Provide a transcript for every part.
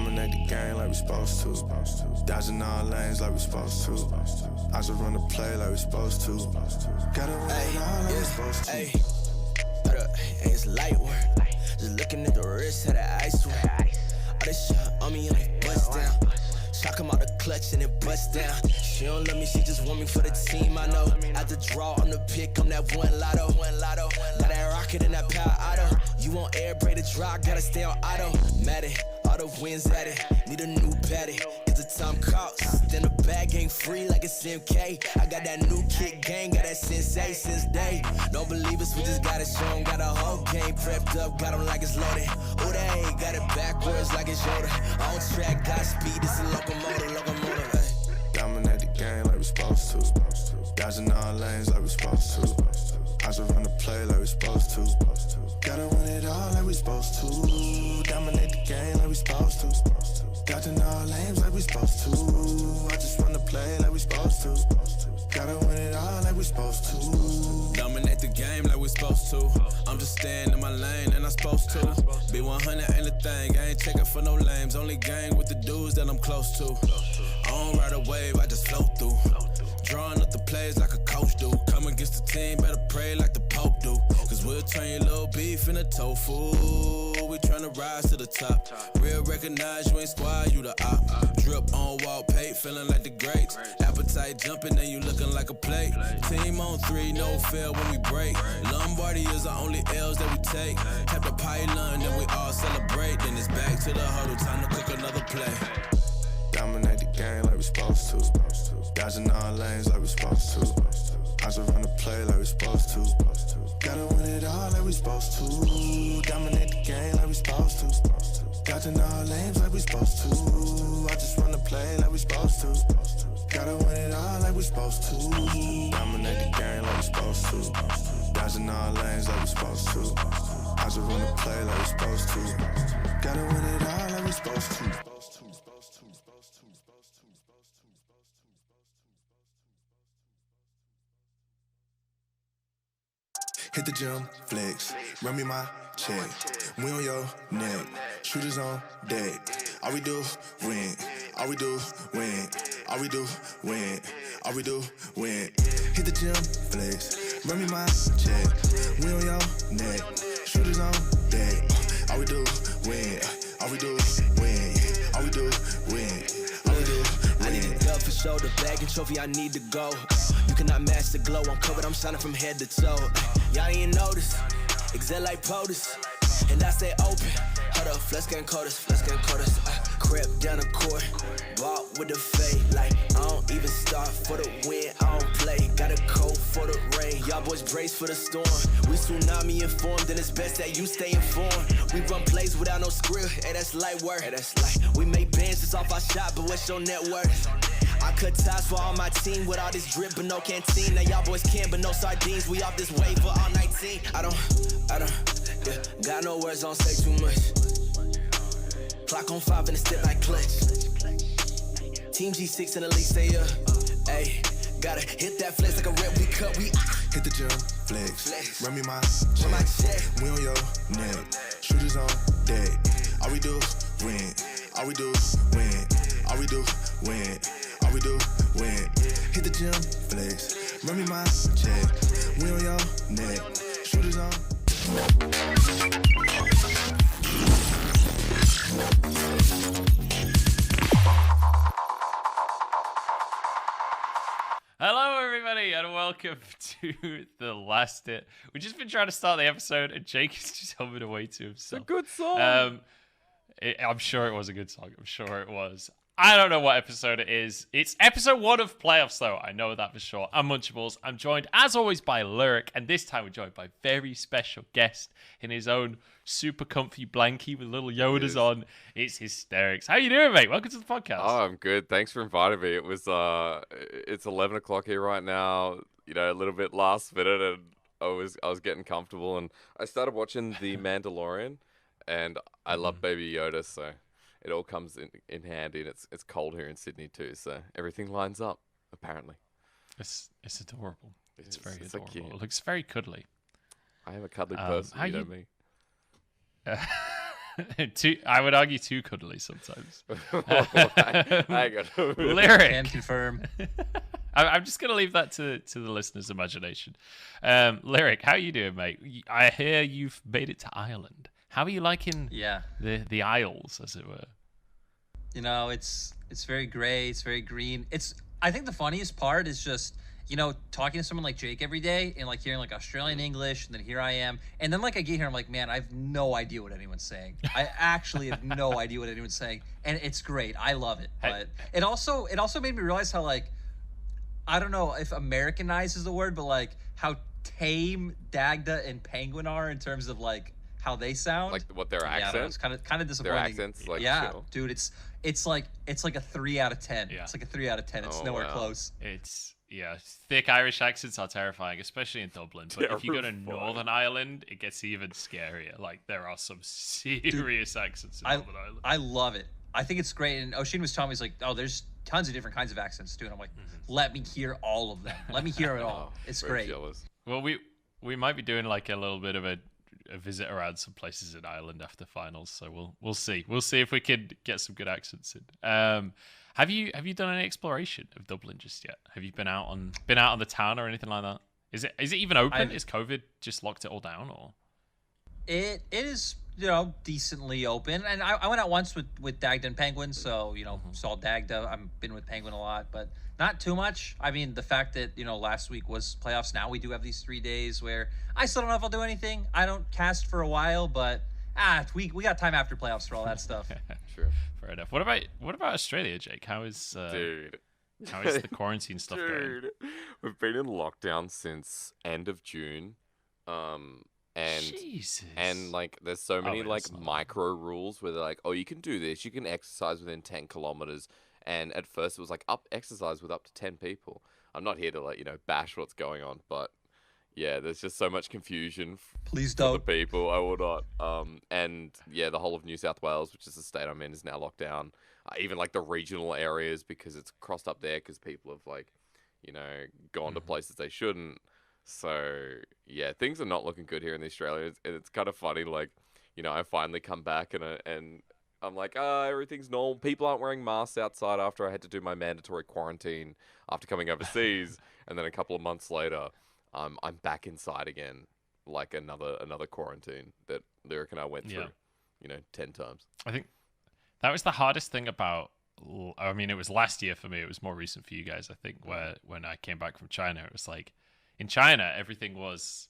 Dominate the game like we supposed to. Dodging all lanes like we supposed to. I just run the play like we supposed to. Gotta win it all like we supposed to. It's light work. Just looking at the wrist of the ice work. All this shit on me and it bust down. Shock him out the clutch and it bust down. She don't love me, she just want me for the team, I know. At the draw on the pick, I'm that one lotto. Got that rocket and that power auto. You want air brake to drop, gotta stay on auto. Mad it, auto wins at it. Need a new patty, it's a time cost. Then the bag ain't free like it's MK. I got that new kick gang, got that sensei since day. Don't believe us, we just got it shown. Got a whole game prepped up, got them like it's loaded. Ooh, they got it backwards like it's Yoda. On track, got speed, it's a locomotive, hey. Dominate the game like we supposed to. Dodging all lanes like we supposed to. I just run the play like we supposed to. Gotta win it all like we supposed to. Dominate the game like we supposed to. Dodging all lanes like we supposed to. I just run the play like we supposed to. Gotta win it all like we supposed to. Dominate the game like we supposed to. I'm just staying in my lane and I'm supposed to. Be 100 ain't a thing, I ain't checking for no lames. Only gang with the dudes that I'm close to. I don't ride a wave, I just float through. Drawing up the plays like a coach do. Come against the team, better pray like the Pope do. Cause we'll turn your little beef into tofu. We tryna rise to the top. Real recognize you ain't squad, you the op. Drip on wall paint, feeling like the greats. Appetite jumping and you looking like a plate. Team on 3, no fail when we break. Lombardi is the only L's that we take. Tap the pylon, then we all celebrate. Then it's back to the huddle, time to cook another play. Dominate the game like we supposed to. Dodging all lanes like we supposed to. I just run the play like we supposed to. Gotta win it all like we supposed to. Dominate the game like we supposed to. Dodging all lanes like we supposed to. I just run the play like we supposed to. Gotta win it all like we supposed to. Dominate the game like we supposed to. Dodging all lanes like we supposed to. I just run the play like we supposed to. Gotta win it all like we supposed to. Hit the gym, flex, run me my check. We on your neck, shooters on deck. All we do, win. All we do, win. All we do, win. All we do, win. Hit the gym, flex, run me my check. We on your neck, shooters on deck. All we do, win. All we do, win. All we do, win. All we do, win. I need a dub for shoulder, bag and trophy, I need to go. You cannot match the glow, I'm covered, I'm shining from head to toe. Y'all ain't notice, excel like POTUS, and I stay open. Hold up, let's get coders, crept down the court, bought with the fade. Like, I don't even start for the win, I don't play. Got a coat for the rain, y'all boys brace for the storm. We tsunami informed, and it's best that you stay informed. We run plays without no script, hey, that's light work. Hey, that's light. We make bands just off our shot, but what's your net worth? I cut ties for all my team with all this drip, but no canteen. Now y'all boys can, but no sardines. We off this wave for all 19. I don't, yeah, got no words, don't say too much. Clock on 5 and a step like clutch. Team G6 and the league stay up. Ayy, gotta hit that flex like a rep, we cut, we hit the gym, flex, run me my check. We on your neck, shooters on deck. All we do, win. All we do, win. All we do, win. All we do, win. Hit the gym, flex, run me my check. We on your neck, shooters on. Hello, everybody, and welcome to the last hit. We've just been trying to start the episode, and Jake is just humming away to himself. It's a good song. I'm sure it was a good song. I'm sure it was. I don't know what episode it is. It's episode 1 of Playoffs, though. I know that for sure. I'm Munchables. I'm joined, as always, by Lyric, and this time we're joined by a very special guest in his own super comfy blankie with little Yodas on. It's hysterics. How you doing, mate? Welcome to the podcast. Oh, I'm good. Thanks for inviting me. It was it's 11 o'clock here right now. You know, a little bit last minute, and I was getting comfortable, and I started watching The Mandalorian, and I love Baby Yoda, so it all comes in handy, and it's cold here in Sydney too, so everything lines up, apparently. It's adorable. It's very adorable. So cute. It looks very cuddly. I am a cuddly person, you know me. I would argue too cuddly sometimes. Hang on. Lyric. Can confirm. I'm just gonna leave that to the listener's imagination. Lyric, how you doing, mate? I hear you've made it to Ireland. How are you liking the Isles, as it were? You know, it's very gray, it's very green. I think the funniest part is just, you know, talking to someone like Jake every day and like hearing like Australian English, and then here I am, and then like I get here, I'm like, man, I have no idea what anyone's saying. I actually have no idea what anyone's saying, and it's great. I love it. But it also made me realize how, like, I don't know if Americanized is the word, but like how tame Dagda and Penguin are in terms of like how they sound, Like what their accent? Yeah, it's kind of disappointing. Their accents, like, yeah, chill. dude, it's like a 3 out of 10. Yeah. It's like a 3 out of 10. It's nowhere close. It's thick Irish accents are terrifying, especially in Dublin. But if you go to Northern Ireland, it gets even scarier. Like there are some serious accents in Northern Ireland. I love it. I think it's great. And Oshin was telling me, he's like, oh, there's tons of different kinds of accents too. And I'm like, let me hear all of them. Let me hear it all. It's great. Jealous. Well, we might be doing like a little bit of a visit around some places in Ireland after finals, so we'll see. We'll see if we can get some good accents in. Have you done any exploration of Dublin just yet? Have you been out on the town or anything like that? Is it even open? Is COVID just locked it all down, or? It is, you know, decently open. And I went out once with Dagda and Penguin, so, you know, saw Dagda. I've been with Penguin a lot, but not too much. I mean, the fact that, you know, last week was playoffs. Now we do have these 3 days where I still don't know if I'll do anything. I don't cast for a while, but we got time after playoffs for all that stuff. Sure. Fair enough. What about Australia, Jake? How is Dude. how is the quarantine stuff going? Dude, we've been in lockdown since end of June. And Jesus. And like there's so many wait, like that's not- micro rules where they're like, oh, you can do this, you can exercise within 10 kilometers. And at first it was like exercise with up to 10 people. I'm not here to like, you know, bash what's going on, but yeah, there's just so much confusion Please for the don't. people. I will not. And yeah, the whole of New South Wales, which is the state I'm in, is now locked down. Even like the regional areas, because it's crossed up there because people have like, you know, gone to places they shouldn't. So yeah, things are not looking good here in Australia. It's kind of funny, like, you know, I finally come back and I'm like, everything's normal. People aren't wearing masks outside after I had to do my mandatory quarantine after coming overseas, and then a couple of months later, I'm back inside again, like another quarantine that Lyric and I went through, you know, 10 times. I think that was the hardest thing about. I mean, it was last year for me. It was more recent for you guys, I think, where when I came back from China, it was like in China everything was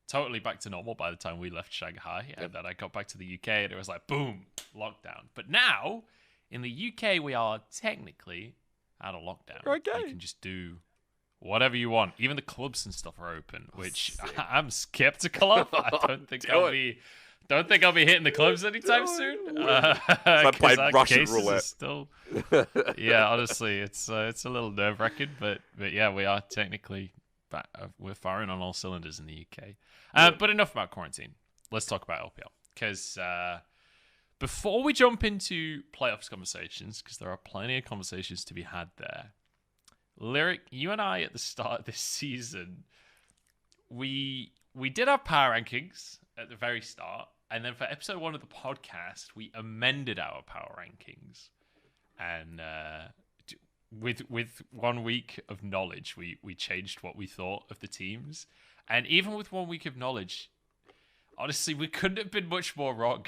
totally back to normal by the time we left Shanghai, and then I got back to the UK and it was like boom, lockdown. But now in the UK we are technically out of lockdown. Okay. You can just do whatever you want. Even the clubs and stuff are open, which I'm skeptical of. I don't think I'll be hitting the clubs anytime soon. I played Russian roulette. Still, yeah, honestly, it's a little nerve wracking, but yeah, we are technically back. We're firing on all cylinders in the UK. But enough about quarantine. Let's talk about LPL, because before we jump into playoffs conversations, because there are plenty of conversations to be had there. Lyric, you and I at the start of this season, we did our power rankings at the very start, and then for episode 1 of the podcast, we amended our power rankings, and with 1 week of knowledge, we changed what we thought of the teams, and even with 1 week of knowledge, honestly, we couldn't have been much more wrong.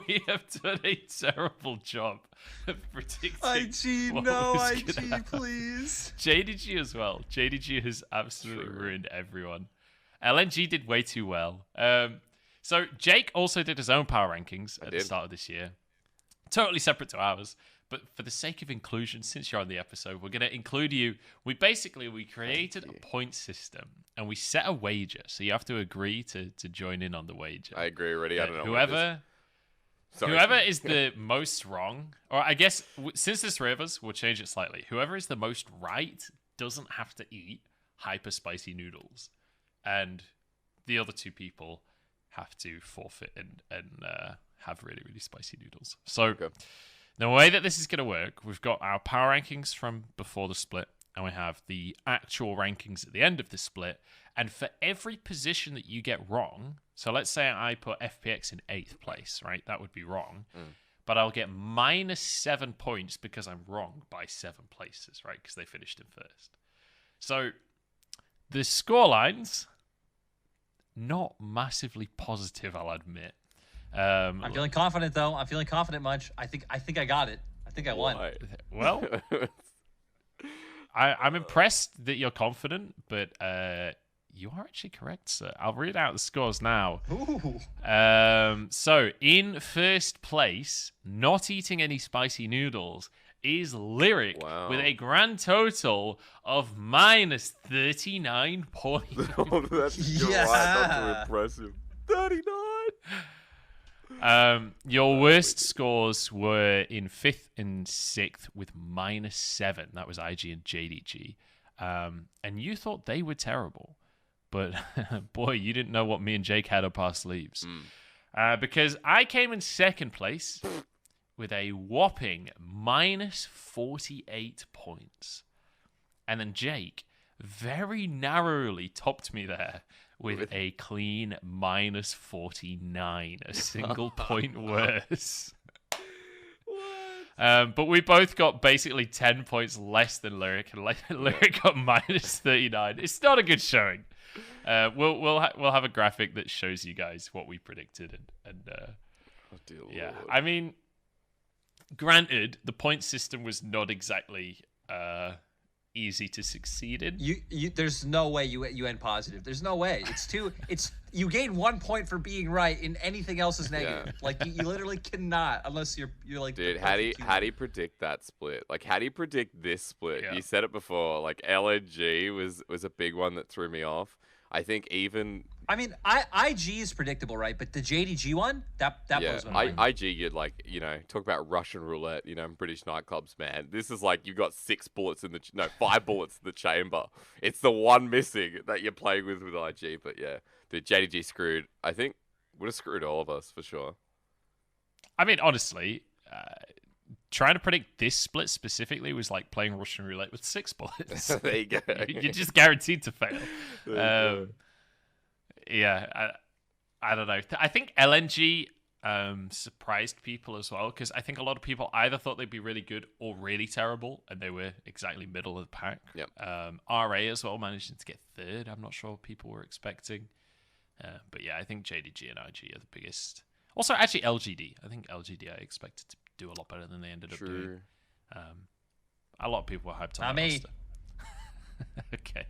We have done a terrible job of predicting. IG, what no, was IG, gonna happen. please. JDG as well. JDG has absolutely ruined everyone. LNG did way too well. So Jake also did his own power rankings at the start of this year. Totally separate to ours. But for the sake of inclusion, since you're on the episode, we're going to include you. We created a point system and we set a wager. So you have to agree to join in on the wager. I agree already. I don't know. Whoever is the most wrong, or I guess since there's 3 of us, we'll change it slightly. Whoever is the most right doesn't have to eat hyper spicy noodles. And the other 2 people have to forfeit and have really, really spicy noodles. So the way that this is going to work, we've got our power rankings from before the split, and we have the actual rankings at the end of the split. And for every position that you get wrong, So let's say I put FPX in 8th place, right? That would be wrong. But I'll get -7 points because I'm wrong by 7 places, right? Because they finished in first. So the scorelines, not massively positive, I'll admit. I'm feeling confident though. I'm feeling confident, Munch. I think I got it. I think I won. Well, I'm impressed that you're confident, but you are actually correct, sir. I'll read out the scores now. Ooh. So in first place, not eating any spicy noodles, is Lyric with a grand total of -39 points. Oh, that's Yeah. That's impressive. 39. Your worst scores were in 5th and 6th with -7. That was IG and JDG. And you thought they were terrible. But, boy, you didn't know what me and Jake had up our sleeves. Because I came in 2nd place with a whopping -48 points. And then Jake very narrowly topped me there with a clean -49, a single point worse. But we both got basically 10 points less than Lyric, and Lyric got -39. It's not a good showing. We'll have a graphic that shows you guys what we predicted, and yeah, Lord. I mean, granted, the point system was not exactly easy to succeed in. You there's no way you end positive. There's no way. It's you gain 1 point for being right, and anything else is negative. Yeah. Like you literally cannot unless you're like. Dude, how do you predict that split? Like, how do you predict this split? Yeah. You said it before. Like, LNG was a big one that threw me off. I think even I mean, IG is predictable, right? But the JDG one, that blows my mind. IG, you'd like, talk about Russian roulette, British nightclubs, man. This is like you got 5 bullets in the chamber. It's the one missing that you're playing with IG. But yeah, the JDG screwed. I think would have screwed all of us for sure. I mean, honestly, trying to predict this split specifically was like playing Russian roulette with 6 bullets. There you go. You're just guaranteed to fail. There you go. Yeah, I don't know. I think LNG surprised people as well, because I think a lot of people either thought they'd be really good or really terrible, and they were exactly middle of the pack. Yep. RA as well, managing to get 3rd. I'm not sure what people were expecting. But yeah, I think JDG and IG are the biggest. Also, actually, LGD. I think LGD I expected to do a lot better than they ended up doing. A lot of people were hyped on Not that me. roster. Okay.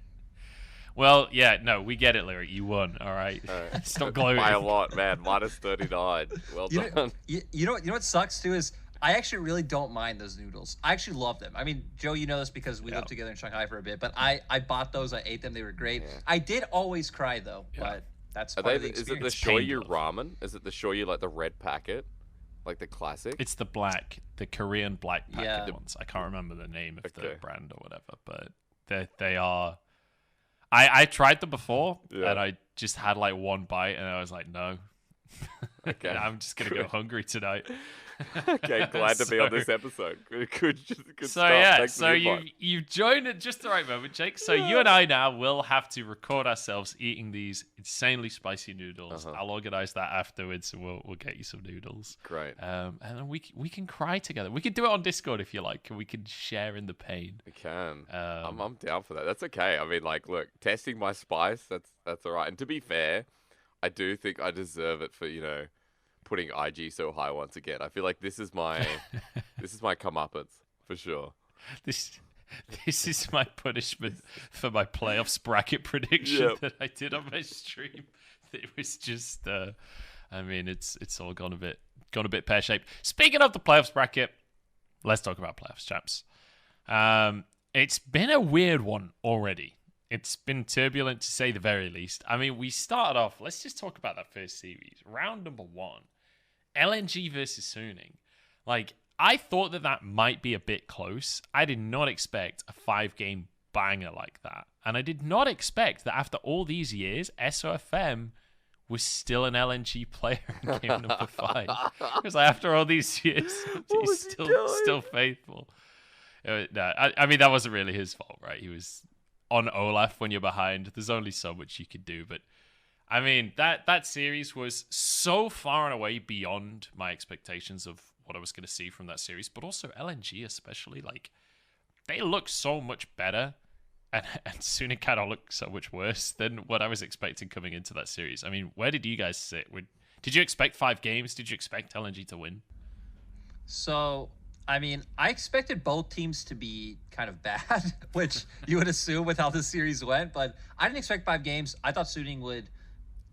Well, yeah, no, we get it, Lyric. You won, all right? Stop gloating. By a lot, man. -39. Well done. You know what sucks too is I actually really don't mind those noodles. I actually love them. I mean, Joe, you know this because we lived together in Shanghai for a bit. But I bought those. I ate them. They were great. Yeah. I did always cry though, but that's part of the Is it experience. the shoyu Painful. ramen? Is it the shoyu like the red packet, like the classic? It's the Korean black packet Yeah. ones. I can't remember the name of the Okay. brand or whatever, but they are. I tried them before, Yeah. and I just had like one bite, and I was like, no. Okay. I'm just gonna go hungry tonight. Okay, glad to be on So- this episode. Good So stuff. yeah, Thanks for so the invite. you've joined at just the right moment, Jake. So you and I now will have to record ourselves eating these insanely spicy noodles. I'll organize that afterwards, and we'll get you some noodles. Great. And then we can cry together. We can do it on Discord if you like, and we can share in the pain. We can. Um, I'm down for that. That's okay. I mean, like, look, testing my spice. That's all right. And to be fair, I do think I deserve it for putting IG so high once again. I feel like this is my comeuppance for sure. This is my punishment for my playoffs bracket prediction Yep. that I did on my stream. It was just, I mean, it's all gone a bit pear shaped. Speaking of the playoffs bracket, let's talk about playoffs, chaps. It's been a weird one already. It's been turbulent to say the very least. I mean, we started off. Let's just talk about that first series, round number 1, LNG versus Suning. Like, I thought that might be a bit close. I did not expect a 5-game banger like that. And I did not expect that after all these years, SOFM was still an LNG player in game number 5. Because after all these years, he's still faithful. No, I mean, that wasn't really his fault, right? He was on Olaf when you're behind. There's only so much you could do. But I mean, that series was so far and away beyond my expectations of what I was going to see from that series, but also LNG especially. Like, they look so much better, and Suning kind of looked so much worse than what I was expecting coming into that series. I mean, where did you guys sit? Did you expect 5 games? Did you expect LNG to win? So, I mean, I expected both teams to be kind of bad, which you would assume with how the series went, but I didn't expect 5 games. I thought Suning would,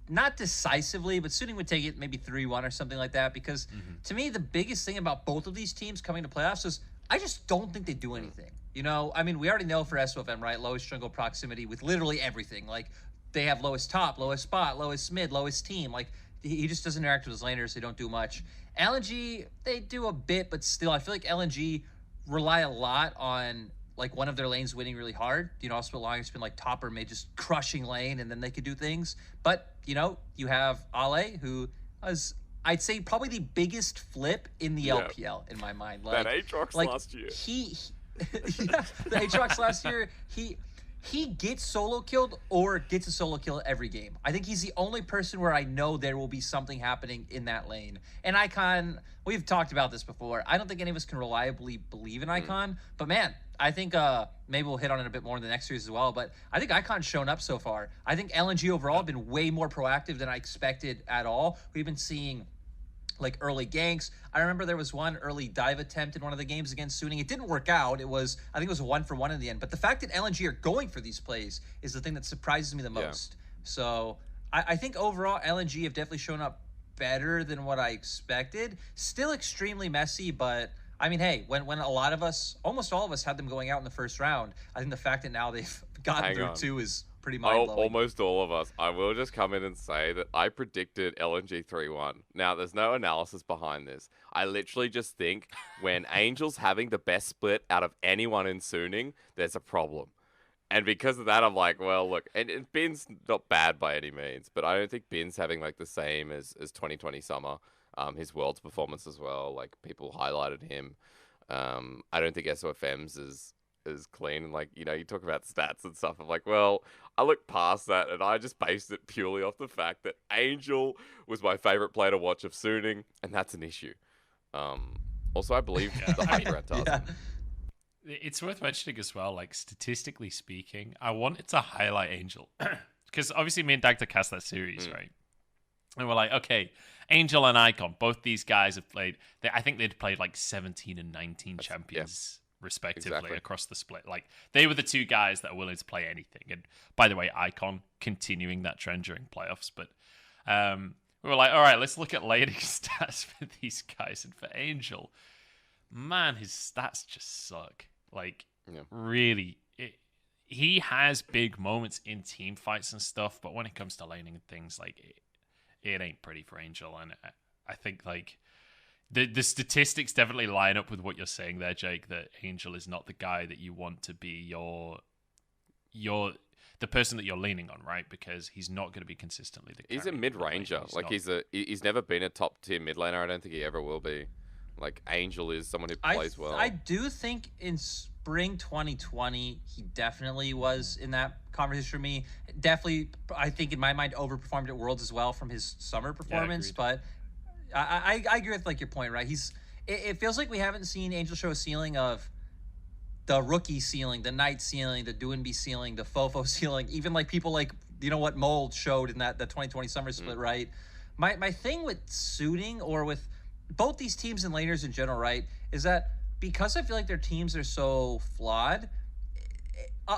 not decisively, but Suning would take it maybe 3-1 or something like that, because to me, the biggest thing about both of these teams coming to playoffs is I just don't think they do anything. You know, I mean, we already know for SOFM, right? Lowest jungle proximity with literally everything. Like, they have lowest top, lowest spot, lowest mid, lowest team. Like, he just doesn't interact with his laners. They don't do much. LNG, they do a bit, but still, I feel like LNG rely a lot on, like, one of their lanes winning really hard. You know, also long it's been, like, top or mid just crushing lane, and then they could do things. But, you know, you have Ale, who is, I'd say, probably the biggest flip in the LPL, in my mind. Like, that Aatrox like, last year. Yeah, the Aatrox last year, he gets solo killed or gets a solo kill every game. I think he's the only person where I know there will be something happening in that lane. And Icon, we've talked about this before. I don't think any of us can reliably believe in Icon, but man, I think maybe we'll hit on it a bit more in the next series as well, but I think Icon's shown up so far. I think LNG overall have been way more proactive than I expected at all. We've been seeing like early ganks. I remember there was one early dive attempt in one of the games against Suning. It didn't work out. I think it was a 1-for-1 in the end. But the fact that LNG are going for these plays is the thing that surprises me the most. So I think overall LNG have definitely shown up better than what I expected. Still extremely messy, but I mean, hey, when a lot of us, almost all of us, had them going out in the first round, I think the fact that now they've gotten through 2 is pretty mind-blowing. Almost all of us. I will just come in and say that I predicted LNG 3-1. Now, there's no analysis behind this. I literally just think when Angel's having the best split out of anyone in Suning, there's a problem. And because of that, I'm like, well, look, and Bin's not bad by any means, but I don't think Bin's having like the same as 2020 summer. His Worlds performance as well, like people highlighted him. I don't think SOFM's is clean, and like, you know, you talk about stats and stuff. I'm like, well, I look past that and I just based it purely off the fact that Angel was my favorite player to watch of Suning, and that's an issue. Also, I believe the hype around Tarzan. It's worth mentioning as well, like statistically speaking, I wanted to highlight Angel because obviously me and Dagda cast that series, right? And we're like, okay, Angel and Icon, both these guys have played. I think they'd played like 17 and 19 champions. Respectively across the split. Like, they were the 2 guys that are willing to play anything. And by the way, Icon continuing that trend during playoffs. But we were like, all right, let's look at laning stats for these guys. And for Angel, man, his stats just suck. Like, really, he has big moments in team fights and stuff, but when it comes to laning and things, like, it ain't pretty for Angel. And I think, like, the statistics definitely line up with what you're saying there, Jake, that Angel is not the guy that you want to be the person that you're leaning on, right? Because he's not going to be consistently the He's a mid-ranger. Like, he's never been a top-tier mid laner. I don't think he ever will be. Like, Angel is someone who plays well. I do think in spring 2020, he definitely was in that conversation for me. Definitely, I think in my mind, overperformed at Worlds as well from his summer performance, but I agree with like your point, right? It feels like we haven't seen Angel show a ceiling of the rookie ceiling, the Knight ceiling, the Doinby ceiling, the Fofo ceiling, even like people like, you know, what Mold showed in that 2020 summer split, right? My thing with Suning, or with both these teams and laners in general, right, is that because I feel like their teams are so flawed,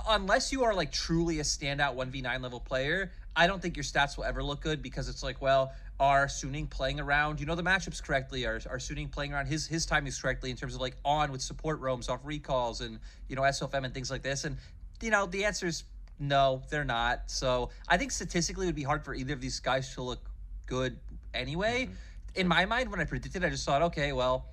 unless you are like truly a standout 1v9 level player, I don't think your stats will ever look good, because it's like, well, are Suning playing around, you know, the matchups correctly? Are Suning playing around his timings correctly in terms of like on with support roams off recalls and, you know, SOFM and things like this? And, you know, the answer is no, they're not. So I think statistically it would be hard for either of these guys to look good anyway. In my mind, when I predicted, I just thought, okay, well,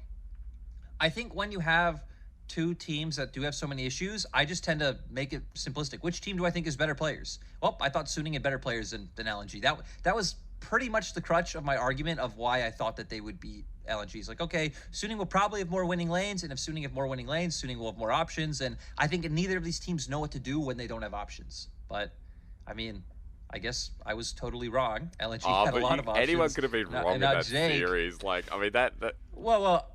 I think when you have 2 teams that do have so many issues, I just tend to make it simplistic. Which team do I think is better players? Well, I thought Suning had better players than LNG. That was pretty much the crutch of my argument of why I thought that they would beat LNG. It's like, okay, Suning will probably have more winning lanes, and if Suning have more winning lanes, Suning will have more options, and I think neither of these teams know what to do when they don't have options. But, I mean, I guess I was totally wrong. LNG Oh, had a but lot of options. anyone could have been wrong in now that Jake, series. Like, I mean, that well,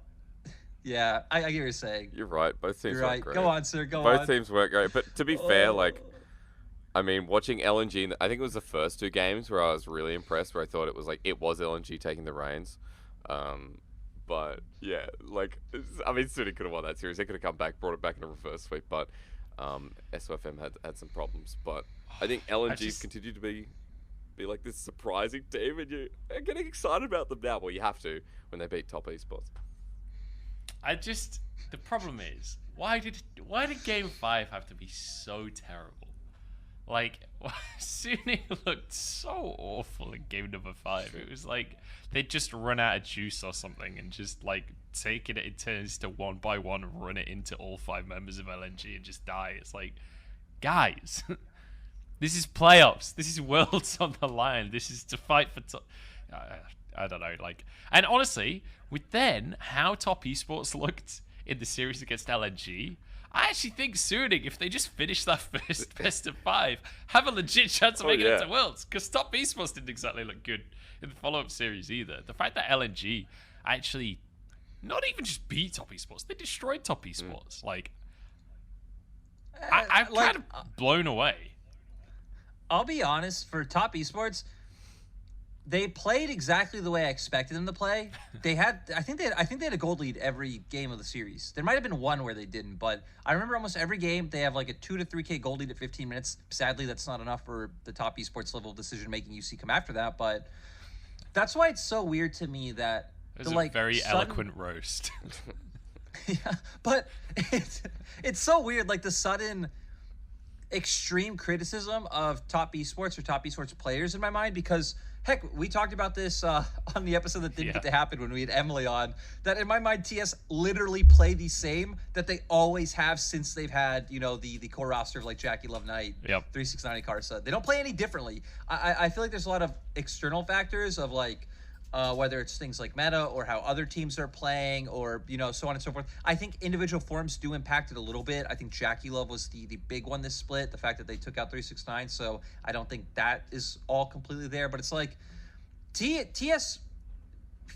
yeah, I get what you're saying. you're right. Both teams You're weren't right. great. Go on, sir. Go Both on. teams weren't great. But to be fair, like, I mean, watching LNG, I think it was the first two games where I was really impressed, where I thought it was LNG taking the reins. But yeah, like, I mean, City could have won that series. They could have come back, brought it back in a reverse sweep, but SOFM had some problems. But I think LNG's continued to be like this surprising team, and you're getting excited about them now. Well, you have to when they beat top esports. The problem is, why did Game 5 have to be so terrible? Like, Sunni looked so awful in game number 5. It was like they'd just run out of juice or something and just like taking it in turns to one by one run it into all 5 members of LNG and just die. It's like, guys, this is playoffs. This is worlds on the line. This is to fight for top. I don't know. Like, and honestly, with then how top esports looked in the series against LNG, I actually think Suning, if they just finish that first best of 5, have a legit chance of making it to Worlds. Because top esports didn't exactly look good in the follow-up series either. The fact that LNG actually not even just beat top esports, they destroyed top esports. Like, I'm kind of blown away. I'll be honest, for top esports, they played exactly the way I expected them to play. I think they had a gold lead every game of the series. There might have been one where they didn't, but I remember almost every game they have like a 2 to 3K gold lead at 15 minutes. Sadly, that's not enough for the top esports level of decision making you see come after that. But that's why it's so weird to me that it was a very eloquent roast. Yeah, but it's so weird, like the sudden extreme criticism of top esports or top esports players in my mind, because heck, we talked about this on the episode that didn't get to happen when we had Emily on, that in my mind, TS literally play the same that they always have since they've had, the core roster of like Jackie Love Knight, 369 Carsa. They don't play any differently. I feel like there's a lot of external factors of like, whether it's things like meta or how other teams are playing or, so on and so forth. I think individual forms do impact it a little bit. I think Jackie Love was the big one this split, the fact that they took out 369. So I don't think that is all completely there. But it's like TS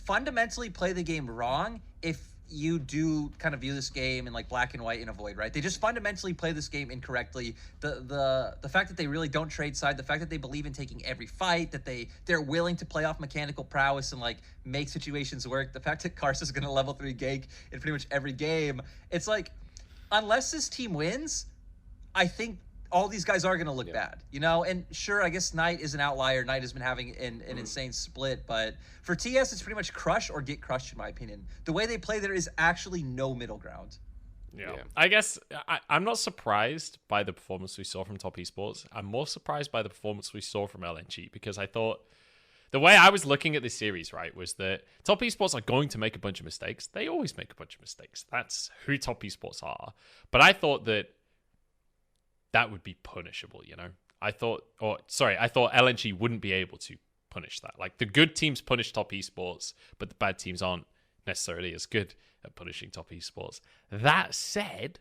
fundamentally play the game wrong if you do kind of view this game in like black and white in a void, right? They just fundamentally play this game incorrectly. The fact that they really don't trade side, the fact that they believe in taking every fight, that they're willing to play off mechanical prowess and like make situations work. The fact that Karsa's going to level 3 gank in pretty much every game. It's like, unless this team wins, I think all these guys are going to look bad, And sure, I guess Knight is an outlier. Knight has been having an insane split, but for TS, it's pretty much crush or get crushed, in my opinion. The way they play, there is actually no middle ground. Yeah. I guess I'm not surprised by the performance we saw from Top Esports. I'm more surprised by the performance we saw from LNG, because I thought the way I was looking at this series, right, was that Top Esports are going to make a bunch of mistakes. They always make a bunch of mistakes. That's who Top Esports are. But I thought that would be punishable, I thought LNG wouldn't be able to punish that. Like, the good teams punish top esports, but the bad teams aren't necessarily as good at punishing top esports. That said,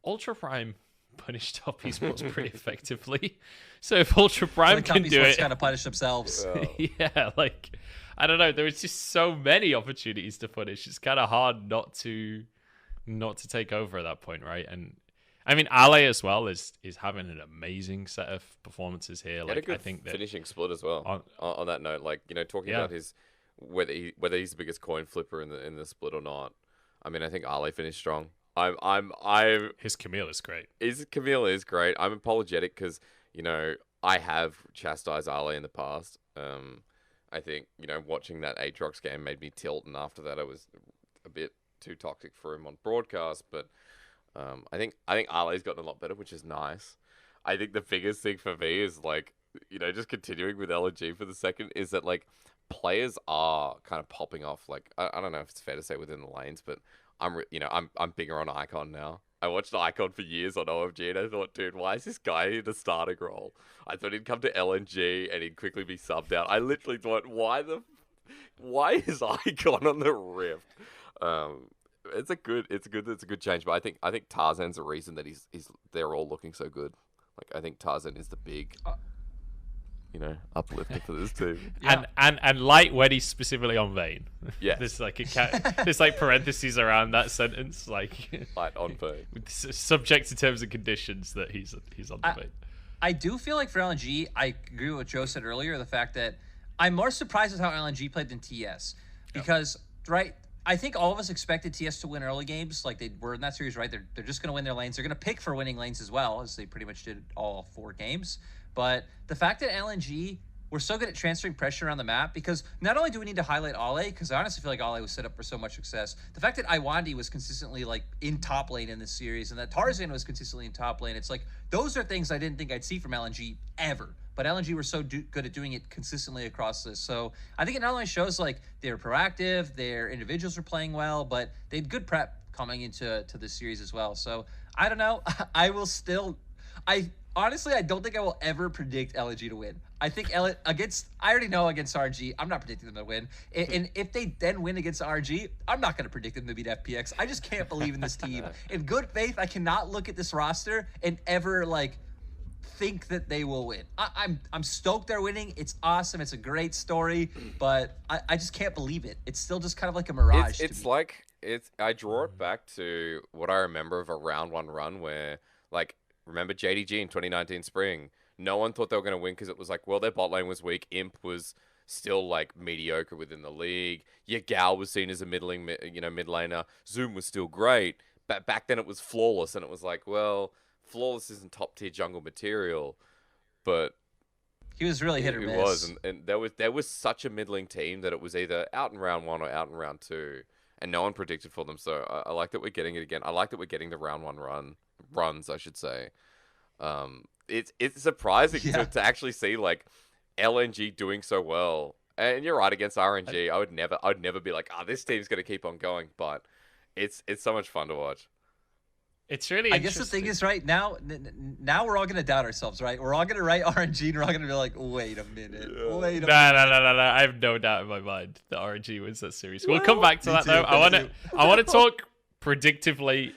Ultra Prime punished top esports pretty effectively. So if Ultra Prime can do it, kind of punish themselves. Yeah, like, I don't know. There was just so many opportunities to punish. It's kind of hard not to take over at that point, right? And I mean, Ale as well is having an amazing set of performances here. Like, I think that finishing split as well. On that note, like, talking about his whether he's the biggest coin flipper in the split or not. I mean, I think Ale finished strong. His Camille is great. Camille is great. I'm apologetic because I have chastised Ale in the past. I think watching that Aatrox game made me tilt, and after that I was a bit too toxic for him on broadcast, but. I think Ale's gotten a lot better, which is nice. I think the biggest thing for me is like, just continuing with LNG for the second, is that like players are kind of popping off. Like, I don't know if it's fair to say within the lanes, but I'm bigger on Icon now. I watched Icon for years on OMG, and I thought, dude, why is this guy in a starting role? I thought he'd come to LNG and he'd quickly be subbed out. I literally thought, why is Icon on the Rift? It's a good change, but I think Tarzan's the reason that they're all looking so good. Like, I think Tarzan is the big uplifter for this team. And light when he's specifically on Vayne. Yes. There's like parentheses around that sentence, like Light on Vayne. Subject to terms and conditions that he's on the Vayne. I do feel like for LNG, I agree with what Joe said earlier. The fact that I'm more surprised with how LNG played than TS, because I think all of us expected TS to win early games, like they were in that series. Right, they're just going to win their lanes. They're going to pick for winning lanes as well, as they pretty much did all 4 games. But the fact that LNG were so good at transferring pressure around the map, because not only do we need to highlight Ale, because I honestly feel like Ale was set up for so much success. The fact that Iwandi was consistently like in top lane in this series, and that Tarzan was consistently in top lane, it's like those are things I didn't think I'd see from LNG ever. But LNG were so good at doing it consistently across this. So I think it not only shows like they were proactive, their individuals were playing well, but they had good prep coming into this series as well. So I don't know. Honestly, I don't think I will ever predict LNG to win. I think I already know against RNG, I'm not predicting them to win. And if they then win against RNG, I'm not going to predict them to beat FPX. I just can't believe in this team. In good faith, I cannot look at this roster and ever think that they will win. I'm stoked they're winning. It's awesome. It's a great story, but I just can't believe it. It's still just kind of like a mirage. I draw it back to what I remember of a round 1 run where remember JDG in 2019 spring? No one thought they were going to win because it was like, well, their bot lane was weak. Imp was still mediocre within the league. Gal was seen as a mid laner. Zoom was still great. But back then it was Flawless, and it was like, well, Flawless isn't top tier jungle material, but he was really hit or miss. It was, and there was such a middling team that it was either out in round 1 or out in round 2, and no one predicted for them. So I like that we're getting it again. I like that we're getting the round 1 runs, I should say. It's surprising to actually see LNG doing so well. And you're right, against RNG, I would never be like, this team's gonna keep on going. But it's so much fun to watch. It's really I guess the thing is, right now we're all gonna doubt ourselves, right? We're all gonna write RNG and we're all gonna be like, wait a minute. No. I have no doubt in my mind that RNG wins that series. We'll come back to that though. I want to talk predictively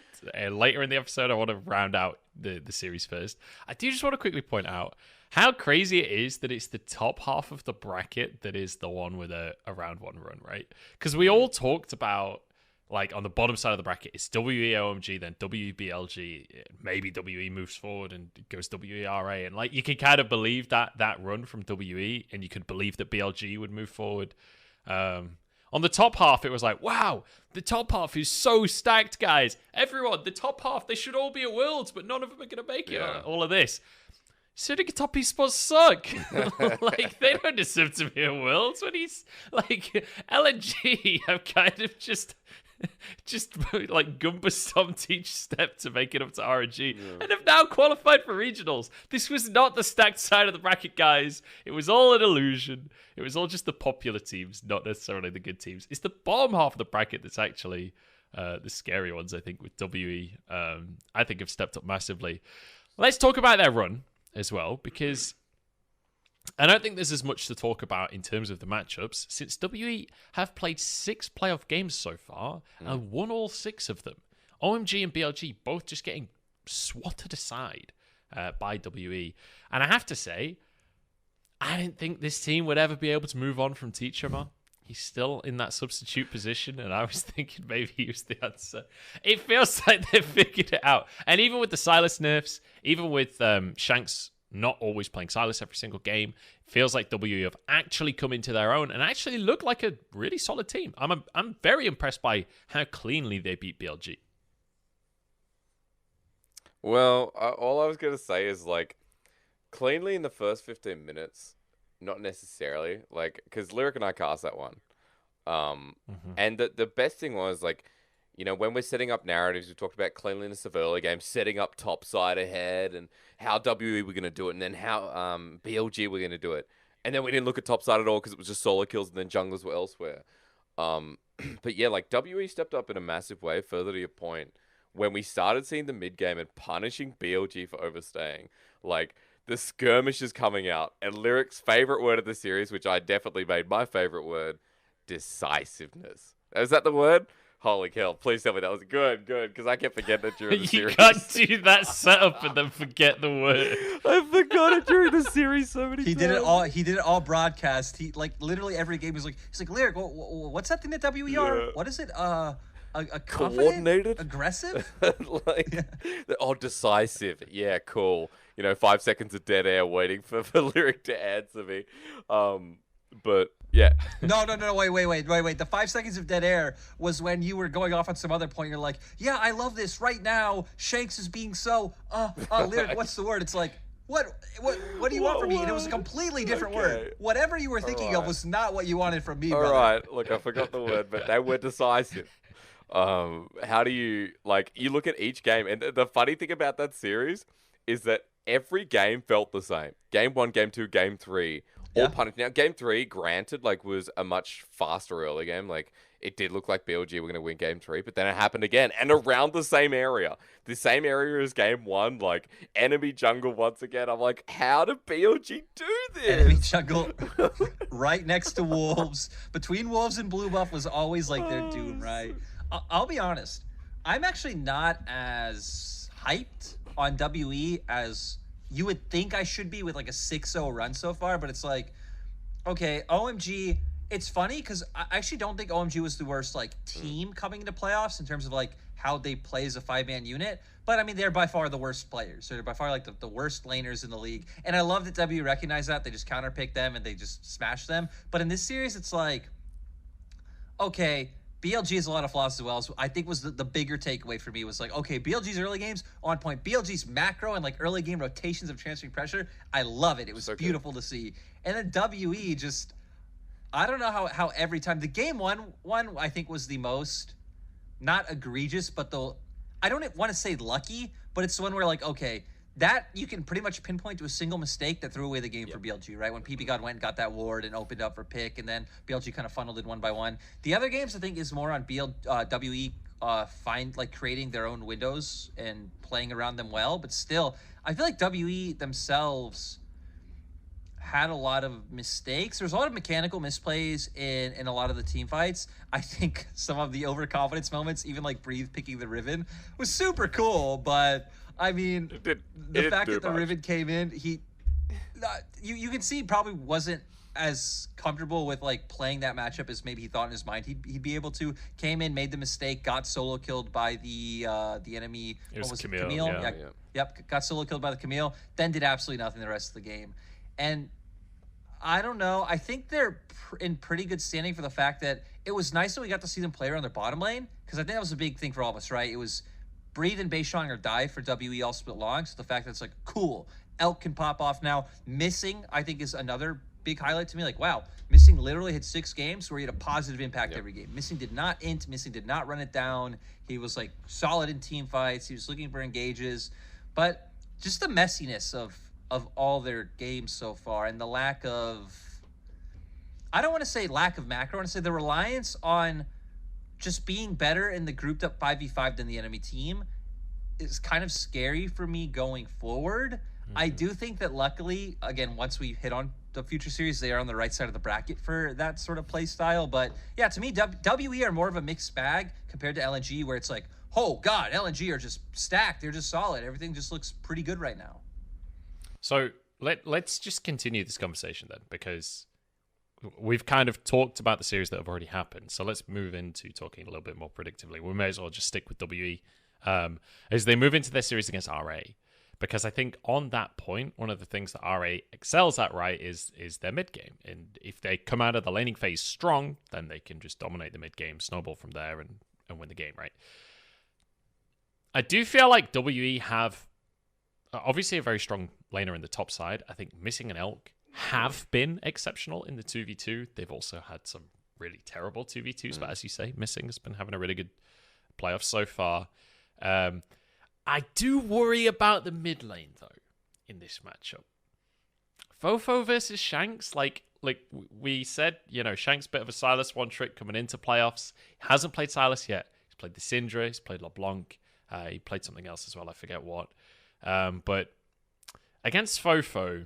later in the episode. I want to round out the series first. I do just want to quickly point out how crazy it is that it's the top half of the bracket that is the one with a round 1 run, right? Because we all talked about, on the bottom side of the bracket, it's WE OMG, then WBLG, maybe WE moves forward and goes WERA. And you can kind of believe that run from WE, and you could believe that BLG would move forward. On the top half, it was like, wow, the top half is so stacked, guys. Everyone, the top half, they should all be at Worlds, but none of them are going to make it. All of this. Sonic top esports suck. They don't deserve to be at Worlds. When he's LNG have kind of just Gumba stomped each step to make it up to RNG and have now qualified for regionals. This was not the stacked side of the bracket, guys. It was all an illusion. It was all just the popular teams, not necessarily the good teams. It's the bottom half of the bracket that's actually the scary ones, I think, with WE. I think have stepped up massively. Let's talk about their run as well, because I don't think there's as much to talk about in terms of the matchups, since WE have played 6 playoff games so far and won all 6 of them. OMG and BLG both just getting swatted aside by WE. And I have to say, I didn't think this team would ever be able to move on from Teacherma. He's still in that substitute position, and I was thinking maybe he was the answer. It feels like they've figured it out. And even with the Silas nerfs, even with Shanks not always playing Silas every single game, it feels like WE have actually come into their own and actually look like a really solid team. I'm very impressed by how cleanly they beat BLG. Well, all I was going to say is cleanly in the first 15 minutes, not necessarily, because Lyric and I cast that one. And the best thing was, when we're setting up narratives, we talked about cleanliness of early games, setting up top side ahead, and how WE were going to do it, and then how BLG were going to do it. And then we didn't look at top side at all because it was just solo kills, and then junglers were elsewhere. But yeah, WE stepped up in a massive way, further to your point, when we started seeing the mid game and punishing BLG for overstaying. The skirmish is coming out, and Lyric's favorite word of the series, which I definitely made my favorite word, decisiveness. Is that the word? Holy hell! Please tell me that was good, because I kept forgetting it during the You series. can't do that setup and then forget the word. I forgot it during the series so many He times. did it all. He did it all broadcast. He like literally every game. He's like Lyric. What's that thing that WER? Yeah. What is it? A confident? Coordinated? Aggressive? Like, decisive. Yeah, cool. 5 seconds of dead air waiting for Lyric to answer me. But yeah. No. Wait. The 5 seconds of dead air was when you were going off on some other point. You're like, yeah, I love this right now. Shanks is being so, Lyric, what's the word? It's like, what do you want from me? And it was a completely different word. Whatever you were thinking of was not what you wanted from me, brother. All right. Look, I forgot the word, but they were decisive. How do you, you look at each game, and the funny thing about that series is that every game felt the same. Game 1, Game 2, Game 3, all punished. Now, Game 3, granted, was a much faster early game. It did look like BLG were going to win Game 3, but then it happened again, and around the same area. The same area as Game 1, enemy jungle once again. I'm like, how did BLG do this? Enemy jungle right next to Wolves. Between Wolves and Blue Buff was always their doom, right? I'll be honest. I'm actually not as hyped on WE as you would think I should be with a 6-0 run so far, but it's okay, OMG, it's funny because I actually don't think OMG was the worst team coming into playoffs in terms of how they play as a 5-man unit, but I mean they're by far the worst players. So they're by far the worst laners in the league, and I love that W recognized that. They just counterpick them and they just smash them. But in this series, it's okay, BLG has a lot of flaws as well. So I think was the bigger takeaway for me was okay, BLG's early games on point. BLG's macro and early game rotations of transferring pressure, I love it. It was so beautiful to see. And then WE just, I don't know how every time the game one I think was the most not egregious, but I don't want to say lucky, but it's the one where okay, that you can pretty much pinpoint to a single mistake that threw away the game for BLG, right? When PP God went and got that ward and opened up for pick, and then BLG kind of funneled it one by one. The other games, I think, is more on WE creating their own windows and playing around them well. But still, I feel like WE themselves had a lot of mistakes. There's a lot of mechanical misplays in a lot of the team fights. I think some of the overconfidence moments, even Breathe picking the Riven, was super cool, but I mean, the fact that the Riven came in, you can see probably wasn't as comfortable with playing that matchup as maybe he thought in his mind he'd be able to. Came in, made the mistake, got solo killed by the enemy. It was Camille. Camille? Yep, got solo killed by the Camille. Then did absolutely nothing the rest of the game. And I don't know. I think they're in pretty good standing for the fact that it was nice that we got to see them play around their bottom lane, because I think that was a big thing for all of us, right? It was Breathe and Beishang or die for WE all split long. So the fact that it's cool, Elk can pop off now. Missing, I think, is another big highlight to me. Wow, Missing literally had 6 games where he had a positive impact every game. Missing did not int. Missing did not run it down. He was solid in team fights. He was looking for engages. But just the messiness of all their games so far, and the lack of, I don't want to say lack of macro, I want to say the reliance on just being better in the grouped up 5v5 than the enemy team is kind of scary for me going forward. I do think that luckily, again, once we hit on the future series, they are on the right side of the bracket for that sort of play style. But yeah, to me, WE are more of a mixed bag compared to LNG, where it's oh God, LNG are just stacked. They're just solid. Everything just looks pretty good right now. So let's just continue this conversation then, because we've kind of talked about the series that have already happened. So let's move into talking a little bit more predictively. We may as well just stick with WE as they move into their series against RA. Because I think on that point, one of the things that RA excels at, right, is their mid game. And if they come out of the laning phase strong, then they can just dominate the mid game, snowball from there, and win the game, right? I do feel like WE have obviously a very strong laner in the top side. I think Missing and Elk have been exceptional in the 2v2. They've also had some really terrible 2v2s, but as you say, Missing has been having a really good playoff so far. I do worry about the mid lane, though, in this matchup. Fofo versus Shanks, like we said, Shanks bit of a Sylas one trick coming into playoffs. He hasn't played Sylas yet. He's played the Syndra, he's played LeBlanc, he played something else as well, I forget what. But against Fofo,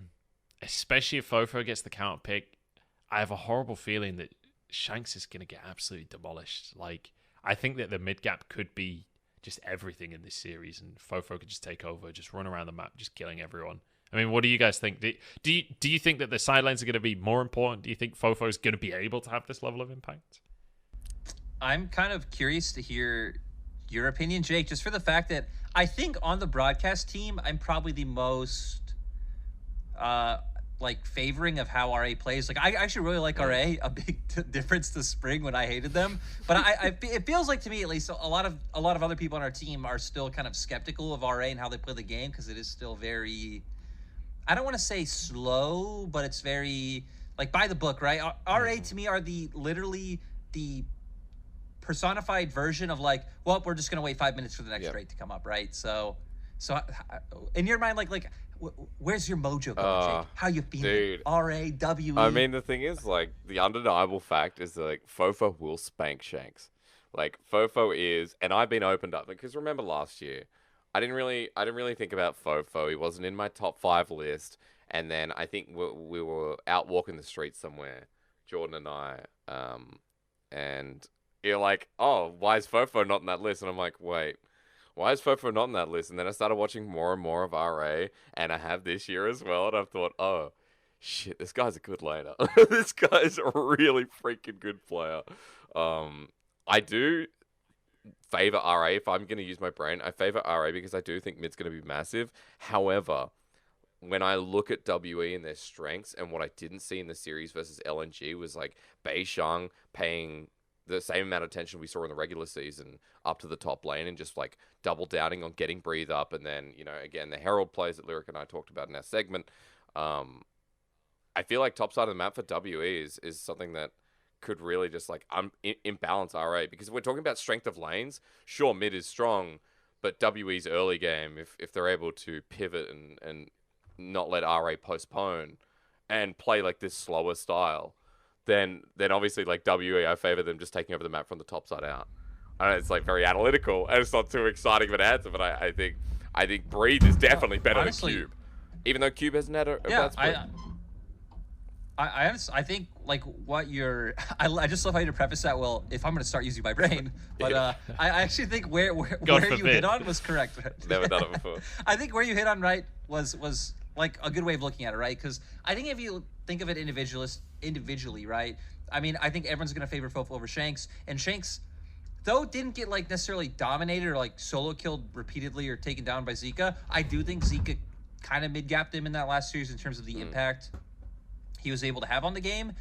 especially if Fofo gets the counter pick, I have a horrible feeling that Shanks is going to get absolutely demolished. I think that the mid gap could be just everything in this series, and Fofo could just take over, just run around the map, just killing everyone. I mean, what do you guys think? Do you think that the side lanes are going to be more important? Do you think Fofo is going to be able to have this level of impact? I'm kind of curious to hear your opinion, Jake, just for the fact that I think on the broadcast team, I'm probably the most favoring of how RA plays. Like, I actually really like RA, a big difference to Spring when I hated them. But it feels like, to me at least, a lot of other people on our team are still kind of skeptical of RA and how they play the game, because it is still very, I don't want to say slow, but it's very like by the book, right? RA to me are literally the personified version of like, well, we're just gonna wait 5 minutes for the next raid to come up, right? So in your mind, like where's your mojo going, Jake? How you feeling? Dude, RAWE. I mean, the thing is, like, the undeniable fact is that, like, Fofo will spank Shanks. Like, Fofo is, and I've been opened up because remember last year, I didn't really think about Fofo. He wasn't in my top 5 list, and then I think we were out walking the streets somewhere, Jordan and I, and you're like, oh, why is Fofo not in that list? And I'm like, wait, why is Fofo not in that list? And then I started watching more and more of RA, and I have this year as well, and I've thought, oh, shit, this guy's a good laner. This guy's a really freaking good player. I do favor RA. If I'm going to use my brain, I favor RA because I do think mid's going to be massive. However, when I look at WE and their strengths, and what I didn't see in the series versus LNG was like Beishang paying the same amount of attention we saw in the regular season up to the top lane and just like double downing on getting breathe up. And then, you know, again, the Herald plays that Lyric and I talked about in our segment. I feel like top side of the map for WE is something that could really just like imbalance RA, because if we're talking about strength of lanes, sure, mid is strong, but WE's early game, if they're able to pivot and not let RA postpone and play like this slower style, then obviously like WE, I favor them just taking over the map from the top side out. I know it's like very analytical and it's not too exciting of an answer, but I think Breathe is definitely better honestly, than Cube, even though Cube hasn't had a bad split. I think like what you're I just love how you preface that. Well, if I'm going to start using my brain, but I actually think where you hit on was correct. Never done it before. I think where you hit on right was like a good way of looking at it, right? Because I think if you think of it individually, right? I mean, I think everyone's going to favor Fofo over Shanks, and Shanks, though didn't get like necessarily dominated or like solo killed repeatedly or taken down by Zika, I do think Zika kind of mid-gapped him in that last series in terms of the impact he was able to have on the game.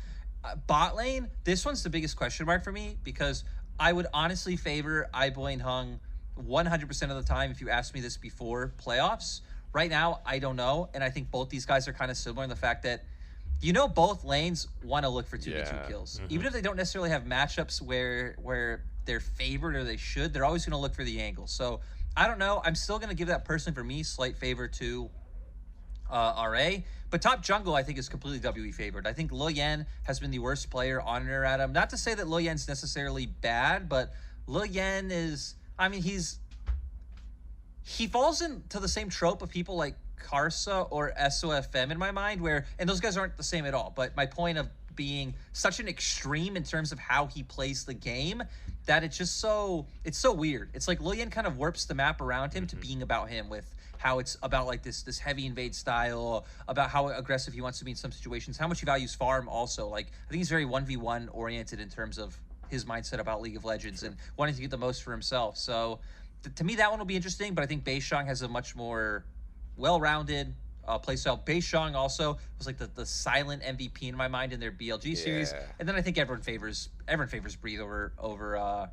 Bot lane, this one's the biggest question mark for me, because I would honestly favor iBoy and Hung 100% of the time if you asked me this before playoffs. Right now, I don't know, and I think both these guys are kind of similar in the fact that, you know, both lanes want to look for 2v2 kills. Even if they don't necessarily have matchups where they're favored or they should, they're always going to look for the angle. So, I don't know. I'm still going to give that personally, for me, slight favor to RA. But top jungle, I think, is completely WE favored. I think Lo Yan has been the worst player on or at him. Not to say that Lo Yan's necessarily bad, but Lo Yan is, I mean, he falls into the same trope of people like Karsa or SOFM in my mind, where, and those guys aren't the same at all, but my point of being such an extreme in terms of how he plays the game, that it's so weird. It's like Lo Yan kind of warps the map around him to being about him, with how it's about like this heavy invade style, about how aggressive he wants to be in some situations, how much he values farm also. Like, I think he's very 1v1 oriented in terms of his mindset about League of Legends and wanting to get the most for himself. So to me, that one will be interesting, but I think Beishang has a much more well-rounded playstyle. Beishang also was like the silent MVP in my mind in their BLG series. And then I think everyone favors Breathe over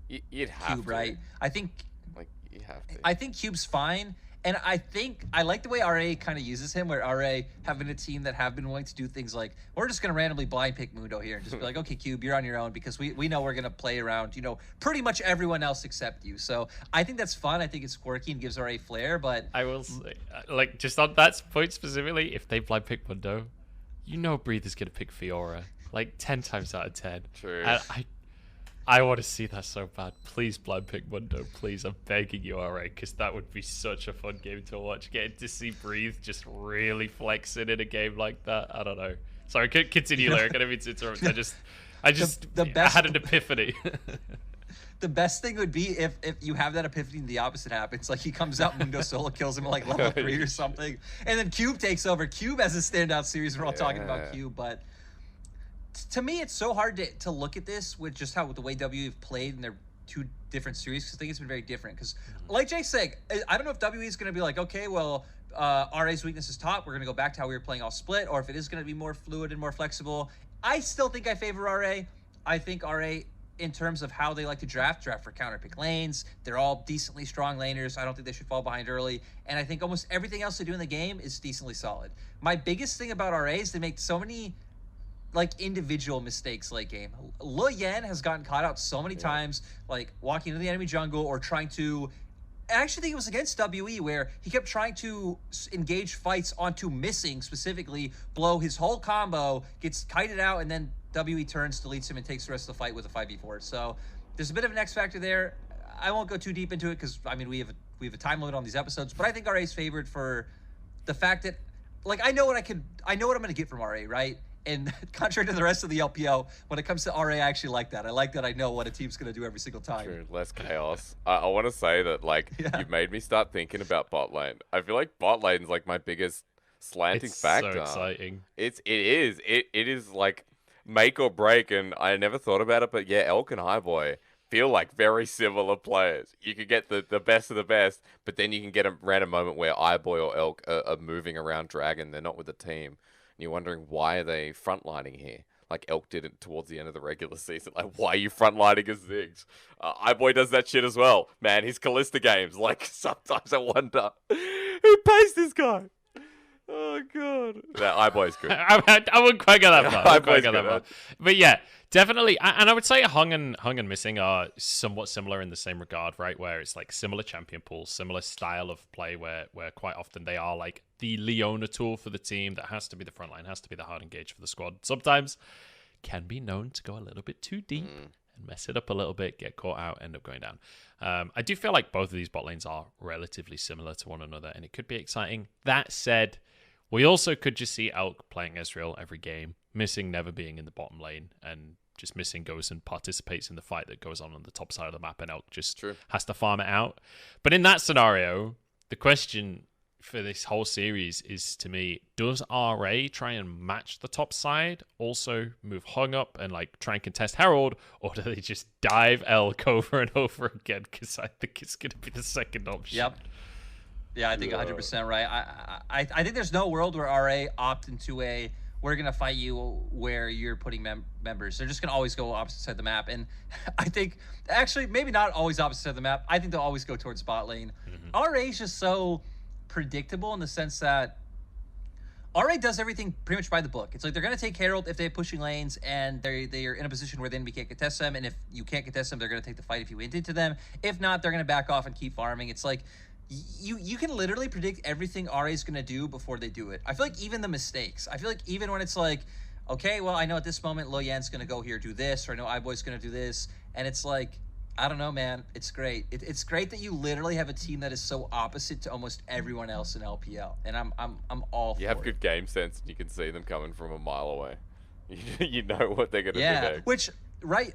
you'd have Cube, to. right? I think Like, you have to. I think Cube's fine. And I think I like the way RA kind of uses him, where RA have been a team that have been willing to do things like, we're just going to randomly blind pick Mundo here and just be like, okay, Cube, you're on your own, because we know we're going to play around, you know, pretty much everyone else except you. So I think that's fun. I think it's quirky and gives RA flair, but I will say, like, just on that point specifically, if they blind pick Mundo, you know Breathe is going to pick Fiora, like 10 times out of 10. True. And I want to see that so bad. Please blind pick Mundo, please. I'm begging you, alright, because that would be such a fun game to watch. Getting to see Breathe just really flexing in a game like that. I don't know. Sorry, continue, Lyric. I didn't mean to interrupt. I had an epiphany. the best thing would be if you have that epiphany and the opposite happens. Like he comes out, Mundo solo kills him at like level 3 or something, and then Cube takes over. Cube has a standout series. We're all talking about Cube, but to me, it's so hard to look at this with just how the way W have played in their 2 different series, because I think it's been very different. Because like Jay said, I don't know if WE is going to be like, okay, well, RA's weakness is top, we're going to go back to how we were playing all split, or if it is going to be more fluid and more flexible. I still think I favor RA. I think RA, in terms of how they like to draft for counter pick lanes, they're all decently strong laners. I don't think they should fall behind early, and I think almost everything else they do in the game is decently solid. My biggest thing about RA is they make so many like individual mistakes late game. Lo Yan has gotten caught out so many times, like walking into the enemy jungle or trying to, I actually think it was against WE where he kept trying to engage fights onto missing, specifically blow his whole combo, gets kited out, and then WE turns, deletes him, and takes the rest of the fight with a 5v4. So there's a bit of an X factor there. I won't go too deep into it because I mean we have a time limit on these episodes, but I think RA is favored for the fact that like I know what I'm gonna get from RA, right? And contrary to the rest of the LPL, when it comes to RA, I actually like that. I like that I know what a team's going to do every single time. True, less chaos. I want to say that, like, you've made me start thinking about bot lane. I feel like bot lane's, like, my biggest slanting factor. It's so exciting. It is, like, make or break, and I never thought about it, but yeah, Elk and Highboy feel like very similar players. You could get the best of the best, but then you can get a random moment where Highboy or Elk are moving around Dragon. They're not with the team. And you're wondering, why are they frontlining here? Like Elk did it towards the end of the regular season. Like, why are you frontlining as Ziggs? iBoy does that shit as well. Man, his Callista games, like, sometimes I wonder, who pays this guy? Oh, God. That iBoy's good. I wouldn't quite go that far. iBoy's good. But yeah, definitely. And I would say Hung and Missing are somewhat similar in the same regard, right? Where it's like similar champion pools, similar style of play where quite often they are like the Leona tool for the team that has to be the front line, has to be the hard engage for the squad. Sometimes can be known to go a little bit too deep and mess it up a little bit, get caught out, end up going down. I do feel like both of these bot lanes are relatively similar to one another, and it could be exciting. That said, we also could just see Elk playing Ezreal every game, Missing never being in the bottom lane, and just Missing goes and participates in the fight that goes on the top side of the map, and Elk just has to farm it out. But in that scenario, the question for this whole series is, to me, does RA try and match the top side, also move Hung up and like try and contest Herald, or do they just dive Elk over and over again? Because I think it's going to be the second option. Yep. Yeah, I think 100% right. I think there's no world where RA opt into a we're going to fight you where you're putting members. They're just going to always go opposite side of the map. And I think, actually, maybe not always opposite side of the map. I think they'll always go towards bot lane. RA is just so predictable in the sense that RA does everything pretty much by the book. It's like they're going to take Herald if they have pushing lanes and they're in a position where the enemy can't contest them. And if you can't contest them, they're going to take the fight if you went into them. If not, they're going to back off and keep farming. It's like you can literally predict everything RA is going to do before they do it. I feel like even the mistakes. I feel like even when it's like, okay, well, I know at this moment Lo Yan's going to go here, do this, or I know iBoy's going to do this. And it's like, I don't know, man. It's great. It's great that you literally have a team that is so opposite to almost everyone else in LPL. And I'm all for it. You have good game sense, and you can see them coming from a mile away. You know what they're going to do next. Which, right,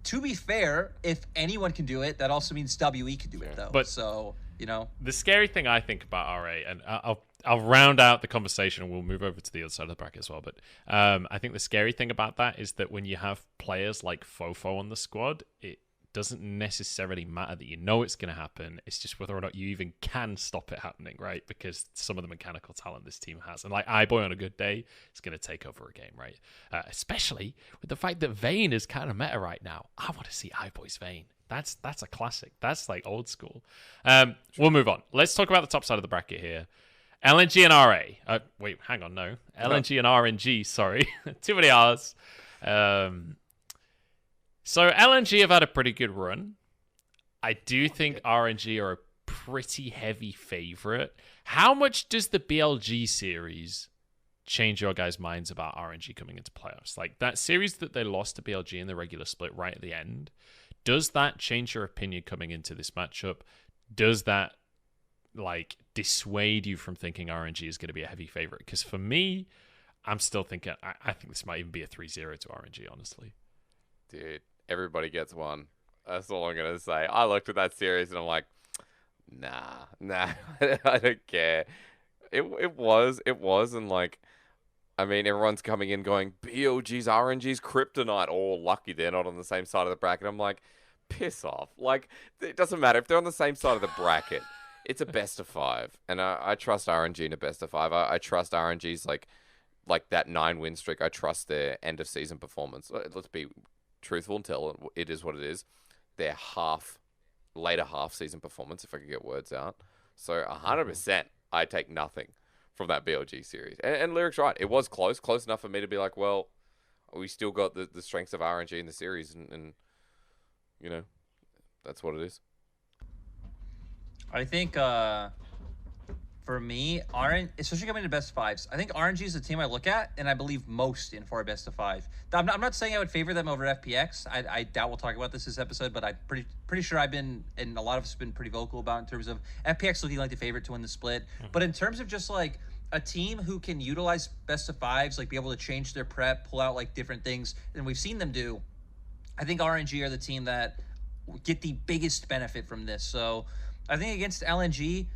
to be fair, if anyone can do it, that also means WE can do it, though. But so, you know. The scary thing I think about RA, and I'll round out the conversation and we'll move over to the other side of the bracket as well. But I think the scary thing about that is that when you have players like Fofo on the squad, it doesn't necessarily matter that you know it's going to happen. It's just whether or not you even can stop it happening, right? Because some of the mechanical talent this team has. And like iBoy on a good day is going to take over a game, right? Especially with the fact that Vayne is kind of meta right now. I want to see iBoy's Vayne. That's a classic. That's like old school. We'll move on. Let's talk about the top side of the bracket here. LNG and RA. Wait, hang on, no. LNG and RNG, sorry. Too many R's. So LNG have had a pretty good run. I do think RNG are a pretty heavy favorite. How much does the BLG series change your guys' minds about RNG coming into playoffs? Like that series that they lost to BLG in the regular split right at the end, does that change your opinion coming into this matchup? Does that like dissuade you from thinking RNG is going to be a heavy favorite? Because for me, I'm still thinking, I think this might even be a 3-0 to RNG, honestly. Dude, everybody gets one. That's all I'm gonna say. I looked at that series and I'm like, nah, I don't care. It was, and like, I mean, everyone's coming in going, BLG's RNG's kryptonite. Oh, lucky they're not on the same side of the bracket. I'm like, piss off. Like, it doesn't matter if they're on the same side of the bracket. It's a best of 5, and I trust RNG in a best of 5. I trust RNG's like that 9-win streak. I trust their end of season performance. Let's be truthful and tell it is what it is. Their later half season performance, if I could get words out. So 100%, I take nothing from that BLG series. And Lyric's right. It was close enough for me to be like, well, we still got the strengths of RNG in the series, and you know, that's what it is. I think for me, especially coming to best of 5s, I think RNG is the team I look at and I believe most in for a best of 5. I'm not saying I would favor them over FPX. I doubt we'll talk about this episode, but I'm pretty sure I've been, and a lot of us have been pretty vocal about in terms of FPX looking like the favorite to win the split. But in terms of just like a team who can utilize best of 5s, like be able to change their prep, pull out like different things than we've seen them do, I think RNG are the team that get the biggest benefit from this. So I think against LNG,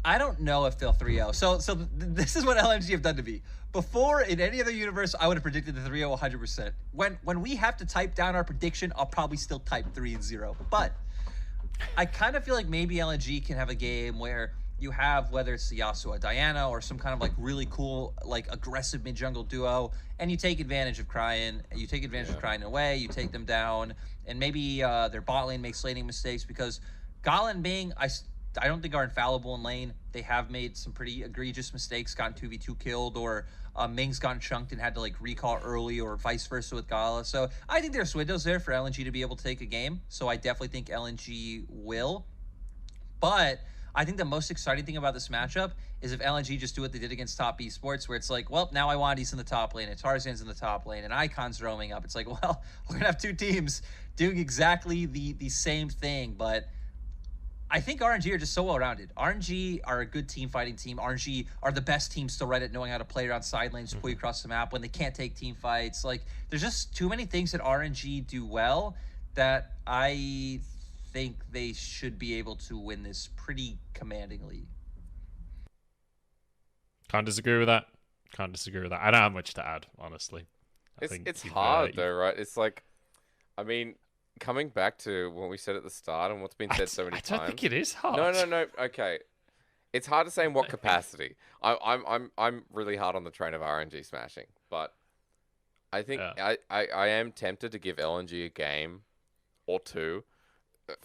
I don't know if they'll 3-0. So this is what LNG have done to me. Before, in any other universe, I would have predicted the 3-0 100%. When we have to type down our prediction, I'll probably still type 3-0. But I kind of feel like maybe LNG can have a game where you have, whether it's the Yasuo Diana or some kind of like really cool, like aggressive mid-jungle duo, and you take advantage of Cryin. You take advantage of Cryin away, you take them down, and maybe their bot lane makes laning mistakes because Gala and Bing, I don't think are infallible in lane. They have made some pretty egregious mistakes, gotten 2v2 killed, or Ming's gotten chunked and had to like recall early, or vice versa with Gala. So I think there's windows there for LNG to be able to take a game. So I definitely think LNG will. But I think the most exciting thing about this matchup is if LNG just do what they did against top Esports, where it's like, well, now Iwandi's in the top lane, and Tarzan's in the top lane, and Icon's roaming up. It's like, well, we're gonna have two teams doing exactly the same thing, but I think RNG are just so well-rounded. RNG are a good team-fighting team. RNG are the best team still right at knowing how to play around side lanes, pull you across the map when they can't take team fights. Like, there's just too many things that RNG do well that I think they should be able to win this pretty commandingly. Can't disagree with that. I don't have much to add, honestly. It's hard, though, right? It's like, I mean, coming back to what we said at the start and what's been said so many times. I don't think it is hard. No. Okay, it's hard to say in what capacity. I'm really hard on the train of RNG smashing, but I think I am tempted to give LNG a game or two.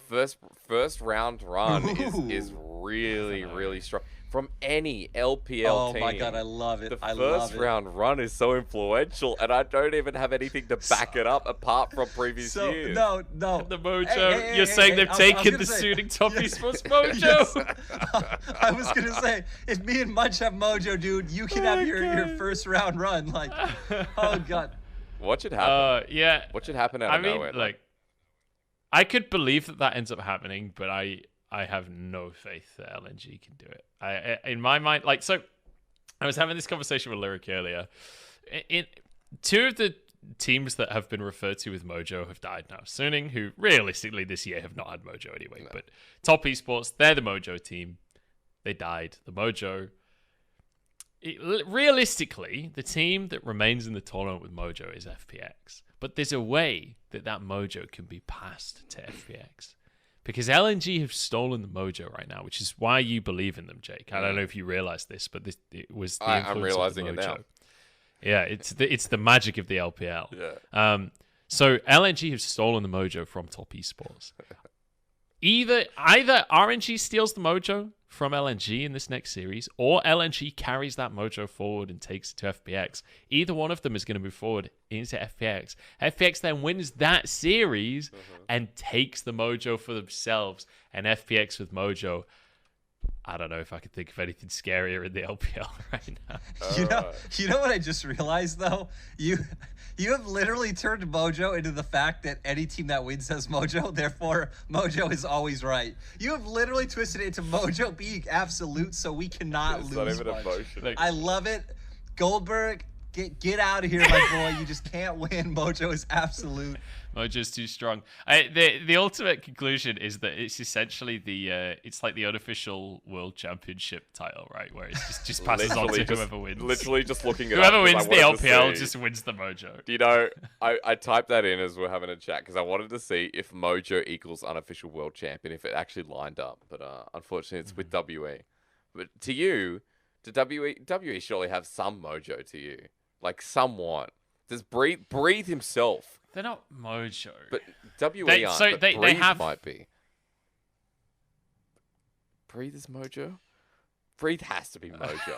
First round run is really strong from any LPL team. Oh my god, I love it. The first round run is so influential, and I don't even have anything to back it up apart from previous years. No. The Mojo. You're saying they've taken the suiting top Esports Mojo? Yes. I was going to say, if me and Munch have Mojo, dude, you can have your first round run. Like, oh god. What should happen? Yeah. What should happen out of nowhere? Like, I could believe that ends up happening, but I have no faith that LNG can do it. In my mind, like, so I was having this conversation with Lyric earlier. Two of the teams that have been referred to with Mojo have died now. Suning, who realistically this year have not had Mojo anyway, but Top Esports, they're the Mojo team. They died. The Mojo. Realistically, the team that remains in the tournament with Mojo is FPX. But there's a way that Mojo can be passed to FPX. Because LNG have stolen the Mojo right now, which is why you believe in them, Jake. I don't know if you realize this, but it was the influence I'm realizing of the Mojo. it now. Yeah, it's the magic of the LPL. Yeah. So LNG have stolen the Mojo from Top Esports. Either RNG steals the Mojo from LNG in this next series, or LNG carries that Mojo forward and takes it to FPX. Either one of them is going to move forward into FPX. FPX then wins that series and takes the Mojo for themselves. And FPX with Mojo, I don't know if I could think of anything scarier in the LPL right now. You know what I just realized though? You have literally turned Mojo into the fact that any team that wins has Mojo, therefore Mojo is always right. You have literally twisted it into Mojo being absolute, so we cannot lose. Not even emotion. I love it. Goldberg, Get out of here, my boy. You just can't win. Mojo is absolute. Mojo's too strong. The ultimate conclusion is that it's essentially it's like the unofficial world championship title, right? Where it's just passes on to whoever wins. Literally just looking at whoever wins the LPL just wins the Mojo. Do you know, I typed that in as we're having a chat because I wanted to see if Mojo equals unofficial world champion, if it actually lined up. But unfortunately, it's with WE. But to you, to WE surely have some Mojo to you. Like, somewhat. Does Breathe himself? They're not Mojo. But WE aren't, but they Breathe have... might be. Breathe is Mojo? Breathe has to be Mojo.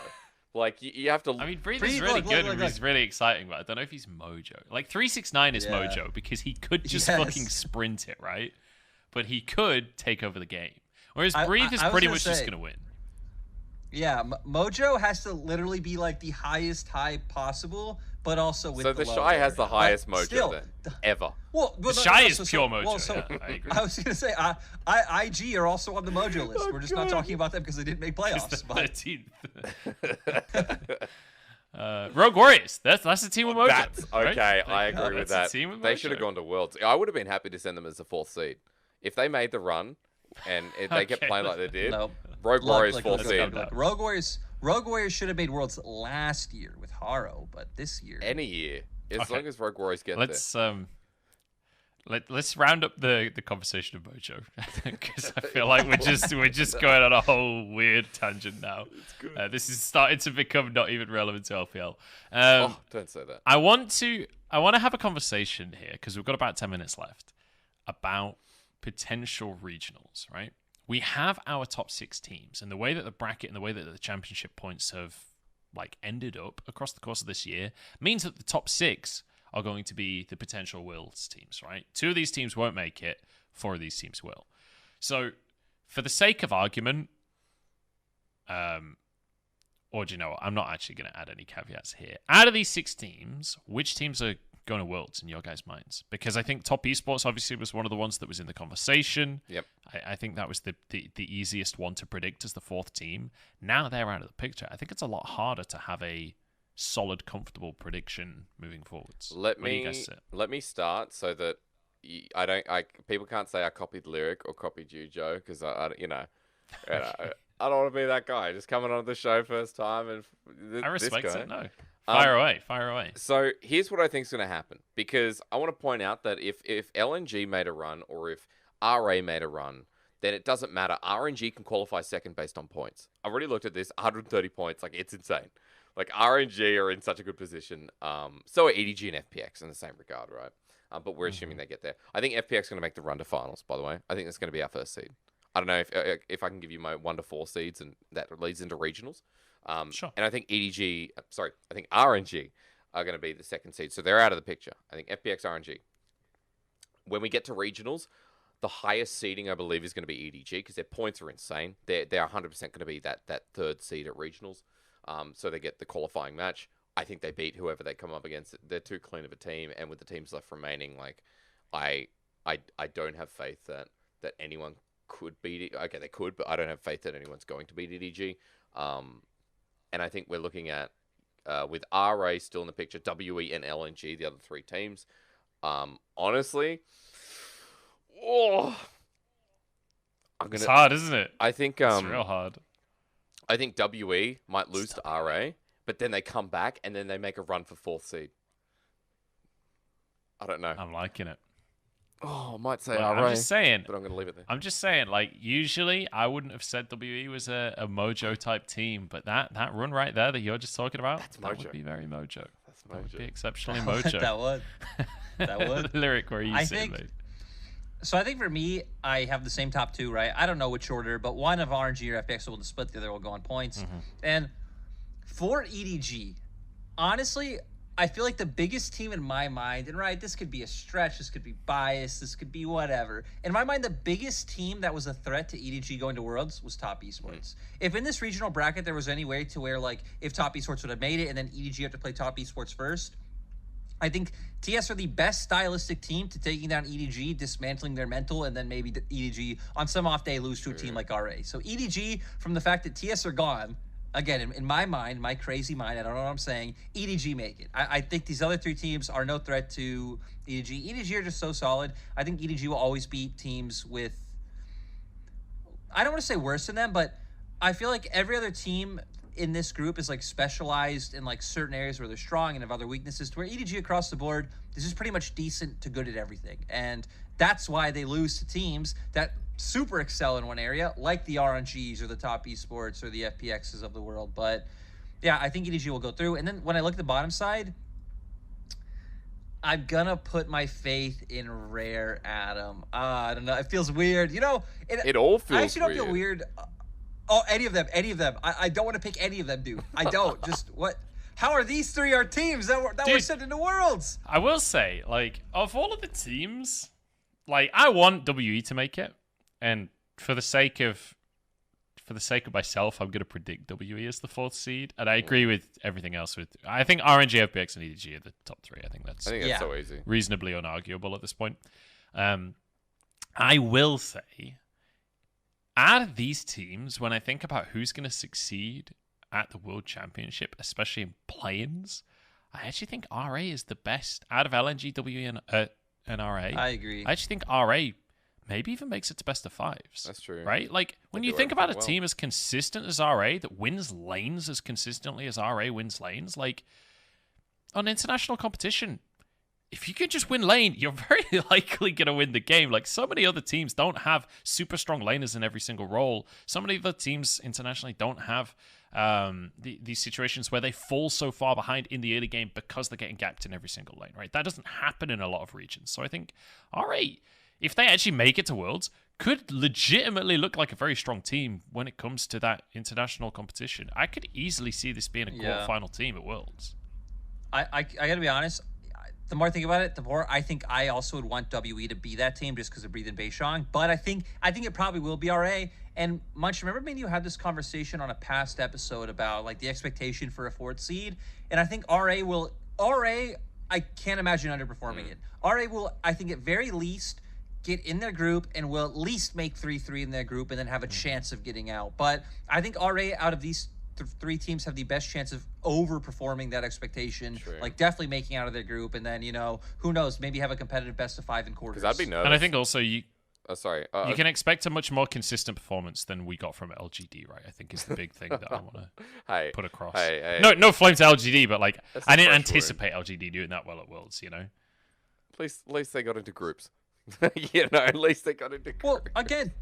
Like, you have to... I mean, Breathe is really good and he's really exciting, but I don't know if he's Mojo. Like, 369 is Mojo because he could just fucking sprint it, right? But he could take over the game. Whereas Breathe is pretty much just going to win. Yeah, Mojo has to literally be like the highest high possible, but also with the Shy has the highest Mojo then, ever. Well, the Shy is pure Mojo. Well, yeah, I agree. I was gonna say, IG are also on the Mojo list. We're just not talking about them because they didn't make playoffs. But 13th. Rogue Warriors. That's the team with Mojo. That's okay. Right? I agree with that. They should have gone to Worlds. I would have been happy to send them as the 4th seed if they made the run and they kept playing like they did. No. Rogue Warriors 4th seed. Rogue Warriors should have made Worlds last year with Haro, but this year any year, as long as Rogue Warriors get there. Let's round up the conversation of Mojo because I feel like we're just going on a whole weird tangent now. This is starting to become not even relevant to LPL. Don't say that. I want to have a conversation here because we've got about 10 minutes left about potential regionals, right? We have our top 6 teams, and the way that the bracket and the way that the championship points have like ended up across the course of this year means that the top 6 are going to be the potential Worlds teams, right? 2 of these teams won't make it, 4 of these teams will. So, for the sake of argument, or do you know what? I'm not actually going to add any caveats here. Out of these 6 teams, which teams are going to Worlds in your guys' minds? Because I think Top Esports obviously was one of the ones that was in the conversation. Yep. I think that was the easiest one to predict as the 4th team. Now they're out of the picture. I think it's a lot harder to have a solid, comfortable prediction moving forwards. Let me start so that people can't say I copied Lyric or copied you, Joe, because I don't want to be that guy just coming on the show first time and I respect this guy. it. No. Fire away. So here's what I think is going to happen, because I want to point out that if LNG made a run or if RA made a run, then it doesn't matter. RNG can qualify second based on points. I've already looked at this, 130 points. Like, it's insane. Like, RNG are in such a good position. So are EDG and FPX in the same regard, right? But we're assuming they get there. I think FPX is going to make the run to finals, by the way. I think that's going to be our first seed. I don't know if I can give you my 1 to 4 seeds, and that leads into regionals. Sure. And I think I think RNG are going to be the 2nd seed. So they're out of the picture. I think FPX, RNG. When we get to regionals, the highest seeding, I believe, is going to be EDG because their points are insane. They're 100% going to be that 3rd seed at regionals. So they get the qualifying match. I think they beat whoever they come up against. They're too clean of a team. And with the teams left remaining, like, I don't have faith that anyone could beat it. Okay, they could, but I don't have faith that anyone's going to beat EDG. And I think we're looking at, with RA still in the picture, WE and LNG, the other 3 teams. Honestly, it's hard, isn't it? I think it's real hard. I think WE might lose to RA, but then they come back and then they make a run for 4th seed. I don't know. I'm liking it. Oh, I might say RA. I'm just saying. But I'm going to leave it there. I'm just saying, like, usually I wouldn't have said WE was a Mojo type team, but that run right there that you're just talking about, that would be very Mojo. That's Mojo. That would be exceptionally Mojo. That would. Lyric, where are you sitting, mate? So I think for me, I have the same top 2, right? I don't know which order, but one of RNG or FPX will split, the other will go on points. Mm-hmm. And for EDG, honestly, I feel like the biggest team in my mind, and right, this could be a stretch, this could be biased, this could be whatever. In my mind, the biggest team that was a threat to EDG going to Worlds was Top Esports. Mm-hmm. If in this regional bracket there was any way to where, like, if Top Esports would have made it and then EDG have to play Top Esports first, I think TS are the best stylistic team to taking down EDG, dismantling their mental, and then maybe EDG on some off day lose to a team like RA. So EDG, from the fact that TS are gone, again, in my mind, my crazy mind, I don't know what I'm saying, EDG make it. I think these other 3 teams are no threat to EDG. EDG are just so solid. I think EDG will always beat teams with, I don't want to say worse than them, but I feel like every other team in this group is like specialized in like certain areas where they're strong and have other weaknesses, to where EDG across the board is just pretty much decent to good at everything. And that's why they lose to teams that super excel in one area, like the RNGs or the top esports or the FPXs of the world. But yeah, I think EDG will go through. And then when I look at the bottom side, I'm gonna put my faith in Rare, Adam. I don't know. It feels weird. You know, It all feels I actually don't weird. feel weird. Oh, any of them. I don't want to pick any of them, dude. I don't. Just what? How are these 3 our teams that were Dude, sent into Worlds? I will say, like, of all of the teams, like, I want WE to make it, and for the sake of myself, I'm gonna predict WE as the 4th seed, and I agree with everything else. I think RNG, FPX, and EDG are the top 3. I think that's Yeah. so easy. reasonably unarguable at this point. I will say, out of these teams, when I think about who's going to succeed at the World Championship, especially in play-ins, I actually think RA is the best out of LNG, WE, and RA. I agree. I actually think RA maybe even makes it to best of 5s. That's true. Right? Like, when They you do think about a everything well. team as consistent as RA, that wins lanes as consistently as RA wins lanes, like, on international competition, if you can just win lane, you're very likely going to win the game. Like, so many other teams don't have super strong laners in every single role. So many other teams internationally don't have these situations where they fall so far behind in the early game because they're getting gapped in every single lane, right? That doesn't happen in a lot of regions. So I think, all right, if they actually make it to Worlds, could legitimately look like a very strong team when it comes to that international competition. I could easily see this being a quarterfinal team at Worlds. I got to be honest. The more I think about it, the more I think I also would want WE to be that team just because of Breathe and Beishang. But I think it probably will be RA. And Munch, remember me and you had this conversation on a past episode about like the expectation for a 4th seed, and I think RA. I can't imagine underperforming it. RA will, I think, at very least get in their group and will at least make 3-3 in their group and then have a chance of getting out. But I think RA out of these 3 teams have the best chance of overperforming that expectation, like definitely making out of their group, and then, you know, who knows, maybe have a competitive best of 5 in quarters. Because I'd be nervous. And I think also you can expect a much more consistent performance than we got from LGD, right? I think is the big thing that I want to put across. No flame to LGD, but like I didn't anticipate LGD doing that well at Worlds, you know? At least they got into groups. You know, at least they got into groups. Well, again,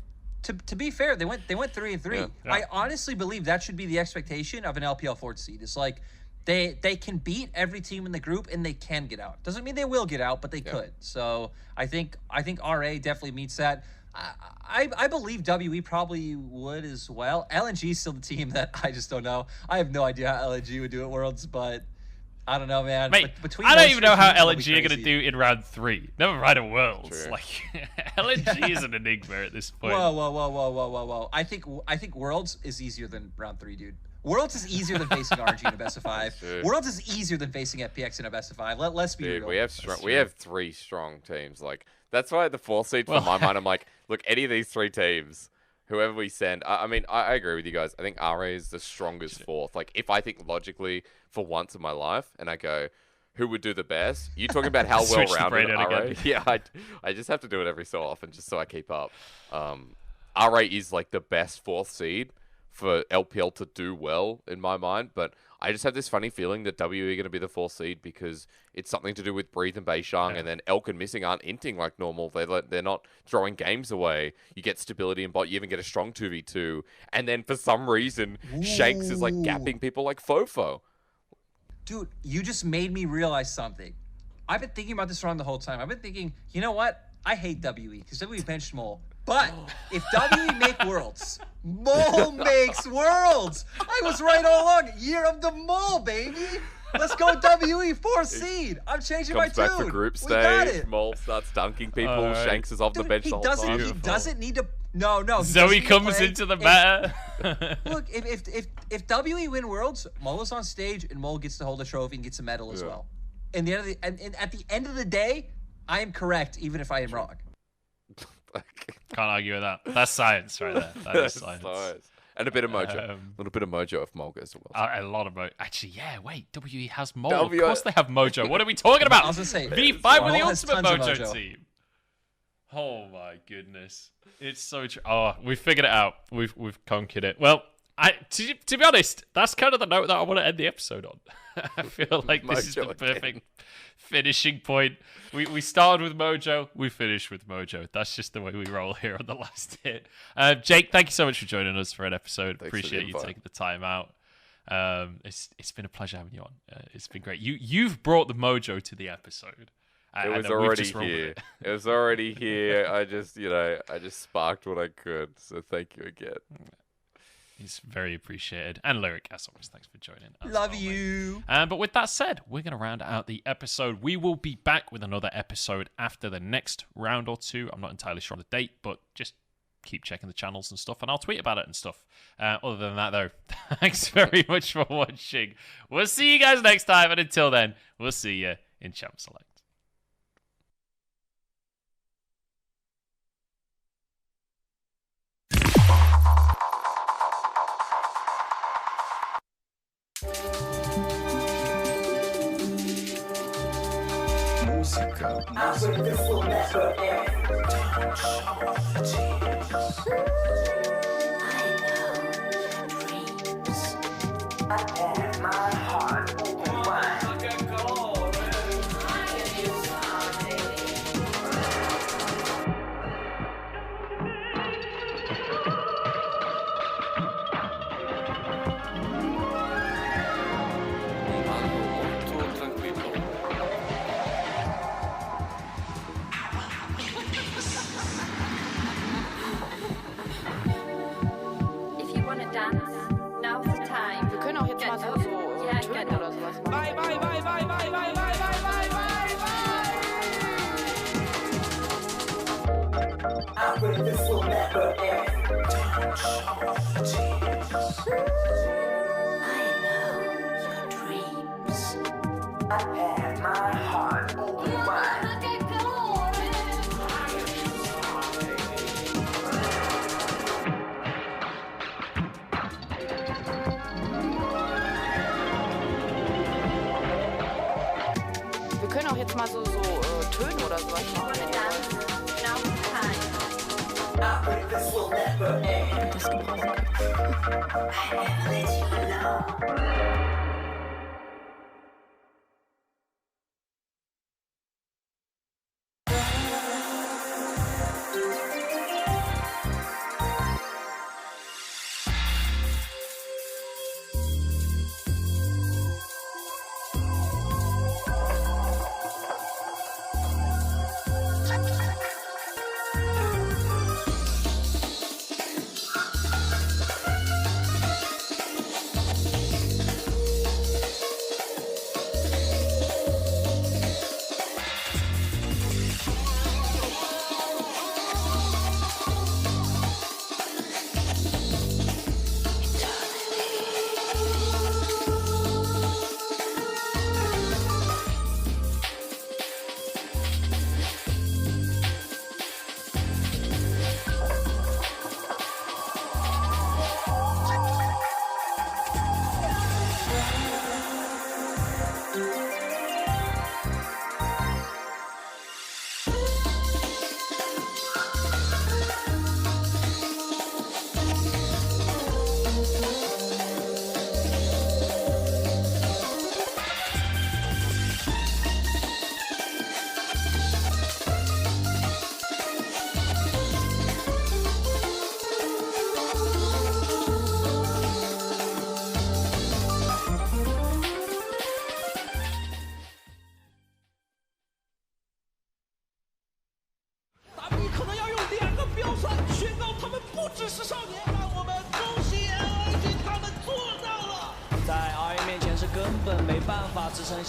to be fair, they went 3-3. Yeah. I honestly believe that should be the expectation of an LPL 4th seed. It's like they can beat every team in the group and they can get out. Doesn't mean they will get out, but they could. So I think RA definitely meets that. I believe WE probably would as well. LNG is still the team that I just don't know. I have no idea how LNG would do at Worlds, but I don't know, man. Mate, Between I don't those even 3 know how teams, it'll be LNG are going to crazy. do in round 3. Never mind at Worlds. True. Like, LNG is an enigma at this point. Whoa. I think Worlds is easier than round 3, dude. Worlds is easier than facing RNG in a best of 5. True. Worlds is easier than facing FPX in a best of 5. Let's be Dude, real. we have 3 strong teams. Like, that's why the 4th seed, for my mind, I'm like, look, any of these 3 teams, whoever we send, I mean, I agree with you guys. I think RA is the strongest 4th. Like, if I think logically for once in my life, and I go, who would do the best? You talking about how Switch the well-rounded brain out RA? again. Yeah, I just have to do it every so often, just so I keep up. RA is like the best 4th seed for LPL to do well in my mind, but I just have this funny feeling that WE are going to be the 4th seed because it's something to do with Breathe and Beishang, and then Elk and Missing aren't inting like normal. They're not throwing games away. You get stability in bot. You even get a strong 2v2, and then for some reason, Shanks is like gapping people like Fofo. Dude, you just made me realize something. I've been thinking about this wrong the whole time. I've been thinking, you know what? I hate WE because WE benched Mole. But if WE make Worlds, Mole makes Worlds. I was right all along. Year of the Mole, baby. Let's go WE 4th seed. I'm changing my Comes tune. back for group We got stage. it. Mole starts dunking people. Shanks is off the Dude, bench he the whole doesn't. time. He doesn't need to. No. He Zoe doesn't need to comes play. into the meta. Look, if WE win Worlds, Mole is on stage and Mole gets to hold a trophy and gets a medal as well. And at the end of the day, I am correct, even if I am wrong. Can't argue with that. That's science right there. That is science. And a bit of Mojo. A little bit of Mojo if Mol goes to Worlds. A lot of Mojo. Actually, yeah, wait. WE has Mol. Of WE course they have Mojo. What are we talking about? I was going to say, V5 with the has ultimate tons of Mojo team. Oh my goodness. It's so true. Oh, we figured it out. We've conquered it. Well, to be honest, that's kind of the note that I want to end the episode on. I feel like this is the perfect finishing point. We started with Mojo, we finished with Mojo. That's just the way we roll here on the last hit. Jake, thank you so much for joining us for an episode. Thanks. Appreciate you taking the time out. It's been a pleasure having you on. It's been great. You've brought the Mojo to the episode. It was already here. It was already here. I just sparked what I could. So thank you again. It's very appreciated. And Lyric, as always, thanks for joining. Love you. But with that said, we're going to round out the episode. We will be back with another episode after the next round or two. I'm not entirely sure on the date, but just keep checking the channels and stuff, and I'll tweet about it and stuff. Other than that, though, thanks very much for watching. We'll see you guys next time, and until then, we'll see you in Champ Select. Wir können auch jetzt mal so Töne oder sowas machen. Das gebrauchen kann.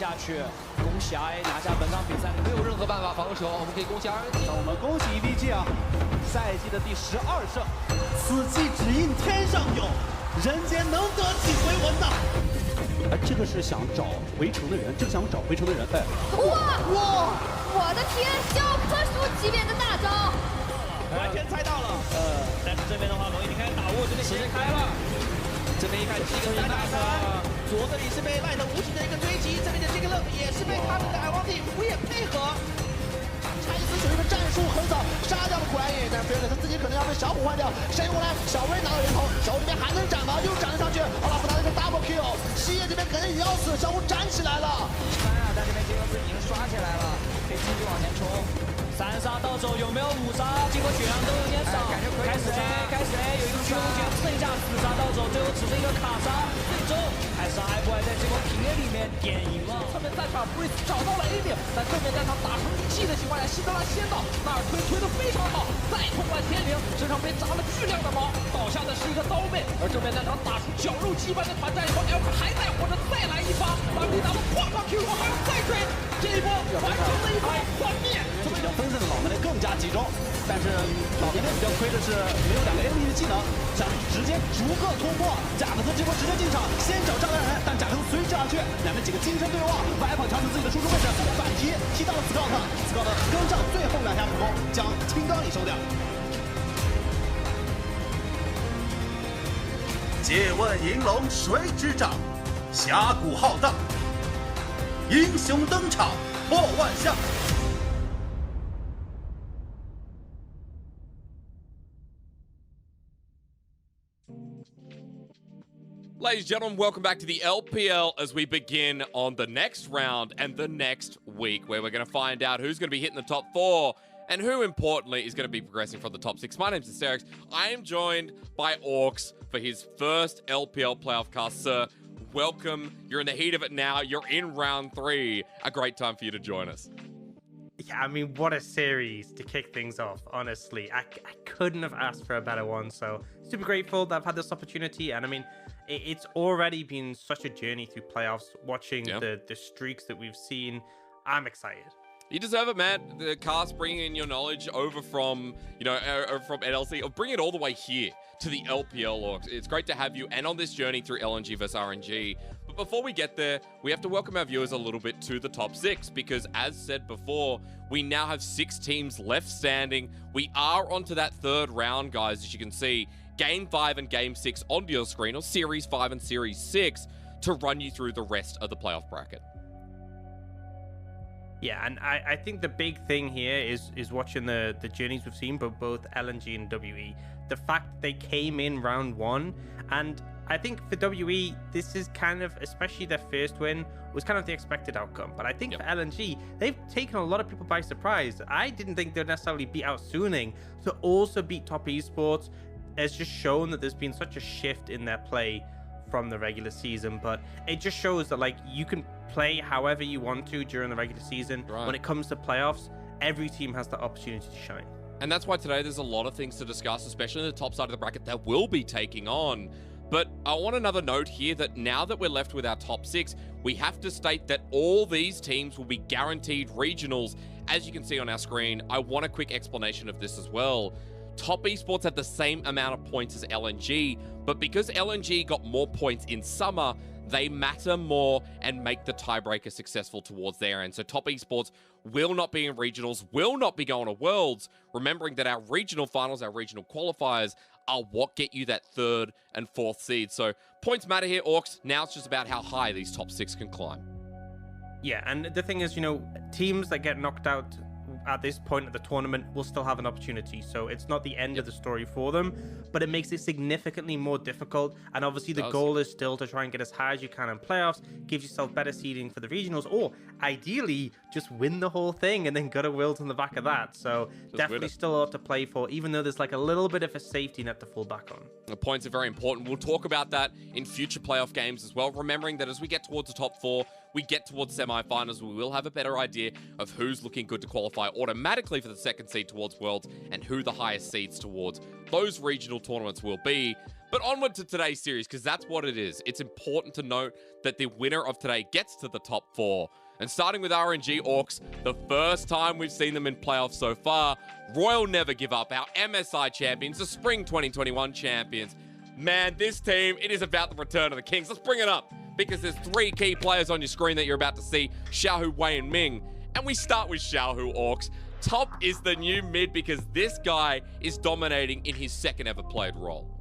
下去，恭喜 RA 拿下本场比赛，没有任何办法防守，我们可以恭喜 RA。那我们恭喜 EDG 啊，赛季的第12胜，此际只应天上有，人间能得几回闻呐？哎，这个是想找回城的人，这个想找回城的人，哎，哇，我的天，教科书级别的大招！完全猜到了。但是这边的话，龙已经开始打握，这边时间开了。这边一看几个3打3，左这里是被赖特无情的一个追击，这边的这个乐也是被他们的海王帝无眼配合。蔡司属于一个战术横扫，杀掉了苦兰影，但是菲尔他自己可能要被小虎换掉。谁过来？小威拿到人头，小虎这边还能斩吗？又斩了上去，奥拉夫拿了一个 double kill， 西野这边可能也要死，小虎站起来了。但这边杰克斯已经刷起来了，可以继续往前冲。3杀到手有没有5杀？经过血量都有点少，开始 A， 有一个巨龙拳，剩下4杀到手，最后只剩一个卡杀，最终还是 i boy 在这波平 A 里面点赢了。侧面战场 Breeze 找到了 A 点，但正面战场打成一气的情况下，希德拉先倒，纳尔推得非常好，再通关天灵，身上被扎了巨量的毛，倒下的是一个刀妹，而正面战场打出绞肉机般的团战以后 ，L 还在活着，再来一发，拉布利达的哐哐 Q 还要再追，这一波完成了一波团灭。这么比较分散的老门内更加集中，但是老门内比较亏的是没有2个 A 的技能，想直接逐个突破。贾克斯这波直接进场，先找张亮人，但贾克斯随之而去，两边几个精神对望，白跑调整自己的输出位置，反击踢到了斯科特跟上最后2下普攻，将青钢里收掉。借问银龙谁执掌？峡谷浩荡，英雄登场破万象。Ladies and gentlemen, welcome back to the LPL as we begin on the next round and the next week, where we're going to find out who's going to be hitting the top 4 and who, importantly, is going to be progressing from the top 6. My name's Asterix. I am joined by Orcs for his first LPL playoff cast. Sir, welcome. You're in the heat of it now. You're in round 3. A great time for you to join us. Yeah, I mean, what a series to kick things off, honestly. I couldn't have asked for a better one, so super grateful that I've had this opportunity. And I mean, it's already been such a journey through playoffs, watching the streaks that we've seen. I'm excited. You deserve it, man. The cast bringing in your knowledge over from, from NLC, or bring it all the way here to the LPL Orcs. It's great to have you and on this journey through LNG versus RNG. But before we get there, we have to welcome our viewers a little bit to the top 6, because as said before, we now have 6 teams left standing. We are onto that 3rd round, guys, as you can see. Game 5 and Game 6 onto your screen, or Series 5 and Series 6, to run you through the rest of the playoff bracket. Yeah, and I think the big thing here is watching the journeys we've seen, but both LNG and WE. The fact that they came in round 1, and I think for WE, this is kind of, especially their first win, was kind of the expected outcome. But I think for LNG, they've taken a lot of people by surprise. I didn't think they'd necessarily beat out Suning. To also beat Top Esports has just shown that there's been such a shift in their play from the regular season. But it just shows that, like, you can play however you want to during the regular season. Right. When it comes to playoffs, every team has the opportunity to shine. And that's why today there's a lot of things to discuss, especially in the top side of the bracket that will be taking on. But I want another note here that now that we're left with our top 6, we have to state that all these teams will be guaranteed regionals. As you can see on our screen, I want a quick explanation of this as well. Top Esports have the same amount of points as LNG, but because LNG got more points in summer, they matter more and make the tiebreaker successful towards their end. So Top Esports will not be in regionals, will not be going to Worlds, remembering that our regional finals, our regional qualifiers, are what get you that 3rd and 4th seed. So points matter here, Orcs. Now it's just about how high these top 6 can climb. Yeah, and the thing is, teams that get knocked out at this point of the tournament will still have an opportunity. So it's not the end of the story for them, but it makes it significantly more difficult. And obviously the goal is still to try and get as high as you can in playoffs, give yourself better seeding for the regionals, or ideally just win the whole thing and then go to Worlds on the back of that. So definitely still a lot to play for, even though there's like a little bit of a safety net to fall back on. The points are very important. We'll talk about that in future playoff games as well, remembering that as we get towards the top 4, we get towards semi-finals, we will have a better idea of who's looking good to qualify automatically for the 2nd seed towards Worlds and who the highest seeds towards those regional tournaments will be. But onward to today's series, because that's what it is. It's important to note that the winner of today gets to the top 4. And starting with RNG Orcs, the first time we've seen them in playoffs so far, Royal Never Give Up, our MSI champions, the Spring 2021 champions. Man, this team, it is about the return of the Kings. Let's bring it up, because there's 3 key players on your screen that you're about to see, Xiaohu, Wei, and Ming. And we start with Xiaohu, Orcs. top is the new mid because this guy is dominating in his second ever played role.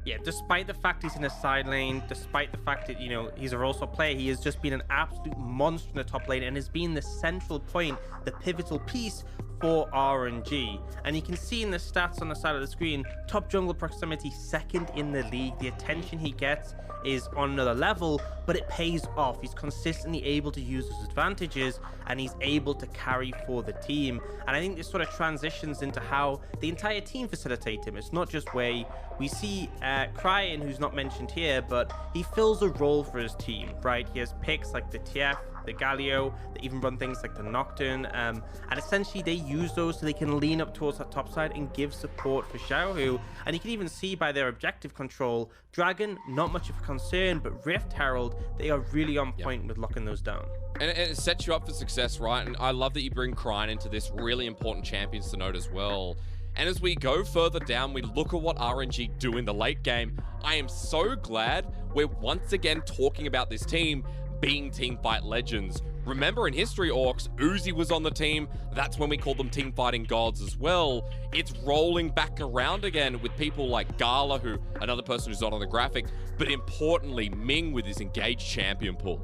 Yeah, despite the fact he's in a side lane, despite the fact that, he's a role player, he has just been an absolute monster in the top lane and has been the central point, the pivotal piece for RNG. And you can see in the stats on the side of the screen, top jungle proximity, second in the league. The attention he gets is on another level, but it pays off. He's consistently able to use his advantages and he's able to carry for the team. And I think this sort of transitions into how the entire team facilitate him. It's not just Wei. We see Cryan, who's not mentioned here, but he fills a role for his team, right? He has picks like the TF, the Galio, they even run things like the Nocturne, and essentially they use those so they can lean up towards that top side and give support for Xiaohu. And you can even see by their objective control, Dragon, not much of a concern, but Rift Herald, they are really on point with locking those down. And it sets you up for success, right? And I love that you bring Cryan into this, really important champions to note as well. And as we go further down, we look at what RNG do in the late game. I am so glad we're once again talking about this team being Teamfight legends. Remember in history, Orcs, Uzi was on the team. That's when we called them teamfighting gods as well. It's rolling back around again with people like Gala, who another person who's not on the graphic, but importantly, Ming with his engaged champion pool.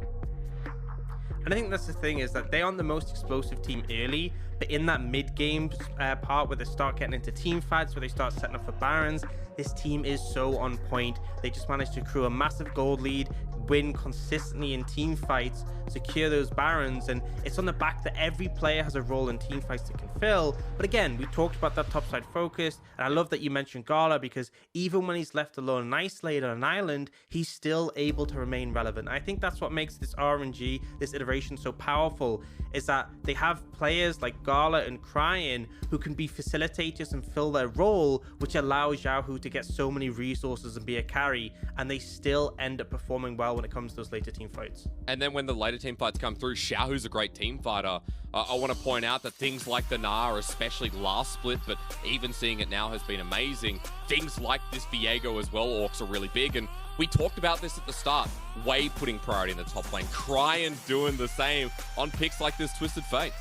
And I think that's the thing, is that they aren't the most explosive team early, but in that mid-game part where they start getting into team fights, where they start setting up for Barons, this team is so on point. They just managed to accrue a massive gold lead, win consistently in team fights, secure those Barons, and it's on the back that every player has a role in team fights that can fill. But again, we talked about that topside focus, and I love that you mentioned Gala, because even when he's left alone and isolated on an island, he's still able to remain relevant. I think that's what makes this RNG, this iteration, so powerful, is that they have players like Gala and Cryan who can be facilitators and fill their role, which allows Xiaohu to get so many resources and be a carry, and they still end up performing well when it comes to those later team fights. And then when the later team fights come through, Xiaohu's a great team fighter. I want to point out that things like the Gnar, especially last split, but even seeing it now has been amazing. Things like this Viego as well, Orcs, are really big. And we talked about this at the start. Wei putting priority in the top lane. Cryan doing the same on picks like this Twisted Fate.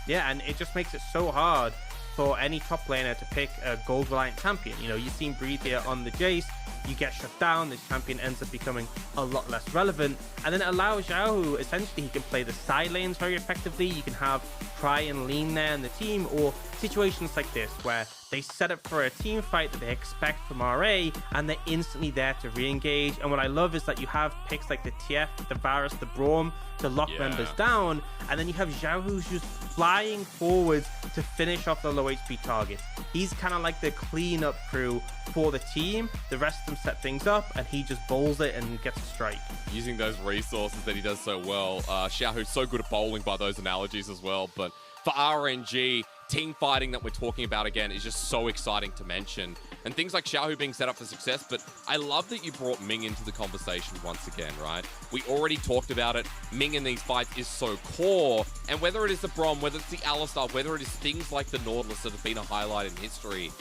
Yeah, and it just makes it so hard for any top laner to pick a gold reliant champion. You've seen Breathe here on the Jace, you get shut down, this champion ends up becoming a lot less relevant, and then it allows Xiaohu, essentially he can play the side lanes very effectively. You can have Cry and Lean there in the team, or situations like this where they set up for a team fight that they expect from RA and they're instantly there to re-engage. And what I love is that you have picks like the TF, the Varus, the Braum to lock members down, and then you have Xiao who's just flying forwards to finish off the low HP target. He's kind of like the cleanup crew for the team. The rest of them set things up and he just bowls it and gets a strike. Using those resources that he does so well. Xiaohu's so good at bowling by those analogies as well, but for RNG, team fighting that we're talking about again is just so exciting to mention. And things like Xiaohu being set up for success, but I love that you brought Ming into the conversation once again, right? We already talked about it. Ming in these fights is so core, and whether it is the Braum, whether it's the Alistar, whether it is things like the Nautilus that have been a highlight in history,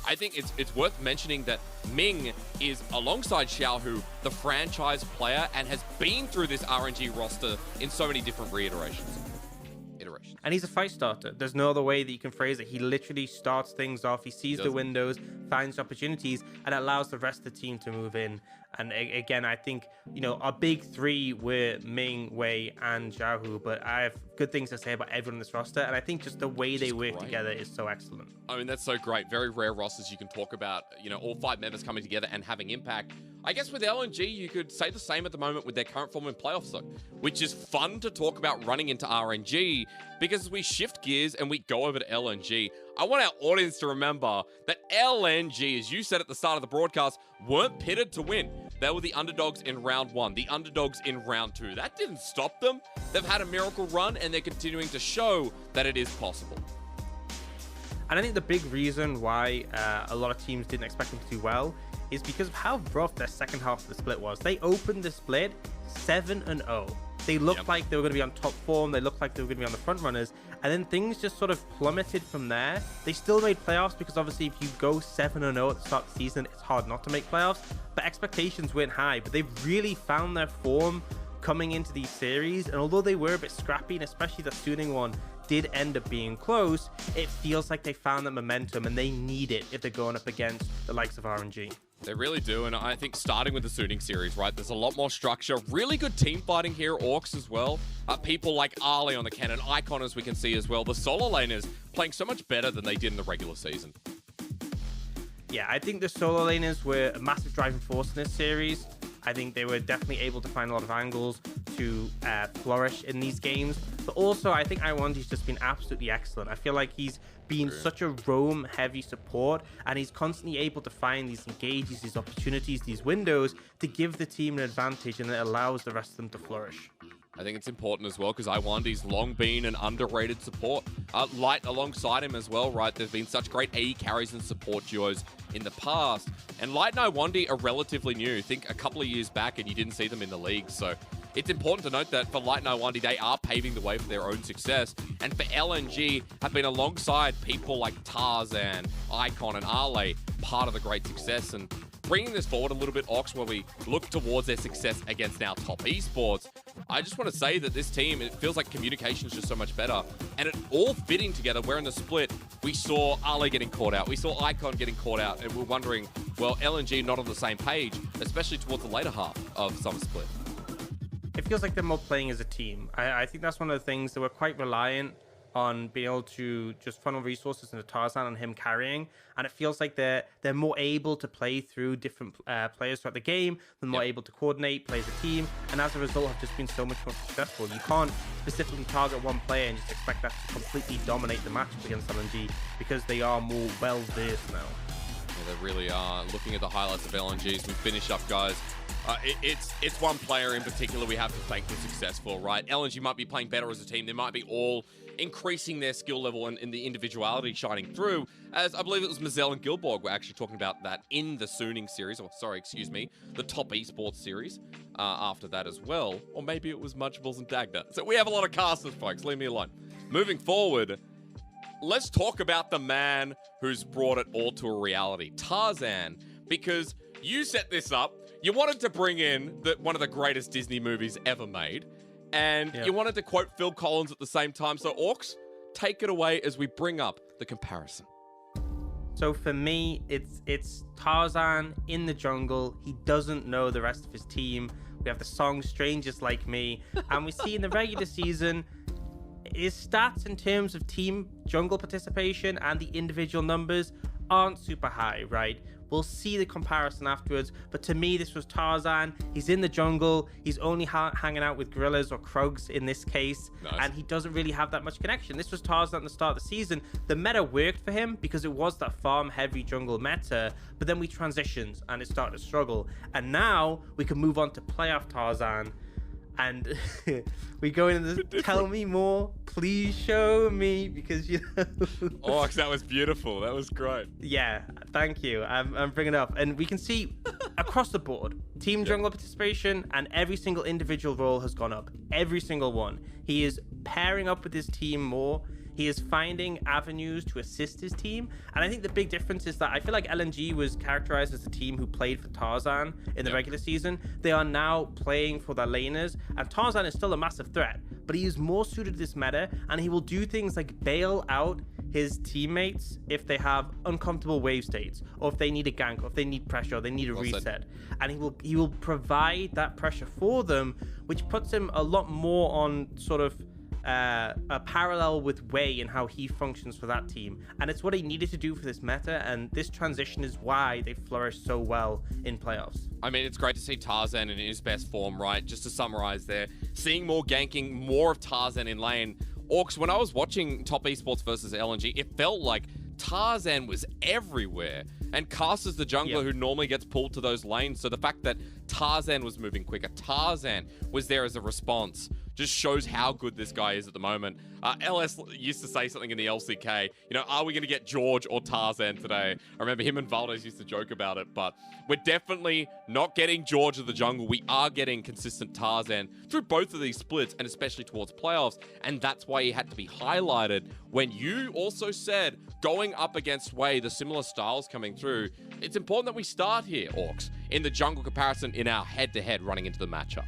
I think it's worth mentioning that Ming is, alongside Xiaohu, the franchise player and has been through this RNG roster in so many different reiterations. And he's a fight starter. There's no other way that you can phrase it. He literally starts things off. He sees the windows, finds opportunities, and allows the rest of the team to move in. And again, I think, our big three were Ming, Wei, and Xiaohu, but I have good things to say about everyone in this roster, and I think just the way they work together is so excellent. I mean, that's so great. Very rare rosters you can talk about, all 5 members coming together and having impact. I guess with LNG, you could say the same at the moment with their current form in playoffs, though, which is fun to talk about running into RNG, because as we shift gears and we go over to LNG, I want our audience to remember that LNG, as you said at the start of the broadcast, weren't pitted to win. They were the underdogs in round 1, the underdogs in round 2. That didn't stop them. They've had a miracle run, and they're continuing to show that it is possible. And I think the big reason why a lot of teams didn't expect them to do well is because of how rough their second half of the split was. They opened the split 7-0. They looked like they were going to be on top form. They looked like they were going to be on the front runners. And then things just sort of plummeted from there. They still made playoffs because obviously if you go 7-0 at the start of the season, it's hard not to make playoffs. But expectations weren't high. But they've really found their form coming into these series. And although they were a bit scrappy, and especially the Suning one, did end up being close, it feels like they found that momentum and they need it if they're going up against the likes of RNG. They really do, and I think starting with the Suiting series, right, there's a lot more structure, really good team fighting here, Orcs as well. People like Ali on the cannon, Icon as we can see as well. The solo laners playing so much better than they did in the regular season. Yeah, I think the solo laners were a massive driving force in this series. I think they were definitely able to find a lot of angles to flourish in these games. But also, I think Iwandi's just been absolutely excellent. I feel like he's been such a roam-heavy support, and he's constantly able to find these engages, these opportunities, these windows to give the team an advantage, and it allows the rest of them to flourish. I think it's important as well because Iwandi's long been an underrated support. Light alongside him as well, right? There's been such great AE carries and support duos in the past. And Light and Iwandi are relatively new. Think a couple of years back and you didn't see them in the league. So it's important to note that for Light and Iwandi, they are paving the way for their own success. And for LNG, have been alongside people like Tarzan, Icon, and Ale, part of the great success. And bringing this forward a little bit, Ox, where we look towards their success against our top esports, I just want to say that this team, it feels like communication is just so much better. And it all fitting together, where in the split, we saw Ale getting caught out. We saw Icon getting caught out. And we're wondering, well, LNG not on the same page, especially towards the later half of Summer Split. It feels like they're more playing as a team. I think that's one of the things that we're quite reliant on being able to just funnel resources into Tarzan and him carrying, and it feels like they're more able to play through different players throughout the game. They're more able to coordinate, play as a team, and as a result have just been so much more successful. You can't specifically target one player and just expect that to completely dominate the matchup against LNG, because they are more well-versed now. Yeah, they really are. Looking at the highlights of LNG as we finish up, guys, it's one player in particular we have to thank for success for, right? LNG might be playing better as a team. They might be all increasing their skill level and the individuality shining through, as I believe it was Mazel and Gilborg were actually talking about that in the Suiting series, or sorry, excuse me, the top esports series after that as well. Or maybe it was Munchables and Dagda. So we have a lot of casters, folks. Leave me alone. Moving forward, let's talk about the man who's brought it all to a reality, Tarzan, because you set this up. You wanted to bring in one of the greatest Disney movies ever made, and you wanted to quote Phil Collins at the same time. So, Orcs, take it away as we bring up the comparison. So for me, it's Tarzan in the jungle. He doesn't know the rest of his team. We have the song Strangers Like Me, and we see in the regular season, his stats in terms of team jungle participation and the individual numbers aren't super high, right? We'll see the comparison afterwards, but to me, this was Tarzan. He's in the jungle. He's only hanging out with gorillas or Krugs in this case, and he doesn't really have that much connection. This was Tarzan at the start of the season. The meta worked for him because it was that farm-heavy jungle meta, but then we transitioned and it started to struggle. And now we can move on to playoff Tarzan, and we go into this, tell me more, please show me, because you know. Oh, that was beautiful. That was great. Yeah, thank you. I'm bringing it up, and we can see across the board, team jungle participation and every single individual role has gone up. Every single one. He is pairing up with his team more. He is finding avenues to assist his team. And I think the big difference is that I feel like LNG was characterized as a team who played for Tarzan in the regular season. They are now playing for their laners, and Tarzan is still a massive threat, but he is more suited to this meta, and he will do things like bail out his teammates if they have uncomfortable wave states, or if they need a gank, or if they need pressure, or they need a reset. And he will provide that pressure for them, which puts him a lot more on sort of a parallel with Wei and how he functions for that team, and it's what he needed to do for this meta, and this transition is why they flourished so well in playoffs. I mean, it's great to see Tarzan in his best form, right? Just to summarize there, seeing more ganking, more of Tarzan in lane. Orcs, when I was watching Top Esports versus LNG, it felt like Tarzan was everywhere, and Cast is the jungler who normally gets pulled to those lanes, so the fact that Tarzan was moving quicker, Tarzan was there as a response, just shows how good this guy is at the moment. LS used to say something in the LCK, you know, are we going to get George or Tarzan today? I remember him and Valdez used to joke about it, but we're definitely not getting George of the jungle. We are getting consistent Tarzan through both of these splits, and especially towards playoffs, and that's why he had to be highlighted when you also said going up against Wei, the similar styles coming through. It's important that we start here, Orcs, in the jungle comparison in our head-to-head running into the matchup.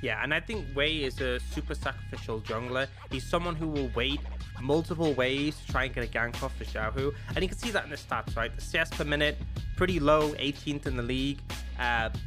Yeah, and I think Wei is a super sacrificial jungler. He's someone who will wait multiple ways to try and get a gank off the Xiaohu. And you can see that in the stats, right? The CS per minute, pretty low, 18th in the league.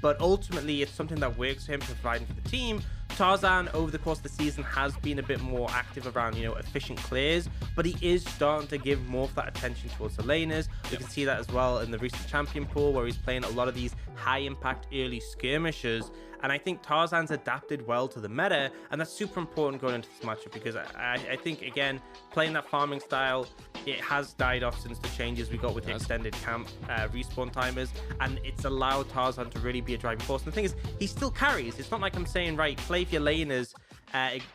But ultimately, it's something that works for him, providing for the team. Tarzan, over the course of the season, has been a bit more active around, efficient clears, but he is starting to give more of that attention towards the laners. We can see that as well in the recent champion pool, where he's playing a lot of these high-impact early skirmishes. And I think Tarzan's adapted well to the meta, and that's super important going into this matchup, because I think, again, playing that farming style, it has died off since the changes we got with the extended camp respawn timers, and it's allowed Tarzan to really be a driving force. And the thing is, he still carries. It's not like I'm saying, right, play for your laners,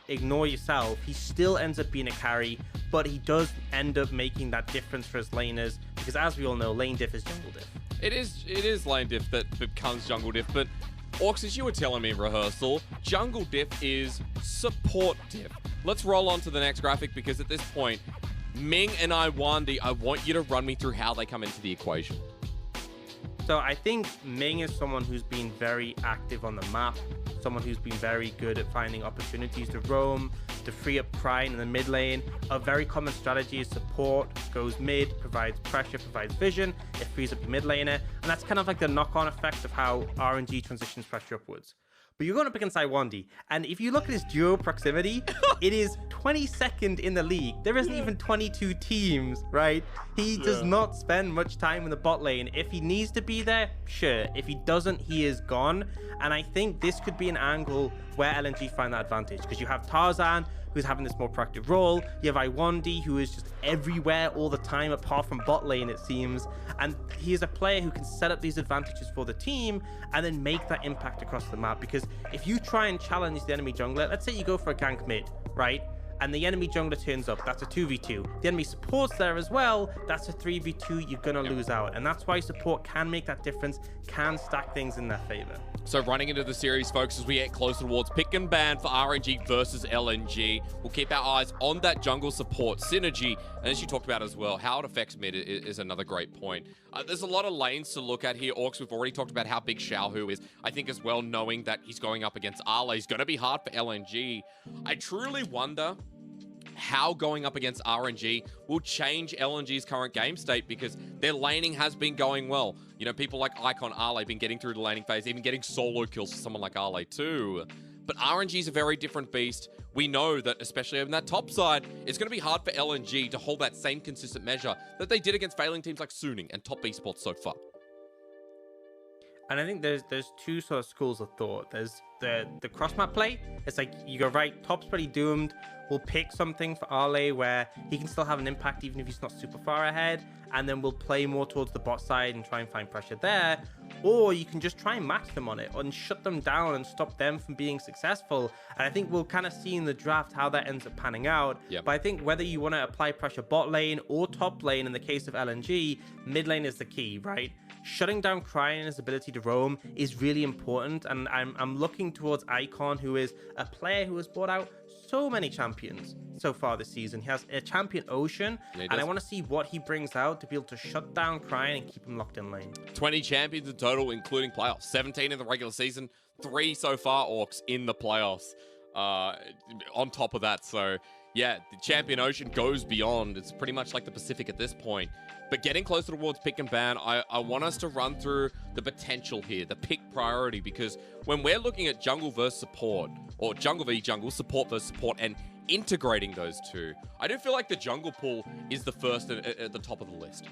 ignore yourself. He still ends up being a carry, but he does end up making that difference for his laners, because as we all know, lane diff is jungle diff. It is lane diff that becomes jungle diff, but Orcs, as you were telling me in rehearsal, jungle diff is support diff. Let's roll on to the next graphic, because at this point, Ming and Iwandi, I want you to run me through how they come into the equation. So I think Ming is someone who's been very active on the map, someone who's been very good at finding opportunities to roam, to free up Crine in the mid lane. A very common strategy is support, goes mid, provides pressure, provides vision, it frees up your mid laner, and that's kind of like the knock-on effect of how RNG transitions pressure upwards. But you're going up against Iwandi, and if you look at his duo proximity, it is 22nd in the league. There isn't even 22 teams, right? He does not spend much time in the bot lane. If he needs to be there, sure. If he doesn't, he is gone. And I think this could be an angle where LNG find that advantage, because you have Tarzan, who's having this more proactive role. You have Iwandi, who is just everywhere all the time, apart from bot lane, it seems. And he is a player who can set up these advantages for the team and then make that impact across the map. Because if you try and challenge the enemy jungler, let's say you go for a gank mid, right? And the enemy jungler turns up, that's a 2v2. The enemy support's there as well, that's a 3v2, you're gonna lose out. And that's why support can make that difference, can stack things in their favor. So running into the series, folks, as we get closer towards pick and ban for RNG versus LNG, we'll keep our eyes on that jungle support synergy. And as you talked about as well, how it affects mid is another great point. There's a lot of lanes to look at here. Orcs, we've already talked about how big Xiaohu is. I think as well, knowing that he's going up against Arle is going to be hard for LNG. I truly wonder how going up against RNG will change LNG's current game state, because their laning has been going well. People like Icon Arle been getting through the laning phase, even getting solo kills for someone like Arle too. But RNG is a very different beast. We know that, especially on that top side, it's going to be hard for LNG to hold that same consistent measure that they did against failing teams like Suning and top esports so far. And I think there's two sort of schools of thought. There's the cross map play. It's like you go, right, top's pretty doomed. We'll pick something for Arle where he can still have an impact even if he's not super far ahead, and then we'll play more towards the bot side and try and find pressure there. Or you can just try and match them on it and shut them down and stop them from being successful. And I think we'll kind of see in the draft how that ends up panning out. Yep. But I think whether you want to apply pressure bot lane or top lane in the case of LNG, mid lane is the key, right? Shutting down Crine and his ability to roam is really important, and I'm looking towards Icon, who is a player who has brought out so many champions so far this season. He has a champion Ocean, and I want to see what he brings out to be able to shut down Crine and keep him locked in lane. 20 champions in total, including playoffs. 17 in the regular season, 3 so far, Orcs, in the playoffs. On top of that, so yeah, the champion Ocean goes beyond. It's pretty much like the Pacific at this point. But getting closer towards pick and ban, I want us to run through the potential here, the pick priority, because when we're looking at jungle versus support, or jungle v jungle, support versus support, and integrating those two, I do feel like the jungle pool is the first at the top of the list.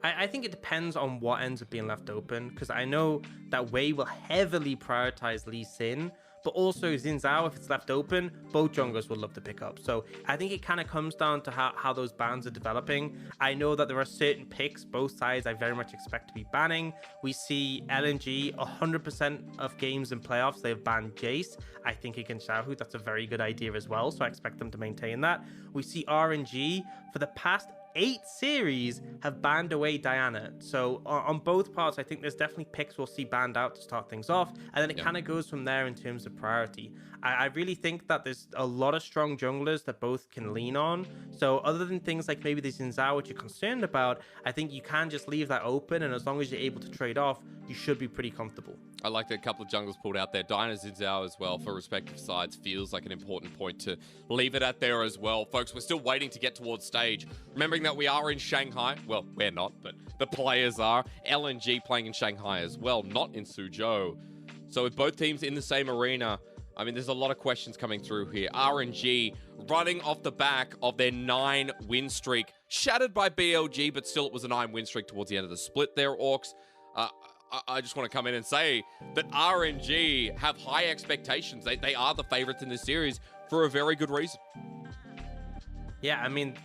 I think it depends on what ends up being left open, because I know that Wei will heavily prioritize Lee Sin, but also Xin Zhao, if it's left open, both junglers will love to pick up. So I think it kind of comes down to how those bans are developing. I know that there are certain picks, both sides I very much expect to be banning. We see LNG, 100% of games in playoffs, they've banned Jace. I think against Xiaohu, that's a very good idea as well, so I expect them to maintain that. We see RNG, for the past 8 series have banned away Diana. So on both parts, I think there's definitely picks we'll see banned out to start things off. And then it kind of goes from there in terms of priority. I really think that there's a lot of strong junglers that both can lean on. So other than things like maybe the Xin Zhao, which you're concerned about, I think you can just leave that open. And as long as you're able to trade off, you should be pretty comfortable. I like that a couple of jungles pulled out there. Diners in Zhao as well for respective sides feels like an important point to leave it at there as well. Folks, we're still waiting to get towards stage. Remembering that we are in Shanghai. Well, we're not, but the players are. LNG playing in Shanghai as well, not in Suzhou. So with both teams in the same arena, I mean, there's a lot of questions coming through here. RNG running off the back of their 9-win streak. Shattered by BLG, but still it was a 9-win streak towards the end of the split there, Orcs. I just want to come in and say that RNG have high expectations. They are the favorites in this series for a very good reason. Yeah, I mean,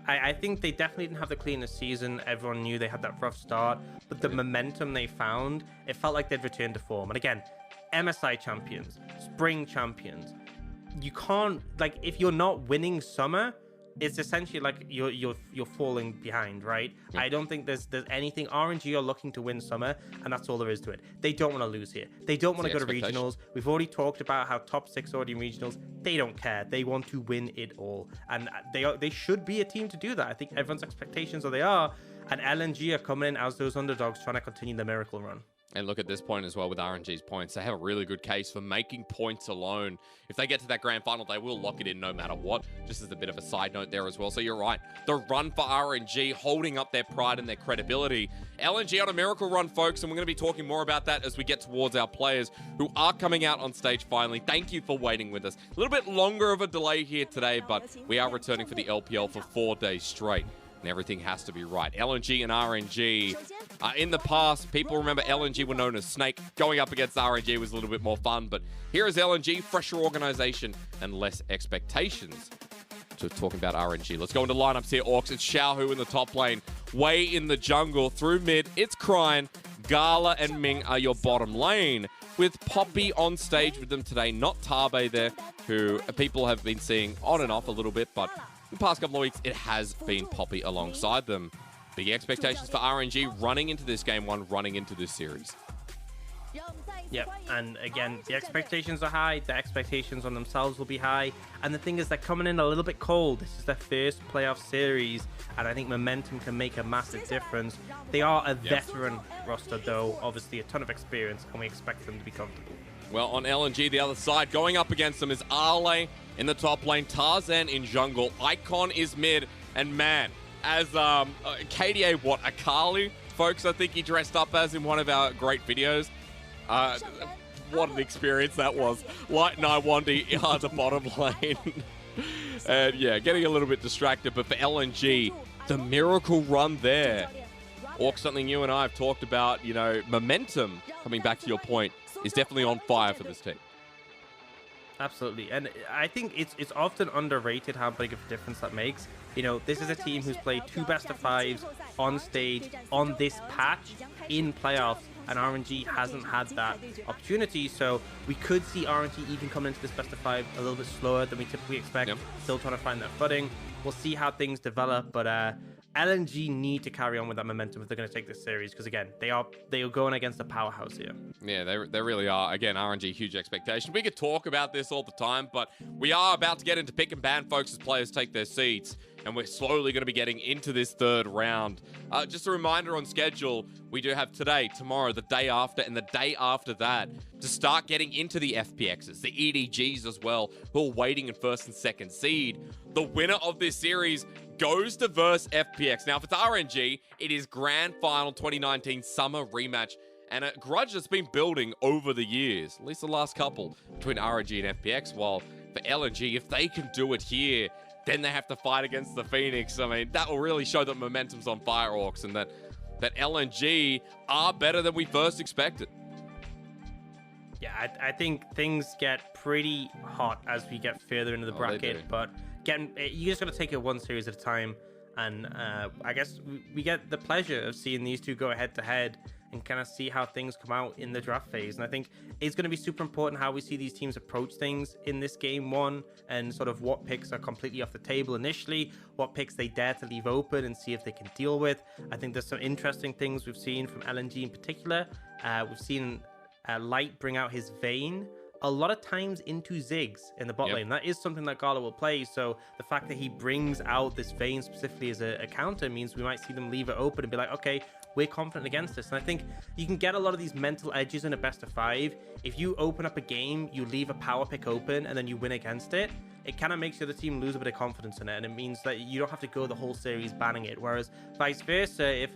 I think they definitely didn't have the cleanest season. Everyone knew they had that rough start, but the momentum they found, it felt like they'd returned to form. And again, MSI champions, spring champions. You can't, like, if you're not winning summer, it's essentially like you're falling behind, right? Yeah. I don't think there's anything. RNG are looking to win summer, and that's all there is to it. They don't want to lose here. They don't want to go to regionals. We've already talked about how top 6 already in regionals. They don't care. They want to win it all, and they should be a team to do that. I think everyone's expectations are they are, and LNG are coming in as those underdogs trying to continue the miracle run. And look at this point as well with RNG's points. They have a really good case for making points alone. If they get to that grand final, they will lock it in no matter what. Just as a bit of a side note there as well. So you're right. The run for RNG holding up their pride and their credibility. LNG on a miracle run, folks. And we're going to be talking more about that as we get towards our players who are coming out on stage finally. Thank you for waiting with us. A little bit longer of a delay here today, but we are returning for the LPL for 4 days straight. And everything has to be right. LNG and RNG. In the past, people remember LNG were known as Snake. Going up against RNG was a little bit more fun, but here is LNG, fresher organization and less expectations. So talking about RNG, let's go into lineups here, Orcs. It's Xiaohu in the top lane. Wei in the jungle. Through mid, it's Crying. Gala and Ming are your bottom lane, with Poppy on stage with them today. Not Tabe there, who people have been seeing on and off a little bit, but the past couple of weeks, it has been Poppy alongside them. Big expectations for RNG running into this game one, running into this series. Yep, and again, the expectations are high. The expectations on themselves will be high. And the thing is, they're coming in a little bit cold. This is their first playoff series, and I think momentum can make a massive difference. They are a veteran roster, though, obviously a ton of experience, and we expect them to be comfortable. Well, on LNG, the other side, going up against them is Arle in the top lane, Tarzan in jungle, Icon is mid, and man, as KDA, what, Akali? Folks, I think he dressed up as in one of our great videos. What an experience that was. Light and Iwandi are the bottom lane. And yeah, getting a little bit distracted, but for LNG, the miracle run there. Orc, something you and I have talked about, you know, momentum, coming back to your point, is definitely on fire for this team. Absolutely, and I think it's often underrated how big of a difference that makes. You know, this is a team who's played 2 best-of-5s on stage on this patch in playoffs, and RNG hasn't had that opportunity, so we could see RNG even come into this best-of-5 a little bit slower than we typically expect. Still trying to find that footing. We'll see how things develop, but LNG need to carry on with that momentum if they're going to take this series, because again, they are going against a powerhouse here. Yeah, they really are. Again, RNG, huge expectation. We could talk about this all the time, but we are about to get into pick and ban, folks, as players take their seats, and we're slowly going to be getting into this third round. Just a reminder on schedule, we do have today, tomorrow, the day after, and the day after that to start getting into the FPXs, the EDGs as well, who are waiting in first and second seed. The winner of this series goes to verse FPX. Now, if it's RNG, it is Grand Final 2019 Summer Rematch, and a grudge that's been building over the years, at least the last couple, between RNG and FPX, while for LNG, if they can do it here, then they have to fight against the Phoenix. I mean, that will really show that momentum's on fire, Orcs, and that LNG are better than we first expected. Yeah, I think things get pretty hot as we get further into the bracket, but you just got to take it one series at a time, and I guess we get the pleasure of seeing these two go head to head and kind of see how things come out in the draft phase. And I think it's going to be super important how we see these teams approach things in this game one, and sort of what picks are completely off the table initially, what picks they dare to leave open and see if they can deal with. I think there's some interesting things we've seen from LNG in particular. We've seen Light bring out his Vayne a lot of times into Ziggs in the bot lane. That is something that Gala will play, so the fact that he brings out this Vayne specifically as a counter means we might see them leave it open and be like, okay, we're confident against this. And I think you can get a lot of these mental edges in a best of 5. If you open up a game, you leave a power pick open, and then you win against it, it kind of makes the other team lose a bit of confidence in it, and it means that you don't have to go the whole series banning it. Whereas vice versa, if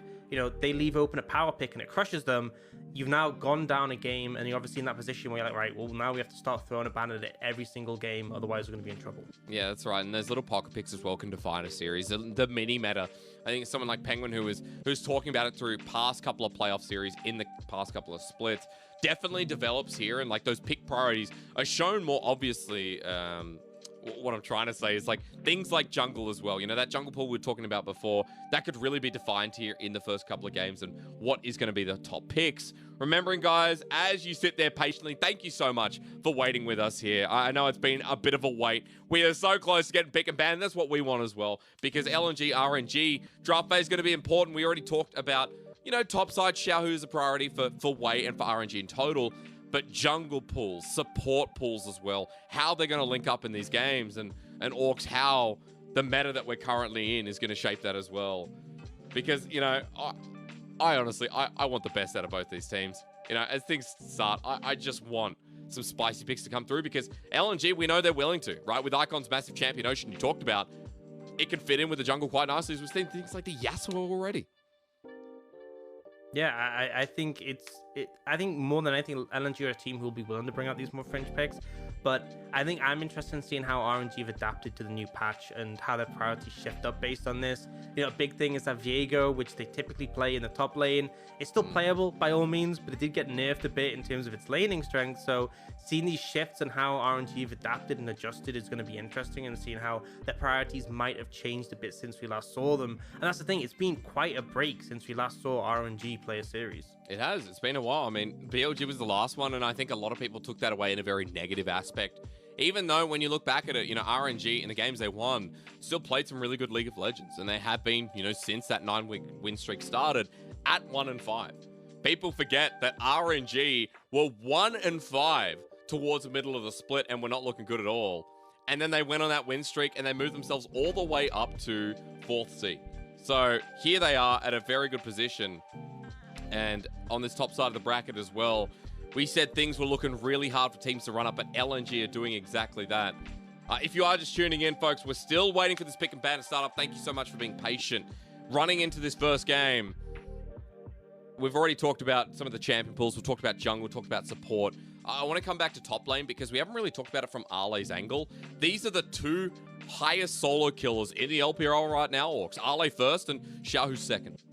they leave open a power pick and it crushes them, you've now gone down a game, and you're obviously in that position where you're like, right, well, now we have to start throwing a ban at it every single game, otherwise we're going to be in trouble. Yeah, that's right. And those little pocket picks as well can define a series. The mini meta, I think someone like Penguin who's talking about it through past couple of playoff series in the past couple of splits, definitely develops here, and like those pick priorities are shown more obviously. What I'm trying to say is like things like jungle as well. That jungle pool we were talking about before, that could really be defined here in the first couple of games, and what is going to be the top picks. Remembering, guys, as you sit there patiently, thank you so much for waiting with us here. I know it's been a bit of a wait. We are so close to getting pick and ban, and that's what we want as well, because LNG, RNG, draft phase is going to be important. We already talked about, topside Xiaohu is a priority for Wei and for RNG in total. But jungle pools, support pools as well, how they're going to link up in these games, and Orcs, how the meta that we're currently in is going to shape that as well. Because, I honestly, I want the best out of both these teams. As things start, I just want some spicy picks to come through, because LNG, we know they're willing to, right? With Icon's massive champion Ocean you talked about, it can fit in with the jungle quite nicely, as we've seen things like the Yasuo already. Yeah, I think I think more than anything, LNG are a team who will be willing to bring out these more fringe picks. But I think I'm interested in seeing how RNG have adapted to the new patch and how their priorities shift up based on this. A big thing is that Viego, which they typically play in the top lane, it's still playable by all means, but it did get nerfed a bit in terms of its laning strength. So seeing these shifts and how RNG have adapted and adjusted is going to be interesting, and seeing how their priorities might have changed a bit since we last saw them. And that's the thing, it's been quite a break since we last saw RNG play a series. It has. It's been a while. I mean, BLG was the last one, and I think a lot of people took that away in a very negative aspect. Even though when you look back at it, RNG in the games they won still played some really good League of Legends, and they have been, since that 9-week win streak started at 1-5. People forget that RNG were 1-5 towards the middle of the split and were not looking good at all. And then they went on that win streak and they moved themselves all the way up to 4th seed. So here they are at a very good position. And on this top side of the bracket as well, we said things were looking really hard for teams to run up, but LNG are doing exactly that. If you are just tuning in, folks, we're still waiting for this pick and ban to start up. Thank you so much for being patient. Running into this first game, we've already talked about some of the champion pools. We've talked about jungle, we've talked about support. I want to come back to top lane because we haven't really talked about it from Arle's angle. These are the two highest solo killers in the LPL right now, Orcs. Arle first and Xiaohu second.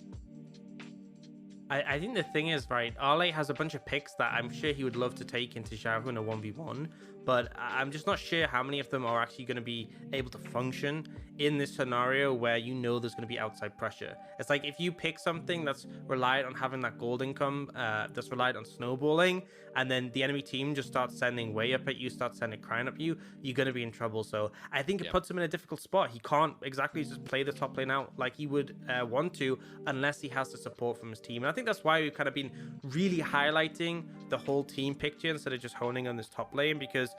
I think the thing is, right, Arle has a bunch of picks that I'm sure he would love to take into Xiaohu in a 1v1, but I'm just not sure how many of them are actually going to be able to function in this scenario where there's going to be outside pressure. It's like if you pick something that's reliant on having that gold income, that's reliant on snowballing, and then the enemy team just starts sending way up at you, starts sending crying up you, you're going to be in trouble. So I think it puts him in a difficult spot. He can't exactly just play the top lane out like he would want to unless he has the support from his team. And I think that's why we've kind of been really highlighting the whole team picture instead of just honing on this top lane, because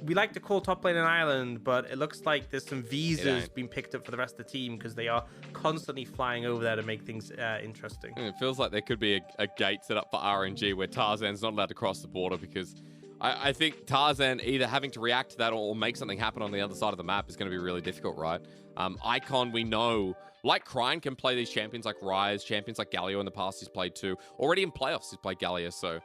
we like to call top lane an island, but it looks like there's some visas being picked up for the rest of the team because they are constantly flying over there to make things interesting. It feels like there could be a gate set up for RNG where Tarzan's not allowed to cross the border, because I think Tarzan either having to react to that or make something happen on the other side of the map is going to be really difficult, right? Icon, we know, like Crine, can play these champions like Ryze, champions like Galio in the past he's played too. Already in playoffs he's played Galio, so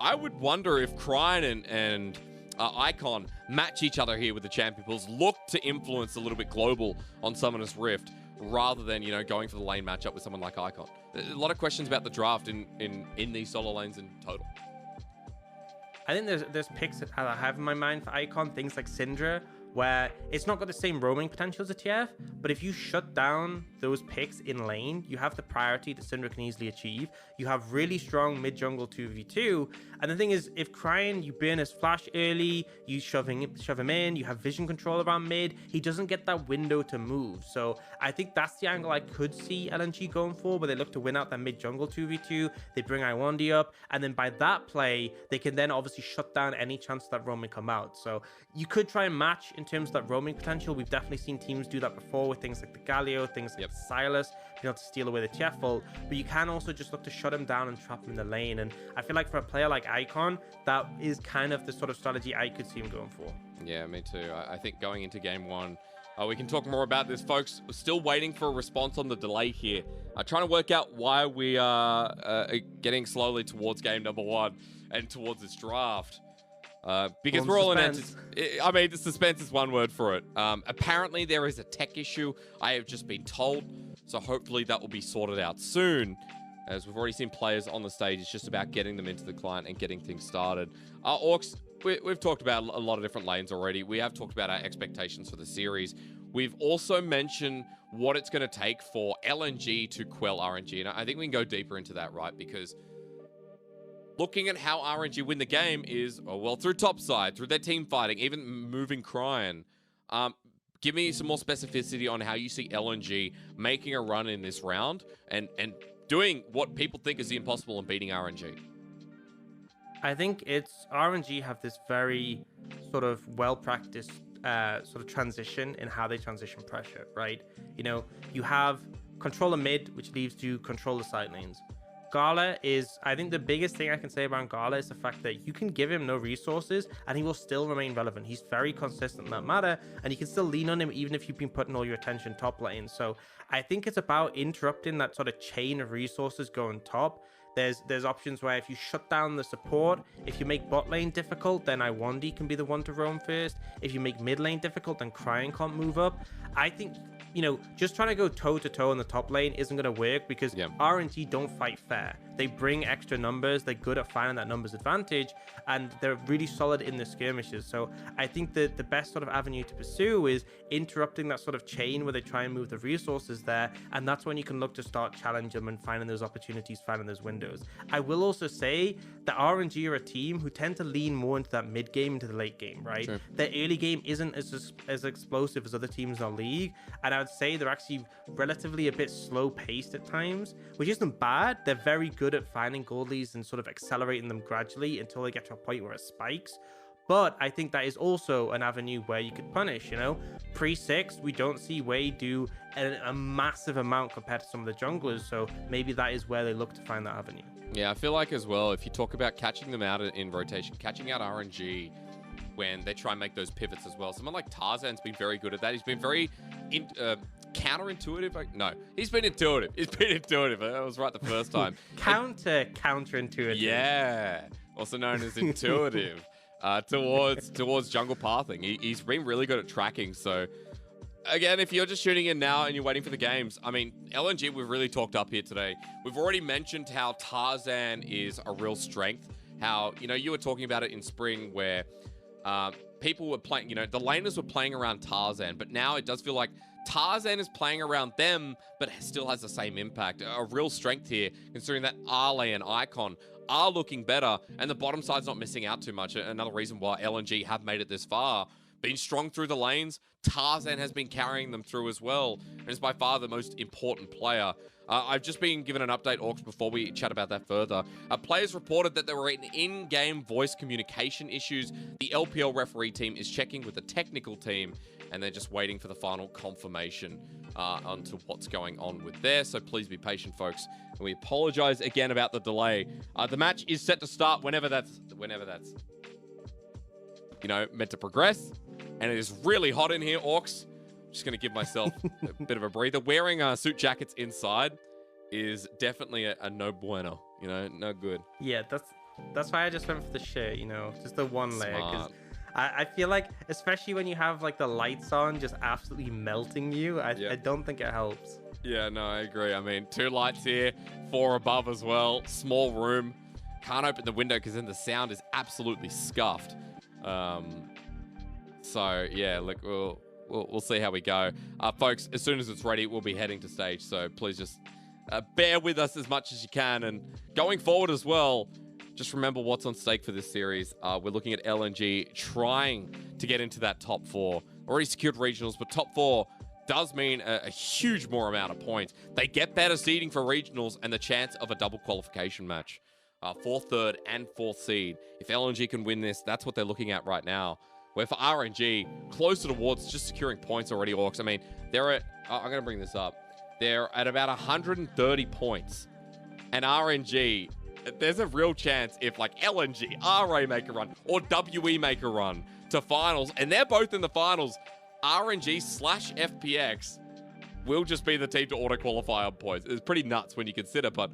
I would wonder if Crine and Icon match each other here with the champion pools, look to influence a little bit global on Summoner's Rift, rather than, going for the lane matchup with someone like Icon. A lot of questions about the draft in these solo lanes in total. I think there's picks that I have in my mind for Icon, things like Syndra, where it's not got the same roaming potential as a TF, but if you shut down those picks in lane, you have the priority that Syndra can easily achieve. You have really strong mid-jungle 2v2, and the thing is, if Crine, you burn his flash early, you shove him in, you have vision control around mid, he doesn't get that window to move. So I think that's the angle I could see LNG going for, where they look to win out that mid-jungle 2v2, they bring Iwandi up, and then by that play, they can then obviously shut down any chance that roaming come out. So you could try and match in in terms of that roaming potential. We've definitely seen teams do that before with things like the Galio, things like Silas, being able to steal away the Tiefel. But you can also just look to shut him down and trap him in the lane. And I feel like for a player like Icon, that is kind of the sort of strategy I could see him going for. Yeah, me too. I think going into game one, we can talk more about this, folks. We're still waiting for a response on the delay here. Trying to work out why we are getting slowly towards game number one and towards this draft. Because we're all in I mean, the suspense is one word for it. Apparently, there is a tech issue, I have just been told. So hopefully that will be sorted out soon. As we've already seen players on the stage, it's just about getting them into the client and getting things started. Orcs, we've talked about a lot of different lanes already. We have talked about our expectations for the series. We've also mentioned what it's going to take for LNG to quell RNG. And I think we can go deeper into that, right? Because looking at how RNG win the game is, well, through topside, through their team fighting, even moving Cryan. Give me some more specificity on how you see LNG making a run in this round and doing what people think is the impossible and beating RNG. I think it's RNG have this very sort of well-practiced sort of transition in how they transition pressure, right? You know, you have control a mid, which leaves you control the side lanes. Gala is, I think the biggest thing I can say about Gala is the fact that you can give him no resources and he will still remain relevant. He's very consistent in that matter, and you can still lean on him even if you've been putting all your attention top lane. So I think it's about interrupting that sort of chain of resources going top. There's options where if you shut down the support, if you make bot lane difficult, then Iwandi can be the one to roam first. If you make mid lane difficult, then Cryan can't move up. I think, you know, just trying to go toe-to-toe in the top lane isn't going to work because RNG don't fight fair. They bring extra numbers. They're good at finding that numbers advantage, and they're really solid in the skirmishes. So I think that the best sort of avenue to pursue is interrupting that sort of chain where they try and move the resources there, and that's when you can look to start challenge them and finding those opportunities, finding those windows. I will also say that RNG are a team who tend to lean more into that mid game, into the late game, right? Sure. Their early game isn't as explosive as other teams in the league, and I would say they're actually relatively a bit slow paced at times, which isn't bad. They're very good at finding gold leads and sort of accelerating them gradually until they get to a point where it spikes. But I think that is also an avenue where you could punish, you know? Pre-6, we don't see Wei do a massive amount compared to some of the junglers, so maybe that is where they look to find that avenue. Yeah, I feel like as well, if you talk about catching them out in rotation, catching out RNG when they try and make those pivots as well. Someone like Tarzan's been very good at that. He's been very counterintuitive. No, he's been intuitive. He's been intuitive. I was right the first time. Counterintuitive. Yeah, also known as intuitive towards jungle pathing. He's been really good at tracking. So again, if you're just tuning in now and you're waiting for the games, I mean, LNG we've really talked up here today. We've already mentioned how Tarzan is a real strength. How, you know, you were talking about it in spring where people were playing, you know, the laners were playing around Tarzan, but now it does feel like Tarzan is playing around them, but still has the same impact. A real strength here, considering that Arley and Icon are looking better, and the bottom side's not missing out too much. Another reason why LNG have made it this far. Been strong through the lanes. Tarzan has been carrying them through as well, and is by far the most important player. I've just been given an update, Orcs, before we chat about that further. Players reported that there were in-game voice communication issues. The LPL referee team is checking with the technical team, and they're just waiting for the final confirmation onto what's going on with there. So please be patient, folks. And we apologize again about the delay. The match is set to start whenever that's you know, meant to progress. And it is really hot in here, Orcs. Just going to give myself a bit of a breather. Wearing suit jackets inside is definitely a no bueno. You know, no good. Yeah, that's why I just went for the shirt, you know, just the one layer. Because I feel like, especially when you have like the lights on just absolutely melting you, I don't think it helps. Yeah, no, I agree. I mean, 2 lights here, 4 above as well. Small room. Can't open the window because then the sound is absolutely scuffed. So yeah, look, we'll see how we go. Folks, as soon as it's ready, we'll be heading to stage. So please just bear with us as much as you can. And going forward as well, just remember what's on stake for this series. We're looking at LNG trying to get into that top 4. Already secured regionals, but top 4 does mean a huge more amount of points. They get better seeding for regionals and the chance of a double qualification match. 4th, 3rd, and 4th seed. If LNG can win this, that's what they're looking at right now. Where for RNG, closer towards just securing points already, Orcs. I mean, they're at, I'm going to bring this up. They're at about 130 points. And RNG, there's a real chance if like LNG, RA make a run, or WE make a run to finals, and they're both in the finals, RNG/FPX will just be the team to auto-qualify on points. It's pretty nuts when you consider, but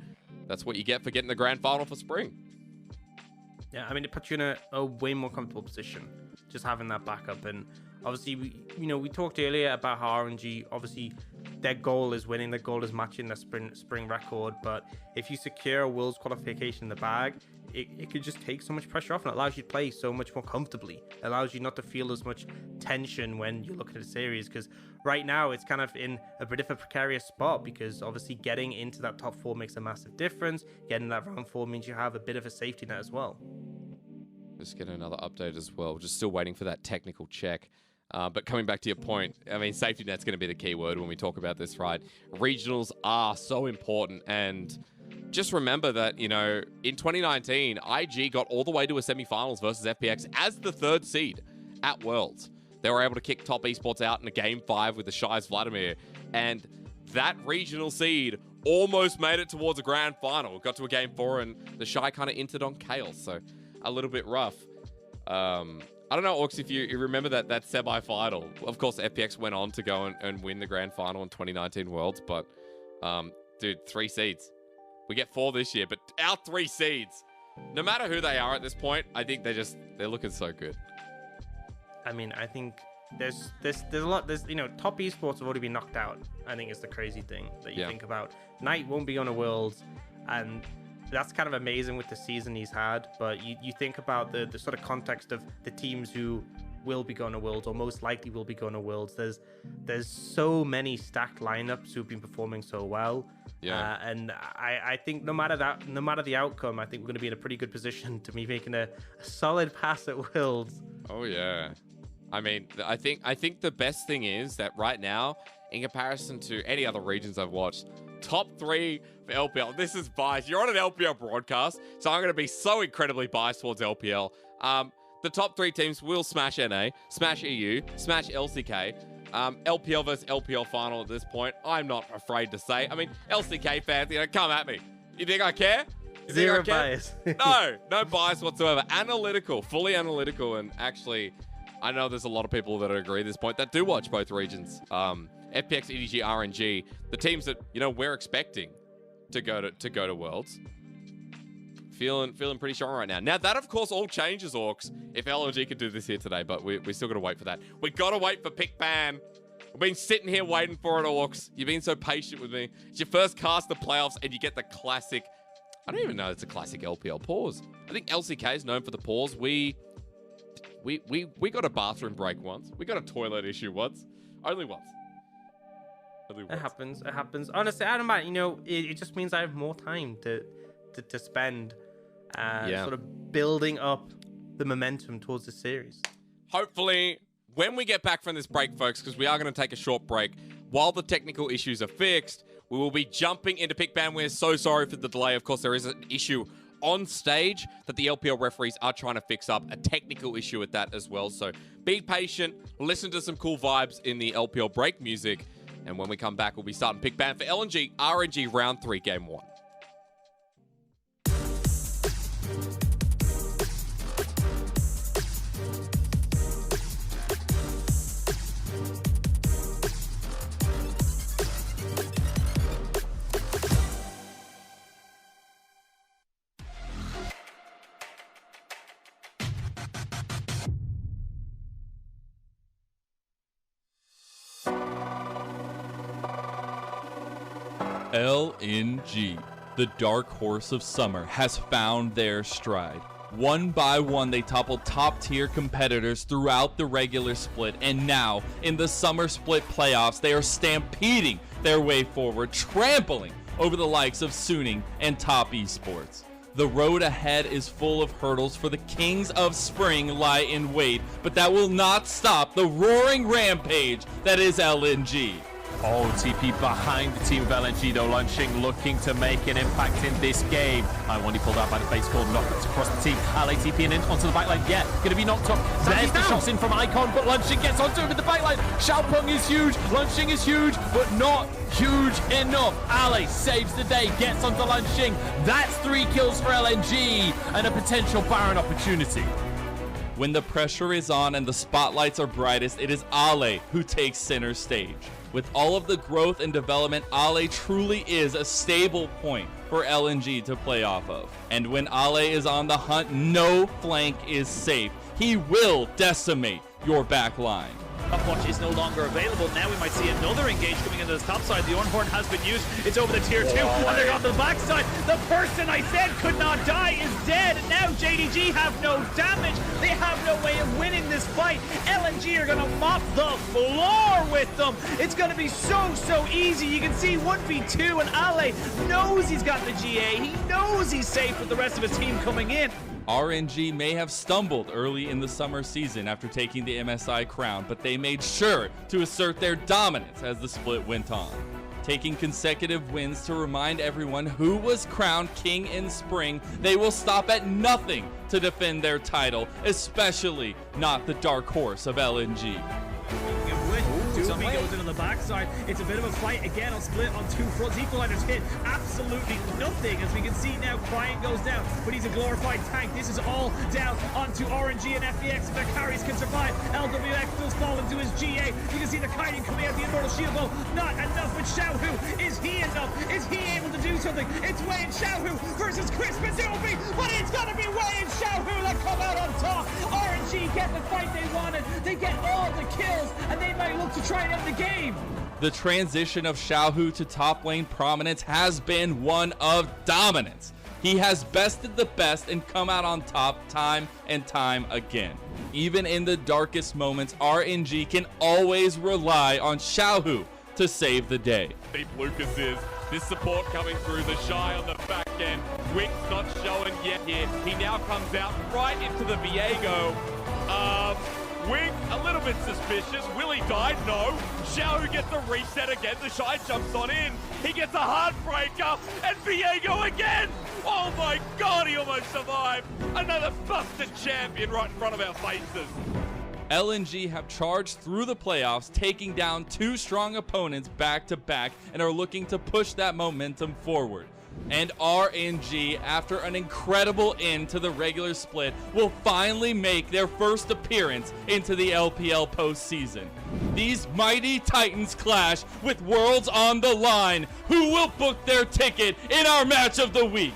that's what you get for getting the grand final for spring. Yeah, I mean, it puts you in a way more comfortable position, just having that backup. And obviously, we talked earlier about how RNG, obviously, their goal is winning, their goal is matching their spring record. But if you secure a Worlds qualification in the bag, it could just take so much pressure off, and it allows you to play so much more comfortably. It allows you not to feel as much tension when you look at a series, because right now it's kind of in a bit of a precarious spot, because obviously getting into that top 4 makes a massive difference. Getting that round 4 means you have a bit of a safety net as well. Just get another update as well. Just still waiting for that technical check. But coming back to your point, I mean, safety net's going to be the key word when we talk about this, right? Regionals are so important, and just remember that, in 2019, IG got all the way to a semifinals versus FPX as the 3rd seed at Worlds. They were able to kick Top Esports out in a Game 5 with the Shy's Vladimir, and that regional seed almost made it towards a grand final. Got to a Game 4, and the Shy kind of entered on Chaos, so a little bit rough. I don't know, Orcs, if you remember that semi-final. Of course, FPX went on to go and win the grand final in 2019 Worlds, but, dude, 3 seeds. We get 4 this year, but our 3 seeds, no matter who they are at this point, I think they're looking so good. I mean, I think there's a lot. Top Esports have already been knocked out. I think is the crazy thing that you think about. Knight won't be on a Worlds, and that's kind of amazing with the season he's had. But you think about the sort of context of the teams who will be going to Worlds, or most likely will be going to Worlds. There's so many stacked lineups who've been performing so well. Yeah. And I think no matter the outcome, I think we're going to be in a pretty good position to be making a solid pass at Worlds. Oh yeah. I mean, I think the best thing is that right now, in comparison to any other regions I've watched, top 3 for LPL. This is biased. You're on an LPL broadcast, so I'm going to be so incredibly biased towards LPL. The top 3 teams will smash NA, smash EU, smash LCK. LPL versus LPL final at this point, I'm not afraid to say. I mean, LCK fans, come at me. You think I care? Zero bias. No bias whatsoever. Analytical, fully analytical, and actually, I know there's a lot of people that agree at this point that do watch both regions. FPX, EDG, RNG, the teams that we're expecting to go to Worlds. Feeling pretty strong right now. Now that of course all changes, Orcs, if LNG could do this here today, but we still gotta wait for that. We gotta wait for Pick Ban. We've been sitting here waiting for it, Orcs. You've been so patient with me. It's your first cast of playoffs, and you get the classic. I don't even know it's a classic LPL pause. I think LCK is known for the pause. We got a bathroom break once. We got a toilet issue once. Only once. It happens. Honestly, I don't mind. It just means I have more time to spend sort of building up the momentum towards the series. Hopefully, when we get back from this break, folks, because we are going to take a short break, while the technical issues are fixed, we will be jumping into Pick Ban. We're so sorry for the delay. Of course, there is an issue on stage that the LPL referees are trying to fix up, a technical issue at that as well. So be patient, listen to some cool vibes in the LPL break music, and when we come back, we'll be starting Pick Ban for LNG, RNG Round 3, Game 1. LNG, the dark horse of summer, has found their stride. One by one, they toppled top-tier competitors throughout the regular split, and now, in the summer split playoffs, they are stampeding their way forward, trampling over the likes of Suning and Top Esports. The road ahead is full of hurdles, for the kings of spring lie in wait, but that will not stop the roaring rampage that is LNG. Oh, TP behind the team of LNG though. Lunching looking to make an impact in this game. Iwandi pulled out by the face called knockouts across the team. Ale TPing in onto the backline. Yeah, going to be knocked up. There's the shots in from Icon, but Lunching gets onto him in the backline. Xiaopeng is huge. Lunching is huge, but not huge enough. Ale saves the day, gets onto Lunching. That's 3 kills for LNG and a potential Baron opportunity. When the pressure is on and the spotlights are brightest, it is Ale who takes center stage. With all of the growth and development, Ale truly is a stable point for LNG to play off of. And when Ale is on the hunt, no flank is safe. He will decimate your back line. Upwatch is no longer available. Now we might see another engage coming into the top side. The Ornhorn has been used. It's over the tier 2, and they're on the backside. The person I said could not die is dead. And now JDG have no damage. They have no way of winning this fight. LNG are going to mop the floor with them. It's going to be so easy. You can see 1v2, and Ale knows he's got the GA. He knows he's safe with the rest of his team coming in. RNG may have stumbled early in the summer season after taking the MSI crown, but they made sure to assert their dominance as the split went on, taking consecutive wins to remind everyone who was crowned king in spring. They will stop at nothing to defend their title, especially not the dark horse of LNG. Doobie goes in on the backside. It's a bit of a fight again on split on 2 fronts. Equalizer's hit absolutely nothing, as we can see now. Crying goes down, but he's a glorified tank. This is all down onto RNG and FBX. If their carries can survive, LWX does fall into his GA. You can see the kiting coming out the immortal shield though. Not enough with Xiaohu. Is he enough? Is he able to do something? It's Wei and Xiaohu versus Crisp and Doobie, but it's gonna be Wei and Xiaohu that come out on top. RNG get the fight they wanted. They get all the kills, and they might look to try and end the game. The transition of Xiaohu to top lane prominence has been one of dominance. He has bested the best and come out on top time and time again. Even in the darkest moments, RNG can always rely on Xiaohu to save the day. Deep Lucas is. This support coming through, the Shy on the back end. Wick's not showing yet here. He now comes out right into the Viego. Wick, a little bit suspicious. Will he die? No. Xiao gets a reset again. The Shy jumps on in. He gets a heartbreaker. And Viego again. Oh my God, he almost survived. Another busted champion right in front of our faces. LNG have charged through the playoffs, taking down 2 strong opponents back to back, and are looking to push that momentum forward. And RNG, after an incredible end to the regular split, will finally make their first appearance into the LPL postseason. These mighty Titans clash with worlds on the line. Who will book their ticket in our match of the week?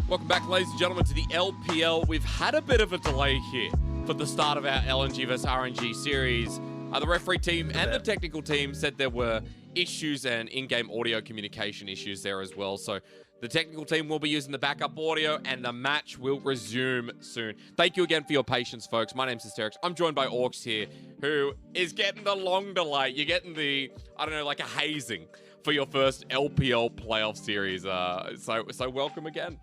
Welcome back, ladies and gentlemen, to the LPL. We've had a bit of a delay here for the start of our LNG vs RNG series. The referee team and the technical team said there were issues and in-game audio communication issues there as well. So the technical team will be using the backup audio and the match will resume soon. Thank you again for your patience, folks. My name's Hysterix. I'm joined by Orcs here, who is getting the long delay. You're getting the, I don't know, like a hazing for your first LPL playoff series. So welcome again.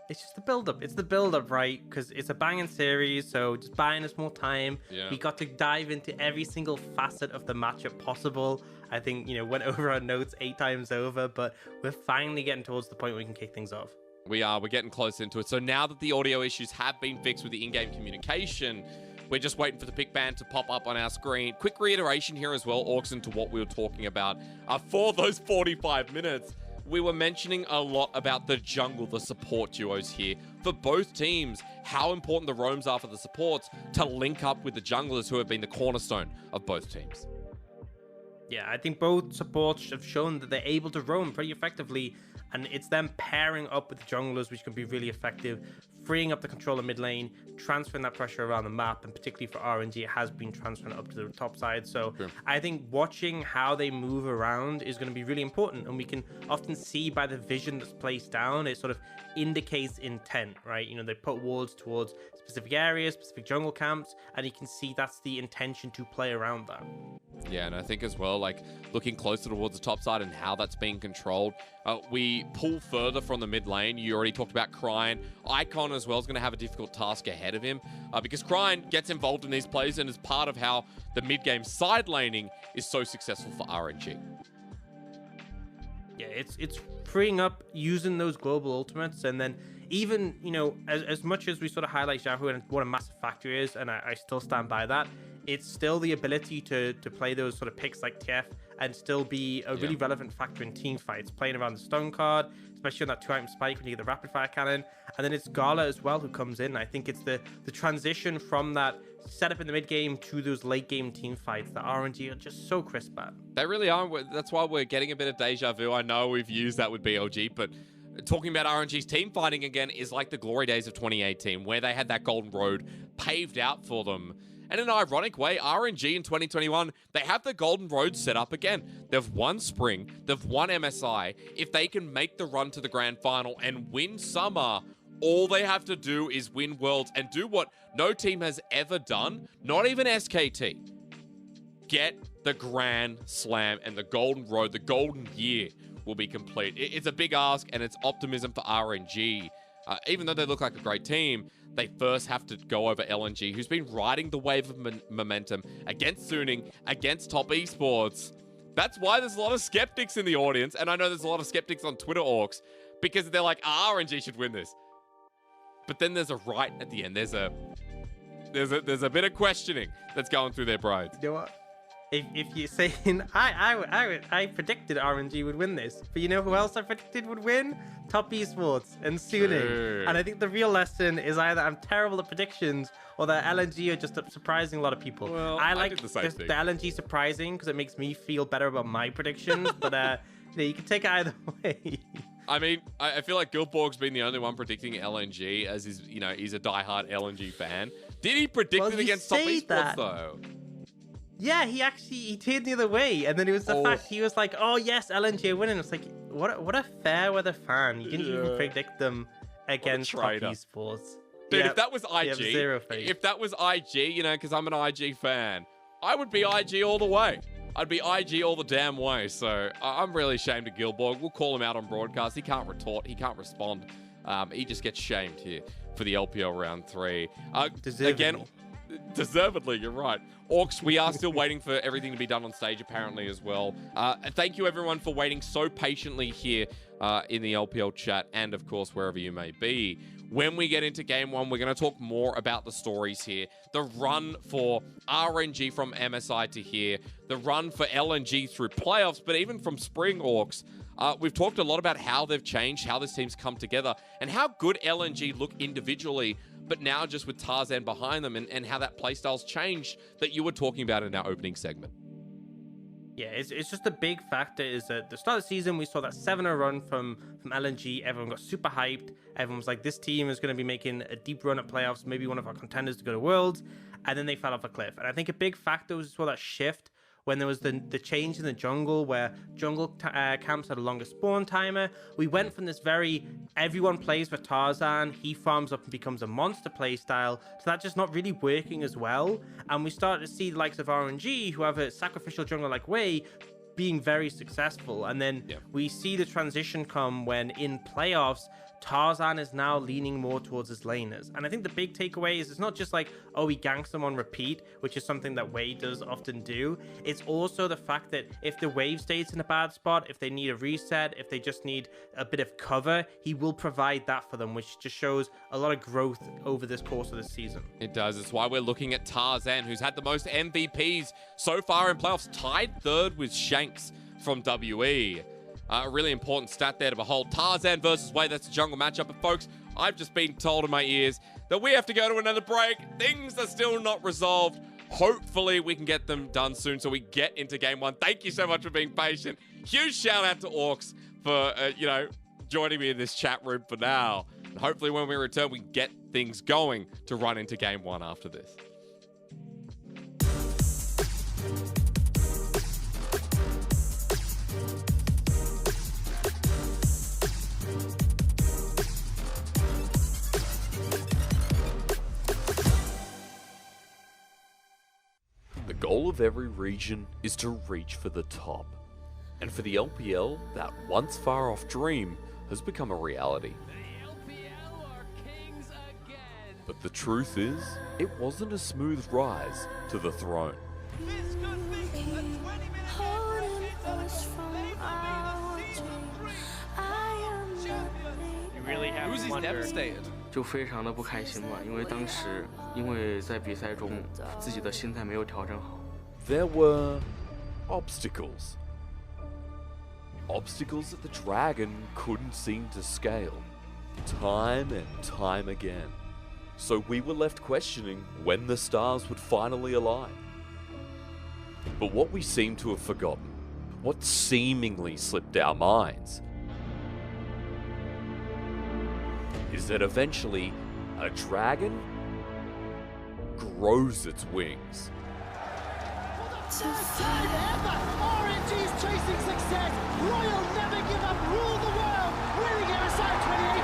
It's just the build-up. It's the build-up, right? Because it's a banging series, so just buying us more time. Yeah. We got to dive into every single facet of the matchup possible. I think, went over our notes 8 times over, but we're finally getting towards the point where we can kick things off. We're getting close into it. So now that the audio issues have been fixed with the in-game communication, we're just waiting for the pick band to pop up on our screen. Quick reiteration here as well, Orcs, into what we were talking about for those 45 minutes. We were mentioning a lot about the jungle, the support duos here. For both teams, how important the roams are for the supports to link up with the junglers who have been the cornerstone of both teams. Yeah, I think both supports have shown that they're able to roam pretty effectively, and it's them pairing up with the junglers, which can be really effective, freeing up the controller mid lane, transferring that pressure around the map, and particularly for RNG, it has been transferring up to the top side. So Sure. I think watching how they move around is going to be really important, and we can often see by the vision that's placed down, it sort of indicates intent, right? They put walls towards specific areas, specific jungle camps, and you can see that's the intention to play around that. Yeah, and I think as well, like, looking closer towards the top side and how that's being controlled, we pull further from the mid lane. You already talked about Crine. Icon as well is going to have a difficult task ahead of him because Crine gets involved in these plays and is part of how the mid-game side laning is so successful for RNG. Yeah, it's freeing up using those global ultimates, and then even, you know, as much as we sort of highlight Yahoo and what a massive factor is, and I still stand by that, it's still the ability to play those sort of picks like TF and still be a really relevant factor in team fights, playing around the stun card, especially on that 2-item spike when you get the rapid fire cannon. And then it's Gala as well who comes in. I think it's the transition from that setup in the mid game to those late game team fights that RNG are just so crisp at. They really are. That's why we're getting a bit of deja vu. I know we've used that with BLG, but talking about RNG's team fighting again is like the glory days of 2018, where they had that golden road paved out for them. And in an ironic way, RNG in 2021, they have the golden road set up again. They've won Spring, they've won MSI. If they can make the run to the grand final and win Summer, all they have to do is win Worlds and do what no team has ever done, not even SKT. Get the Grand Slam and the golden road, the golden year will be complete. It's a big ask and it's optimism for RNG. Even though they look like a great team, they first have to go over LNG, who's been riding the wave of momentum against Suning, against top esports. That's why there's a lot of skeptics in the audience, and I know there's a lot of skeptics on Twitter orcs, because they're like, RNG should win this. But then there's a right at the end. There's a bit of questioning that's going through their brains. You know what? If you're saying I predicted RNG would win this, but you know who else I predicted would win? Top Esports and Suning. And I think the real lesson is either I'm terrible at predictions or that LNG are just surprising a lot of people. Well, I like the the LNG surprising because it makes me feel better about my predictions, but you can take it either way. I mean, I feel like Guildborg's been the only one predicting LNG, as he's a diehard LNG fan. Did he predict it against top esports though? Yeah, he turned the other way, and then it was the fact he was like, "Oh yes, LNG are winning." It's like, what a fair weather fan! You didn't even predict them against top esports. Dude, if that was IG, if that was IG, because I'm an IG fan, I would be IG all the way. I'd be IG all the damn way. So I'm really ashamed of Guildborg. We'll call him out on broadcast. He can't retort. He can't respond. He just gets shamed here for the LPL round 3. Again, deservedly, you're right. Orcs, we are still waiting for everything to be done on stage, apparently, as well. Thank you, everyone, for waiting so patiently here in the LPL chat and, of course, wherever you may be. When we get into Game 1, we're going to talk more about the stories here. The run for RNG from MSI to here. The run for LNG through playoffs, but even from Spring Orcs. We've talked a lot about how they've changed, how this team's come together, and how good LNG look individually, but now just with Tarzan behind them and how that playstyle's changed that you were talking about in our opening segment. Yeah, it's just a big factor is that the start of the season, we saw that 7-0 run from LNG. Everyone got super hyped. Everyone was like, this team is going to be making a deep run at playoffs, maybe one of our contenders to go to Worlds. And then they fell off a cliff. And I think a big factor was we saw that shift when there was the change in the jungle, where jungle camps had a longer spawn timer. We went from this very, everyone plays for Tarzan, he farms up and becomes a monster playstyle, to that just not really working as well. And we started to see the likes of RNG, who have a sacrificial jungle like Wei, being very successful. And then we see the transition come when in playoffs, Tarzan is now leaning more towards his laners. And I think the big takeaway is it's not just like, oh, he ganks them on repeat, which is something that Wei does often do. It's also the fact that if the wave stays in a bad spot, if they need a reset, if they just need a bit of cover, he will provide that for them, which just shows a lot of growth over this course of the season. It does. It's why we're looking at Tarzan, who's had the most MVPs so far in playoffs, tied third with Shanks from WE. A really important stat there to behold. Tarzan versus Wei, that's a jungle matchup. But folks, I've just been told in my ears that we have to go to another break. Things are still not resolved. Hopefully we can get them done soon so we get into Game 1. Thank you so much for being patient. Huge shout out to Orcs for, joining me in this chat room for now. And hopefully when we return, we get things going to run into Game 1 after this. The goal of every region is to reach for the top. And for the LPL, that once far off dream has become a reality. But the truth is, it wasn't a smooth rise to the throne. You really have to wonder. Devastated. 就非常的不开心吧，因为当时在比赛中自己的心态没有调整好。There were obstacles. Obstacles that the dragon couldn't seem to scale, time and time again. So we were left questioning when the stars would finally align. But what we seem to have forgotten, what seemingly slipped our minds, is that eventually a dragon grows its wings. RNG's chasing success. Royal never give up. Rule the world. Winning MSI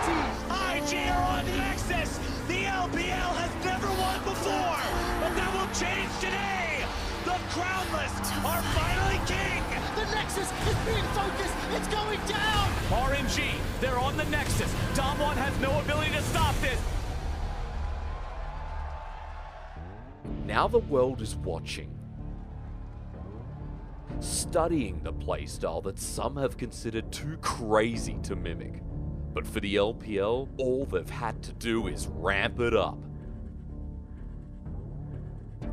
2018. IG are on the Nexus. The LPL has never won before, but that will change today. The Crownless are finally king. The Nexus is being focused. It's going down. RNG, they're on the Nexus. Dom1 has no ability to stop this. Now the world is watching, studying the playstyle that some have considered too crazy to mimic. But for the LPL, all they've had to do is ramp it up.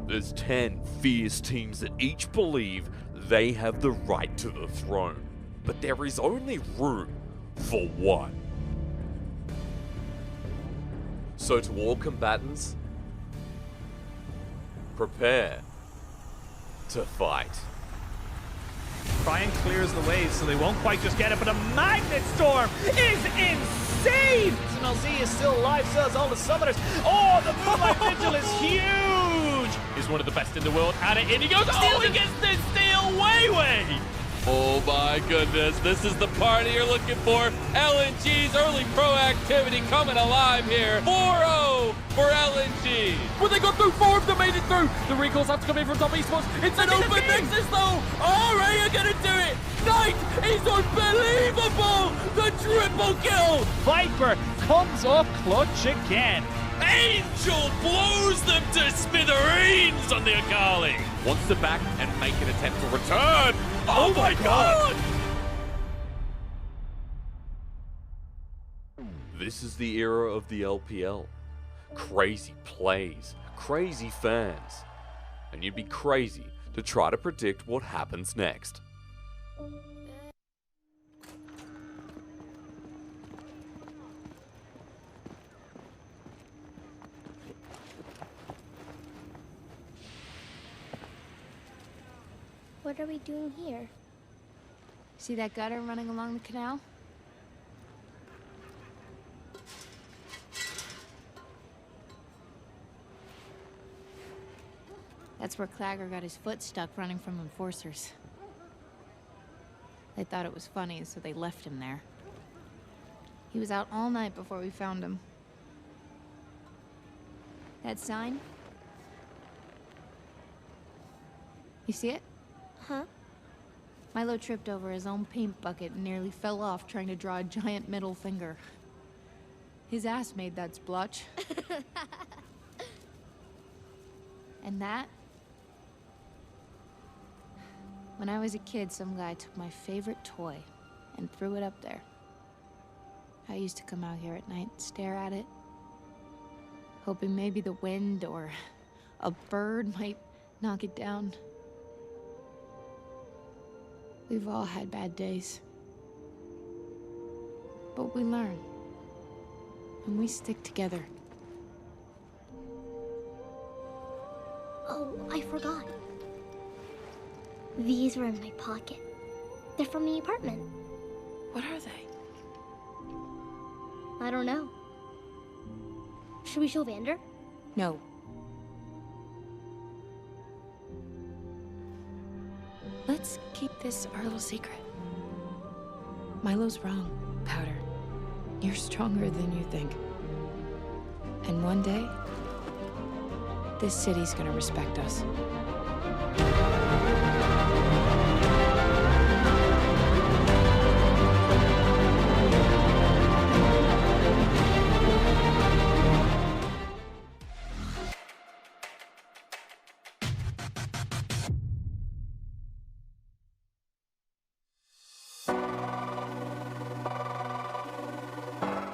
There's 10 fierce teams that each believe they have the right to the throne. But there is only room for one. So to all combatants, prepare to fight. Brian clears the way so they won't quite just get it, but a Magnet Storm is insane! SNLZ is still alive, so is all the summoners. Oh, the Moonlight Vigil is huge! He's one of the best in the world at it, and he goes, oh, he gets this steal way! Oh my goodness, this is the party you're looking for. LNG's early pro activity coming alive here. 4-0 for LNG. Will they go through? 4 of them made it through. The recalls have to come in from top Esports. It's an open Nexus though. Ray are gonna do it. Knight is unbelievable. The triple kill. Viper comes off clutch again. Angel blows them to smithereens on the Akali. Wants to back and make an attempt to return. Oh my god! This is the era of the LPL. Crazy plays, crazy fans. And you'd be crazy to try to predict what happens next. What are we doing here? See that gutter running along the canal? That's where Clagger got his foot stuck running from enforcers. They thought it was funny, so they left him there. He was out all night before we found him. That sign? You see it? Huh? Milo tripped over his own paint bucket and nearly fell off trying to draw a giant middle finger. His ass made that splotch. And that? When I was a kid, some guy took my favorite toy and threw it up there. I used to come out here at night and stare at it, hoping maybe the wind or a bird might knock it down. We've all had bad days. But we learn. And we stick together. Oh, I forgot. These were in my pocket. They're from the apartment. What are they? I don't know. Should we show Vander? No. Let's keep this our little secret. Milo's wrong, Powder. You're stronger than you think. And one day, this city's gonna respect us.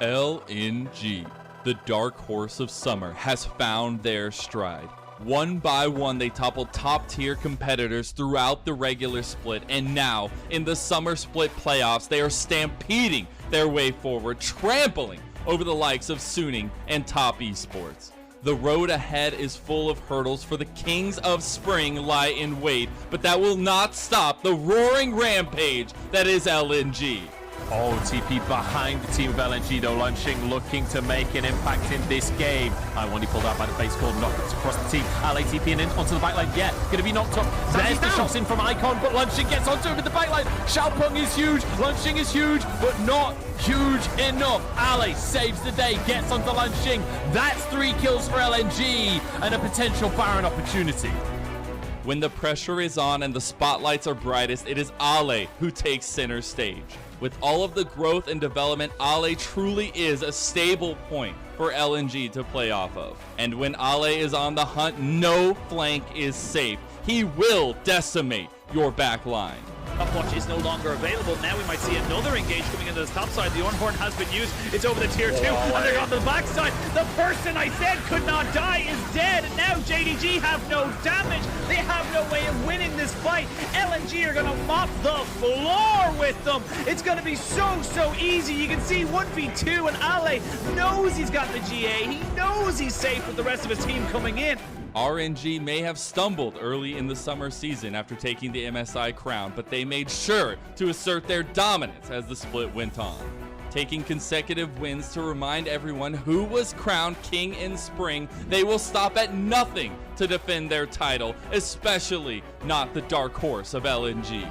LNG, the dark horse of summer, has found their stride. One by one, they toppled top-tier competitors throughout the regular split, and now, in the summer split playoffs, they are stampeding their way forward, trampling over the likes of Suning and Top Esports. The road ahead is full of hurdles for the Kings of Spring lie in wait, but that will not stop the roaring rampage that is LNG. Oh, TP behind the team of LNG though. Lunching looking to make an impact in this game. Iwandy pulled out by the base called knockouts across the team. LA TPing in onto the backline. Yeah, gonna be knocked up. There's the shots in from Icon, but Lunching gets onto him in the backline. Xiaopeng is huge. Lunching is huge, but not huge enough. Ale saves the day, gets onto Lunching. That's 3 kills for LNG and a potential Baron opportunity. When the pressure is on and the spotlights are brightest, it is Ale who takes center stage. With all of the growth and development, Ale truly is a stable point for LNG to play off of. And when Ale is on the hunt, no flank is safe. He will decimate your back line. Upwatch is no longer available. Now we might see another engage coming into the top side. The Ornhorn has been used. It's over the tier 2, and they're on the back side. The person I said could not die is dead. And now JDG have no damage. They have no way of winning this fight. LNG are going to mop the floor with them. It's going to be so easy. You can see 1v2, and Ale knows he's got the GA. He knows he's safe with the rest of his team coming in. RNG may have stumbled early in the summer season after taking the MSI crown, but they made sure to assert their dominance as the split went on, taking consecutive wins to remind everyone who was crowned king in spring. They will stop at nothing to defend their title, especially not the dark horse of LNG.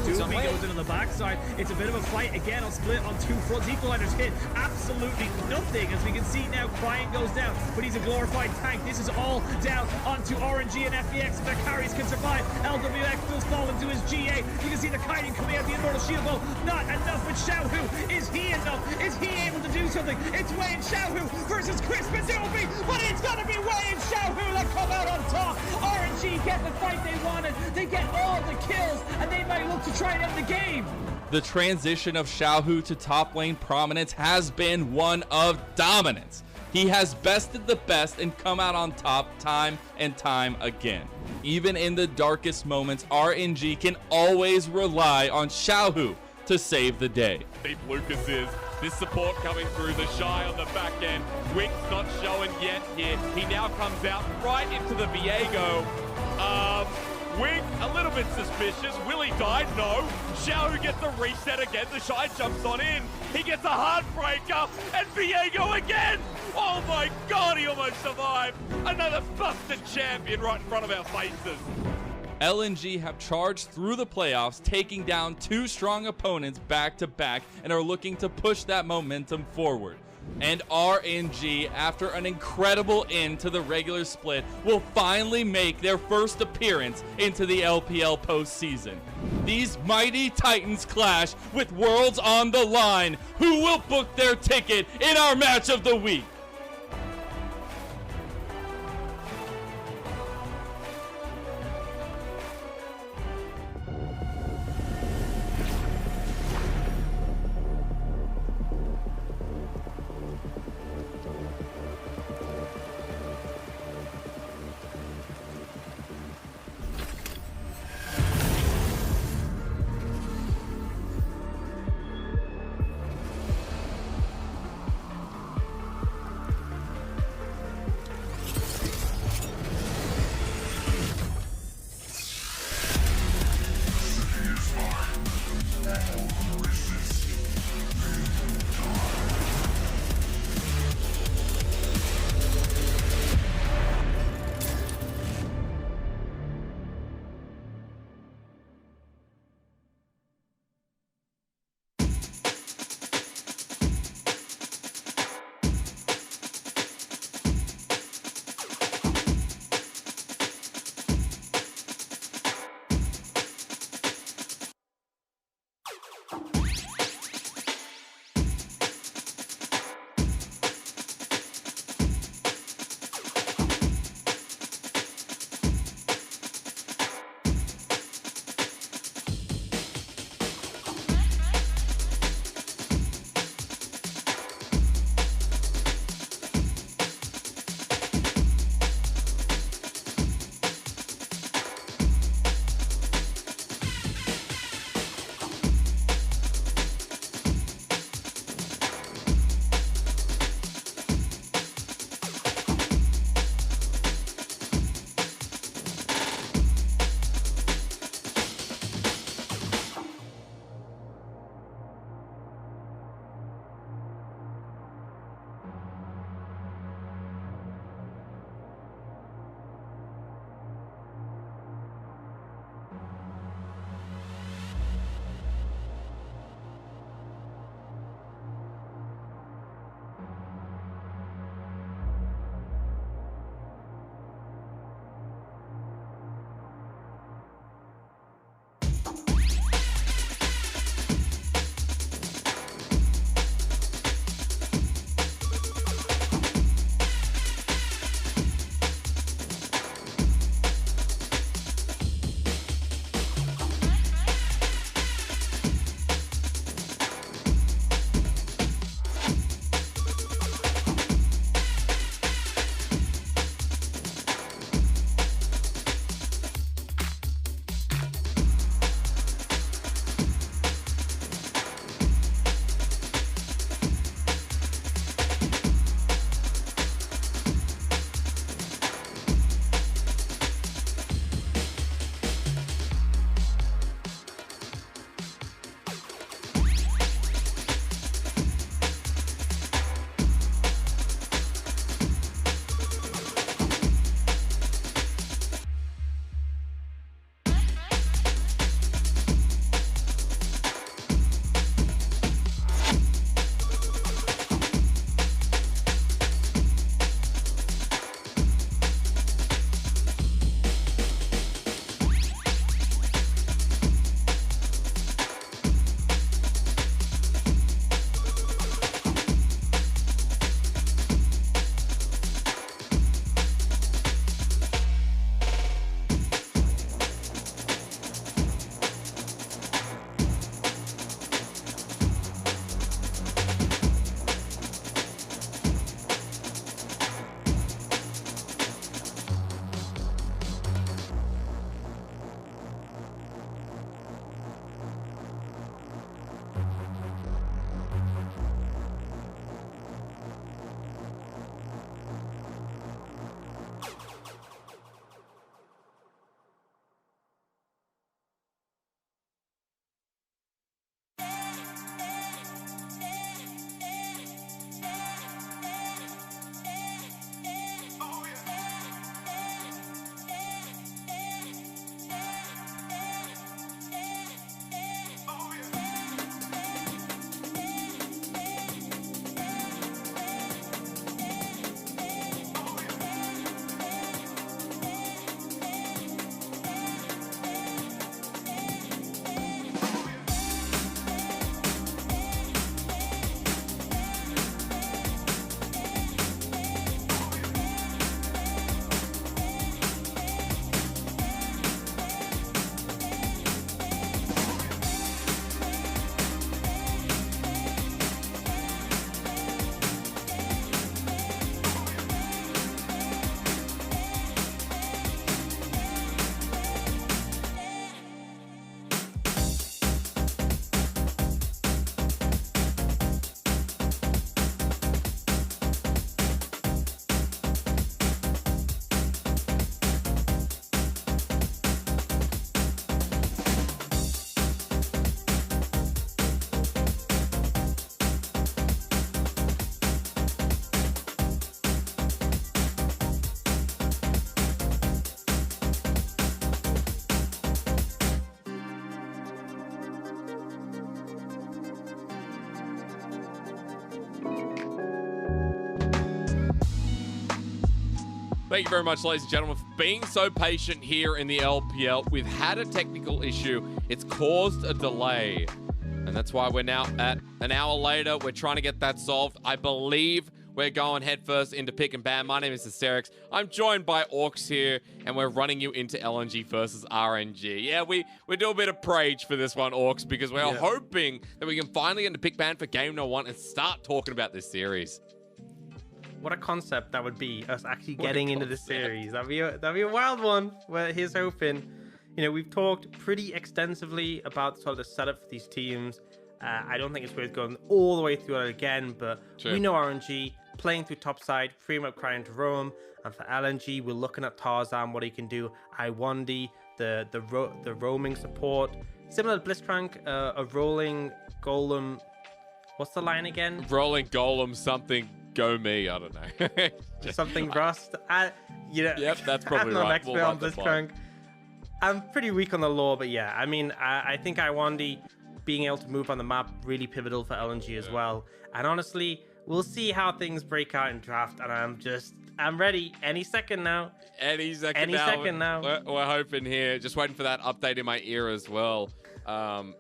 Doomy goes in on the backside. It's a bit of a fight again on split on 2 fronts. Equalizer's hit absolutely nothing. As we can see now, Crying goes down, but he's a glorified tank. This is all down onto RNG and FEX. If their carries can survive, LWX does fall into his GA. You can see the kiting coming out the Immortal Shield though. Not enough with Xiaohu. Is he enough? Is he able to do something? It's Wei and Xiaohu versus Chris Mazubi, but it's gonna be Wei and Xiaohu that come out on top. RNG get the fight they wanted. They get all the kills, and they might look to try and end the game. The transition of Xiaohu to top lane prominence has been one of dominance. He has bested the best and come out on top time and time again. Even in the darkest moments, RNG can always rely on Xiaohu to save the day. Deep Lucas is. This support coming through, the Shy on the back end. Wick's not showing yet here. He now comes out right into the Viego. Wick, a little bit suspicious. Will he die? No. Xiao gets a reset again. The Shy jumps on in. He gets a heartbreaker. And Viego again. Oh my God, he almost survived. Another busted champion right in front of our faces. LNG have charged through the playoffs, taking down 2 strong opponents back to back, and are looking to push that momentum forward. And RNG, after an incredible end to the regular split, will finally make their first appearance into the LPL postseason. These mighty Titans clash with worlds on the line. Who will book their ticket in our match of the week? Thank you very much, ladies and gentlemen, for being so patient here in the LPL. We've had a technical issue. It's caused a delay. And that's why we're now at an hour later. We're trying to get that solved. I believe we're going headfirst into pick and ban. My name is Hysterix. I'm joined by Orcs here, and we're running you into LNG versus RNG. Yeah, we do a bit of prage for this one, Orcs, because we're hoping that we can finally get into pick ban for game no 1 and start talking about this series. What a concept that would be, us actually getting into the series. That'd be a wild one. Well, here's hoping. You know, we've talked pretty extensively about sort of the setup for these teams. I don't think it's worth going all the way through it again, but we know RNG playing through topside, freeing up Crying to roam, and for LNG, we're looking at Tarzan, what he can do. Iwandi, the roaming support, similar to Blitzcrank, a rolling golem. What's the line again? Rolling golem, something. Go me, I don't know. Something rust. Yep, that's probably I'm not right. an expert on Blitzcrank. I'm pretty weak on the lore, but yeah, I mean, I think Iwandi being able to move on the map really pivotal for LNG as well. And honestly, we'll see how things break out in draft. And I'm ready any second now. Any second now. We're hoping here. Just waiting for that update in my ear as well.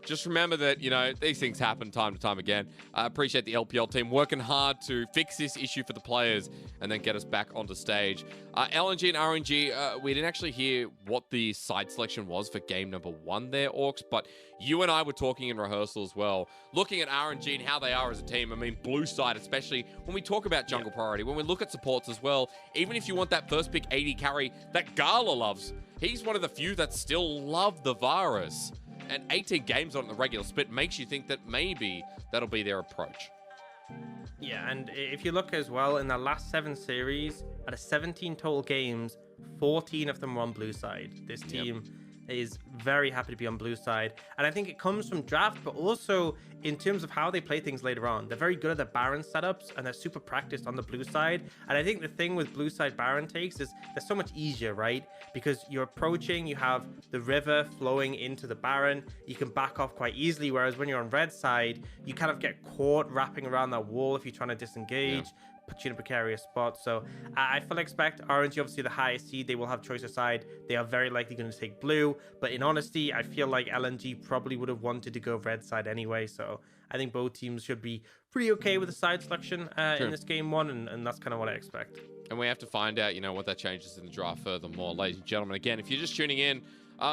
Just remember that, you know, these things happen time to time again. I appreciate the LPL team working hard to fix this issue for the players and then get us back onto stage. LNG and RNG, we didn't actually hear what the side selection was for game number 1 there, Orcs, but you and I were talking in rehearsal as well, looking at RNG and how they are as a team. I mean, blue side, especially when we talk about jungle priority, when we look at supports as well, even if you want that first pick 80 carry that Gala loves, he's one of the few that still love the Varus. And 18 games on the regular split makes you think that maybe that'll be their approach. Yeah, and if you look as well, in the last 7 series, out of 17 total games, 14 of them were on blue side. This team is very happy to be on blue side. And I think it comes from draft, but also in terms of how they play things later on. They're very good at the Baron setups, and they're super practiced on the blue side. And I think the thing with blue side Baron takes is they're so much easier, right? Because you're approaching, you have the river flowing into the Baron, you can back off quite easily, whereas when you're on red side, you kind of get caught wrapping around that wall if you're trying to disengage. Put you in a precarious spot. So I fully expect RNG, obviously the highest seed, they will have choice of side. They are very likely going to take blue, but in honesty, I feel like LNG probably would have wanted to go red side anyway. So I think both teams should be pretty okay with the side selection in this game 1, and that's kind of what I expect. And we have to find out, you know, what that changes in the draft furthermore. Ladies and gentlemen, again, if you're just tuning in,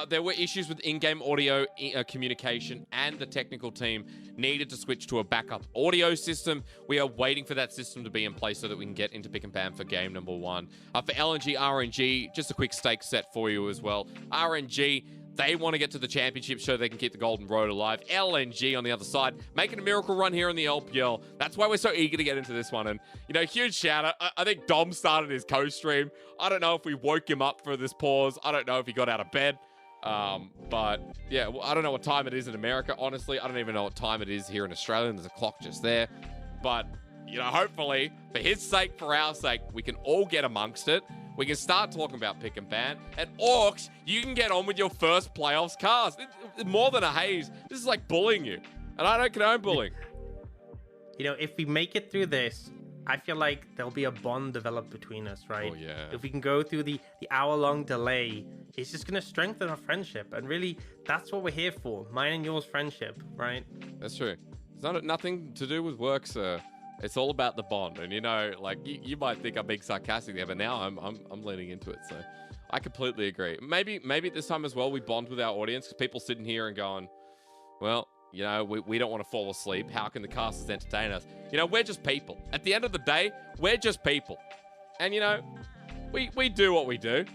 there were issues with in-game audio communication, and the technical team needed to switch to a backup audio system. We are waiting for that system to be in place so that we can get into pick and ban for game number 1. For LNG, RNG, just a quick stake set for you as well. RNG, they want to get to the championship so they can keep the golden road alive. LNG on the other side, making a miracle run here in the LPL. That's why we're so eager to get into this one. And, you know, huge shout out. I think Dom started his co-stream. I don't know if we woke him up for this pause. I don't know if he got out of bed. But yeah, I don't know what time it is in America. Honestly, I don't even know what time it is here in Australia. There's a clock just there. But, you know, hopefully, for his sake, for our sake, we can all get amongst it. We can start talking about pick and ban. And Orcs, you can get on with your first playoffs cast. It's more than a haze. This is like bullying you. And I don't condone bullying. You know, if we make it through this, I feel like there'll be a bond developed between us, right? Oh, yeah. If we can go through the hour-long delay, it's just going to strengthen our friendship. And really, that's what we're here for. Mine and yours friendship, right? That's true. It's nothing to do with work, sir. It's all about the bond. And, you know, like, you might think I'm being sarcastic there, but now I'm leaning into it. So I completely agree. Maybe at this time as well, we bond with our audience, because people sitting here and going, well, you know, we don't want to fall asleep. How can the casters entertain us? You know, we're just people. At the end of the day, we're just people. And, you know, we do what we do.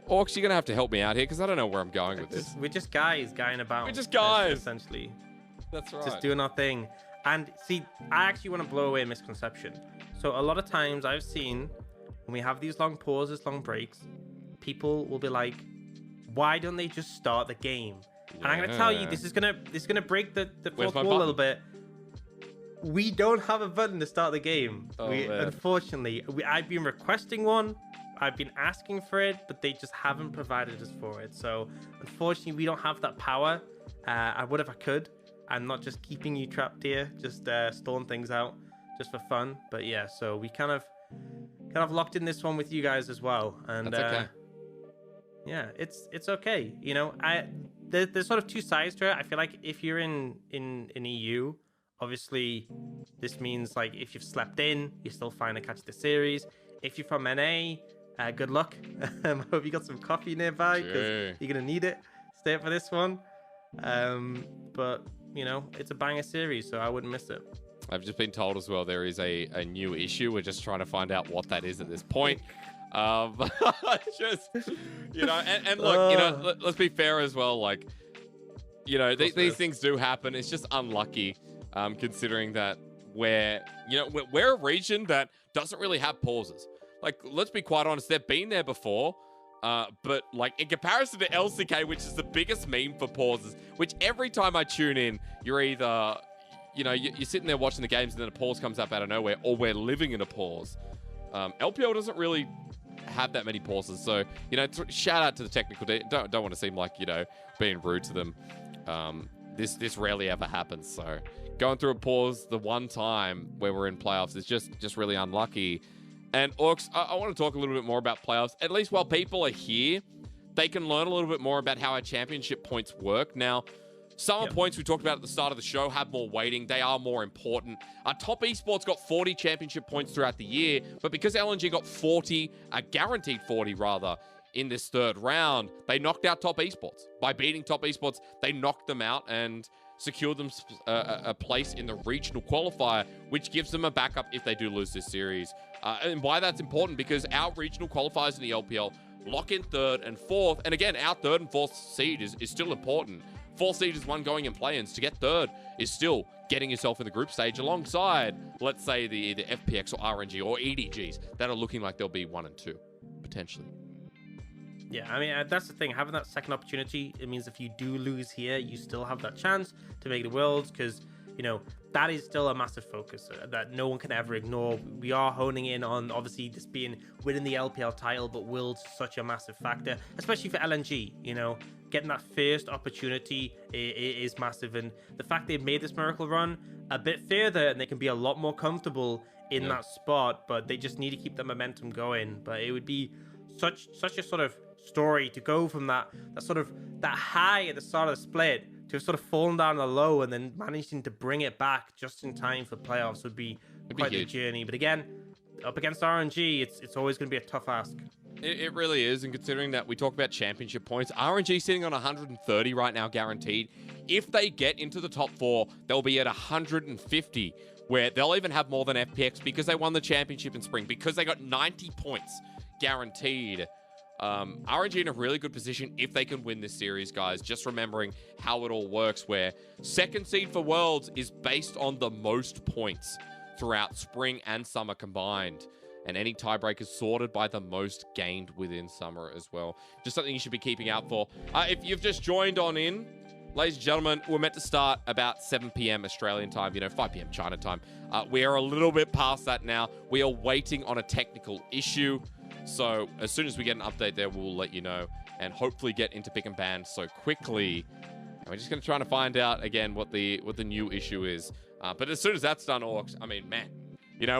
Orcs, you're going to have to help me out here, because I don't know where I'm going with this. We're just guys guying about. We're just guys. Essentially. That's right. Just doing our thing. And see, I actually want to blow away a misconception. So a lot of times I've seen, when we have these long pauses, long breaks, people will be like, why don't they just start the game? And I'm gonna tell you, this is gonna break the fourth wall a little bit. We don't have a button to start the game. Unfortunately, I've been requesting one. I've been asking for it, but they just haven't provided us for it. So unfortunately, we don't have that power. I would if I could. I'm not just keeping you trapped here, just stalling things out just for fun. But yeah, so we kind of kind of locked in this one with you guys as well. And That's okay. Yeah, it's okay. You know, there's sort of two sides to it. I feel like if you're in EU, obviously this means like if you've slept in, you're still fine to catch the series. If you're from NA, good luck. I hope you got some coffee nearby because you're gonna need it. Stay up for this one. But you know, it's a banger series, so I wouldn't miss it. I've just been told as well there is a new issue. We're just trying to find out what that is at this point. Just, you know, and look, you know, let's be fair as well. Like, you know, these things do happen. It's just unlucky, considering that we're a region that doesn't really have pauses. Like, let's be quite honest, they've been there before. But like in comparison to LCK, which is the biggest meme for pauses, which every time I tune in, you're either, you know, you're sitting there watching the games and then a pause comes up out of nowhere, or we're living in a pause. LPL doesn't really have that many pauses, so you know, shout out to the technical team. Don't want to seem like, you know, being rude to them. This rarely ever happens. So going through a pause the one time where we're in playoffs is just really unlucky. And Orcs, I want to talk a little bit more about playoffs. At least while people are here, they can learn a little bit more about how our championship points work. Now, summer points we talked about at the start of the show have more weighting. They are more important. Top Esports got 40 championship points throughout the year, but because LNG got 40, guaranteed 40 rather, in this third round, they knocked out Top Esports. By beating Top Esports, they knocked them out and secured them a place in the regional qualifier, which gives them a backup if they do lose this series. And why that's important, because our regional qualifiers in the LPL lock in 3rd and 4th. And again, our 3rd and 4th seed is still important. 4th seed is one going in play-ins. To get 3rd is still getting yourself in the group stage alongside, let's say, the FPX or RNG or EDGs that are looking like they'll be 1 and 2, potentially. Yeah, I mean, that's the thing. Having that second opportunity, it means if you do lose here, you still have that chance to make the Worlds, because, you know, that is still a massive focus that no one can ever ignore. We are honing in on, obviously, this being winning the LPL title, but Worlds such a massive factor, especially for LNG, you know. Getting that first opportunity is massive, and the fact they've made this miracle run a bit further, and they can be a lot more comfortable in that spot, but they just need to keep the momentum going. But it would be such a sort of story to go from that high at the start of the split to have sort of fallen down the low and then managing to bring it back just in time for playoffs would be quite the journey. But again, up against RNG, it's always going to be a tough ask. It really is, and considering that we talk about championship points, RNG sitting on 130 right now, guaranteed. If they get into the top 4, they'll be at 150, where they'll even have more than FPX because they won the championship in spring, because they got 90 points guaranteed. RNG in a really good position if they can win this series, guys. Just remembering how it all works, where 2nd seed for Worlds is based on the most points throughout spring and summer combined. And any tiebreakers sorted by the most gained within summer as well. Just something you should be keeping out for. If you've just joined on in, ladies and gentlemen, we're meant to start about 7 p.m. Australian time, 5 p.m. China time. We are a little bit past that now. We are waiting on a technical issue. So as soon as we get an update there, we'll let you know and hopefully get into pick and ban so quickly. And we're just going to try to find out again what the new issue is. But as soon as that's done, Orcs, I mean, man,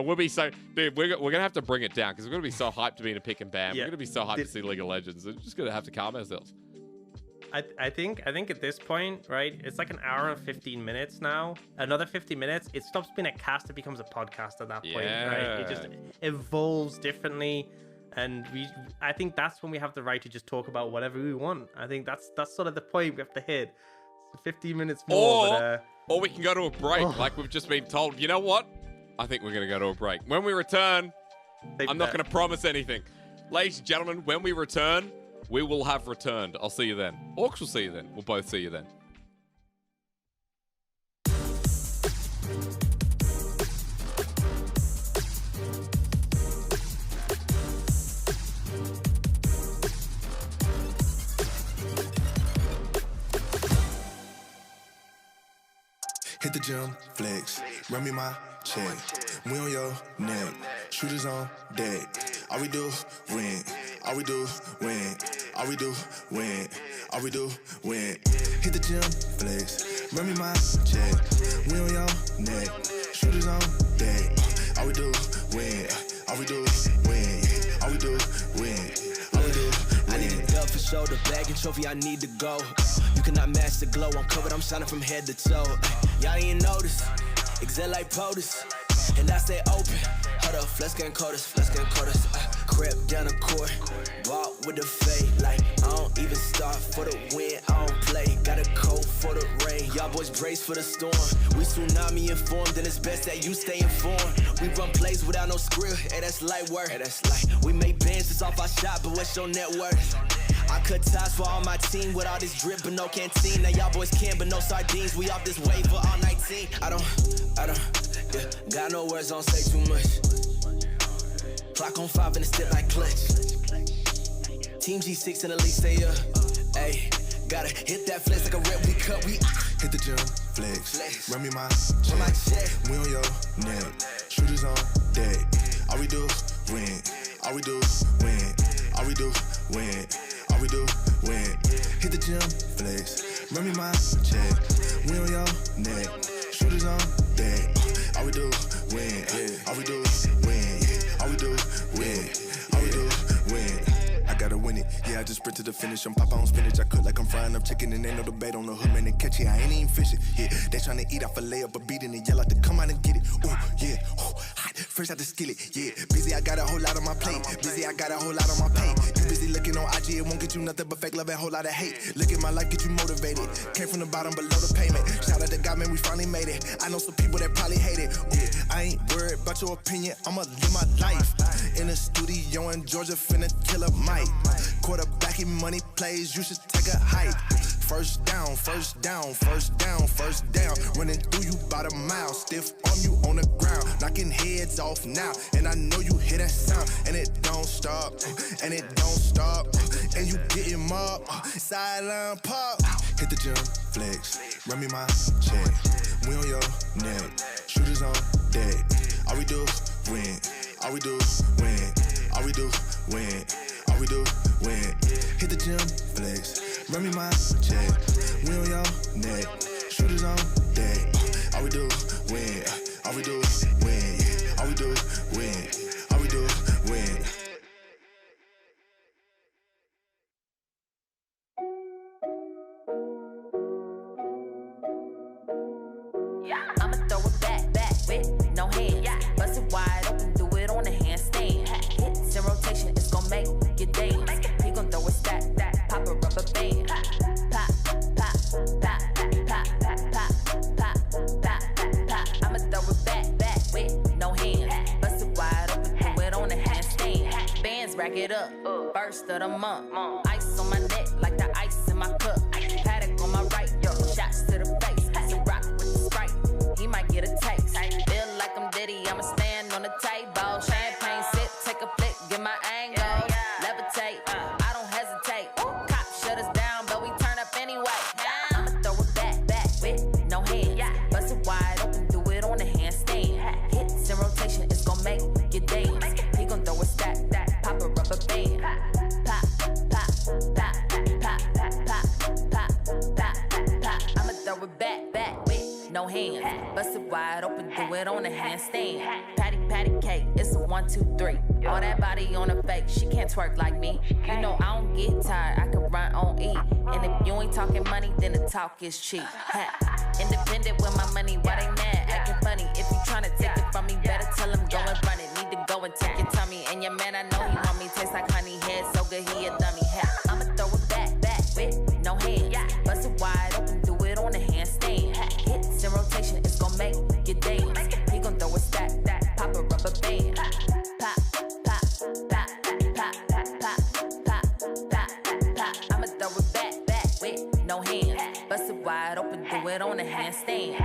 we'll be so... Dude, we're going to have to bring it down because we're going to be so hyped to be in a pick and ban. We're going to be so hyped to see League of Legends. We're just going to have to calm ourselves. I think at this point, right, it's like an hour and 15 minutes now. Another 50 minutes, it stops being a cast, it becomes a podcast at that point, right? It just evolves differently. And I think that's when we have the right to just talk about whatever we want. I think that's sort of the point we have to hit. 15 minutes more. Or we can go to a break, like we've just been told. You know what? I think we're going to go to a break. When we return, I'm not going to promise anything. Ladies and gentlemen, when we return, we will have returned. I'll see you then. Orcs will see you then. We'll both see you then. Hit the gym, flex, run me my check. We on your neck, shooters on deck. All we do, win. All we do, win. All we do, win. All we do, win. Hit the gym, flex, run me my check. We on your neck, shooters on deck. All we do, win. All we do, win. All we do, win. All we do, I need a dub for shoulder, bag and trophy, I need to go. You cannot match the glow, I'm covered, I'm shining from head to toe. Y'all ain't notice, excel like POTUS, and I stay open. Hold up, flex getting coldest, flex getting coldest. Crept down the court, walk with the fade. Like, I don't even start for the win, I don't play. Got a coat for the rain, y'all boys brace for the storm. We tsunami informed, and it's best that you stay informed. We run plays without no script, hey, that's light work. Hey, that's light. We make bands just off our shot, but what's your net worth? I cut ties for all my team with all this drip, but no canteen. Now y'all boys can, but no sardines. We off this wave for all 19. I don't, yeah, got no words, don't say too much. Clock on 5 and it step like clutch. Team G6 and the league stay up. Ayy, gotta hit that flex like a rep. We cut, we hit the gym, flex. Run me my check. We on your neck. Shooters on deck. All we do, win. All we do, win. All we do, win. All we do, win. Hit the gym, flex. Run me my check. We on your neck. Shooters on deck. All we do, win. All we do, win. All we do, win. All we do, win. I gotta win it. Yeah, I just sprint to the finish. I'm pop on spinach. I cook like I'm frying up chicken and ain't no debate on the hood, man. They catch it. I ain't even fishing. Yeah, they tryna eat off a layup, but beating it. Yell out to come out and get it. Ooh, yeah. Ooh, hot. Fresh out the skillet. Yeah, busy. I got a whole lot on my plate. Busy. I got a whole lot on my plate. You busy looking on IG. It won't get you nothing but fake love and a whole lot of hate. Look at my life, get you motivated. Came from the bottom below the payment. Shout out to God, man. We finally made it. I know some people that probably hate it. Yeah, I ain't worried about your opinion. I'ma live my life. In the studio in Georgia, finna kill a mic. Quarterbacking money plays, you should take a hike. First down, first down, first down, first down. Running through you about a mile. Stiff arm you on the ground. Knocking heads off now. And I know you hear that sound. And it don't stop. And it don't stop. And you getting mobbed. Sideline pop. Hit the gym, flex. Run me my check. We on your neck. Shooters on deck. All we do, win. All we do, win. All we do, win. All we do, win. Hit the gym, flex. Run me my check. We on your neck. Shooters on deck. All we do, win. All we do, win. All we do, win. All we do, win. I'ma throw it back with no hands. Bust it wide open, do it on a handstand. Hits in rotation, it's gon' make you dance. He gon' throw a stack, pop a rubber band. Pop, pop, pop, pop, pop, pop, pop, pop. I'ma throw it back with no hands. Bust it wide open, do it on a handstand. Bands rack it up, first of the month. Ice on my neck like the ice in my cup. Paddock on my right, shots to the face. Some rock with the Sprite, he might get a taste. Feel like I'm Diddy, I'ma stand on the table. Champagne sip, take a flick, get my angle. Levitate, I don't hesitate. Cop shut us down, but we turn up anyway. I'ma throw it back with no hands. Bust it wide open, do it on a handstand. Hits in rotation, it's gon' make you dance. He gon' throw a stack, pop a rubber band. Pop, pop, pop, pop, pop, pop, pop, pop. I'ma throw it back with no hands. Bust it wide open, do it on a handstand. Patty cake, it's a 1, 2, 3. All that body on her fake, she can't twerk like me. You know I don't get tired, I can run on E. And if you ain't talking money, then the talk is cheap. Independent with my money, why they mad? Acting funny, if you tryna take it from me, better tell him go and run it. Need to go and take your tummy. And your man, I know he want me, taste like honey, head so good, he a dummy. I'ma throw it back with no hands. Bust it wide open, do it on a handstand. Hits in rotation, it's gon' make you dance. He gon' throw a stack, pop a rubber band. Pop, pop, pop, pop, pop, pop, pop, pop. I'ma throw it back with no hands. Bust it wide open, do it on a handstand.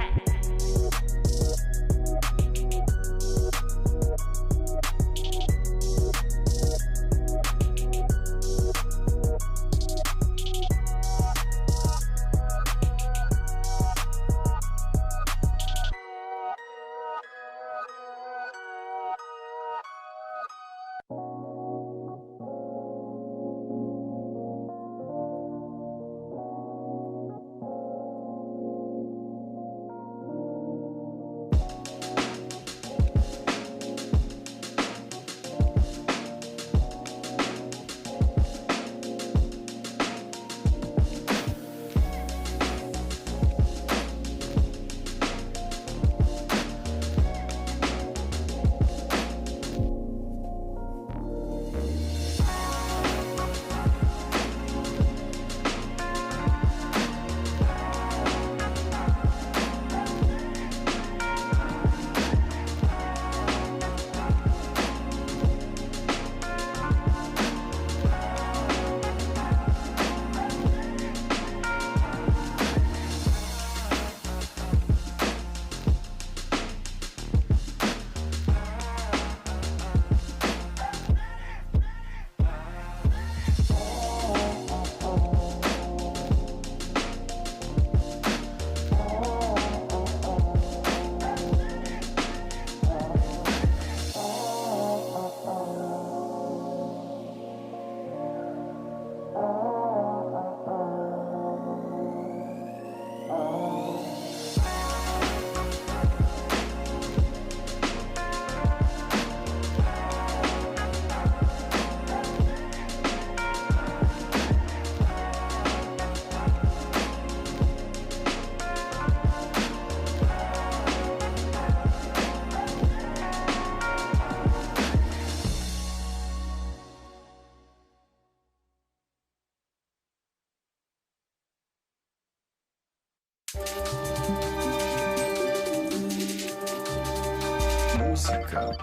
Musica.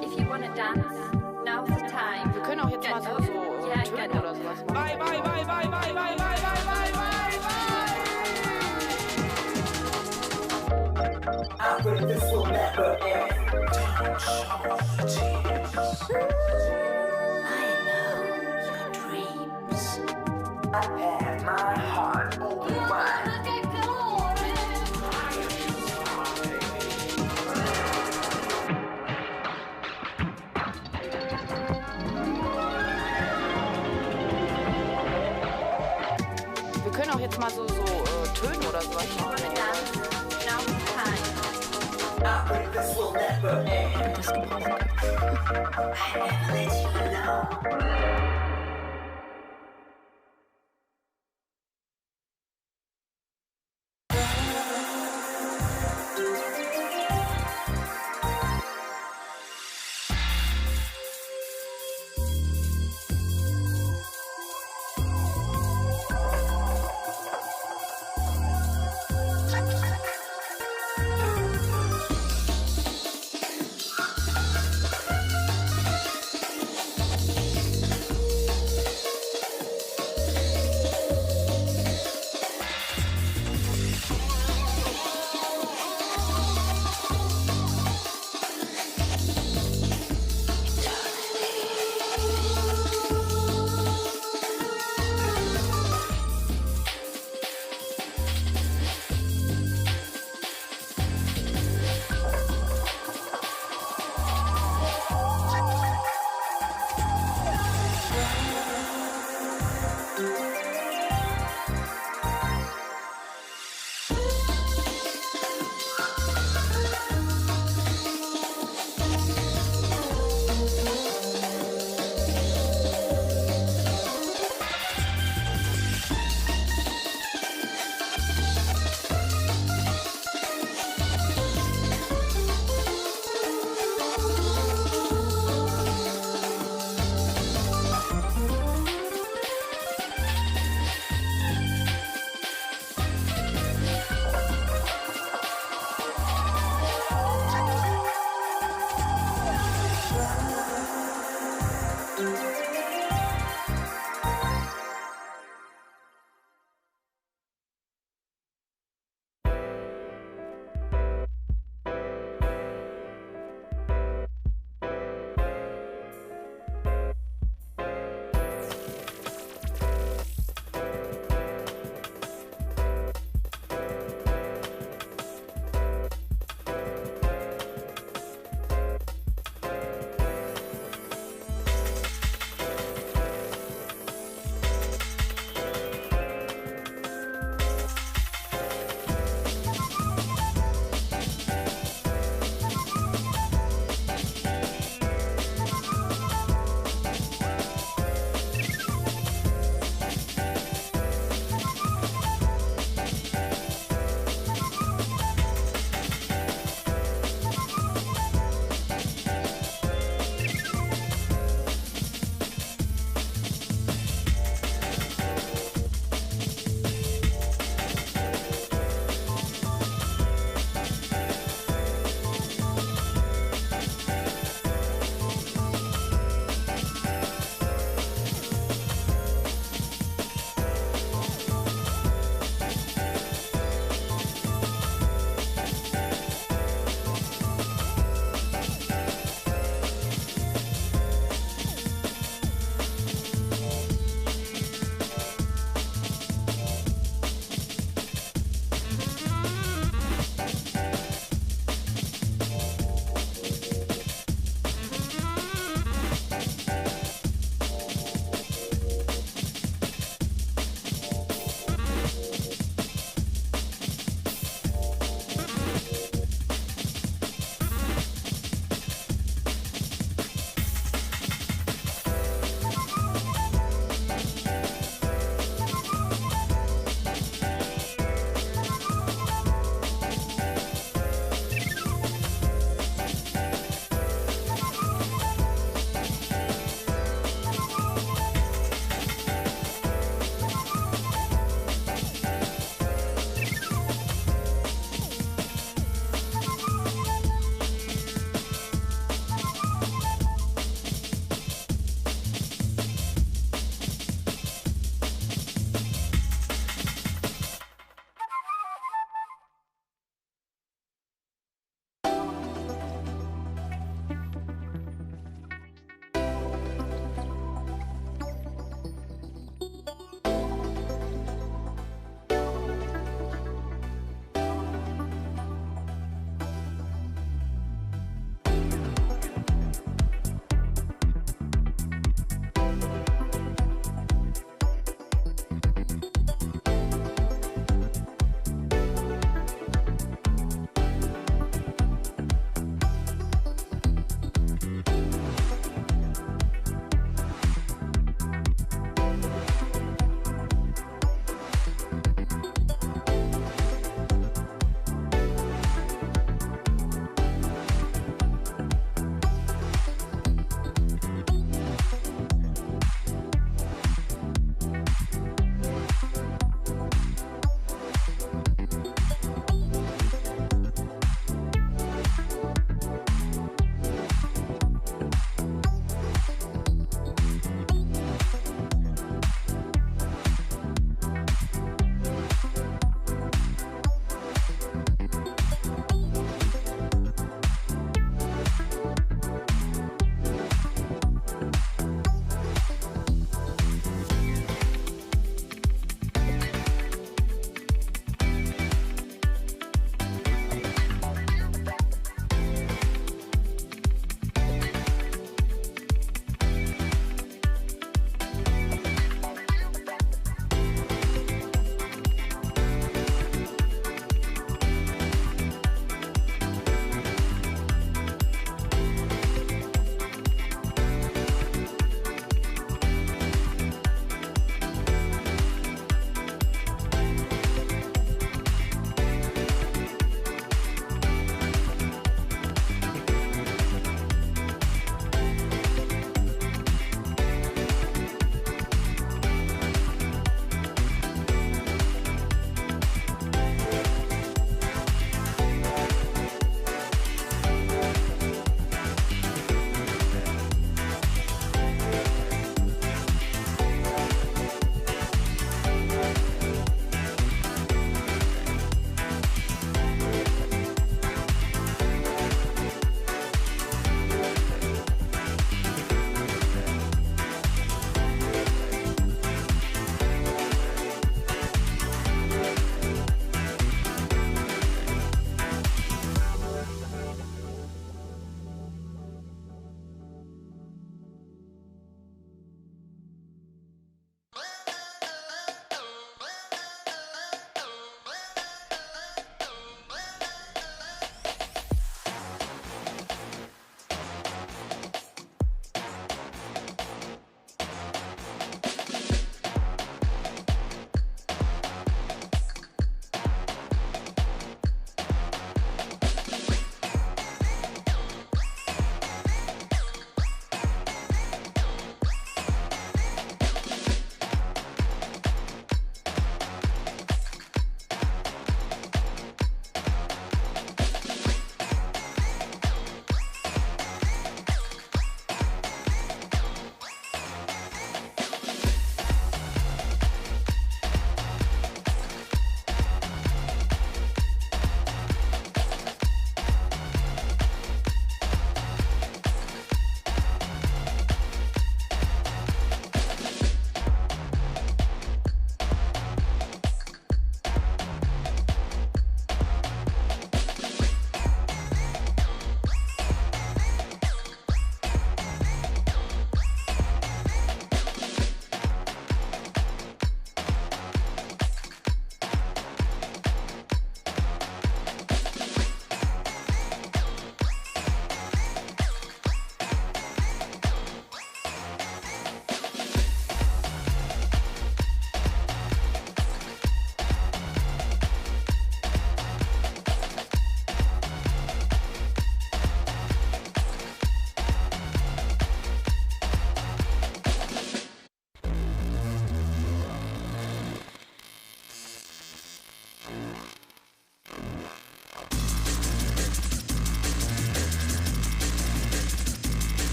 If you wanna dance, now's the time. Wir können auch jetzt mal so Töne oder sowas machen. Bye, bye, bye, bye, bye, bye, bye, bye, bye, bye, bye. I pray this will never end. Don't show tears. I know your dreams. I have my heart open wide. Wir können auch jetzt mal so Töne oder sowas machen. Das gebrauchen kann.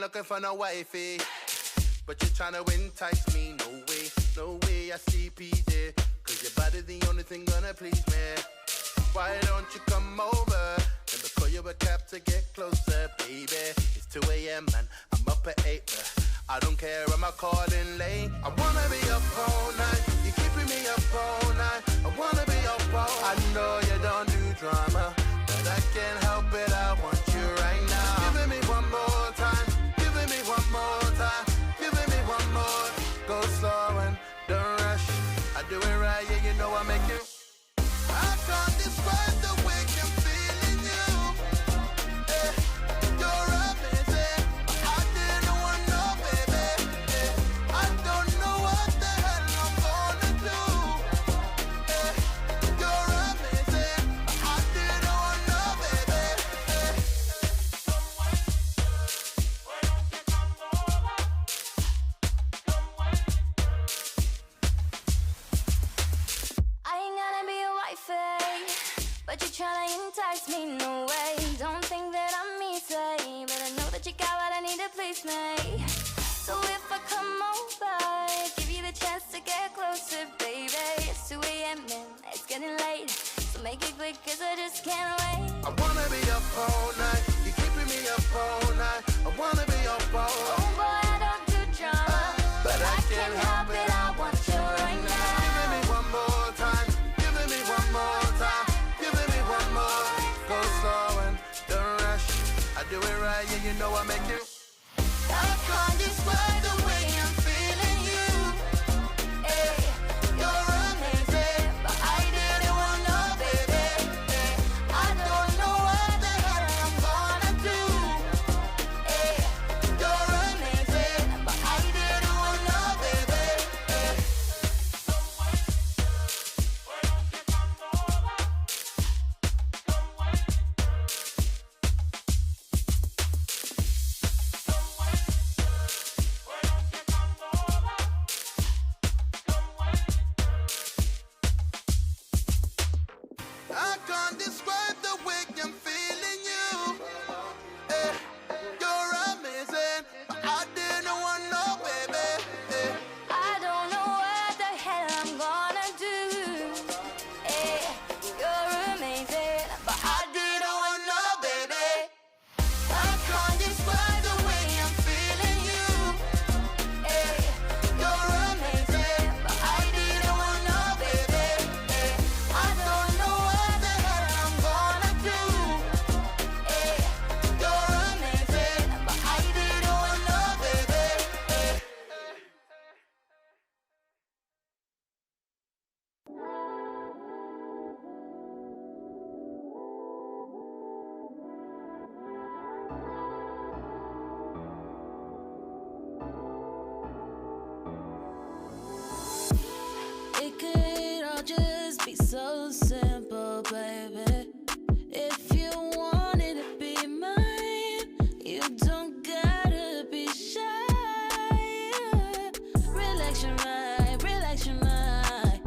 looking for no wifey. But you're trying to entice me. No way, I see PJ. Cause your body's the only thing gonna please me. Why don't you come over? Let me call you a cab to get closer, baby. It's 2 a.m. and I'm up at 8, but I don't care, am I calling late? I wanna be up all night. You're keeping me up all night. I wanna be up all night. I know you don't do drama, but I can't help it, I want you right now. Giving me one more time. Giving me one more time. Giving me one more. Go slow and don't rush. I do it right, yeah, you know I make you. I can't describe the way I'm feeling you. You're amazing. I didn't want no baby. I don't know what the hell I'm gonna do. You're amazing. I didn't want no baby. I ain't gonna be a wifey, but you're trying to entice me, no way. Don't think that I'm easy, but I know that you got what I need to please me. So if I come over, give you the chance to get closer, baby. It's 2 a.m. and it's getting late, so make it quick, cause I just can't wait. I wanna be up all night. You're keeping me up all night. I wanna be up all night. Oh boy, I don't do drama, but I can't help it, I want you right now. Giving me one more time. Giving me one more time. Giving me one more. Go slow and don't rush. I do it right, yeah, you know I make you. I can't describe the way I'm feeling you. Hey, you're amazing, but I didn't want no baby. Hey, I don't know what the hell I'm gonna do. Hey, you're amazing, but I didn't want no baby. Hey. I can't describe the way I'm feeling you. You're amazing. I didn't want no baby. I don't know what the hell I'm gonna do. Hey, you're amazing, but I didn't want no baby. I can't describe the way I'm feeling you. Hey, you're amazing, but I didn't want no baby. Hey, I don't know what the hell I'm gonna do. Hey, you're amazing, but I didn't want no baby. Hey. It could all just be so simple, baby. If you wanted to be mine, you don't gotta be shy. Relax your mind, relax your mind.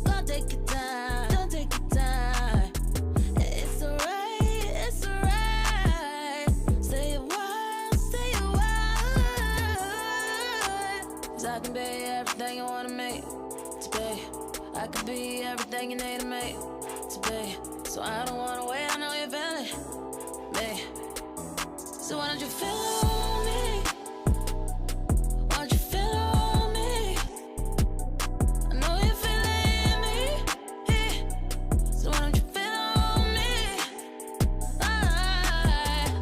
Don't take your time, don't take your time. It's alright, it's alright. Stay a while, stay a while. 'Cause I can be everything you wanna make to be. I could be everything you need to make to be. So I don't wanna wait, I know you're feeling me. So why don't you feel on me? Why don't you feel on me? I know you're feeling me. So why don't you feel on me?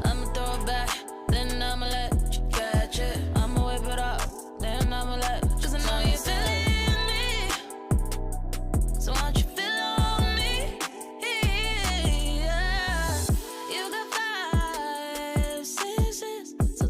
I'ma throw it back, then I'ma let you catch it. I'ma whip it up, then I'ma let. 'Cause I know you're feeling me. So why don't you feel on me? Yeah. You got 5 senses, so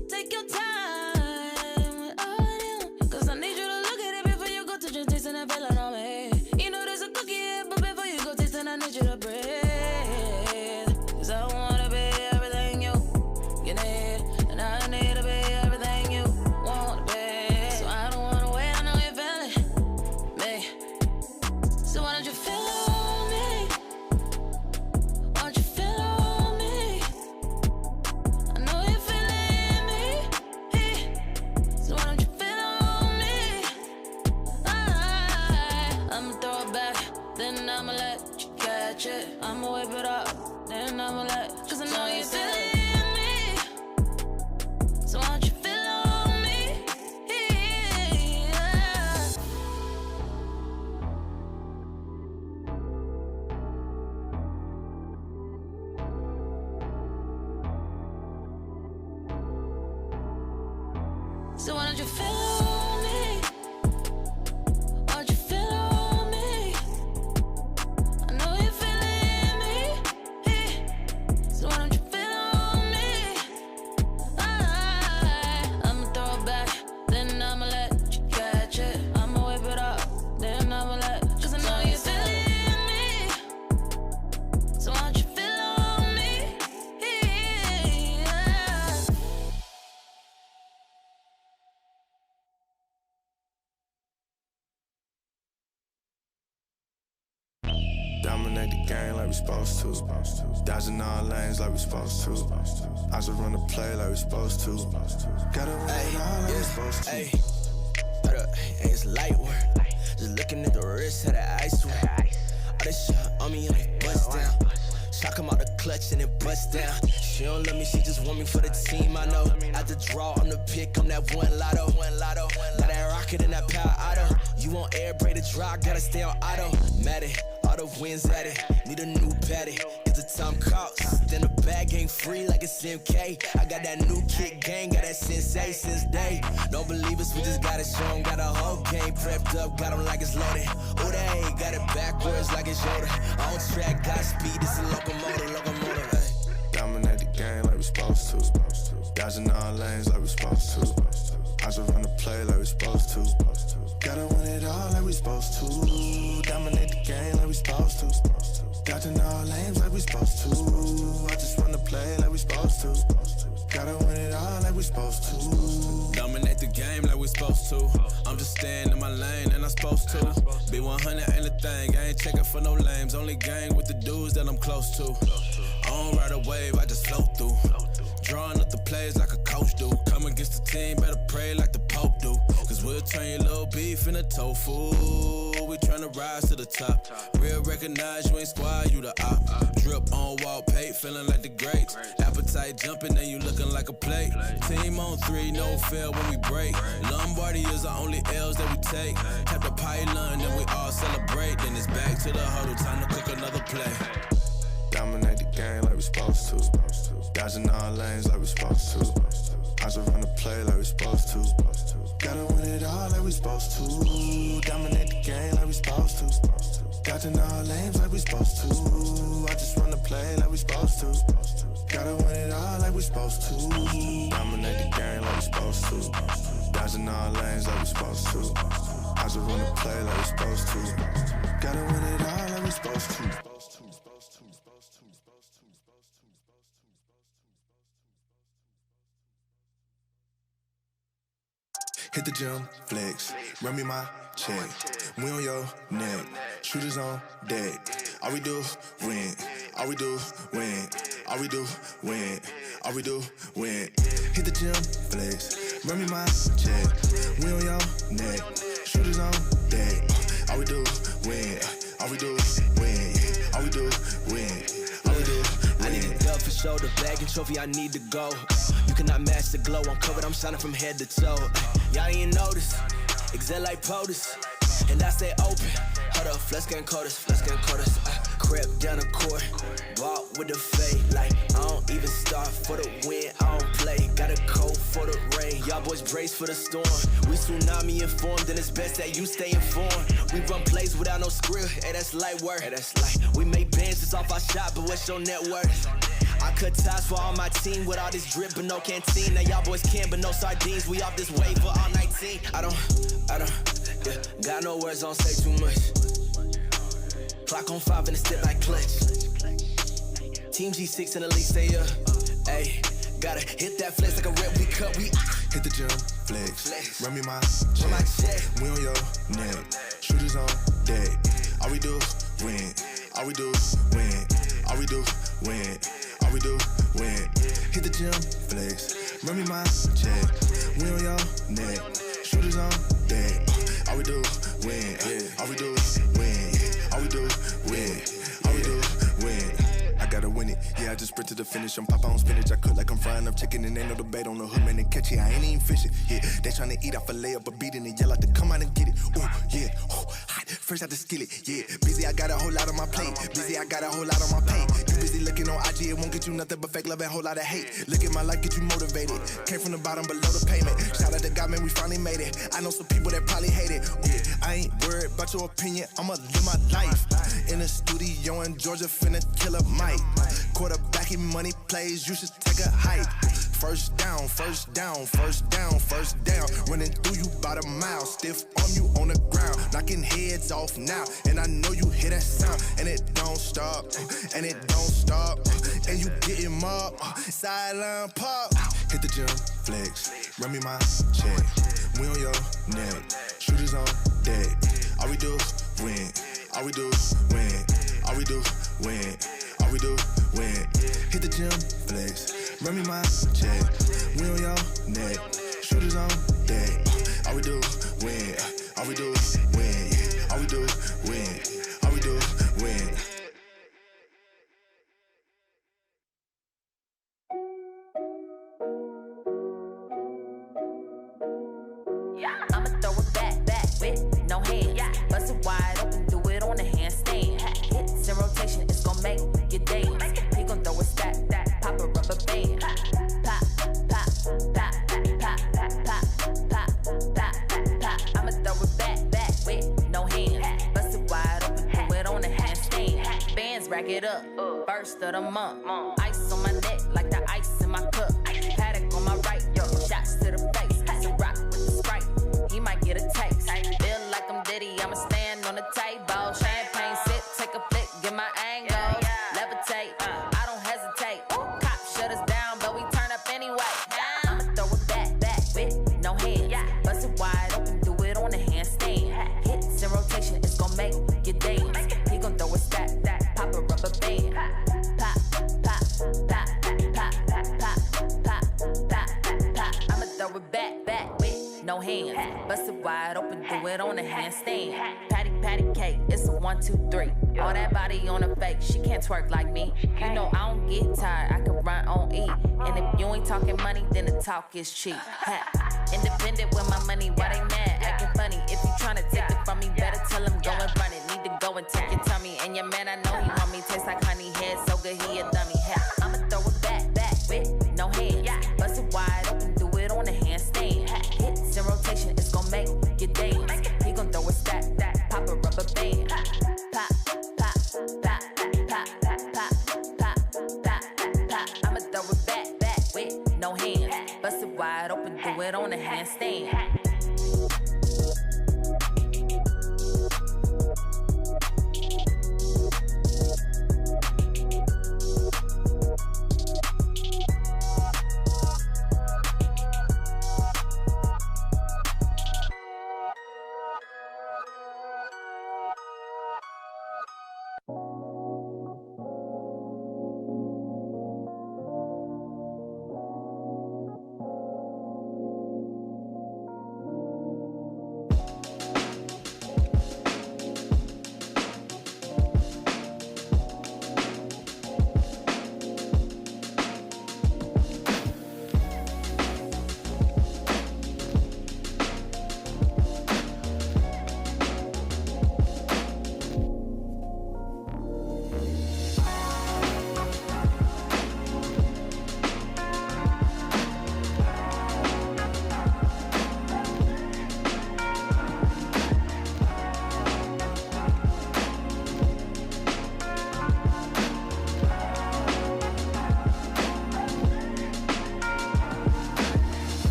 then I'ma let you catch it. I'ma whip it up, then I'ma let. Cause I know you feel it in me. So why don't you feel on me? Yeah. So why don't you feel on me? Why don't you feel on me? I know you feel it in me. So why don't you feel on me? I'ma throw it back, then I'ma let you catch it. I'ma whip it up, then I'ma let. Cause I know you feel it in me. So why don't you feel on me? Yeah. Dominate the game like we supposed to. Dodging all lanes like we supposed to. I just run the play like we supposed to. Gotta run it all like we supposed to. Hey, it's light work. Just looking at the wrist of the ice work. All this shit on me, I bust down. Shock him out the clutch and it bust down. She don't love me, she just want me for the team, I know. At the draw, I'm the pick, I'm that one lotto. Got that rocket and that power auto. You want air, break the draw, gotta stay on auto. Mad it, all the wins at it. Need a new patty, it's a time cost. Then the bag ain't free like it's MK. I got that new kick gang, got that sensei since day. Don't believe us, we just gotta show 'em. Got a whole game prepped up, got 'em like it's loaded. Oh, they got it backwards like it's Yoda. On track, got speed, it's a locomotive. Hey. Dominate the game like we supposed to. Dodging all lanes like we supposed to. I just run the play like we supposed to. Gotta win it all like we supposed to. Dominate the game like we supposed to. Dodging all lanes like we supposed to. I just run the play like we supposed to. Gotta win it all like we supposed to. Dominate the game like we supposed to. I'm just staying in my lane and I'm supposed to. Be 100 ain't a thing, I ain't checking for no lames. Only gang with the dudes that I'm close to. I don't ride a wave, I just float through. Drawing up the plays like a coach do. Come against the team, better pray like the Pope do. Cause we'll turn your little beef into tofu. We tryna rise to the top. Real recognize you ain't squad, you the op. Drip on wall pate, feeling like the greats. Appetite jumping and you looking like a plate. Team on 3, no fail when we break. Lombardi is the only L's that we take. Tap the pylon, then we all celebrate. Then it's back to the huddle, time to cook another play. Dominate the game like we supposed to. Dodging all lanes like we supposed to. I just run the play like we supposed to. Gotta win it all like we supposed to. Dominate the game like we supposed to. Dodging all lanes like we supposed to. I just run the play like we supposed to. Gotta win it all like we supposed to. Dominate the game like we supposed to. Dodging all lanes like we supposed to. I just run the play like we supposed to. Gotta win it all like we supposed to. Hit the gym, flex, run me my check. We on your neck, shooters on deck. All we do, win. All we do, win. All we do, win. All we do, win. Hit the gym, flex, run me my check. We on your neck, shooters on deck. All we do, win. All we do, win. All we do, win. All we do, win. I need a dub for show, the bag and trophy, I need to go. You cannot match the glow, I'm covered, I'm shining from head to toe. Y'all ain't notice, exact like POTUS, and I stay open. Hold up, flex getting coders. Crept down the court, bought with the fade. Like, I don't even start for the win, I don't play. Got a coat for the rain, y'all boys brace for the storm. We tsunami informed, and it's best that you stay informed. We run plays without no script, hey, that's light work. We make bands just off our shot, but what's your net worth? I cut ties for all my team with all this drip but no canteen. Now y'all boys can, but no sardines. We off this wave for all 19. I don't, got no words, don't say too much. Clock on 5 and it's still like clutch. Team G6 and the league stay up. Ayy, gotta hit that flex like a rep, we cut, we hit the gym, flex, run me my check. We on your neck, shooters on deck. All we do, win. All we do, win. All we do, win. All we do, win. Hit the gym, flex, run me my check. We on your neck, shooters on deck. All we do, win. All we do, win. All we do, just sprint to the finish. I'm pop on spinach. I cook like I'm frying up chicken and ain't no debate on the hood, man. They catch it. I ain't even fishing. Yeah, they tryna eat off a layup, but beating it. Yell out to come out and get it. Ooh, yeah, oh, hot. Fresh out the skillet. Yeah, busy. I got a whole lot on my plate. Busy. I got a whole lot on my plate. You busy looking on IG. It won't get you nothing but fake love and a whole lot of hate. Look at my life, get you motivated. Came from the bottom below the payment. Shout out to God, man. We finally made it. I know some people that probably hate it. Yeah, I ain't worried about your opinion. I'ma live my life. In the studio in Georgia, finna kill a mic. Quarterbacking money plays, you should take a hike. First down, first down, first down, first down. Running through you about a mile. Stiff arm you on the ground. Knocking heads off now. And I know you hear that sound. And it don't stop. And it don't stop. And you getting mobbed. Sideline pop. Hit the gym, flex. Run me my check. We on your neck. Shooters on deck. All we do, win. All we do, win. All we do, win. All we do, win. Hit the gym, flex. Run me my check. We on your neck. Shooters on deck. All we do, win. All we do, win. All we do, win. All we do, win. I'ma throw it back with no hands. Bust it wide open, do it on a handstand. Hits in rotation, it's gon' make you dance. He gon' throw a stack, pop a rubber band. Pop, pop, pop, pop, pop, pop, pop, pop. I'ma throw it back with no hands. Bust it wide open, do it on a handstand. Bands rack it up, first of the month. Ice on my neck like the ice in my cup. Paddock on my right, shots to the face. Some rock with the Sprite, he might get a taste. Feel like I'm Diddy, I'ma stand on the table. Champagne sip, take a flick, get my angle. Levitate, I don't hesitate. Cop shut us down, but we turn up anyway. I'ma throw it back with no hands. Bust it wide open, do it on a handstand. Hits in rotation, it's gon' make you dance. He gon' throw a stack, pop a rubber band. Pop, pop, pop, pop, pop, pop, pop, pop. I'ma throw it back with no hands. Bust it wide open, do it on a handstand. Patty cake, it's a 1, 2, 3. All that body on a fake, she can't twerk like me. You know I don't get tired, I can run on E. And if you ain't talking money, then the talk is cheap. Independent with my money, why they mad? Acting funny. If you tryna take it from me, better tell him go and run it. Need to go and take your tummy. And your man, I know he want me, taste like honey. Head so good, he a dummy. I'ma throw it back with no hands. Bust it wide open, do it on a handstand. Hits in rotation, it's gon' make you dance. He gon' throw a stack, pop a rubber band. Pop, pop, pop, pop, pop, pop, pop, pop. I'ma throw it back with no hands. Bust it wide open, do it on a handstand.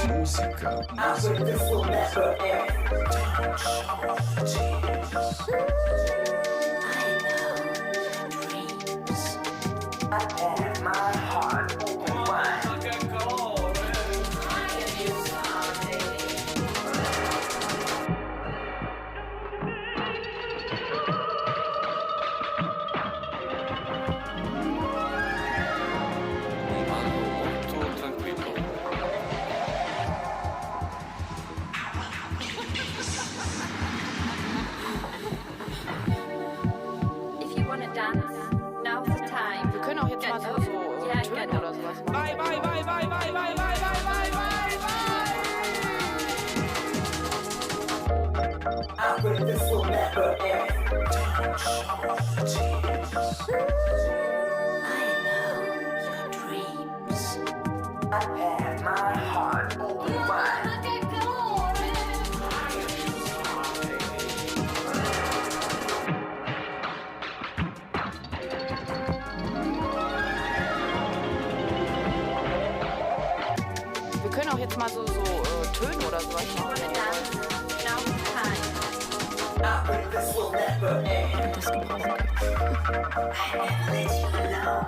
Música. If you wanna dance, now's the time. Wir können auch jetzt mal so Töne oder sowas machen. Bye, bye, bye, bye, bye, bye, bye, bye, bye, bye. I pray this will never end. I know your dreams. I had my heart open wide. Wir können auch jetzt mal so Töne oder sowas machen. This will never end. I never let you alone.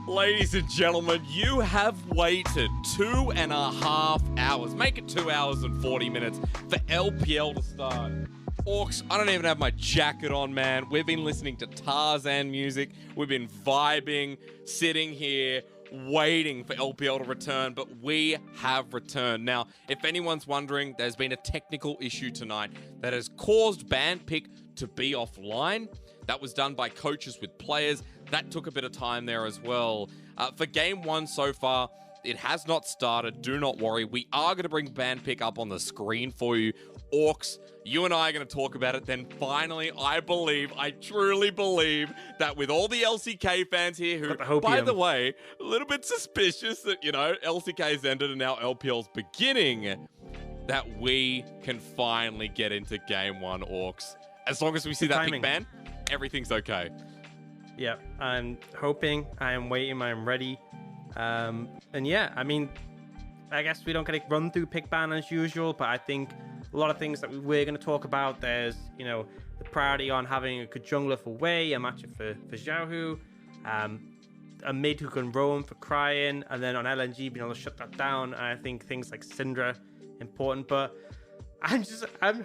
Ladies and gentlemen, you have waited 2.5 hours. Make it 2 hours and 40 minutes for LPL to start. Orcs, I don't even have my jacket on, man. We've been listening to Tarzan music. We've been vibing, sitting here, waiting for LPL to return, but we have returned. Now, if anyone's wondering, there's been a technical issue tonight that has caused Bandpick to be offline. That was done by coaches with players. That took a bit of time there as well. For game one so far, it has not started. Do not worry. We are going to bring Bandpick up on the screen for you. Orcs, you and I are going to talk about it. Then finally, I truly believe that with all the LCK fans here who, by the way, a little bit suspicious that, LCK has ended and now LPL's beginning, that we can finally get into game one, Orcs. As long as we see that pick ban, everything's okay. Yeah, I'm hoping, I am waiting, I am ready. And yeah, I mean, I guess we don't get a run through pick ban as usual, but I think a lot of things that we're going to talk about, there's, the priority on having a good jungler for Wei, a matchup for Xiaohu, a mid who can roam for Crying, and then on LNG being able to shut that down. And I think things like Syndra important, but I'm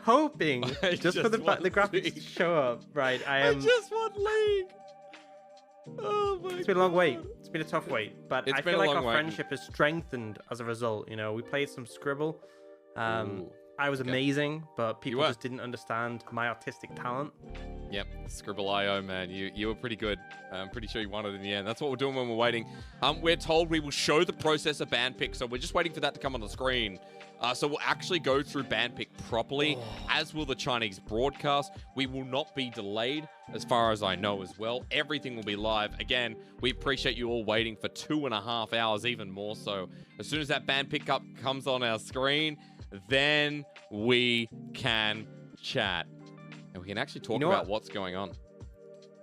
hoping just for the graphics to show up, right? I just want League. Oh my It's been a long wait. It's been a tough wait, but I feel like our friendship has strengthened as a result. We played some Scribble. I was amazing, but people just didn't understand my artistic talent. Yep, Scribble.io, man. You were pretty good. I'm pretty sure you won it in the end. That's what we're doing when we're waiting. We're told we will show the process of Bandpick, so we're just waiting for that to come on the screen. So we'll actually go through Bandpick properly, as will the Chinese broadcast. We will not be delayed, as far as I know as well. Everything will be live. Again, we appreciate you all waiting for 2.5 hours, even more so. As soon as that Bandpick up comes on our screen, then we can chat. And we can actually talk about what's going on.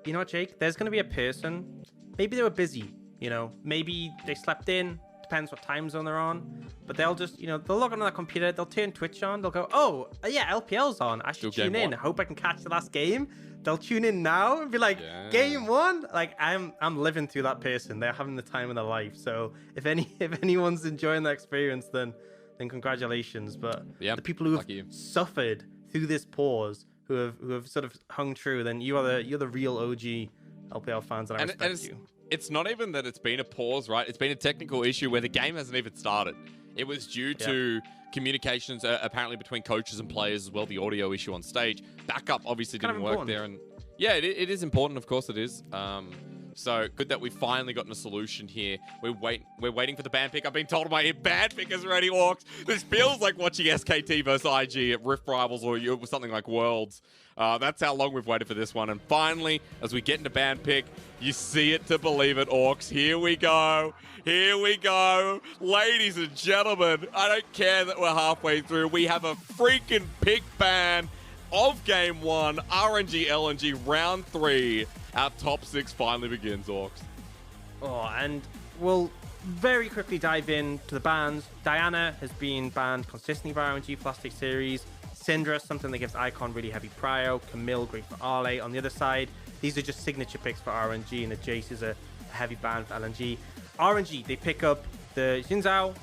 You know what, Jake? There's going to be a person, maybe they were busy, maybe they slept in, depends what time zone they're on, but they'll just, they'll log on their computer, they'll turn Twitch on, they'll go, oh, yeah, LPL's on, I should tune in, I hope I can catch the last game. They'll tune in now and be like, game one? Like, I'm living through that person. They're having the time of their life. So if anyone's enjoying that experience, then congratulations. But the people who have suffered through this pause, who have sort of hung true, then you're the real OG LPL fans, and I respect you. It's not even that it's been a pause, right? It's been a technical issue where the game hasn't even started. It was due to communications apparently between coaches and players as well, the audio issue on stage. Backup obviously didn't work there. And yeah, it is important. Of course it is. So good that we've finally gotten a solution here. We're waiting for the Bandpick. I've been told my Bandpick is ready, Orcs. This feels like watching SKT versus IG at Rift Rivals or something like Worlds. That's how long we've waited for this one. And finally, as we get into Bandpick, you see it to believe it, Orcs. Here we go. Here we go. Ladies and gentlemen, I don't care that we're halfway through. We have a freaking pick ban of game one, RNG LNG round 3. Our top 6 finally begins, Orcs. Oh, and we'll very quickly dive into the bans. Diana has been banned consistently by RNG Plastic Series. Syndra, something that gives Icon really heavy prio. Camille, great for Arley. On the other side, these are just signature picks for RNG, and the Jace is a heavy ban for LNG. RNG, they pick up the Jinzhao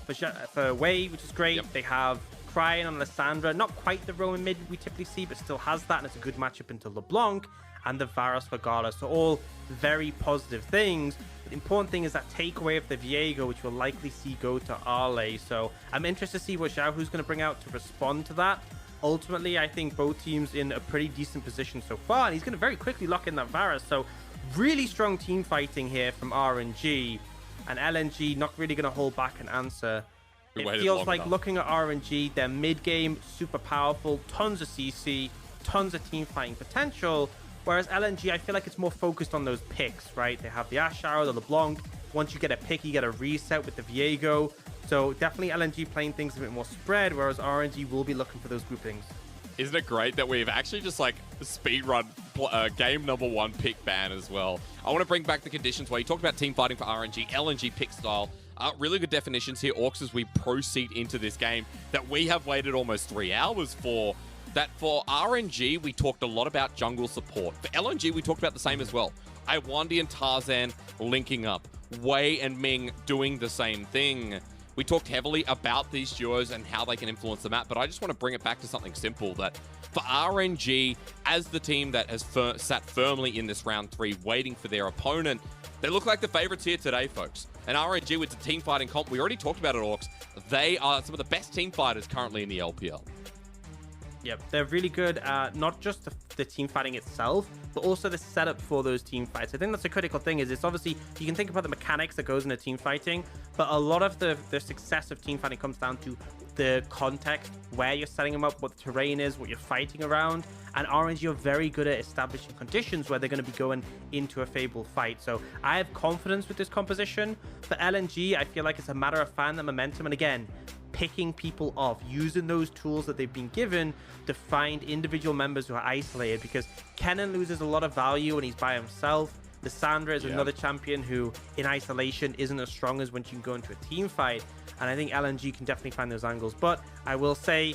for Wei, which is great. They have Crying on Lissandra, not quite the Roman mid we typically see, but still has that, and it's a good matchup into LeBlanc, and the Varus for Gala. So all very positive things. But the important thing is that takeaway of the Viego, which we'll likely see go to Arley. So I'm interested to see what Xiaohu's going to bring out to respond to that. Ultimately, I think both teams in a pretty decent position so far, and he's going to very quickly lock in that Varus. So really strong team fighting here from RNG, and LNG not really going to hold back and answer. It feels like looking at RNG, their mid-game, super powerful, tons of CC, tons of team fighting potential, whereas LNG, I feel like it's more focused on those picks, right? They have the Ash Shower, the LeBlanc. Once you get a pick, you get a reset with the Viego. So definitely LNG playing things a bit more spread, whereas RNG will be looking for those groupings. Isn't it great that we've actually just like speedrun game number 1 pick ban as well? I want to bring back the conditions where you talked about team fighting for RNG, LNG pick style. Really good definitions here, Orcs, as we proceed into this game that we have waited almost 3 hours for. That for RNG, we talked a lot about jungle support. For LNG, we talked about the same as well. Iwandi and Tarzan linking up. Wei and Ming doing the same thing. We talked heavily about these duos and how they can influence the map, but I just want to bring it back to something simple, that for RNG, as the team that has sat firmly in this round 3, waiting for their opponent, they look like the favorites here today, folks. And RNG with the team fighting comp, we already talked about it, Orcs. They are some of the best team fighters currently in the LPL. Yep, they're really good at not just the team fighting itself, but also the setup for those team fights. I think that's a critical thing. Is it's obviously, you can think about the mechanics that goes into team fighting, but a lot of the success of team fighting comes down to the context, where you're setting them up, what the terrain is, what you're fighting around. And RNG are very good at establishing conditions where they're going to be going into a favorable fight. So I have confidence with this composition. For LNG, I feel like it's a matter of finding the momentum. And again, picking people off, using those tools that they've been given to find individual members who are isolated, because Kennen loses a lot of value when he's by himself. Lissandra is another champion who in isolation isn't as strong as when you can go into a team fight, and I think LNG can definitely find those angles. But I will say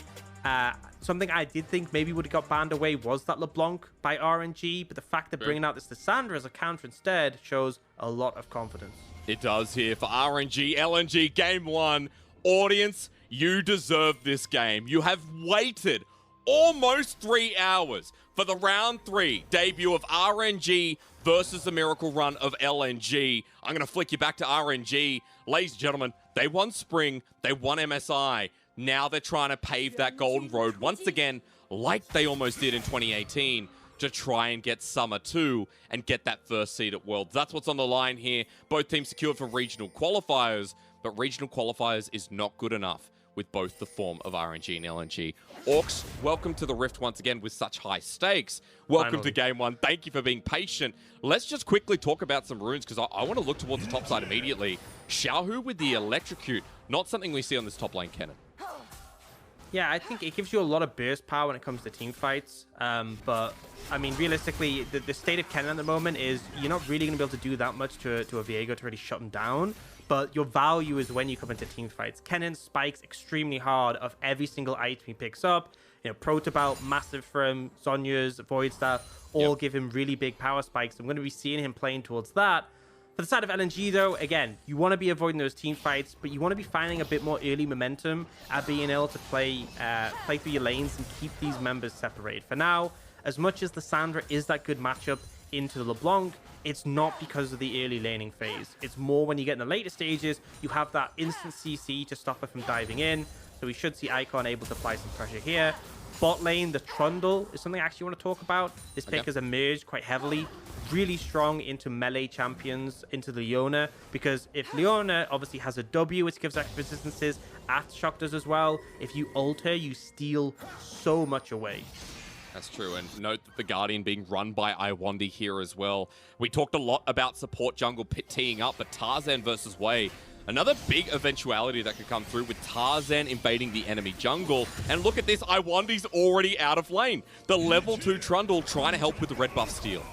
something I did think maybe would have got banned away was that LeBlanc by RNG, but the fact that bringing out this Lissandra as a counter instead shows a lot of confidence. It does here for RNG, LNG, game 1. Audience, you deserve this game. You have waited almost 3 hours for the round 3 debut of RNG versus the miracle run of LNG. I'm going to flick you back to RNG. Ladies and gentlemen, they won Spring, they won MSI. Now they're trying to pave that golden road once again, like they almost did in 2018, to try and get Summer 2 and get that first seed at Worlds. That's what's on the line here. Both teams secured for regional qualifiers, but regional qualifiers is not good enough with both the form of RNG and LNG. Orcs, welcome to the Rift once again with such high stakes. Welcome to game 1. Thank you for being patient. Let's just quickly talk about some runes, because I want to look towards the top side immediately. Xiaohu with the Electrocute, not something we see on this top lane, Kennen. Yeah, I think it gives you a lot of burst power when it comes to team fights. But, I mean, realistically, the state of Kennen at the moment is you're not really going to be able to do that much to a Viego to really shut him down. But your value is when you come into team fights. Kennen spikes extremely hard of every single item he picks up. You know, Protobelt, massive for him, Sonya's, Void Staff, all give him really big power spikes. I'm going to be seeing him playing towards that. For the side of LNG, though, again, you want to be avoiding those team fights, but you want to be finding a bit more early momentum at being able to play through your lanes and keep these members separated. For now, as much as Lissandra is that good matchup into the LeBlanc, it's not because of the early laning phase. It's more when you get in the later stages, you have that instant CC to stop her from diving in. So we should see Icon able to apply some pressure here. Bot lane, the Trundle is something I actually want to talk about. This pick has emerged quite heavily, really strong into melee champions, into the Leona, because if Leona obviously has a W, which gives extra resistances, Aftershock does as well. If you ult her, you steal so much away. That's true, and note that the Guardian being run by Iwandi here as well. We talked a lot about support jungle teeing up, but Tarzan versus Wei, another big eventuality that could come through with Tarzan invading the enemy jungle. And look at this, Iwandi's already out of lane. The level 2 Trundle trying to help with the red buff steal.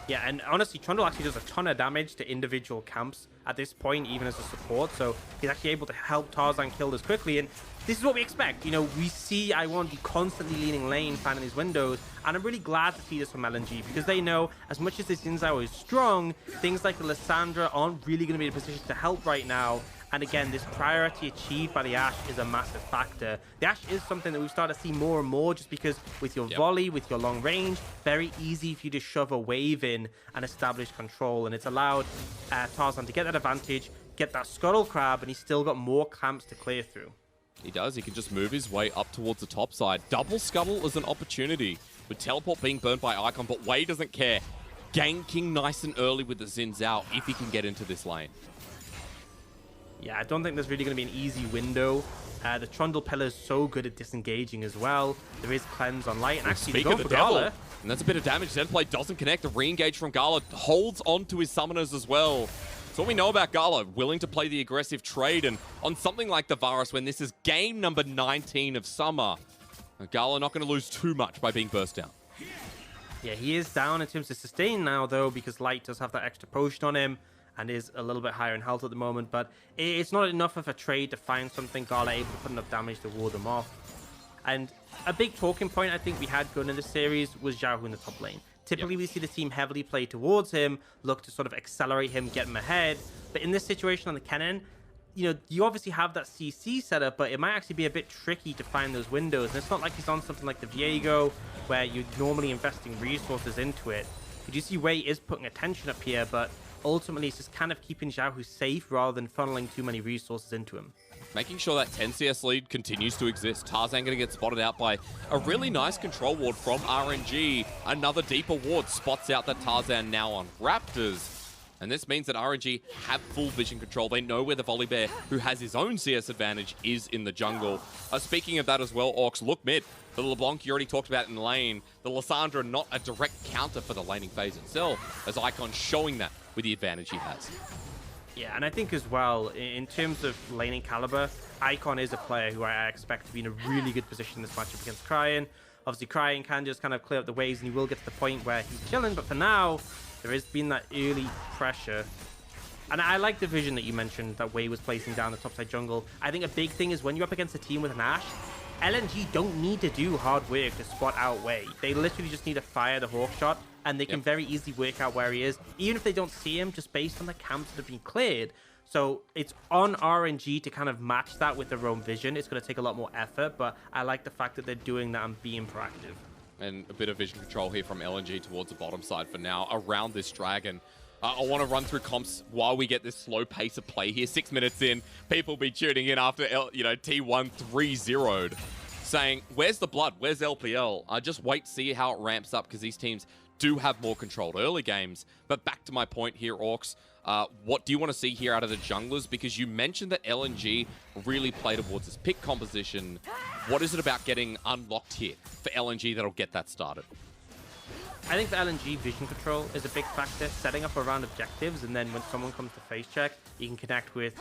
Yeah, and honestly, Trundle actually does a ton of damage to individual camps at this point, even as a support. So he's actually able to help Tarzan kill this quickly. And this is what we expect. You know, we see Iwandi constantly leaning lane, finding these windows. And I'm really glad to see this from LNG, because they know as much as this Zinzao is strong, things like the Lissandra aren't really going to be in a position to help right now. And again, this priority achieved by the Ashe is a massive factor. The Ashe is something that we've started to see more and more, just because with your volley, with your long range, very easy for you to shove a wave in and establish control. And it's allowed Tarzan to get that advantage, get that Scuttle Crab, and he's still got more camps to clear through. He does. He can just move his way up towards the top side. Double Scuttle is an opportunity, with Teleport being burned by Icon, but Wei doesn't care. Ganking nice and early with the Xin Zhao if he can get into this lane. Yeah, I don't think there's really going to be an easy window. The Trundle Pillar is so good at disengaging as well. There is Cleanse on light. And actually, Speak of the devil, and that's a bit of damage. Zenplay doesn't connect. The re-engage from Gala holds on to his summoners as well. So what we know about Gala, willing to play the aggressive trade, and on something like the Varus, when this is game number 19 of Summer, Gala not going to lose too much by being burst down. Yeah, he is down in terms of sustain now, though, because Light does have that extra potion on him and is a little bit higher in health at the moment, but it's not enough of a trade to find something Gala able to put enough damage to ward them off. And a big talking point I think we had going in this series was Xiaohu in the top lane. Typically, we see the team heavily play towards him, look to sort of accelerate him, get him ahead. But in this situation on the Kennen, you know, you obviously have that CC setup, but it might actually be a bit tricky to find those windows. And it's not like he's on something like the Viego, where you're normally investing resources into it. You do see Wei is putting attention up here, but ultimately it's just kind of keeping Xiaohu safe rather than funneling too many resources into him. Making sure that 10 CS lead continues to exist. Tarzan going to get spotted out by a really nice control ward from RNG. Another deeper ward spots out that Tarzan now on Raptors. And this means that RNG have full vision control. They know where the Volibear, who has his own CS advantage, is in the jungle. Speaking of that as well, Orcs, look mid. The LeBlanc you already talked about in lane. The Lissandra not a direct counter for the laning phase itself, as Icon showing that with the advantage he has. Yeah, and I think as well, in terms of laning caliber, Icon is a player who I expect to be in a really good position in this matchup against Cryin. Obviously, Cryin can just kind of clear up the waves, and he will get to the point where he's chilling, but for now, there has been that early pressure. And I like the vision that you mentioned that Wei was placing down the topside jungle. I think a big thing is when you're up against a team with an Ashe, LNG don't need to do hard work to spot out Wei. They literally just need to fire the Hawk shot, and they can very easily work out where he is, even if they don't see him, just based on the camps that have been cleared. So it's on RNG to kind of match that with their own vision. It's going to take a lot more effort, but I like the fact that they're doing that and being proactive. And a bit of vision control here from LNG towards the bottom side for now around this dragon. I want to run through comps while we get this slow pace of play here. 6 minutes in, people be tuning in after T1 3-0'd, saying, where's the blood? Where's LPL? Just wait to see how it ramps up, because these teams do have more controlled early games. But back to my point here, Orcs, what do you want to see here out of the junglers? Because you mentioned that LNG really play towards this pick composition. What is it about getting unlocked here for LNG that'll get that started? I think for LNG, vision control is a big factor. Setting up around objectives, and then when someone comes to face check, you can connect with,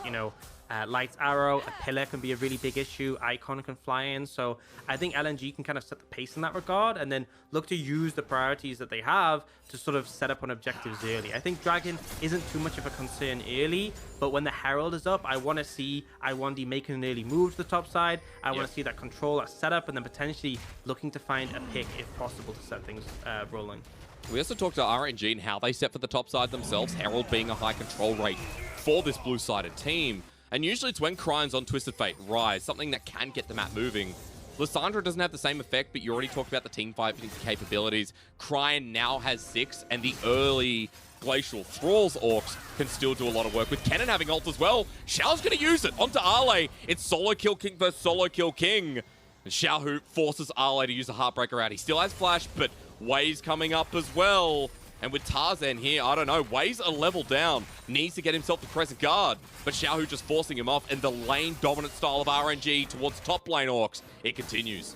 Light's arrow. A pillar can be a really big issue. Icon can fly in. So I think LNG can kind of set the pace in that regard, and then look to use the priorities that they have to sort of set up on objectives early. I think Dragon isn't too much of a concern early, but when the Herald is up, I want to see Iwandi making an early move to the top side. I want to see that control, that setup, and then potentially looking to find a pick if possible to set things rolling. We also talked to RNG and how they set for the top side themselves, Herald being a high control rate for this blue-sided team. And usually it's when Cryon's on Twisted Fate, Rise, something that can get the map moving. Lissandra doesn't have the same effect, but you already talked about the team fighting capabilities. Cryon now has 6, and the early Glacial Thralls Orcs can still do a lot of work. With Kennen having ult as well, Xiao's going to use it onto Arlay. It's solo kill king versus solo kill king. And Xiaohu forces Arlay to use a Heartbreaker out. He still has flash, but Wei's coming up as well. And with Tarzan here, I don't know, Wei's a level down. Needs to get himself the Crescent Guard. But Xiaohu just forcing him off, and the lane-dominant style of RNG towards top lane Orcs, it continues.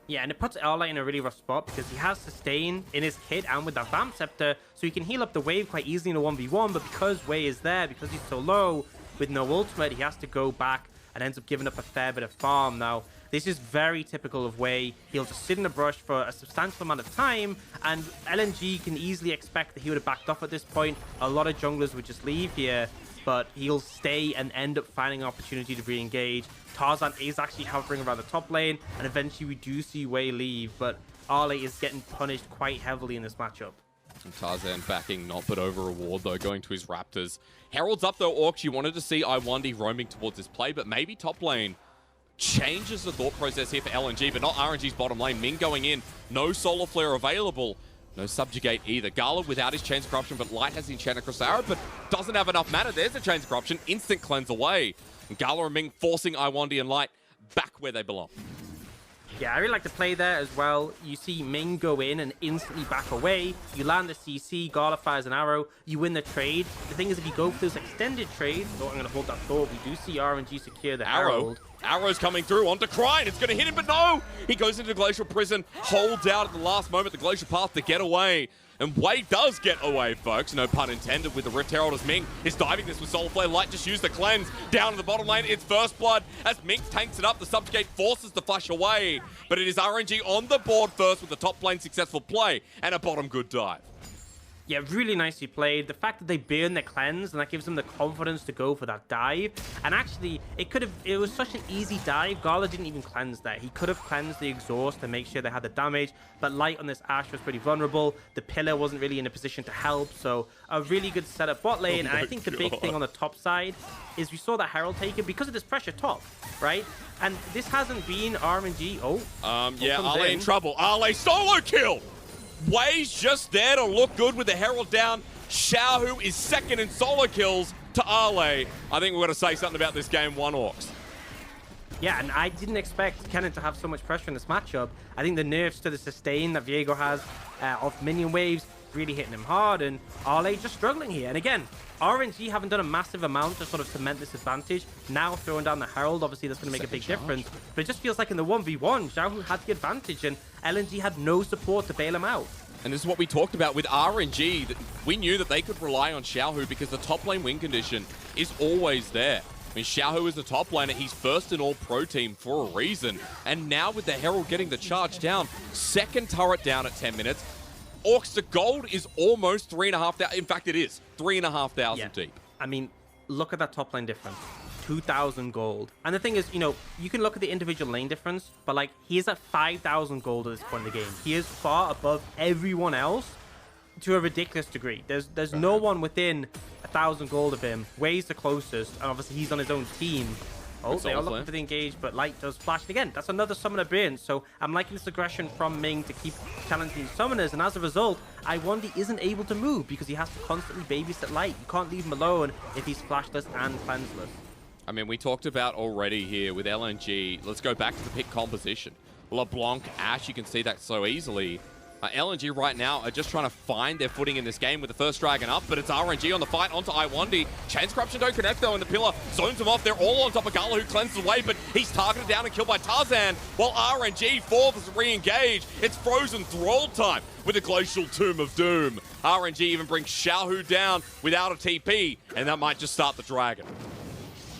Yeah, and it puts Arlay in a really rough spot because he has Sustain in his kit and with that Vamp Scepter, so he can heal up the wave quite easily in a 1v1, but because Wei is there, because he's so low, with no ultimate, he has to go back and ends up giving up a fair bit of farm. Now, this is very typical of Wei. He'll just sit in the brush for a substantial amount of time, and LNG can easily expect that he would have backed off at this point. A lot of junglers would just leave here, but he'll stay and end up finding an opportunity to re-engage. Tarzan is actually hovering around the top lane, and eventually we do see Wei leave, but Arlay is getting punished quite heavily in this matchup. And Tarzan backing not but over a ward, though, going to his Raptors. Herald's up, though, Orcs. You wanted to see Iwandi roaming towards this play, but maybe top lane changes the thought process here for LNG, but not RNG's bottom lane. Ming going in, no Solar Flare available, no Subjugate either. Gala without his Chains of Corruption, but Light has the Enchanted Crusade, but doesn't have enough mana. There's the Chains of Corruption, instant cleanse away. And Gala and Ming forcing Iwandi and Light back where they belong. Yeah, I really like the play there as well. You see Ming go in and instantly back away. You land the CC, Gala fires an arrow, you win the trade. The thing is, if you go for those extended trades, I'm going to hold that thought, we do see RNG secure the Herald. Arrow's coming through onto Cryon. It's going to hit him, but no! He goes into the Glacial Prison, holds out at the last moment, the Glacial Path to get away. And Wei does get away, folks. No pun intended with the Rift Herald as Ming is diving this with Solar Flare. Light just used the cleanse. Down to the bottom lane, it's First Blood. As Ming tanks it up, the Subjugate forces the flash away. But it is RNG on the board first with the top lane successful play and a bottom good dive. Yeah, really nicely played. The fact that they burn their cleanse, and that gives them the confidence to go for that dive. And actually, it was such an easy dive. Gala didn't even cleanse that. He could have cleansed the exhaust to make sure they had the damage, but Light on this Ashe was pretty vulnerable. The pillar wasn't really in a position to help, so a really good setup bot lane. And I think the big thing on the top side is we saw the Herald taken because of this pressure top, right? And this hasn't been RNG. Yeah, Ale in trouble. Ale solo kill! Wei's just there to look good with the Herald down. Xiaohu is second in solo kills to Ale. I think we're going to say something about this game 1, Orcs. Yeah, and I didn't expect Kennen to have so much pressure in this matchup. I think the nerfs to the sustain that Viego has off minion waves really hitting him hard, and Ale just struggling here. And again, RNG haven't done a massive amount to sort of cement this advantage. Now throwing down the Herald, obviously that's going to make a big difference. But it just feels like in the 1v1, Xiaohu had the advantage, and LNG had no support to bail him out. And this is what we talked about with RNG. That we knew that they could rely on Xiaohu because the top lane win condition is always there. I mean, Xiaohu is the top laner. He's first in all pro team for a reason. And now with the Herald getting the charge down, second turret down at 10 minutes, Orcs, the gold is almost 3,500. In fact, it is 3,500 deep. I mean, look at that top lane difference. 2,000 gold. And the thing is, you can look at the individual lane difference, but like, he is at 5,000 gold at this point in the game. He is far above everyone else to a ridiculous degree. There's no one within 1,000 gold of him. Wei's the closest, and obviously he's on his own team. Oh, they are looking for the engage, but Light does flash. And again, that's another summoner burn. So I'm liking this aggression from Ming to keep challenging summoners. And as a result, Iwandi isn't able to move because he has to constantly babysit Light. You can't leave him alone if he's flashless and cleanseless. I mean, we talked about already here with LNG. Let's go back to the pick composition. LeBlanc, Ashe, you can see that so easily. LNG right now are just trying to find their footing in this game with the first dragon up, but it's RNG on the fight onto Iwandi. Chains Corruption don't connect though, and the pillar zones him off. They're all on top of Gala, who cleanses away, but he's targeted down and killed by Tarzan, while RNG forces to re-engage. It's frozen thrall time with a Glacial Tomb of Doom. RNG even brings Xiaohu down without a TP, and that might just start the dragon.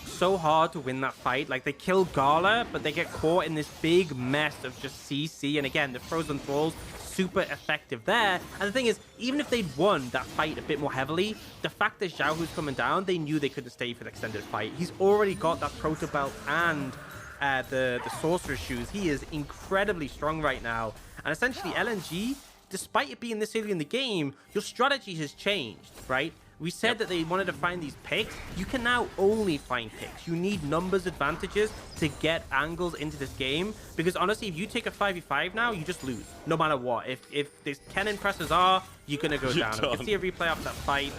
So hard to win that fight. Like, they kill Gala, but they get caught in this big mess of just CC, and again, the frozen thralls super effective there. And the thing is, even if they'd won that fight a bit more heavily, the fact that Xiaohu's coming down, they knew they couldn't stay for the extended fight. He's already got that proto belt and the sorcerer's shoes. He is incredibly strong right now. And essentially, LNG, despite it being this early in the game, your strategy has changed, right? We said that they wanted to find these picks. You can now only find picks. You need numbers advantages to get angles into this game. Because honestly, if you take a 5v5 now, you just lose. No matter what. If this Kennen presses R, you're going to go down. You can see a replay after that fight.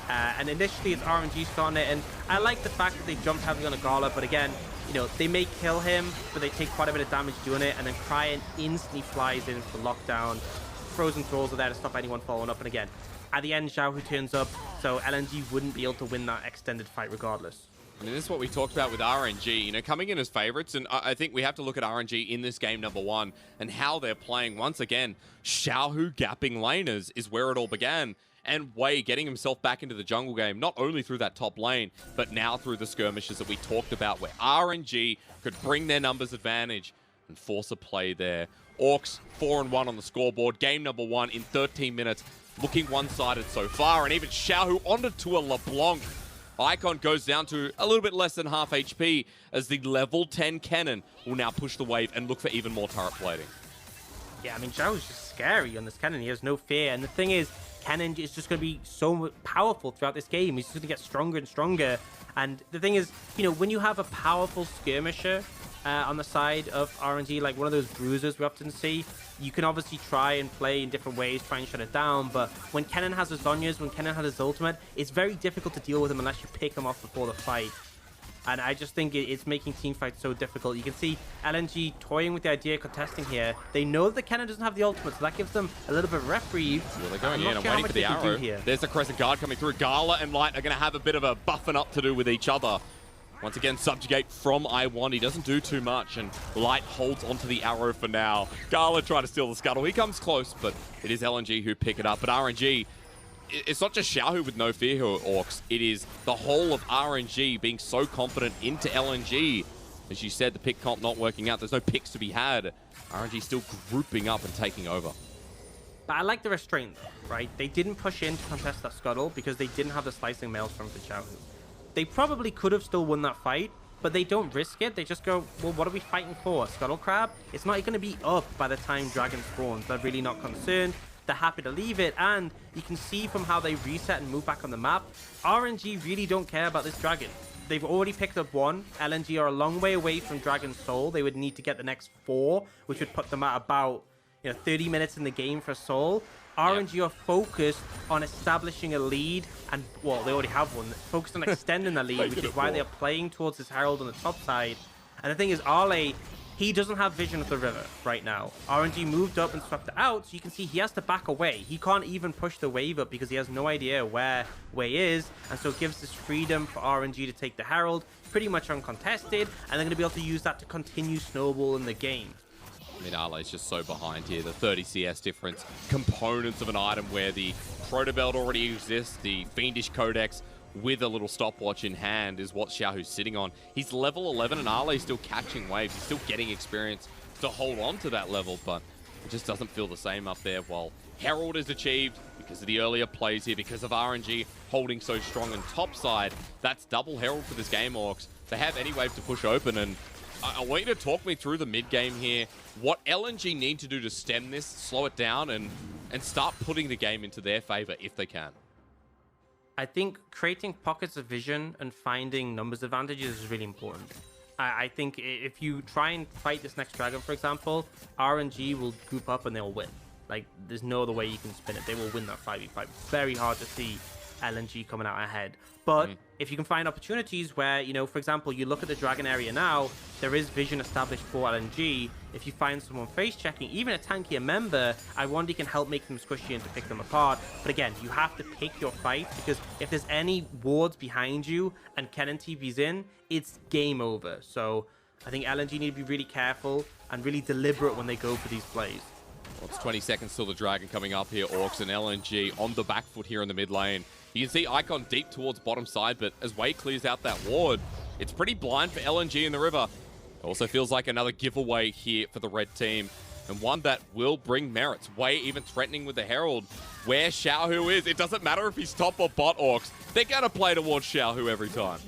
And initially, it's RNG starting it. And I like the fact that they jumped heavily on a Gala. But again, they may kill him, but they take quite a bit of damage doing it. And then Cryan instantly flies in for lockdown. Frozen Thralls are there to stop anyone following up. And again, at the end, Xiaohu turns up, so LNG wouldn't be able to win that extended fight regardless. I mean, this is what we talked about with RNG, coming in as favorites, and I think we have to look at RNG in this game number 1 and how they're playing. Once again, Xiaohu gapping laners is where it all began, and Wei getting himself back into the jungle game, not only through that top lane, but now through the skirmishes that we talked about, where RNG could bring their numbers advantage and force a play there. Orcs 4-1 on the scoreboard, game number 1 in 13 minutes. Looking one-sided so far, and even Xiaohu onto a LeBlanc. Icon goes down to a little bit less than half HP as the level 10 Kennen will now push the wave and look for even more turret plating. Yeah, I mean, Xiaohu's just scary on this Kennen. He has no fear, and the thing is, Kennen is just going to be so powerful throughout this game. He's just going to get stronger and stronger. And the thing is, when you have a powerful skirmisher on the side of RNG, like one of those bruisers we often see, you can obviously try and play in different ways, try and shut it down, but when Kennen has his Zhonya's, when Kennen has his ultimate, it's very difficult to deal with him unless you pick him off before the fight. And I just think it's making teamfights so difficult. You can see LNG toying with the idea of contesting here. They know that Kennen doesn't have the ultimate, so that gives them a little bit of reprieve. Well, they're going in and waiting for the arrow. There's the Crescent Guard coming through. Gala and Light are going to have a bit of a buffing up to do with each other. Once again, Subjugate from Iwandi doesn't do too much, and Light holds onto the arrow for now. Gala trying to steal the scuttle. He comes close, but it is LNG who pick it up. But RNG, it's not just Xiaohu with no fear here, Orcs. It is the whole of RNG being so confident into LNG. As you said, the pick comp not working out. There's no picks to be had. RNG still grouping up and taking over. But I like the restraint, though, right? They didn't push in to contest that scuttle because they didn't have the slicing maelstrom for Xiaohu. They probably could have still won that fight, but they don't risk it. They just go, well, what are we fighting for? Scuttle Crab? It's not going to be up by the time Dragon spawns. They're really not concerned. They're happy to leave it, and you can see from how they reset and move back on the map, RNG really don't care about this Dragon. They've already picked up 1. LNG are a long way away from Dragon's Soul. They would need to get the next 4, which would put them at about 30 minutes in the game for Soul. RNG are focused on establishing a lead, and, well, they already have one. Focused on extending the lead, which is why they're playing towards this Herald on the top side. And the thing is, Arley, he doesn't have vision of the river right now. RNG moved up and swept it out, so you can see he has to back away. He can't even push the wave up because he has no idea where Wei is, and so it gives this freedom for RNG to take the Herald, pretty much uncontested, and they're going to be able to use that to continue snowballing the game. I mean, Arley's just so behind here. The 30 CS difference, components of an item where the Proto Belt already exists, the Fiendish Codex with a little stopwatch in hand is what Xiaohu's sitting on. He's level 11 and Arley's still catching waves. He's still getting experience to hold on to that level, but it just doesn't feel the same up there. While Herald is achieved because of the earlier plays here, because of RNG holding so strong on top side. That's double Herald for this game, Orcs. They have any wave to push open, and I want you to talk me through the mid game here. What LNG need to do to stem this, slow it down, and start putting the game into their favor if they can. I think creating pockets of vision and finding numbers advantages is really important. I think if you try and fight this next dragon, for example, RNG will group up and they'll win. Like, there's no other way you can spin it. They will win that 5v5. Very hard to see LNG coming out ahead. But if you can find opportunities where, for example, you look at the dragon area now, there is vision established for LNG. If you find someone face checking, even a tankier member, Iwandi can help make them squishy and to pick them apart. But again, you have to pick your fight, because if there's any wards behind you and Kennen TP's in, it's game over. So I think LNG need to be really careful and really deliberate when they go for these plays. Well, it's 20 seconds till the dragon coming up here, Orcs, and LNG on the back foot here in the mid lane. You can see Icon deep towards bottom side, but as Wei clears out that ward, it's pretty blind for LNG in the river. It also feels like another giveaway here for the red team, and one that will bring merits. Wei even threatening with the Herald where Xiaohu is. It doesn't matter if he's top or bot, Orcs. They're going to play towards Xiaohu every time.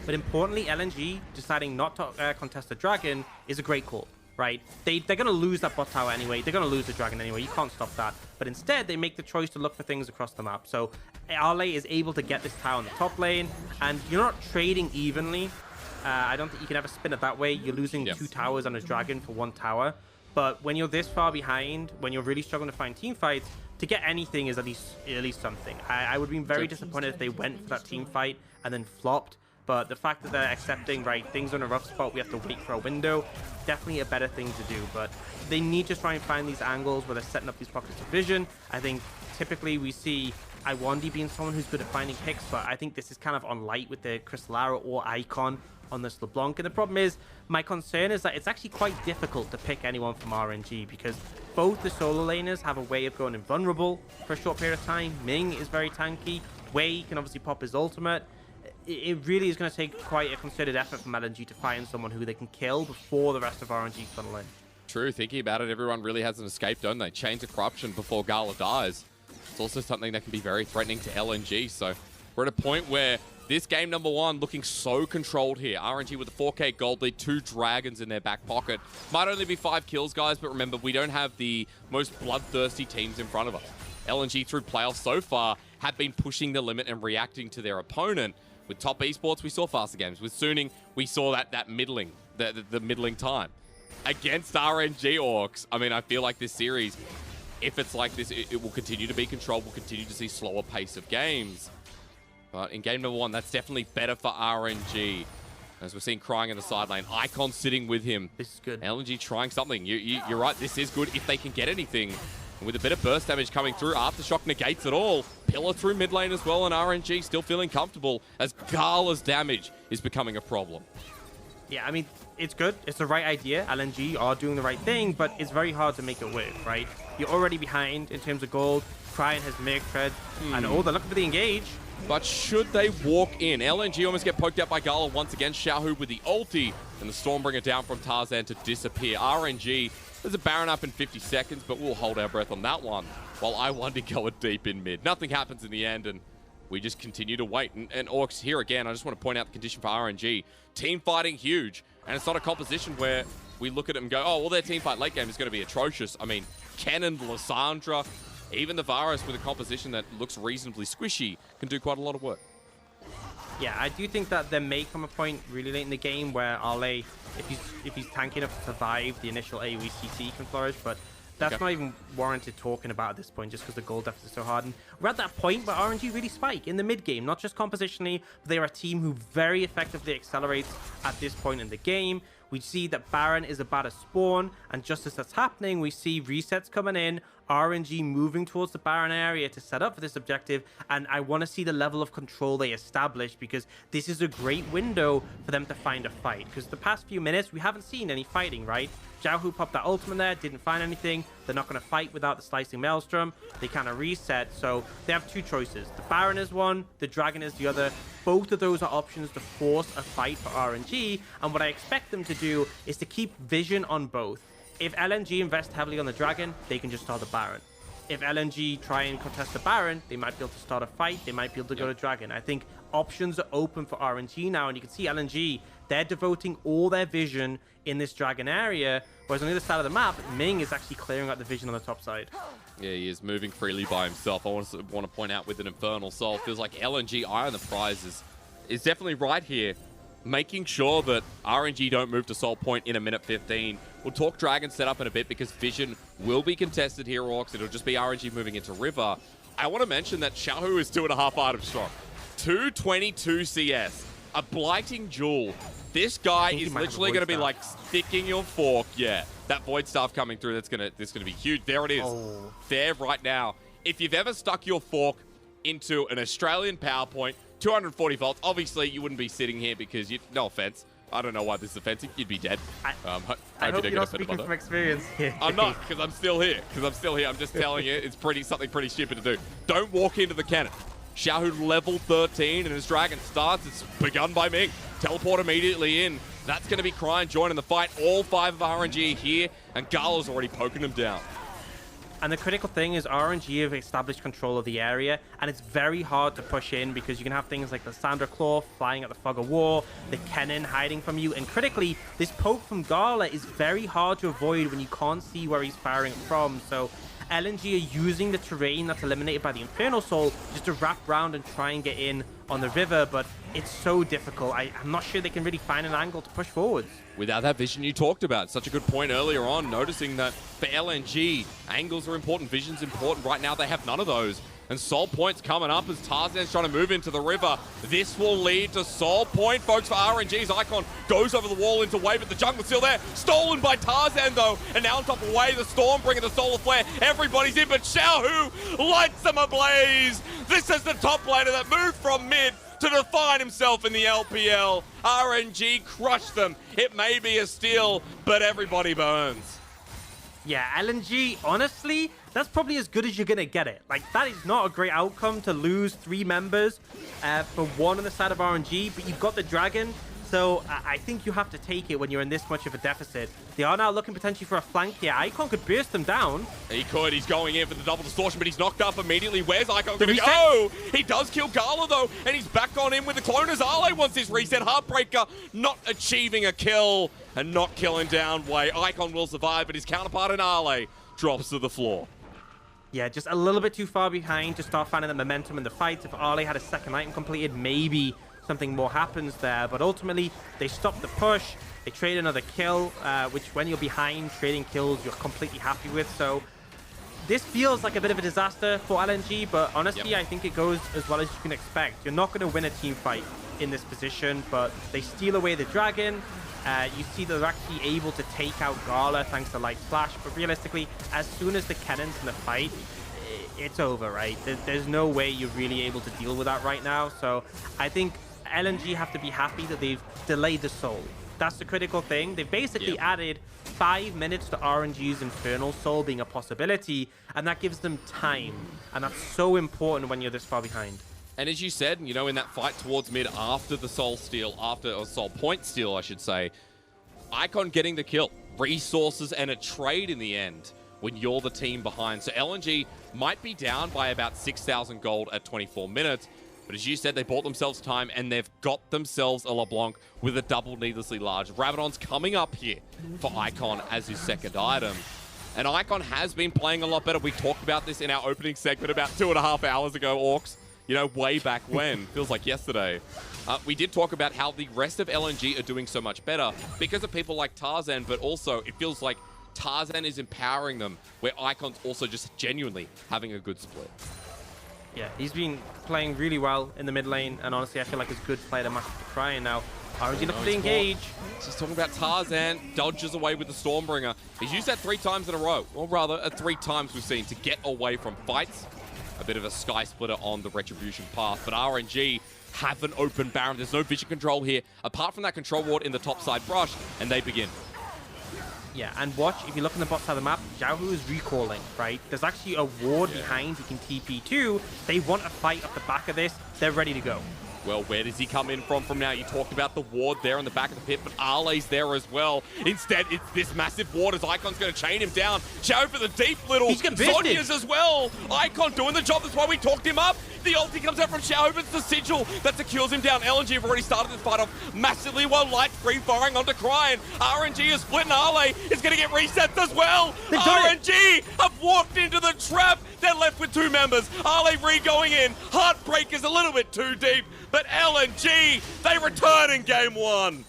But importantly, LNG deciding not to contest the dragon is a great call. Right? They're going to lose that bot tower anyway. They're going to lose the dragon anyway. You can't stop that. But instead, they make the choice to look for things across the map. So Arley is able to get this tower in the top lane, and you're not trading evenly. I don't think you can ever spin it that way. You're losing 2 towers on a dragon for 1 tower. But when you're this far behind, when you're really struggling to find team fights, to get anything is at least something. I would be very disappointed if they went for that team fight and then flopped. But the fact that they're accepting, right, things are in a rough spot, we have to wait for a window, definitely a better thing to do. But they need to try and find these angles where they're setting up these pockets of vision. I think typically we see Iwandi being someone who's good at finding picks, but I think this is kind of on light with the Crystallara or Icon on this LeBlanc. And the problem is, my concern is that it's actually quite difficult to pick anyone from RNG, because both the solo laners have a way of going invulnerable for a short period of time. Ming is very tanky. Wei can obviously pop his ultimate. It really is going to take quite a concerted effort from LNG to find someone who they can kill before the rest of RNG funnel in. True, thinking about it, everyone really has an escape, don't they? Chains of corruption before Gala dies. It's also something that can be very threatening to LNG, so we're at a point where this game number 1 looking so controlled here. RNG with a 4k gold lead, 2 dragons in their back pocket. Might only be 5 kills, guys, but remember, we don't have the most bloodthirsty teams in front of us. LNG through playoffs so far have been pushing the limit and reacting to their opponent. With top esports, we saw faster games. With Suning, we saw that middling, the middling time. Against RNG Orcs, I mean, I feel like this series, if it's like this, it will continue to be controlled. We'll continue to see slower pace of games. But in game number 1, that's definitely better for RNG. As we're seeing crying in the side lane, Icon sitting with him. This is good. LNG trying something. You're right, this is good if they can get anything. And with a bit of burst damage coming through, Aftershock negates it all. Pillar through mid lane as well, and RNG still feeling comfortable as Gala's damage is becoming a problem. Yeah, I mean, it's good. It's the right idea. LNG are doing the right thing, but it's very hard to make it work, right? You're already behind in terms of gold. Cryan has Meg Tread, and they're looking for the engage. But should they walk in? LNG almost get poked out by Gala once again. Xiaohu with the ulti, and the Stormbringer down from Tarzan to disappear. RNG There's a Baron up in 50 seconds, but we'll hold our breath on that one while I1D go deep in mid. Nothing happens in the end, and we just continue to wait. And Orcs, here again, I just want to point out the condition for RNG. Team fighting huge, and it's not a composition where we look at it and go, oh, well, their team fight late game is going to be atrocious. I mean, Kennen, Lysandra, even the Varus with a composition that looks reasonably squishy can do quite a lot of work. Yeah, I do think that there may come a point really late in the game where Ale, if he's tanky enough to survive the initial AoE CC, can flourish, but that's not even warranted talking about at this point, just because the goal deficit is so hard. And we're at that point where RNG really spike in the mid game, not just compositionally, but they are a team who very effectively accelerates at this point in the game. We see that Baron is about to spawn, and just as that's happening, we see resets coming in, RNG moving towards the Baron area to set up for this objective, and I want to see the level of control they establish, because this is a great window for them to find a fight, because the past few minutes, we haven't seen any fighting, right? Xiaohu popped that ultimate there, didn't find anything. They're not going to fight without the Slicing Maelstrom. They kind of reset, so they have two choices. The Baron is one, the Dragon is the other. Both of those are options to force a fight for RNG, and what I expect them to do is to keep vision on both. If LNG invest heavily on the Dragon, they can just start the Baron. If LNG try and contest the Baron, they might be able to start a fight, they might be able to go to Dragon. I think options are open for RNG now, and you can see LNG, they're devoting all their vision in this Dragon area, whereas on the other side of the map, Ming is actually clearing out the vision on the top side. Yeah, he is moving freely by himself. I want to point out with an Infernal Soul, feels like LNG eye on the prize is definitely right here, making sure that RNG don't move to Soul Point in a minute 15. We'll talk Dragon setup in a bit because vision will be contested here, Orcs. It'll just be RNG moving into River. I want to mention that Xiaohu is 2.5 items strong. 222 CS. A blighting jewel. This guy is literally going to be like sticking your fork. Yeah, that Void Staff coming through, that's gonna be huge. There it is. Oh. There right now. If you've ever stuck your fork into an Australian PowerPoint, 240 volts, obviously you wouldn't be sitting here because you, no offense, I don't know why this is offensive, you'd be dead. I hope you're not speaking from experience here. I'm not, because I'm still here. I'm just telling you, it's something pretty stupid to do. Don't walk into the cannon. Xiaohu level 13 and his Dragon starts. It's begun by Ming. Teleport immediately in. That's going to be Cryin joining the fight. All 5 of RNG here, and Gala's already poking him down. And the critical thing is RNG have established control of the area, and it's very hard to push in because you can have things like the Sandra Claw flying at the Fog of War, the Kennen hiding from you, and critically, this poke from Gala is very hard to avoid when you can't see where he's firing from. So LNG are using the terrain that's eliminated by the Infernal Soul just to wrap around and try and get in on the river, but it's so difficult. I'm not sure they can really find an angle to push forwards. Without that vision you talked about, such a good point earlier on, noticing that for LNG, angles are important, vision's important. Right now they have none of those. And Soul Point's coming up as Tarzan's trying to move into the river. This will lead to Soul Point, folks, for RNG's Icon. Goes over the wall into Wave, but the jungle's still there. Stolen by Tarzan, though. And now on top of Wave, the Storm bringing the Solar Flare. Everybody's in, but Xiaohu lights them ablaze. This is the top laner that moved from mid to define himself in the LPL. RNG crushed them. It may be a steal, but everybody burns. Yeah, LNG, honestly, that's probably as good as you're going to get it. Like, that is not a great outcome to lose 3 members for 1 on the side of RNG, but you've got the Dragon, so I think you have to take it when you're in this much of a deficit. They are now looking potentially for a flank here. Icon could burst them down. He could. He's going in for the double distortion, but he's knocked up immediately. Where's Icon going to go? He does kill Gala, though, and he's back on in with the cloners. Ale wants his reset. Heartbreaker not achieving a kill and not killing down Wei. Icon will survive, but his counterpart in Ale drops to the floor. Yeah, just a little bit too far behind to start finding the momentum in the fight. If Ale had a second item completed, maybe something more happens there. But ultimately, they stop the push. They trade another kill, which when you're behind, trading kills, you're completely happy with. So this feels like a bit of a disaster for LNG, but honestly, I think it goes as well as you can expect. You're not going to win a team fight in this position, but they steal away the Dragon. You see they're actually able to take out Gala thanks to Light Flash, but realistically, as soon as the Kennen's in the fight, it's over, right? There's no way you're really able to deal with that right now. So I think LNG have to be happy that they've delayed the Soul. That's the critical thing. They've basically added 5 minutes to RNG's Infernal Soul being a possibility, and that gives them time. And that's so important when you're this far behind. And as you said, you know, in that fight towards mid after the Soul Steal, or Soul Point Steal, I should say, Icon getting the kill. resources and a trade in the end when you're the team behind. So LNG might be down by about 6,000 gold at 24 minutes. But as you said, they bought themselves time and they've got themselves a LeBlanc with a double needlessly large. Rabadon's coming up here for Icon as his second item. And Icon has been playing a lot better. We talked about this in our opening segment about 2.5 hours ago, Orcs. You know, way back when. Feels like yesterday. We did talk about how the rest of LNG are doing so much better because of people like Tarzan, but also it feels like Tarzan is empowering them, where Icon's also just genuinely having a good split. Yeah, he's been playing really well in the mid lane, and honestly, I feel like it's good to play the match for Crying now. RNG looking to engage. Just talking about Tarzan, dodges away with the Stormbringer. He's used that 3 times in a row, or rather, 3 times we've seen to get away from fights. A bit of a sky splitter on the Retribution path, but RNG have an open Baron. There's no vision control here, apart from that control ward in the top side brush, and they begin. Yeah, and watch, if you look on the bot side of the map, Xiaohu is recalling, right? There's actually a ward behind he can TP to. They want a fight off the back of this. They're ready to go. Well, where does he come in from now? You talked about the ward there in the back of the pit, but Arle's there as well. Instead, it's this massive ward as Icon's going to chain him down. Xiao for the deep little. Sonya's as well. Icon doing the job. That's why we talked him up. The ulti comes out from Xiao, but it's the sigil that secures him down. LNG have already started this fight off massively while Light free-firing onto Crying. RNG is split and Arle is going to get resets as well. RNG have walked into the trap. They're left with 2 members. Arle re-going in. Heartbreak is a little bit too deep, but LNG, they return in game 1.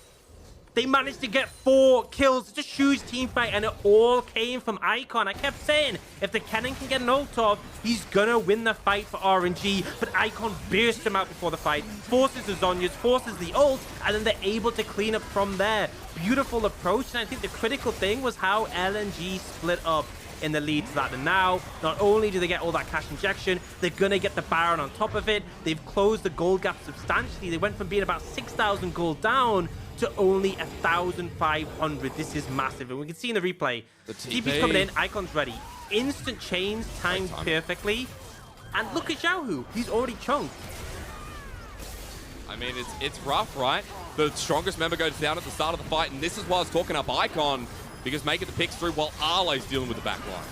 They managed to get 4 kills. It's a huge team fight, and it all came from Icon. I kept saying, if the Kennen can get an ult off, he's gonna win the fight for RNG, but Icon burst him out before the fight, forces the Zhonya's, forces the ult, and then they're able to clean up from there. Beautiful approach, and I think the critical thing was how LNG split up in the lead to that. And now, not only do they get all that cash injection, they're gonna get the Baron on top of it. They've closed the gold gap substantially. They went from being about 6,000 gold down to only 1,500. This is massive, and we can see in the replay, the TP's coming in, Icon's ready. Instant chains timed perfectly, and look at Xiaohu, he's already chunked. I mean, it's rough, right? The strongest member goes down at the start of the fight, and this is why I was talking up Icon, because making the picks through while Arle's dealing with the backline.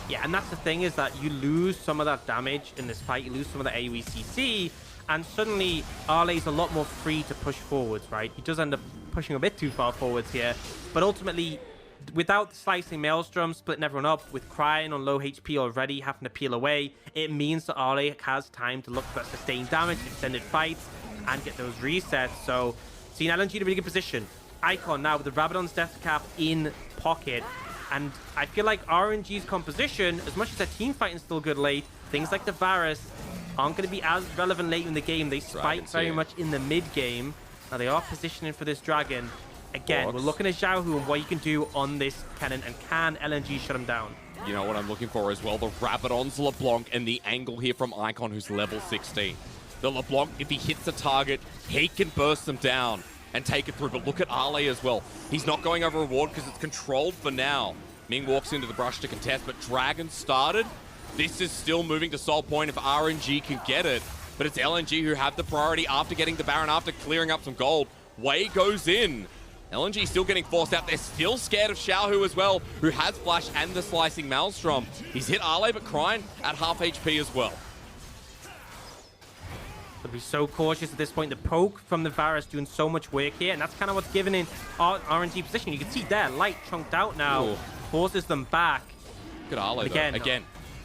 Yeah, and that's the thing, is that you lose some of that damage in this fight, you lose some of the AoE CC, and suddenly Arle's a lot more free to push forwards, right? He does end up pushing a bit too far forwards here, but ultimately, without the slicing Maelstrom, splitting everyone up, with Crying on low HP already, having to peel away, it means that Arle has time to look for sustained damage, extended fights, and get those resets. So, seeing LNG in a really good position. Icon now with the Rabadon's death cap in pocket, and I feel like RNG's composition, as much as their team fighting is still good late, things like the Varus aren't going to be as relevant late in the game. They spike very much in the mid game. Now they are positioning for this dragon. Again, we're looking at Xiaohu and what you can do on this Kennen, and can LNG shut him down? You know what I'm looking for as well? The Rabadon's LeBlanc and the angle here from Icon, who's level 16. The LeBlanc, if he hits a target, he can burst them down and take it through. But look at Arle as well. He's not going over a ward because it's controlled for now. Ming walks into the brush to contest, but Dragon started. This is still moving to Soul Point if RNG can get it. But it's LNG who have the priority after getting the Baron, after clearing up some gold. Wei goes in. LNG still getting forced out. They're still scared of Xiaohu as well, who has Flash and the Slicing Maelstrom. He's hit Arle, but Crying at half HP as well. They'll be so cautious at this point. The poke from the Varus doing so much work here, and that's kind of what's given in RNG position. You can see there, Light chunked out now, forces them back. Look at Arle again.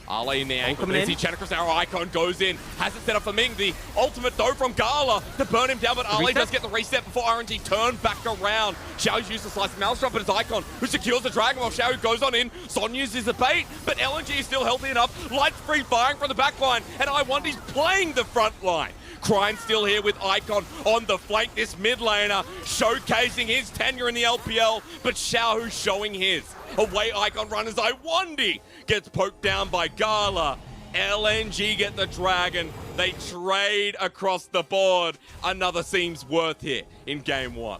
Arle in the angle. Then see Chanakras Arrow Icon goes in. Has it set up for Ming. The ultimate though from Gala to burn him down, but Arle does get the reset before RNG turn back around. Xiao's used the slice of Maelstrom, but it's Icon who secures the dragon while Xiao goes on in. Sonya's is a bait, but LNG is still healthy enough. Light's free firing from the back line, and I1D's playing the front line. Crying still here with Icon on the flank. This mid laner showcasing his tenure in the LPL, but Xiao who's showing his. Away Icon runners. I1D gets poked down by Gala. LNG get the dragon. They trade across the board. Another seems worth here in game 1.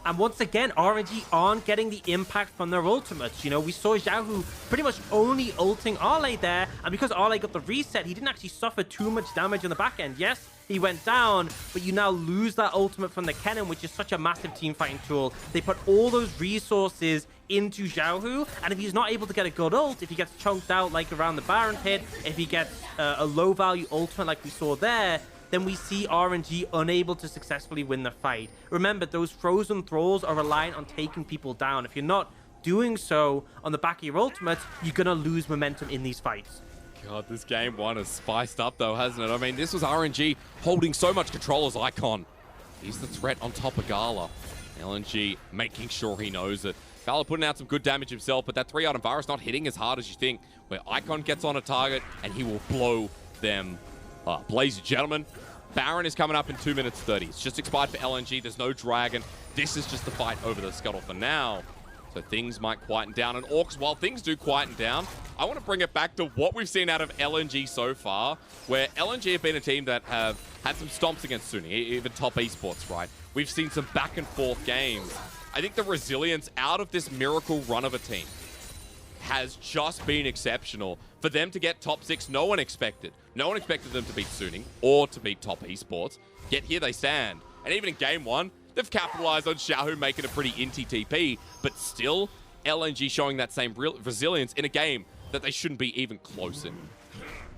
And once again, RNG aren't getting the impact from their ultimates. You know, we saw Xiaohu pretty much only ulting Arley there, and because Arley got the reset, he didn't actually suffer too much damage on the back end. Yes, he went down, but you now lose that ultimate from the Kennen, which is such a massive team fighting tool. They put all those resources into Xiaohu, and if he's not able to get a good ult, if he gets chunked out like around the Baron pit, if he gets a low value ultimate like we saw there, then we see RNG unable to successfully win the fight. Remember, those frozen thralls are reliant on taking people down. If you're not doing so on the back of your ultimates, you're gonna lose momentum in these fights. God, this game one is spiced up though, hasn't it? I mean, this was RNG holding so much control as Icon. He's the threat on top of Gala. LNG making sure he knows it. Gala putting out some good damage himself, but that 3-item virus not hitting as hard as you think, where Icon gets on a target and he will blow them up. Ladies and gentlemen, Baron is coming up in 2 minutes 30. It's just expired for LNG. There's no dragon. This is just the fight over the scuttle for now. So things might quieten down. And Orcs, while things do quieten down, I want to bring it back to what we've seen out of LNG so far, where LNG have been a team that have had some stomps against Sunni, even top esports, right? We've seen some back and forth games. I think the resilience out of this miracle run of a team has just been exceptional. For them to get top 6, no one expected. No one expected them to beat Sunni or to beat top esports. Yet here they stand. And even in game 1, they've capitalized on Xiaohu making a pretty inty TP, but still LNG showing that same resilience in a game that they shouldn't be even close in.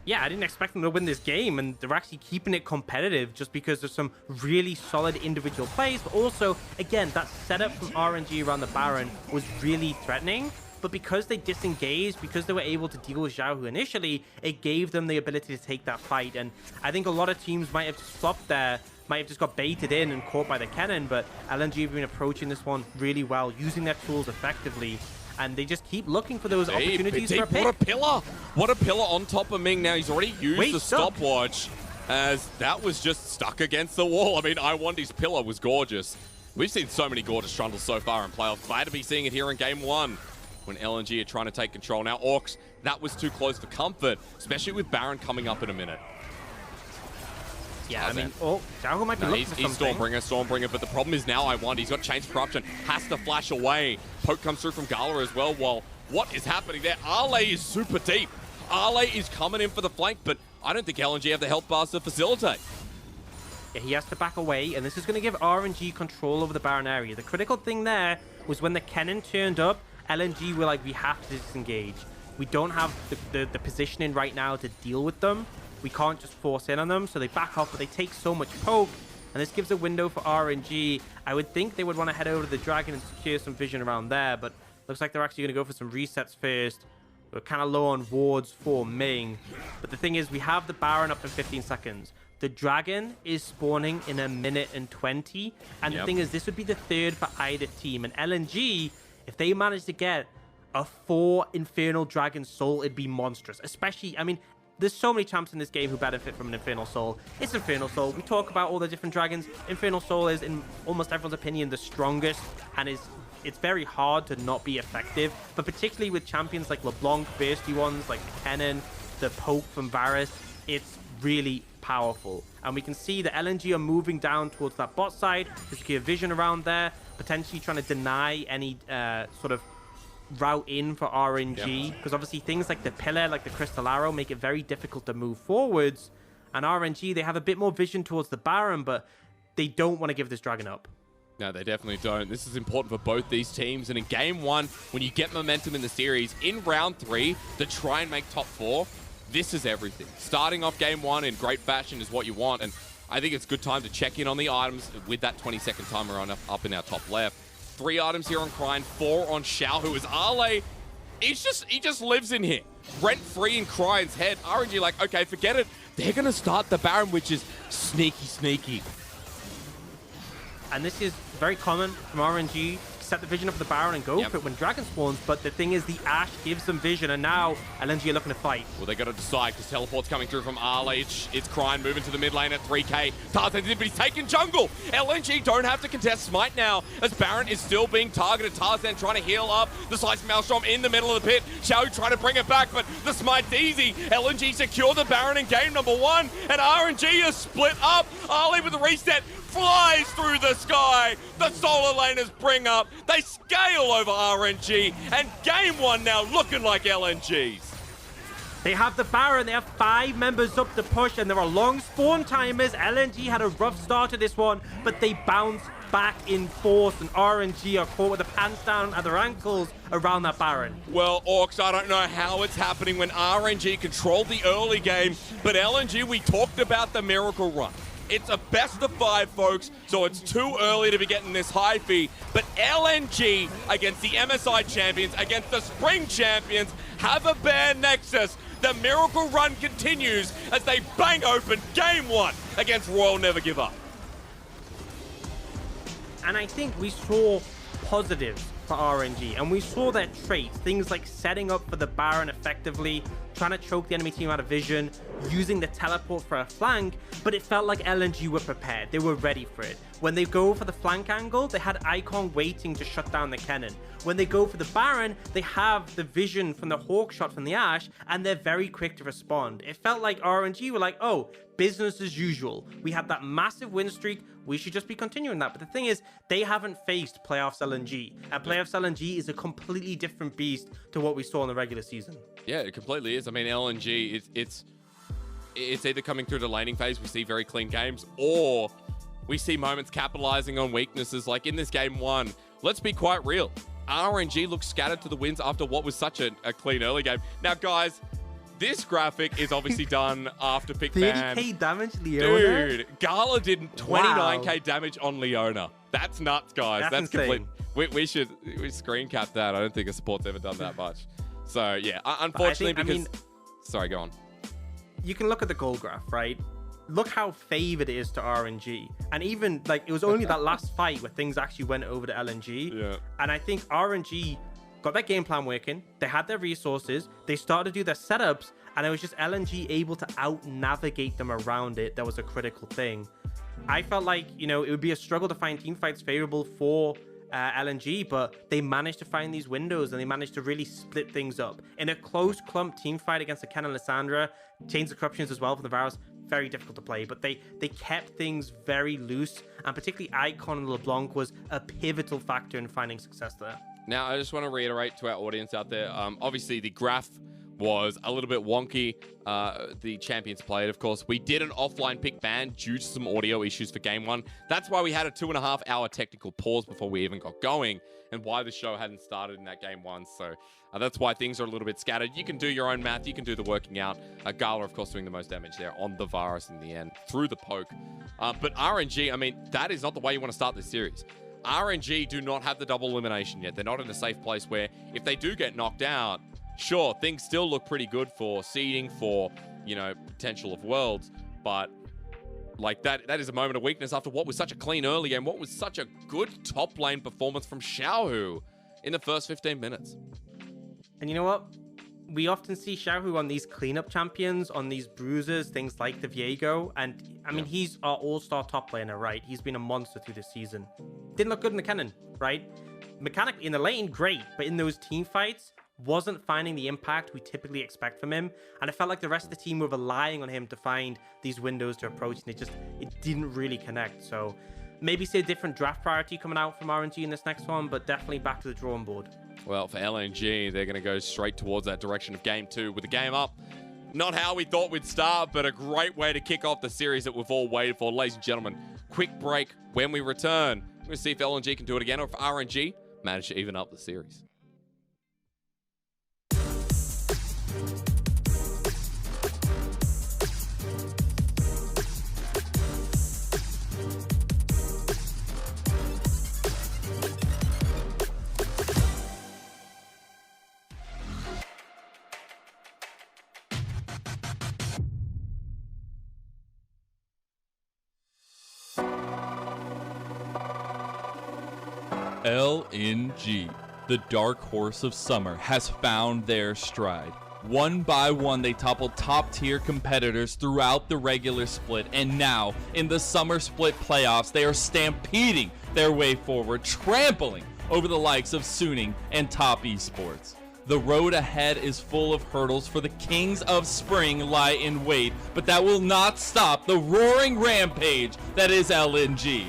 Yeah, I didn't expect them to win this game, and they're actually keeping it competitive just because there's some really solid individual plays, but also, again, that setup from RNG around the Baron was really threatening. But because they disengaged, because they were able to deal with Xiaohu initially, it gave them the ability to take that fight. And I think a lot of teams might have just flopped there, might have just got baited in and caught by the Kennen, but LNG have been approaching this one really well, using their tools effectively, and they just keep looking for those opportunities for a pick. What a pillar! What a pillar on top of Ming now. He's already used the stopwatch, as that was just stuck against the wall. I mean, iWandy's pillar was gorgeous. We've seen so many gorgeous trundles so far in playoffs. Glad to be seeing it here in game 1. When LNG are trying to take control. Now, Orcs, that was too close for comfort, especially with Baron coming up in a minute. Yeah, I mean, Xiaohu might be looking for something. He's Stormbringer, but the problem is now iWandy, he's got Chains of Corruption, has to flash away. Poke comes through from Gala as well. Well, what is happening there? Arley is super deep. Arley is coming in for the flank, but I don't think LNG have the health bars to facilitate. Yeah, he has to back away, and this is going to give RNG control over the Baron area. The critical thing there was when the Kennen turned up, LNG were like, we have to disengage. We don't have the positioning right now to deal with them. We can't just force in on them, so they back off, but they take so much poke, and this gives a window for RNG. I would think they would want to head over to the Dragon and secure some vision around there, but looks like they're actually going to go for some resets first. We're kind of low on wards for Ming, but the thing is, we have the Baron up in 15 seconds. The Dragon is spawning in 1 minute and 20, and the thing is, this would be the 3rd for either team, and LNG, if they manage to get a 4 Infernal Dragon Soul, it'd be monstrous. Especially, I mean, there's so many champs in this game who benefit from an Infernal Soul. It's Infernal Soul. We talk about all the different dragons. Infernal Soul is, in almost everyone's opinion, the strongest, and it's very hard to not be effective. But particularly with champions like LeBlanc, bursty ones like Kennen, the Poke from Varus, it's really powerful. And we can see the LNG are moving down towards that bot side to secure vision around there, potentially trying to deny any sort of route in for RNG, because obviously things like the pillar, like the crystal arrow, make it very difficult to move forwards. And RNG, they have a bit more vision towards the Baron, but they don't want to give this dragon up. No, they definitely don't. This is important for both these teams. And in game 1, when you get momentum in the series, in round 3, to try and make top 4, this is everything. Starting off game 1 in great fashion is what you want, and I think it's a good time to check in on the items with that 20-second timer on up in our top left. 3 items here on Crine, 4 on Xiao, who is Arley. He just lives in here, rent-free in Crine's head. RNG like, okay, forget it. They're going to start the Baron, which is sneaky. And this is very common from RNG. Set the vision of the Baron and go for it when Dragon spawns, but the thing is, the Ash gives them vision, and now LNG are looking to fight. Well, they got to decide, because teleport's coming through from Arley. It's Crine moving to the mid lane at 3k. Tarzan did, but he's taking jungle. LNG don't have to contest Smite now, as Baron is still being targeted. Tarzan trying to heal up. The Slice Maelstrom in the middle of the pit. Xiao trying to bring it back, but the Smite's easy. LNG secure the Baron in game number 1, and RNG is split up. Arley with the reset. flies through the sky. The solar laners bring up. They scale over RNG. And game one now looking like LNG's. They have the Baron, they have 5 members up to push, and there are long spawn timers. LNG had a rough start to this one, but they bounce back in force, and RNG are caught with the pants down at their ankles around that Baron. Well, Orcs, I don't know how it's happening when RNG controlled the early game, but LNG, we talked about the miracle run. It's a best of 5, folks, so it's too early to be getting this high fee. But LNG against the MSI champions, against the Spring champions, have a bare nexus. The miracle run continues as they bang open game 1 against Royal Never Give Up. And I think we saw positives for RNG, and we saw their traits, things like setting up for the Baron effectively, trying to choke the enemy team out of vision, using the teleport for a flank, but it felt like LNG were prepared. They were ready for it. When they go for the flank angle, they had Icon waiting to shut down the cannon. When they go for the Baron, they have the vision from the Hawk shot from the Ashe, and they're very quick to respond. It felt like RNG were like, oh, business as usual. We had that massive win streak. We should just be continuing that. But the thing is, they haven't faced Playoffs LNG. And Playoffs LNG is a completely different beast to what we saw in the regular season. Yeah, it completely is. I mean, LNG, it's either coming through the laning phase, we see very clean games, or we see moments capitalizing on weaknesses. Like in this game 1, let's be quite real. RNG looks scattered to the winds after what was such a clean early game. Now, guys, this graphic is obviously done after pick ban. 30k damage, Leona? Dude, Gala did 29k damage on Leona. That's nuts, guys. That's complete. We should screen cap that. I don't think a support's ever done that much. So, yeah, unfortunately, sorry, go on. You can look at the goal graph, right? Look how favored it is to RNG. And even, like, it was only that last fight where things actually went over to LNG. Yeah. And I think RNG got their game plan working. They had their resources. They started to do their setups. And it was just LNG able to out-navigate them around it. That was a critical thing. I felt like, you know, it would be a struggle to find team fights favorable for LNG, but they managed to find these windows and they managed to really split things up. In a close clump team fight against the Ken and Lissandra, Chains of Corruptions as well for the Varus, very difficult to play, but they kept things very loose, and particularly Icon and LeBlanc was a pivotal factor in finding success there. Now, I just want to reiterate to our audience out there, obviously the graph was a little bit wonky. The champions played, of course. We did an offline pick ban due to some audio issues for game 1. That's why we had a 2.5-hour technical pause before we even got going, and why the show hadn't started in that game 1. So that's why things are a little bit scattered. You can do your own math. You can do the working out. Gala, of course, doing the most damage there on the Varus in the end through the poke. But RNG, I mean, that is not the way you want to start this series. RNG do not have the double elimination yet. They're not in a safe place where if they do get knocked out, sure, things still look pretty good for seeding, for, you know, potential of worlds, but like that is a moment of weakness after what was such a clean early game, what was such a good top lane performance from Xiaohu in the first 15 minutes. And you know what? We often see Xiaohu on these cleanup champions, on these bruisers, things like the Viego, and I mean, he's our all-star top laner, right? He's been a monster through this season. Didn't look good in the cannon, right? Mechanically, in the lane, great, but in those team fights, wasn't finding the impact we typically expect from him, and it felt like the rest of the team were relying on him to find these windows to approach, and it didn't really connect. So maybe see a different draft priority coming out from RNG in this next one, but definitely back to the drawing board. Well, for LNG, they're going to go straight towards that direction of game 2 with the game up. Not how we thought we'd start, but a great way to kick off the series that we've all waited for. Ladies and gentlemen, quick break. When we return, we're going to see if LNG can do it again, or if RNG manage to even up the series. LNG, the dark horse of summer, has found their stride. One by one, they toppled top-tier competitors throughout the regular split, and now, in the summer split playoffs, they are stampeding their way forward, trampling over the likes of Suning and Top Esports. The road ahead is full of hurdles for the Kings of Spring lie in wait, but that will not stop the roaring rampage that is LNG.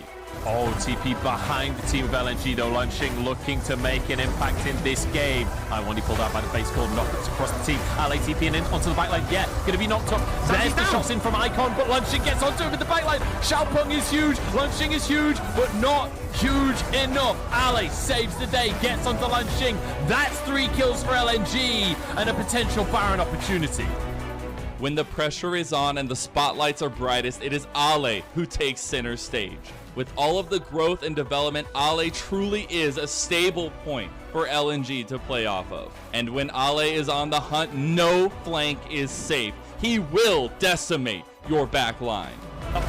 Oh, TP behind the team of LNG though, Lunching looking to make an impact in this game. I1D pulled out by the face called knockouts across the team. LATP and in onto the backline. Yeah, gonna be knocked up. There's the shots in from Icon, but Lunching gets onto it with the backline. Xiaopeng is huge, Lunching is huge, but not huge enough. Ale saves the day, gets onto Lunching. That's 3 kills for LNG and a potential Baron opportunity. When the pressure is on and the spotlights are brightest, it is Ale who takes center stage. With all of the growth and development, Ale truly is a stable point for LNG to play off of. And when Ale is on the hunt, no flank is safe. He will decimate your back line.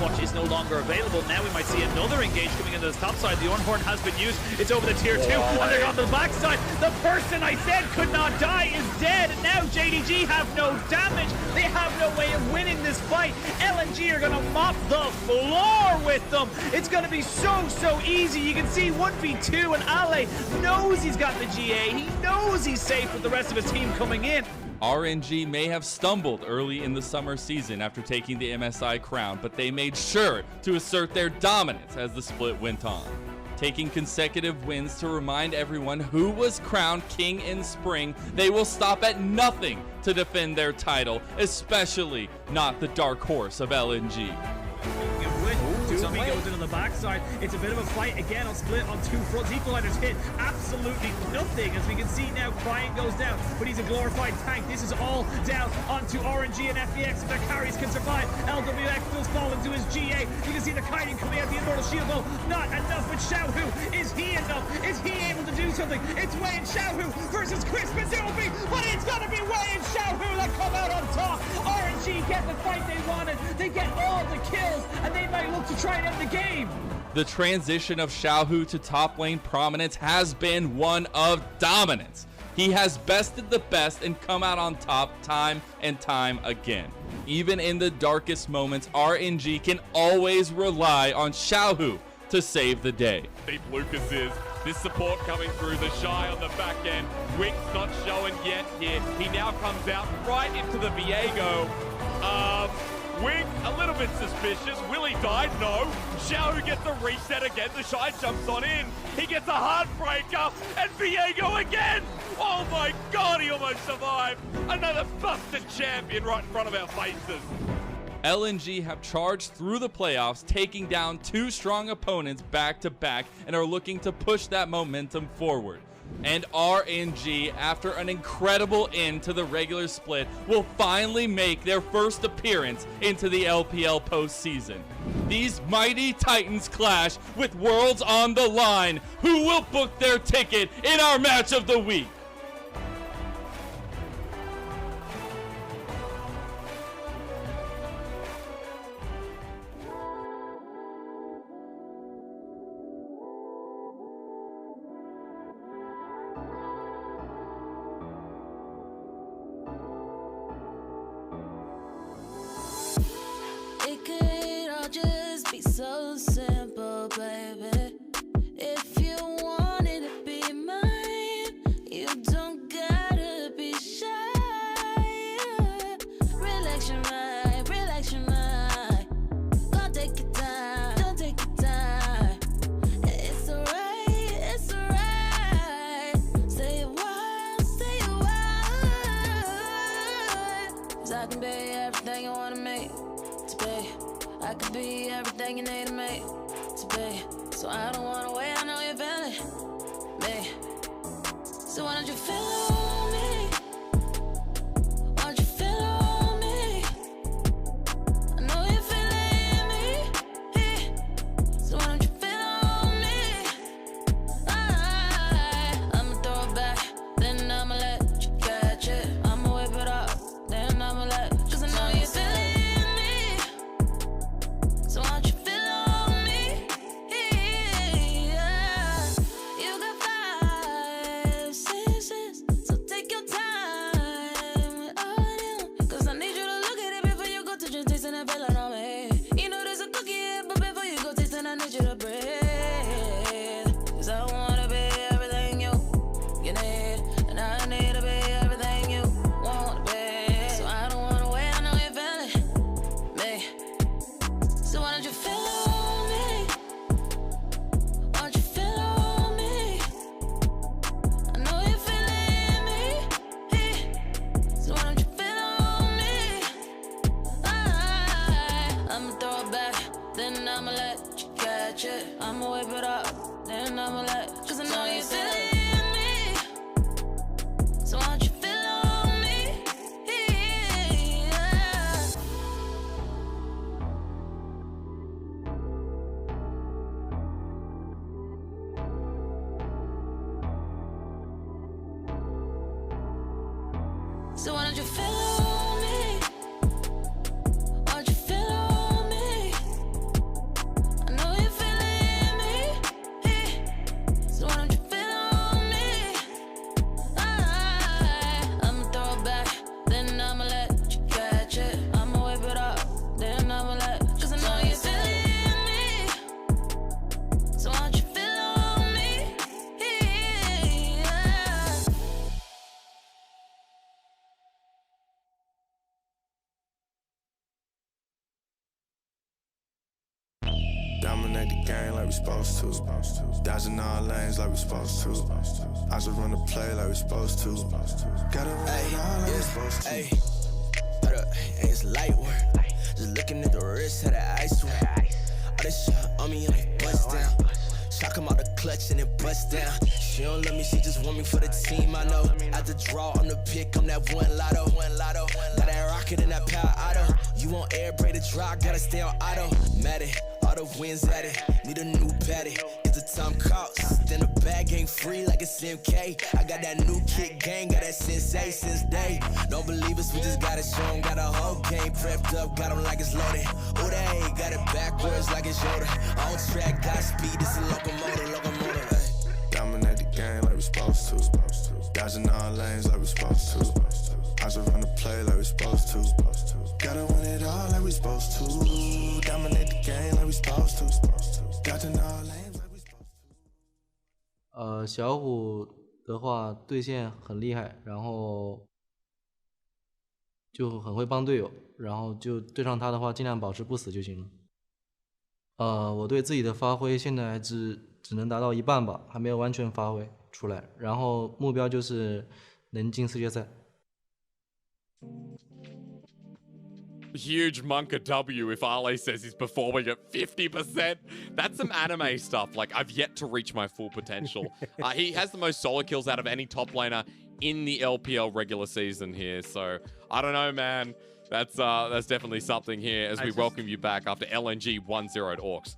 Watch is no longer available. Now we might see another engage coming into this top side. The Ornhorn has been used. It's over the tier 2, and they're on the back side. The person I said could not die is dead. And now JDG have no damage. They have no way of winning this fight. LNG are going to mop the floor with them. It's going to be so easy. You can see 1v2, and Ale knows he's got the GA. He knows he's safe with the rest of his team coming in. RNG may have stumbled early in the summer season after taking the MSI crown, but they made sure to assert their dominance as the split went on, taking consecutive wins to remind everyone who was crowned king in spring. They will stop at nothing to defend their title, especially not the dark horse of LNG. Doobie goes into the backside. It's a bit of a fight again on split on 2 fronts. Equalizers hit absolutely nothing. As we can see now, Crying goes down, but he's a glorified tank. This is all down onto RNG and FEX. If their carries can survive, LWX does fall into his GA. You can see the kiting coming out the immortal shield though. Not enough with Xiaohu. Is he enough? Is he able to do something? It's Wei and Xiaohu versus Crispin Doobie, but it's gonna be Wei and Xiaohu that come out on top. RNG get the fight they wanted. They get all the kills, and they might look to try and end the game. The transition of Xiaohu to top lane prominence has been one of dominance. He has bested the best and come out on top time and time again. Even in the darkest moments, RNG can always rely on Xiaohu to save the day. Deep Lucas is. This support coming through, the Shy on the back end. Wick's not showing yet here. He now comes out right into the Viego. Wick, a little bit suspicious. Will he die? No. Xiaohu gets the reset again. The Shy jumps on in. He gets a heartbreaker. And Viego again. Oh my God, he almost survived. Another busted champion right in front of our faces. LNG have charged through the playoffs, taking down 2 strong opponents back to back, and are looking to push that momentum forward. And RNG, after an incredible end to the regular split, will finally make their first appearance into the LPL postseason. These mighty Titans clash with worlds on the line. Who will book their ticket in our match of the week? It could all just be so simple, baby. If you wanted to be mine, you don't gotta be shy. Relax your mind, relax your mind. Don't take your time, don't take your time. It's alright, it's alright. Stay a while, stay a while. 'Cause I can be everything you wanna make. I could be everything you need to make to be. So I don't wanna wait, I know you're feeling me. So why don't you feel on me? Why don't you feel on me? I know you're feeling me. So why don't you feel on me? I'ma throw it back, then I'ma let you catch it. I'ma whip it up, then I'ma let you. 'Cause I know you're feeling. So why don't you feel on me? Yeah. You got 5 senses, so then I'ma let you catch it. I'ma whip it up, then I'ma let, cause I know you feel it in me. So why don't you feel on me? Yeah. So why don't you feel on me? Why don't you feel on me? I know you feel it in me. So why don't you feel on me? I'ma throw it back, then I'ma let you catch it. I'ma whip it up, then I'ma let, cause I know you feel it in me. So why don't you feel on me? Yeah. Dominate the game like we supposed to. Dodging all lanes like we supposed to. I just run the play like we supposed to. Gotta run it all like we supposed to. Hey, hold up, hey, it's light work. Just looking at the wrist of the ice work. All this shit on me like bust down. Shot come out the clutch and it bust down. She don't love me, she just want me for the team. I know. At the draw on the pick, I'm that one lotto. Got that rocket in that power auto. You want air break the draw, gotta stay on auto. Mad it, all the wins at it. Need a new patty. Get the time cost. Then the bag ain't free like it's MK. I got that new kick gang, got that sensei since day. Don't believe us, we just gotta show 'em. Got a whole game prepped up, got 'em like it's loaded. Oh, they got it backwards like it's Yoda. On track, got speed, it's a locomotive. Ay. Dominate the game like we supposed to. Dodging all lanes like we supposed to. I just run the play like we supposed to. Gotta win it all like we supposed to. Dominate the game like we supposed to. Dodging all lanes like we supposed to. 小虎的话对线很厉害，然后就很会帮队友，然后就对上他的话尽量保持不死就行了。我对自己的发挥现在只能达到一半吧，还没有完全发挥出来，然后目标就是能进世界赛。Huge Monka W if Ale says he's performing at 50%. That's some anime stuff. Like, I've yet to reach my full potential. He has the most solo kills out of any top laner in the LPL regular season here. So, I don't know, man. That's definitely something here as we welcome you back after LNG 1-0 at Orcs.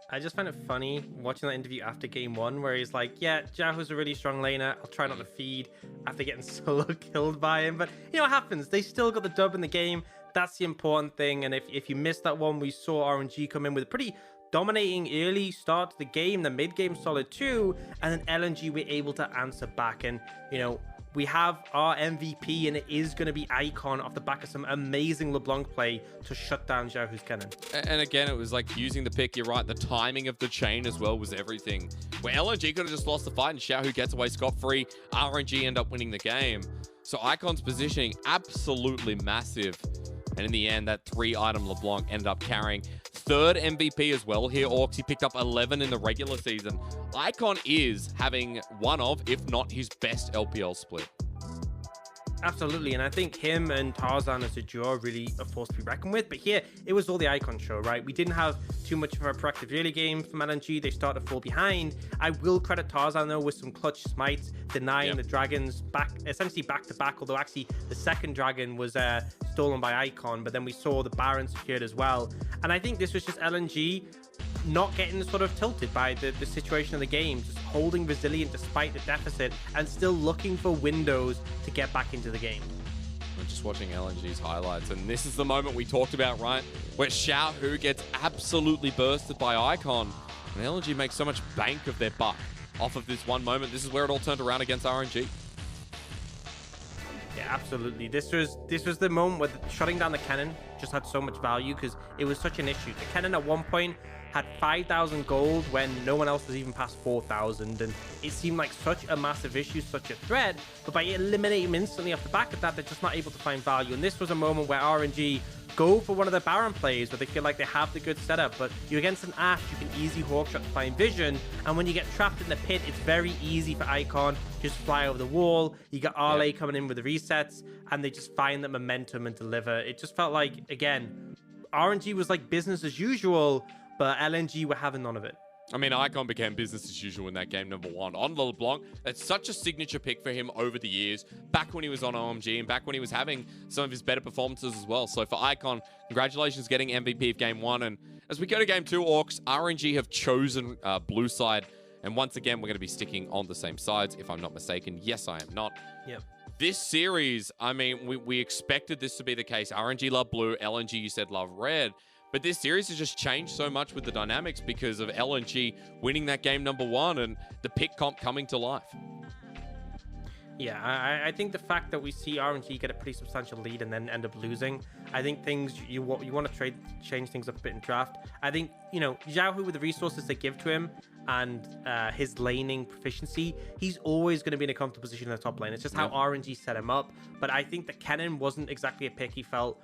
I just find it funny watching that interview after game one where he's like, yeah, Jahu's a really strong laner. I'll try not to feed after getting solo killed by him. But you know what happens? They still got the dub in the game. That's the important thing. And if you missed that one, we saw RNG come in with a pretty dominating early start to the game. The mid game solid too. And then LNG were able to answer back. And, you know, we have our MVP, and it is going to be Icon off the back of some amazing LeBlanc play to shut down Jahu's cannon. And again, it was like using the pick, you're right, the timing of the chain as well was everything. Where LNG could have just lost the fight and Xiaohu gets away scot-free, RNG end up winning the game. So Icon's positioning absolutely massive. And in the end, that 3-item LeBlanc ended up carrying third MVP as well here, Orcs. He picked up 11 in the regular season. Icon is having one of, if not his best LPL split. Absolutely, and I think him and Tarzan as a duo are really a force to be reckoned with. But here, it was all the Icon show, right? We didn't have too much of a proactive early game from LNG. They started to fall behind. I will credit Tarzan, though, with some clutch smites, denying the dragons essentially back to back, although actually the second dragon was stolen by Icon, but then we saw the Baron secured as well. And I think this was just LNG not getting sort of tilted by the situation of the game, just holding resilient despite the deficit and still looking for windows to get back into the game. I'm just watching LNG's highlights, and this is the moment we talked about, right? Where Xiaohu gets absolutely bursted by Icon, and LNG makes so much bank of their buck off of this one moment. This is where it all turned around against RNG. Yeah, absolutely. This was the moment where shutting down the cannon just had so much value because it was such an issue. The cannon at one point had 5,000 gold when no one else was even past 4,000, and it seemed like such a massive issue, such a threat, but by eliminating him instantly off the back of that, they're just not able to find value. And this was a moment where RNG go for one of the Baron plays where they feel like they have the good setup, but you're against an Ashe, you can easily hawkshot to find vision, and when you get trapped in the pit, it's very easy for Icon just fly over the wall. You got RLA coming in with the resets, and they just find the momentum and deliver. It just felt like, again, RNG was like business as usual, but LNG were having none of it. I mean, Icon became business as usual in that game number 1 on LeBlanc. It's such a signature pick for him over the years, back when he was on OMG and back when he was having some of his better performances as well. So for Icon, congratulations getting MVP of game 1. And as we go to game 2, Orcs, RNG have chosen blue side. And once again, we're going to be sticking on the same sides, if I'm not mistaken. Yes, I am not. Yep. This series, I mean, we expected this to be the case. RNG love blue, LNG, you said, love red. But this series has just changed so much with the dynamics because of LNG winning that game number 1 and the pick comp coming to life. Yeah, I think the fact that we see RNG get a pretty substantial lead and then end up losing, I think things you want to change things up a bit in draft. I think, Xiaohu, with the resources they give to him and his laning proficiency, he's always going to be in a comfortable position in the top lane. It's just how RNG set him up. But I think the Kennen wasn't exactly a pick he felt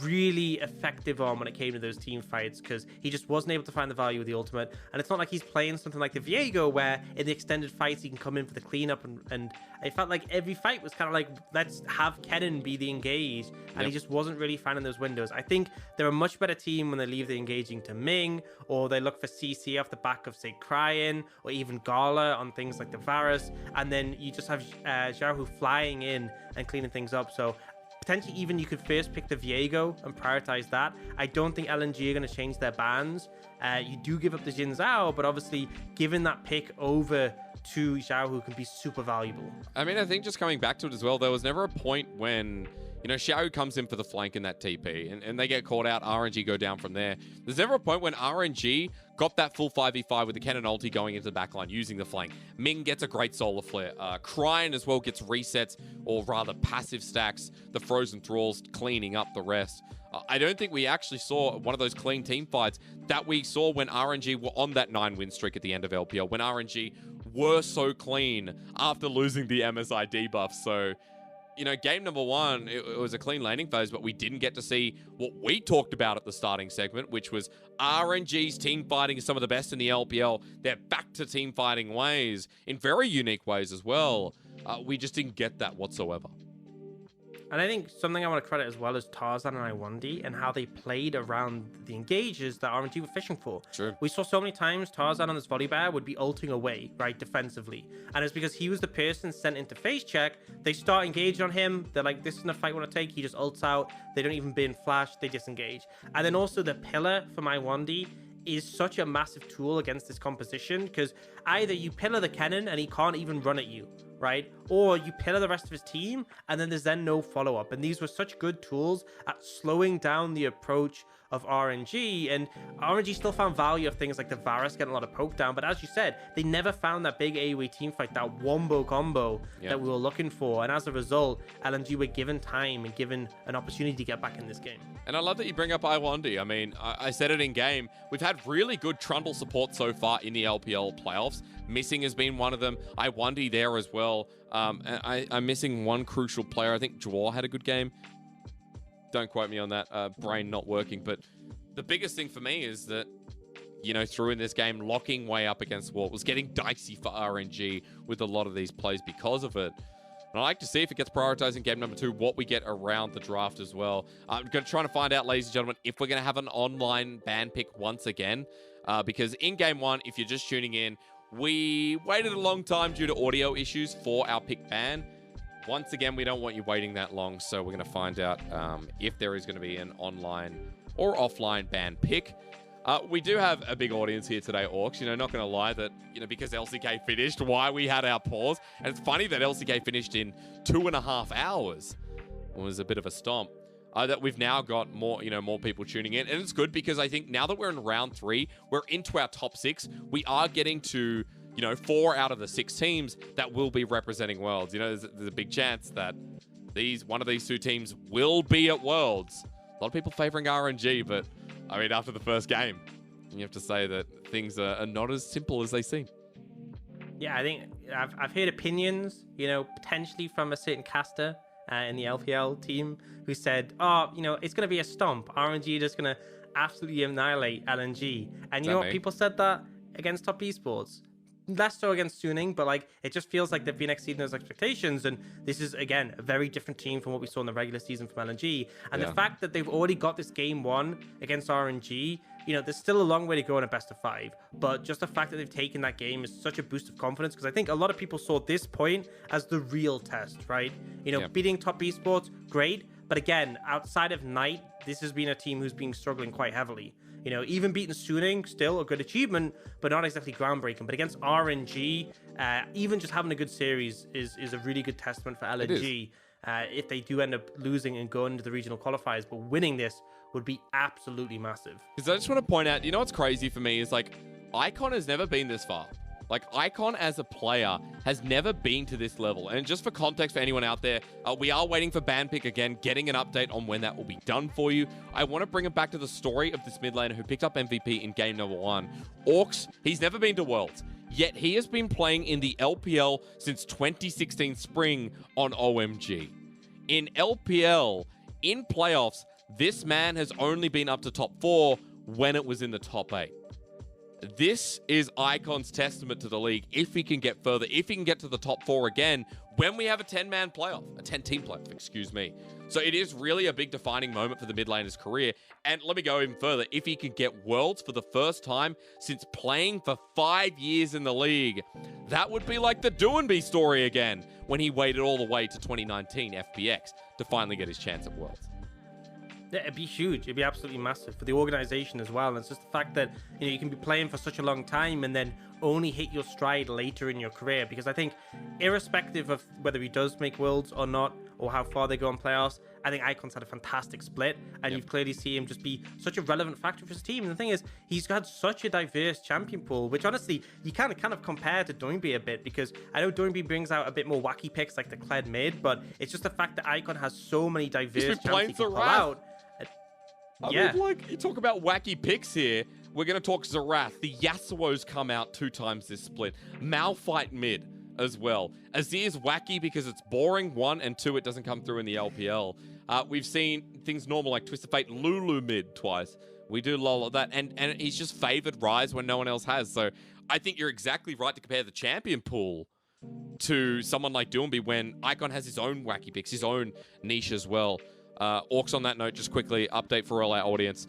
really effective on when it came to those team fights, because he just wasn't able to find the value of the ultimate. And it's not like he's playing something like the Viego where in the extended fights he can come in for the cleanup, and I felt like every fight was kind of like, let's have Kennen be the engage, and he just wasn't really finding those windows. I think they're a much better team when they leave the engaging to Ming, or they look for CC off the back of, say, Cryin, or even Gala on things like the Varus, and then you just have Xiaohu flying in and cleaning things up. So potentially even you could first pick the Viego and prioritize that. I don't think LNG are going to change their bans. You do give up the Jin Zhao, but obviously giving that pick over to Xiaohu can be super valuable. I mean, I think just coming back to it as well, there was never a point when, Xiaohu comes in for the flank in that TP and they get caught out, RNG go down from there. There's never a point when RNG got that full 5v5 with the Kennen ulti going into the backline using the flank. Ming gets a great solar flare. Cryin as well gets resets, or rather passive stacks, the frozen thralls cleaning up the rest. I don't think we actually saw one of those clean team fights that we saw when RNG were on that 9-win streak at the end of LPL, when RNG were so clean after losing the MSI debuff. So, game number 1, it was a clean laning phase, but we didn't get to see what we talked about at the starting segment, which was RNG's team fighting is some of the best in the LPL. They're back to team fighting ways in very unique ways as well. We just didn't get that whatsoever. And I think something I want to credit as well is Tarzan and Iwandi and how they played around the engages that RNG were fishing for. Sure. We saw so many times Tarzan on this volley bear would be ulting away, right, defensively. And it's because he was the person sent into face check. They start engaging on him. They're like, this isn't a fight we want to take. He just ults out. They don't even bin flash. They disengage. And then also the pillar from Iwandi is such a massive tool against this composition, because either you pillar the Kennen and he can't even run at you, right? Or you pillar the rest of his team and then there's then no follow-up. And these were such good tools at slowing down the approach of RNG, and RNG still found value of things like the Varus getting a lot of poke down, but as you said, they never found that big AoE team fight, that wombo combo that we were looking for, and as a result, LNG were given time and given an opportunity to get back in this game. And I love that you bring up Iwandi. I mean, I said it in game. We've had really good Trundle support so far in the LPL playoffs. Missing has been one of them. Iwandi there as well. And I'm missing one crucial player. I think Dwar had a good game. Don't quote me on that. Brain not working. But the biggest thing for me is that, through in this game, locking way up against Walt was getting dicey for RNG with a lot of these plays because of it. And I like to see if it gets prioritized in game number 2, what we get around the draft as well. I'm trying to find out, ladies and gentlemen, if we're going to have an online ban pick once again. Because in game 1, if you're just tuning in, we waited a long time due to audio issues for our pick ban. Once again, we don't want you waiting that long, so we're going to find out if there is going to be an online or offline ban pick. We do have a big audience here today, Orcs. Not going to lie that, because LCK finished, why we had our pause. And it's funny that LCK finished in 2.5 hours. It was a bit of a stomp. That we've now got more, more people tuning in. And it's good because I think now that we're in round 3, we're into our top 6. We are getting to, 4 out of the 6 teams that will be representing Worlds. There's a big chance that one of these 2 teams will be at Worlds. A lot of people favoring RNG, but I mean, after the first game, you have to say that things are not as simple as they seem. Yeah, I think I've heard opinions, potentially from a certain caster in the LPL team who said, it's going to be a stomp. RNG are just going to absolutely annihilate LNG. And you know what? People said that against top esports. less so against Suning, but like it just feels like they've been exceeding those expectations. And this is again a very different team from what we saw in the regular season from LNG. And the fact that they've already got this game won against RNG, there's still a long way to go in a best of 5. But just the fact that they've taken that game is such a boost of confidence, because I think a lot of people saw this point as the real test, right? Beating top esports, great. But again, outside of Knight, this has been a team who's been struggling quite heavily. Even beating Suning, still a good achievement, but not exactly groundbreaking. But against RNG, even just having a good series is a really good testament for LNG. If they do end up losing and going into the regional qualifiers, but winning this would be absolutely massive. Because I just want to point out, what's crazy for me is like, Icon has never been this far. Like, Icon as a player has never been to this level. And just for context for anyone out there, we are waiting for ban pick again, getting an update on when that will be done for you. I want to bring it back to the story of this mid laner who picked up MVP in game number 1. Orcs, he's never been to Worlds, yet he has been playing in the LPL since 2016 spring on OMG. In LPL, in playoffs, this man has only been up to top 4 when it was in the top 8. This is Icon's testament to the league. If he can get further, if he can get to the top 4 again, when we have a 10-man playoff, a 10-team playoff, excuse me. So it is really a big defining moment for the mid laner's career. And let me go even further. If he can get Worlds for the first time since playing for 5 years in the league, that would be like the Doinby story again, when he waited all the way to 2019 FPX to finally get his chance at Worlds. Yeah, it'd be huge. It'd be absolutely massive for the organization as well. And it's just the fact that you can be playing for such a long time and then only hit your stride later in your career. Because I think, irrespective of whether he does make Worlds or not, or how far they go in playoffs, I think Icon's had a fantastic split, and you've clearly seen him just be such a relevant factor for his team. And the thing is, he's had such a diverse champion pool, which honestly you kind of compare to Doinby a bit, because I know Doinby brings out a bit more wacky picks like the Kled mid, but it's just the fact that Icon has so many diverse champions he can pull out. I mean, like, you talk about wacky picks here. We're going to talk Zerath. The Yasuo's come out 2 times this split. Malphite mid as well. Azir's wacky because it's boring, 1, and 2, it doesn't come through in the LPL. We've seen things normal like Twisted Fate, Lulu mid twice. We do lol at that. And he's just favored Rise when no one else has. So I think you're exactly right to compare the champion pool to someone like Doinby when Icon has his own wacky picks, his own niche as well. Orcs, on that note, just quickly, update for all our audience.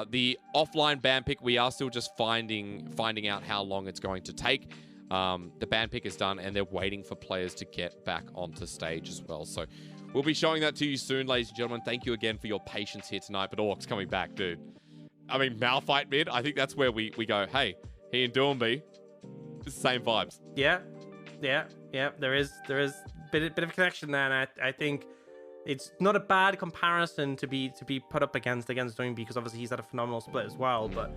The offline ban pick, we are still just finding out how long it's going to take. The ban pick is done, and they're waiting for players to get back onto stage as well. So we'll be showing that to you soon, ladies and gentlemen. Thank you again for your patience here tonight. But Orcs coming back, dude. I mean, Malphite mid, I think that's where we go, hey, he and Doinby, it's the same vibes. Yeah. There is a bit of a connection there, and I think it's not a bad comparison to be put up against Doinby, because obviously he's had a phenomenal split as well. But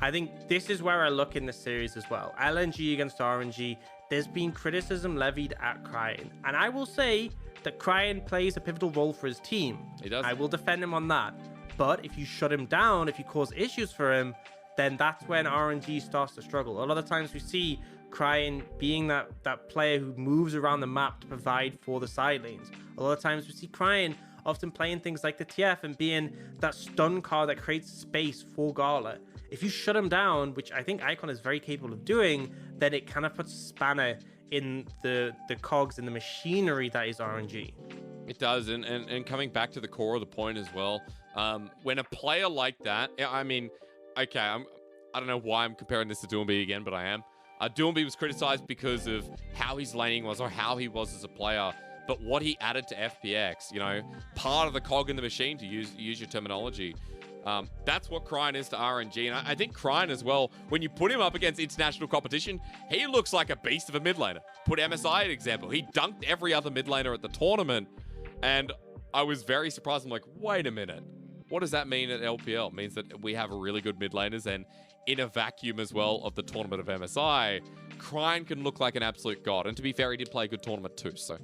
I think this is where I look in this series as well. LNG against RNG, there's been criticism levied at Cryin, and I will say that Cryin plays a pivotal role for his team. He does. I will defend him on that. But if you shut him down, if you cause issues for him, then that's when RNG starts to struggle. A lot of times we see Cryin being that player who moves around the map to provide for the side lanes. A lot of times we see Cryin often playing things like the TF and being that stun card that creates space for Gala. If you shut him down, which I think Icon is very capable of doing, then it kind of puts a spanner in the cogs and the machinery that is RNG. It does, and coming back to the core of the point as well, when a player like that, I mean, okay, I don't know why I'm comparing this to Doinby again, but I am. Doinby was criticized because of how his laning was or how he was as a player, but what he added to FPX, part of the cog in the machine, to use your terminology. That's what Cryin is to RNG, and I think Cryin as well, when you put him up against international competition, he looks like a beast of a mid laner. Put MSI an example. He dunked every other mid laner at the tournament, and I was very surprised. I'm like, wait a minute. What does that mean at LPL? It means that we have really good mid laners, and in a vacuum as well of the tournament of MSI, Cryin can look like an absolute god. And to be fair, he did play a good tournament too, so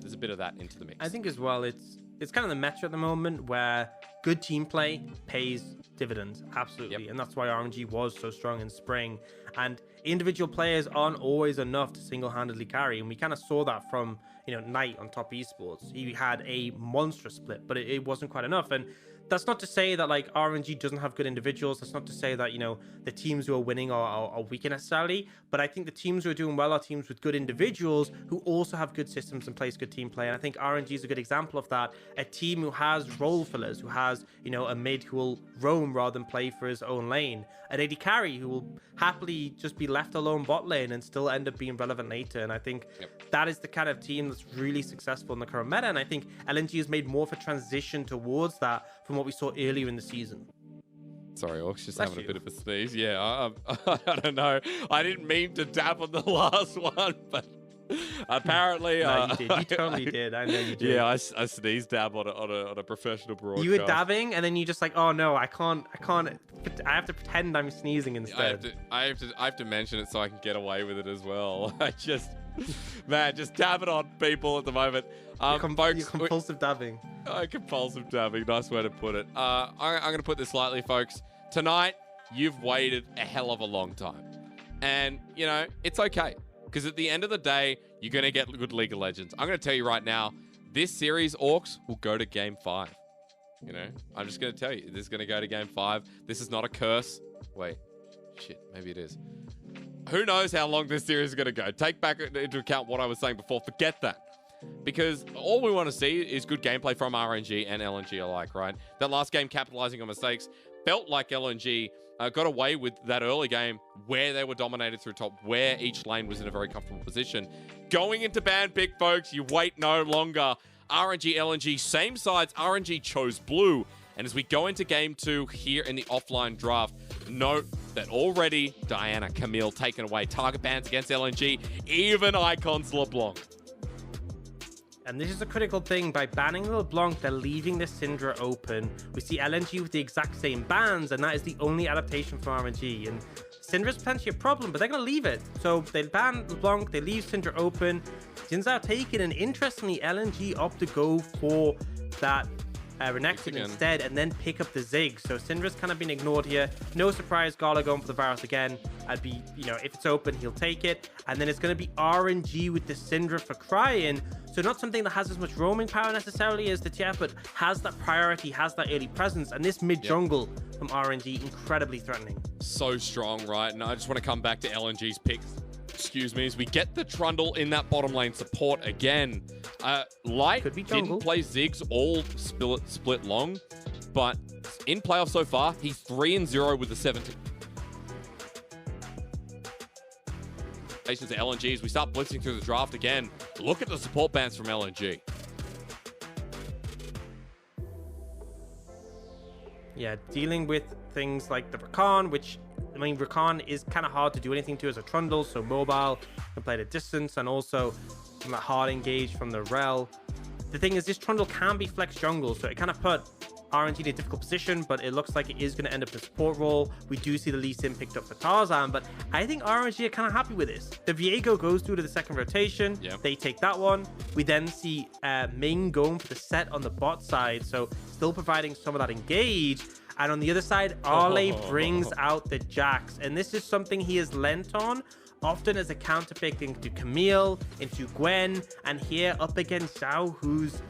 there's a bit of that into the mix. I think as well, it's kind of the meta at the moment where good team play pays dividends, absolutely. And that's why RNG was so strong in spring. And individual players aren't always enough to single-handedly carry, and we kind of saw that from Knight on top esports. He had a monstrous split, but it wasn't quite enough. And that's not to say that like RNG doesn't have good individuals. That's not to say that, you know, the teams who are winning are weaker necessarily. But I think the teams who are doing well are teams with good individuals who also have good systems and plays good team play. And I think RNG is a good example of that. A team who has role fillers, who has, you know, a mid who will roam rather than play for his own lane. An AD carry who will happily just be left alone bot lane and still end up being relevant later. And I think that is the kind of team that's really successful in the current meta. And I think LNG has made more of a transition towards that from what we saw earlier in the season. Sorry, Orcs, just having a bit of a sneeze. Yeah, I don't know. I didn't mean to dab on the last one, but apparently... No, you did. You totally did. I know you did. Yeah, I sneezed dab on a professional broadcast. You were dabbing, and then you just like, oh no, I can't. I have to pretend I'm sneezing instead. I have to mention it so I can get away with it as well. I just... Man, just dab it on people at the moment. Folks, compulsive dabbing. Compulsive dabbing, nice way to put it. I'm going to put this lightly, folks. Tonight, you've waited a hell of a long time. And, you know, it's okay. Because at the end of the day, you're going to get good League of Legends. I'm going to tell you right now, this series, Orcs, will go to Game 5. You know, I'm just going to tell you, this is going to go to Game 5. This is not a curse. Wait, shit, maybe it is. Who knows how long this series is going to go? Take back into account what I was saying before. Forget that. Because all we want to see is good gameplay from RNG and LNG alike, right? That last game capitalizing on mistakes felt like LNG got away with that early game where they were dominated through top, where each lane was in a very comfortable position. Going into ban pick, folks, you wait no longer. RNG, LNG, same sides. RNG chose blue. And as we go into game 2 here in the offline draft, note that already Diana, Camille taken away. Target bans against LNG, even Icons LeBlanc. And this is a critical thing. By banning LeBlanc, they're leaving the Syndra open. We see LNG with the exact same bans, and that is the only adaptation from RNG. And Syndra's potentially a problem, but they're going to leave it. So they ban LeBlanc, they leave Syndra open. Jin's out taken, and interestingly, LNG opt to go for that Renekton instead, and then pick up the Zig. So Syndra's kind of been ignored here. No surprise, Gala going for the Varus again. I'd be, you know, if it's open, he'll take it. And then it's going to be RNG with the Syndra for Crying. So not something that has as much roaming power necessarily as the TF, but has that priority, has that early presence. And this mid jungle from RNG, incredibly threatening. So strong, right? And I just want to come back to LNG's picks. Excuse me, as we get the Trundle in that bottom lane support again. Light didn't play Ziggs all split long, but in playoffs so far, he's 3-0 with the 17. To LNG as we start blitzing through the draft again. Look at the support bans from LNG. Yeah, dealing with things like the Rakan, which, I mean, Rakan is kind of hard to do anything to as a Trundle, so mobile, can play at a distance, and also from that hard engage from the Rel. The thing is, this Trundle can be flex jungle, so it kind of put RNG in a difficult position, but it looks like it is going to end up in a support role. We do see the Lee Sin picked up for Tarzan, but I think RNG are kind of happy with this. The Viego goes through to the second rotation. They take that one. We then see Ming going for the set on the bot side, so still providing some of that engage. And on the other side, Arley brings out the Jax, and this is something he has lent on often as a counter pick into Camille, into Gwen, and here up against Zhao, who's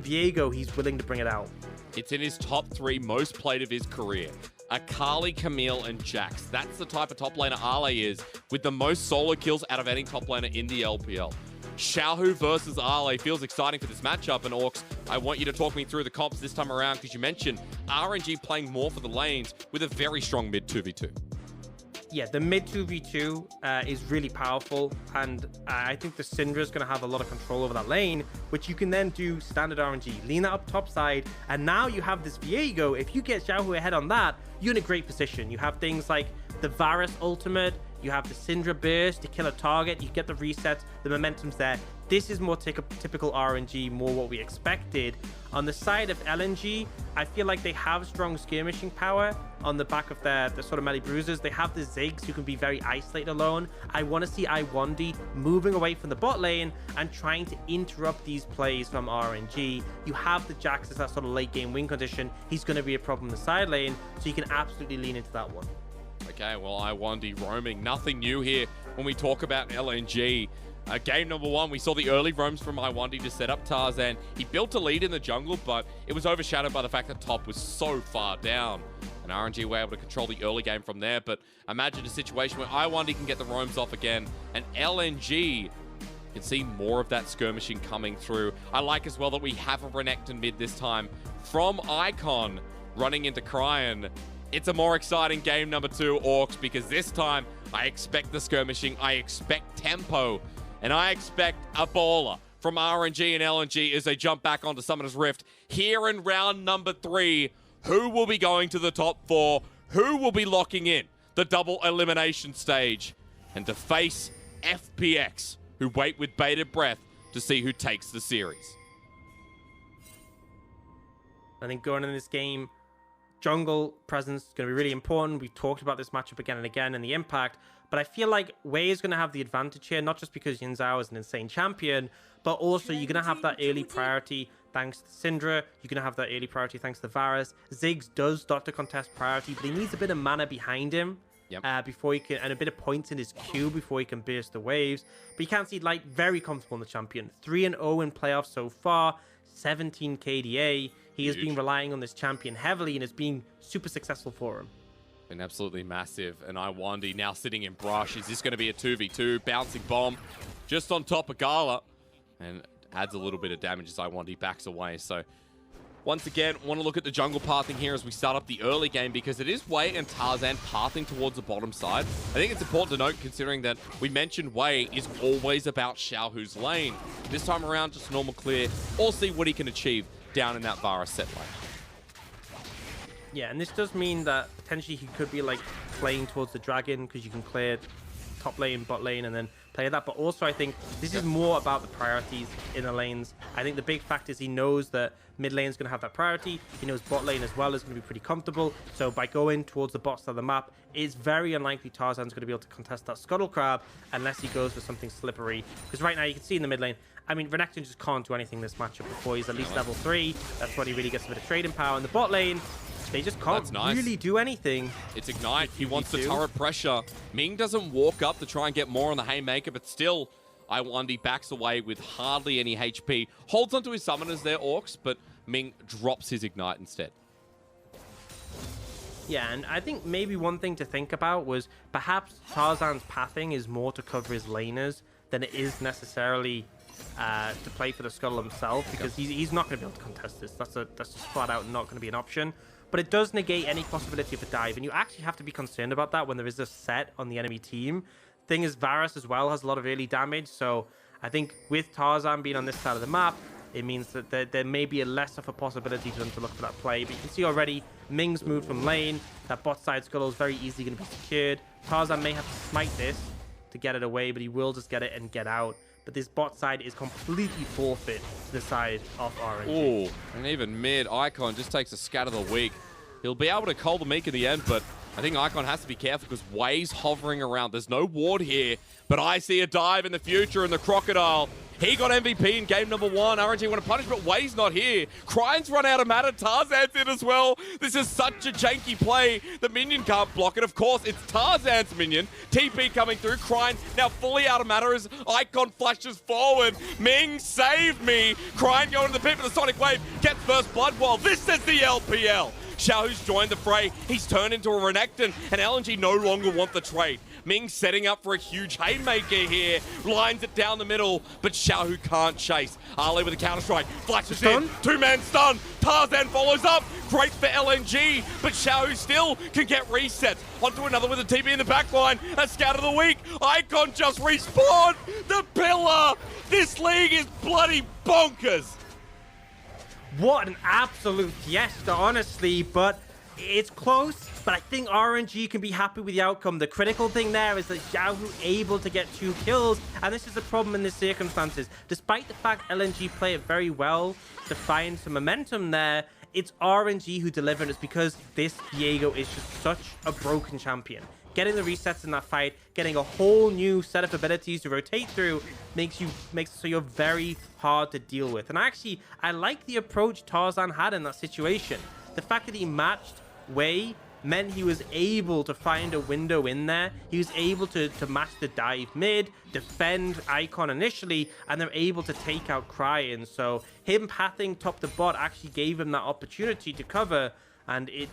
Viego, he's willing to bring it out. It's in his top 3 most played of his career. Akali, Camille, and Jax. That's the type of top laner Arley is, with the most solo kills out of any top laner in the LPL. Xiaohu versus Arley feels exciting for this matchup, and Orcs, I want you to talk me through the comps this time around, because you mentioned RNG playing more for the lanes with a very strong mid 2v2. Yeah, the mid 2v2 is really powerful, and I think the Syndra is going to have a lot of control over that lane, which you can then do standard RNG, lean that up top side, and now you have this Viego. If you get Xiaohu ahead on that, you're in a great position. You have things like the Varus ultimate, you have the Syndra burst to kill a target, you get the resets, the momentum's there. This is more typical RNG, more what we expected. On the side of LNG, I feel like they have strong skirmishing power on the back of their sort of melee bruisers. They have the Ziggs who can be very isolated alone. I want to see Iwandi moving away from the bot lane and trying to interrupt these plays from RNG. You have the Jax as that sort of late game win condition. He's going to be a problem in the side lane, so you can absolutely lean into that one. Okay, well, Iwandi roaming. Nothing new here when we talk about LNG. Game number 1, we saw the early roams from iWandy to set up Tarzan. He built a lead in the jungle, but it was overshadowed by the fact that top was so far down. And RNG were able to control the early game from there, but imagine a situation where iWandy can get the roams off again, and LNG can see more of that skirmishing coming through. I like as well that we have a Renekton mid this time from Icon running into Cryan. It's a more exciting game number 2, Orcs, because this time I expect the skirmishing, I expect tempo, and I expect a baller from RNG and LNG as they jump back onto Summoner's Rift. Here in round number 3, who will be going to the top 4? Who will be locking in the double elimination stage? And to face FPX, who wait with bated breath to see who takes the series. I think going in this game, jungle presence is going to be really important. We've talked about this matchup again and again and the impact, but I feel like Wei is going to have the advantage here, not just because Yin Zhao is an insane champion, but also you're going to have that early priority thanks to Syndra. You're going to have that early priority thanks to Varus. Ziggs does start to contest priority, but he needs a bit of mana behind him before he can, and a bit of points in his queue before he can burst the waves. But you can see Light very comfortable in the champion. 3-0 in playoffs so far, 17 KDA. He has been relying on this champion heavily and it's been super successful for him. And absolutely massive. And iWandy now sitting in brush. Is this going to be a 2v2? Bouncing bomb just on top of Gala. And adds a little bit of damage as iWandy backs away. So once again, want to look at the jungle pathing here as we start up the early game, because it is Wei and Tarzan pathing towards the bottom side. I think it's important to note, considering that we mentioned Wei is always about Xiaohu's lane. This time around, just normal clear, or see what he can achieve down in that Varus set lane. Yeah, and this does mean that potentially he could be like playing towards the dragon, because you can clear top lane, bot lane, and then play that. But also I think this is more about the priorities in the lanes. I think the big fact is he knows that mid lane is going to have that priority. He knows bot lane as well is going to be pretty comfortable. So by going towards the bot side of the map, it's very unlikely Tarzan's going to be able to contest that Scuttle Crab unless he goes for something slippery. Because right now you can see in the mid lane, I mean, Renekton just can't do anything this matchup before he's at least level 3. That's when he really gets a bit of trading power. In the bot lane, they just can't really do anything. It's Ignite. He wants the turret pressure. Ming doesn't walk up to try and get more on the Haymaker, but still, iWandy backs away with hardly any HP. Holds onto his summoners there, Orcs, but Ming drops his Ignite instead. Yeah, and I think maybe one thing to think about was perhaps Tarzan's pathing is more to cover his laners than it is necessarily to play for the Scuttle himself, because he's not going to be able to contest this. That's just flat out not going to be an option. But it does negate any possibility of a dive, and you actually have to be concerned about that when there is a set on the enemy team. Thing is, Varus as well has a lot of early damage, so I think with Tarzan being on this side of the map, it means that there may be a less of a possibility for them to look for that play. But you can see already Ming's moved from lane. That bot side Scuttle is very easily going to be secured. Tarzan may have to smite this to get it away, but he will just get it and get out. But this bot side is completely forfeit to the side of RNG. Ooh, and even mid, Icon just takes a scatter the weak. He'll be able to cull the Meek in the end, but I think Icon has to be careful because Wei's hovering around. There's no ward here, but I see a dive in the future, and the Crocodile, he got MVP in game number 1. RNG want to punish, but Wei's not here. Cryan's run out of mana. Tarzan's in as well. This is such a janky play. The minion can't block it. Of course, it's Tarzan's minion. TP coming through. Cryan now fully out of mana as Icon flashes forward. Ming, save me. Cryan going to the pit for the Sonic Wave. Gets first blood wall. This is the LPL. Xiaohu's joined the fray. He's turned into a Renekton, and LNG no longer want the trade. Ming setting up for a huge Haymaker here. Lines it down the middle, but Xiaohu can't chase. Ali with a counter-strike. Flashes in. Two-man stun. Tarzan follows up. Great for LNG, but Xiaohu still can get resets. Onto another with a TP in the backline. A scout of the week. Icon just respawned. The pillar. This league is bloody bonkers. What an absolute fiesta, honestly, but it's close. But I think RNG can be happy with the outcome. The critical thing there is that Xiaohu able to get 2 kills, and this is the problem in these circumstances. Despite the fact LNG play it very well to find some momentum there, it's RNG who delivered. It's because this Diego is just such a broken champion. Getting the resets in that fight, getting a whole new set of abilities to rotate through makes it so you're very hard to deal with. And I like the approach Tarzan had in that situation. The fact that he matched Wei meant he was able to find a window in there. He was able to match the dive mid, defend Icon initially, and they're able to take out Cryin. So him pathing top to bot actually gave him that opportunity to cover, and it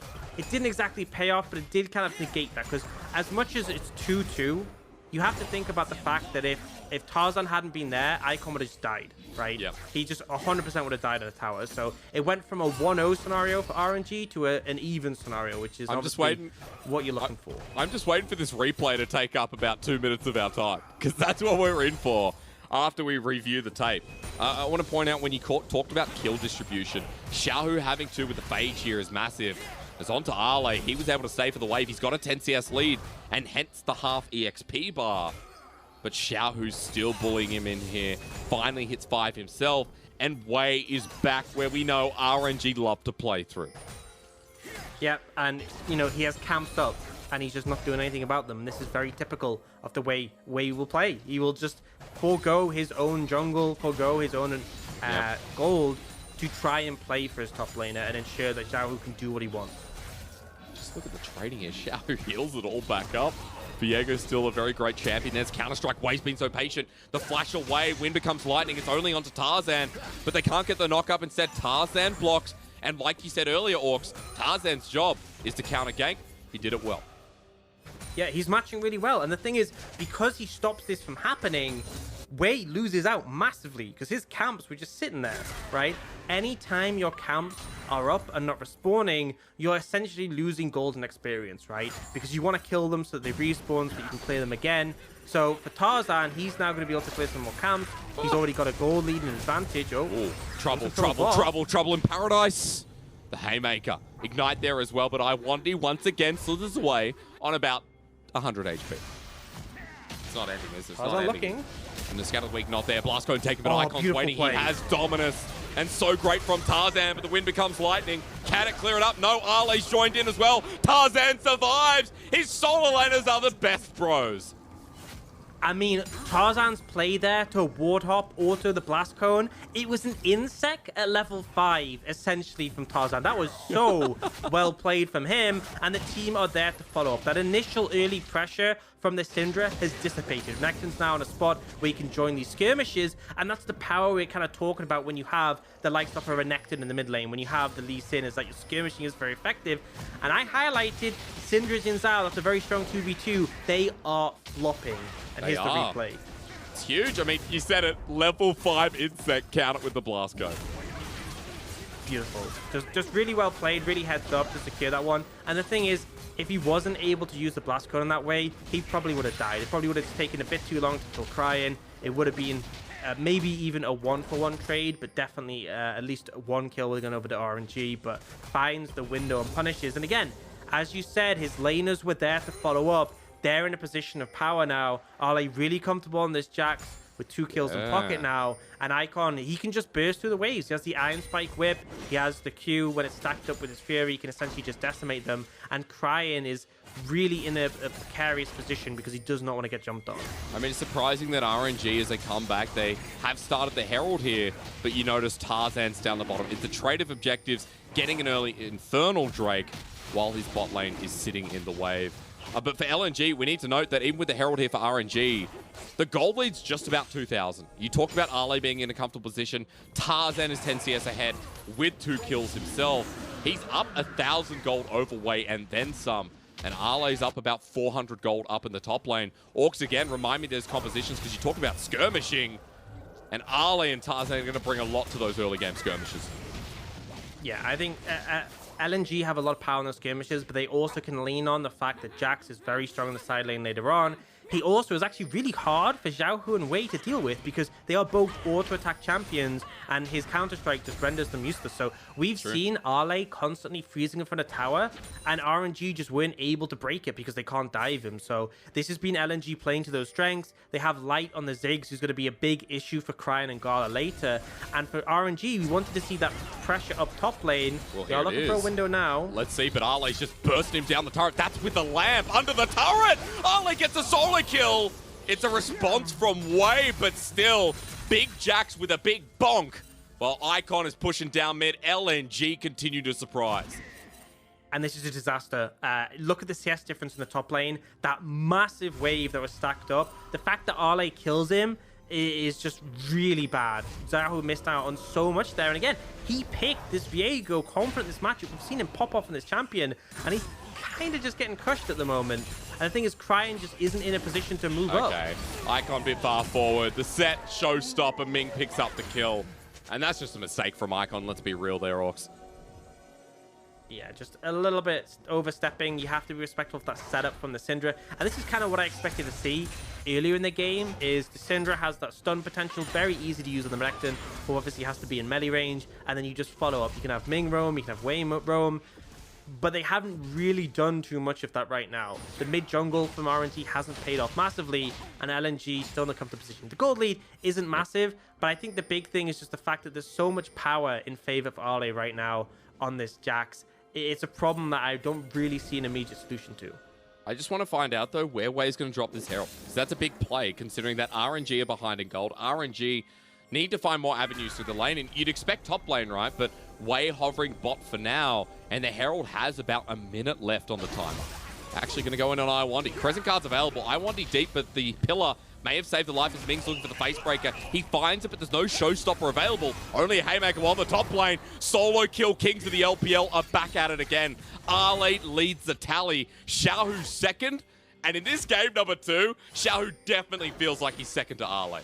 didn't exactly pay off, but it did kind of negate that, because as much as it's 2-2, you have to think about the fact that if Tarzan hadn't been there, Icon would have just died, right? Yeah. He just 100% would have died at the tower. So it went from a 1-0 scenario for RNG to an even scenario, which is what you're looking for. I'm just waiting for this replay to take up about 2 minutes of our time, because that's what we're in for after we review the tape. I want to point out when you talked about kill distribution, Xiaohu having 2 with the Phage here is massive. It's on to Ale. He was able to stay for the wave. He's got a 10 CS lead, and hence the half EXP bar. But Xiaohu's still bullying him in here. Finally hits 5 himself, and Wei is back where we know RNG love to play through. Yep, and, you know, he has camps up, and he's just not doing anything about them. This is very typical of the way Wei will play. He will just forego his own jungle, forego his own gold to try and play for his top laner and ensure that Xiaohu can do what he wants. Just look at the trading here. Xiaohu heals it all back up. Viego's still a very great champion. There's Counter-Strike. Wei's been so patient. The flash away. Wind becomes lightning. It's only onto Tarzan, but they can't get the knock-up. Instead, Tarzan blocks. And like you said earlier, Orcs, Tarzan's job is to counter-gank. He did it well. Yeah, he's matching really well. And the thing is, because he stops this from happening, Wei loses out massively because his camps were just sitting there, right? Anytime your camps are up and not respawning, you're essentially losing gold and experience, right? Because you want to kill them so that they respawn so that you can clear them again. So for Tarzan, he's now going to be able to clear some more camps. He's already got a gold lead and an advantage. Oh, Trouble in paradise. The Haymaker. Ignite there as well, but Iwandi once again slithers away on about 100 HP. It's not ending, is it? It's not ending. Looking. And the Scattered Weak not there. Blast Cone taken, but Icon's waiting. Play. He has Dominus. And so great from Tarzan, but the wind becomes lightning. Can it clear it up? No, Arley's joined in as well. Tarzan survives. His solo laners are the best bros. I mean, Tarzan's play there to ward hop, auto the blast cone. It was an insec at level 5, essentially, from Tarzan. That was so well played from him, and the team are there to follow up. That initial early pressure from the Syndra has dissipated. Necton's now in a spot where you can join these skirmishes, and that's the power we're kind of talking about when you have the likes of a Renekton in the mid lane, when you have the Lee Sin, is that your skirmishing is very effective. And I highlighted Syndra's in Zal. That's a very strong 2v2. They are flopping. And here's the replay. It's huge. I mean, you said it. Level 5 insect. Count it with the blast code. Beautiful. Just really well played. Really heads up to secure that one. And the thing is, if he wasn't able to use the blast code in that way, he probably would have died. It probably would have taken a bit too long to kill Cryin. It would have been maybe even a 1-for-1 trade, but definitely at least one kill would have gone over to RNG, but finds the window and punishes. And again, as you said, his laners were there to follow up. They're in a position of power now. Are they really comfortable on this Jax with 2 kills in pocket now? And Icon, he can just burst through the waves. He has the Iron Spike whip. He has the Q. When it's stacked up with his Fury, he can essentially just decimate them. And Cryin is really in a precarious position because he does not want to get jumped on. I mean, it's surprising that RNG, as they come back, they have started the Herald here, but you notice Tarzan's down the bottom. It's a trade of objectives, getting an early Infernal Drake while his bot lane is sitting in the wave. But for LNG, we need to note that even with the Herald here for RNG, the gold lead's just about 2,000. You talk about Ale being in a comfortable position. Tarzan is 10 CS ahead with 2 kills himself. He's up 1,000 gold overweight and then some. And Ale's up about 400 gold up in the top lane. Orcs, again, remind me of those compositions because you talk about skirmishing. And Ale and Tarzan are going to bring a lot to those early game skirmishes. Yeah, I think LNG have a lot of power in those skirmishes, but they also can lean on the fact that Jax is very strong in the side lane later on. He also is actually really hard for Xiaohu and Wei to deal with because they are both auto-attack champions and his Counter-Strike just renders them useless. So we've seen Ale constantly freezing in front of tower and RNG just weren't able to break it because they can't dive him. So this has been LNG playing to those strengths. They have Light on the Ziggs, who's going to be a big issue for Cryin and Gala later. And for RNG, we wanted to see that pressure up top lane. Well, they are looking for a window now. Let's see, but Ale's just bursting him down the turret. That's with the lamp under the turret. Ale gets a solo kill. It's a response from Wei, but still, big Jax with a big bonk. While Icon is pushing down mid, LNG continue to surprise. and this is a disaster. Look at the CS difference in the top lane. That massive wave that was stacked up. The fact that Arley kills him is just really bad. Zahu missed out on so much there. And again, he picked this Viego confident this matchup. We've seen him pop off in this champion, and he's kind of just getting crushed at the moment. And the thing is, Cryan just isn't in a position to move up. Okay, Icon bit far forward. The set showstopper, Ming picks up the kill. And that's just a mistake from Icon, let's be real there, Orcs. Yeah, just a little bit overstepping. You have to be respectful of that setup from the Syndra. And this is kind of what I expected to see earlier in the game, is the Syndra has that stun potential, very easy to use on the Renekton, who obviously has to be in melee range, and then you just follow up. You can have Ming roam, you can have Wayne roam, but they haven't really done too much of that right now. The mid jungle from RNG hasn't paid off massively, and LNG still in a comfortable position. The gold lead isn't massive, but I think the big thing is just the fact that there's so much power in favor of Arley right now on this Jax. It's a problem that I don't really see an immediate solution to. I just want to find out, though, where Way's going to drop this Herald. So that's a big play, considering that RNG are behind in gold. RNG need to find more avenues through the lane, and you'd expect top lane, right? But Way hovering bot for now, and the Herald has about a minute left on the timer. Actually going to go in on Iwandy. Crescent card's available. Iwandy deep, but the pillar may have saved the life as Ming's looking for the face breaker. He finds it, but there's no showstopper available. Only a haymaker on the top lane. Solo kill. Kings of the LPL are back at it again. R8 leads the tally. Xiaohu's second. And in this game number 2, Xiaohu definitely feels like he's second to R8.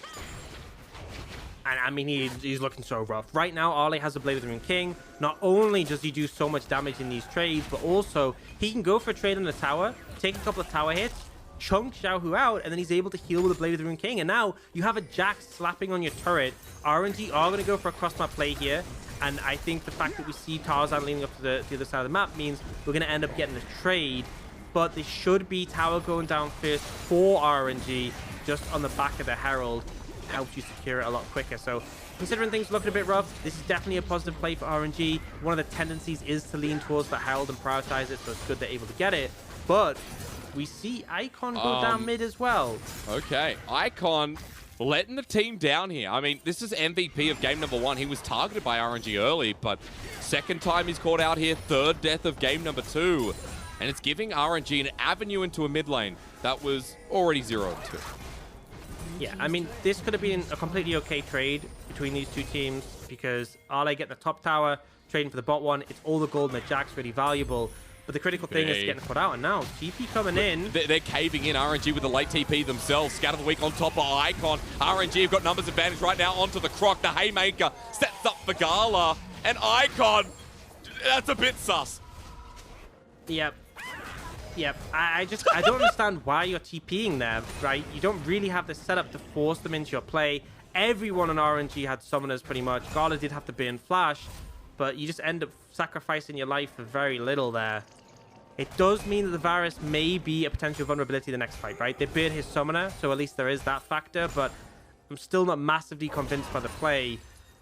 And I mean, he's looking so rough. Right now, Arley has a Blade of the Rune King. Not only does he do so much damage in these trades, but also he can go for a trade in the tower, take a couple of tower hits, chunk Xiaohu out, and then he's able to heal with a Blade of the Rune King. And now you have a Jax slapping on your turret. RNG are going to go for a cross-map play here. And I think the fact that we see Tarzan leaning up to the other side of the map means we're going to end up getting a trade. But there should be tower going down first for RNG, just on the back of the Herald. Helps you secure it a lot quicker. So considering things looking a bit rough, this is definitely a positive play for RNG. One of the tendencies is to lean towards the Herald and prioritize it, so it's good they're able to get it. But we see Icon go down mid as well. Okay, Icon letting the team down here. I mean, this is MVP of game number 1. He was targeted by RNG early, but second time he's caught out here, third death of game number 2. And it's giving RNG an avenue into a mid lane that was already 0-2. Yeah, I mean, this could have been a completely okay trade between these two teams because Arley getting the top tower, trading for the bot one. It's all the gold and the Jack's really valuable. But the critical thing is getting put out. And now, TP coming in. They're caving in. RNG with the late TP themselves. Scout of the week on top of Icon. RNG have got numbers advantage right now onto the Croc. The Haymaker sets up for Gala. And Icon, that's a bit sus. Yep. Yep, I don't understand why you're TPing there, right? You don't really have the setup to force them into your play. Everyone on RNG had summoners pretty much. Gala did have to burn Flash, but you just end up sacrificing your life for very little there. It does mean that the Varus may be a potential vulnerability the next fight, right? They burn his summoner, so at least there is that factor, but I'm still not massively convinced by the play.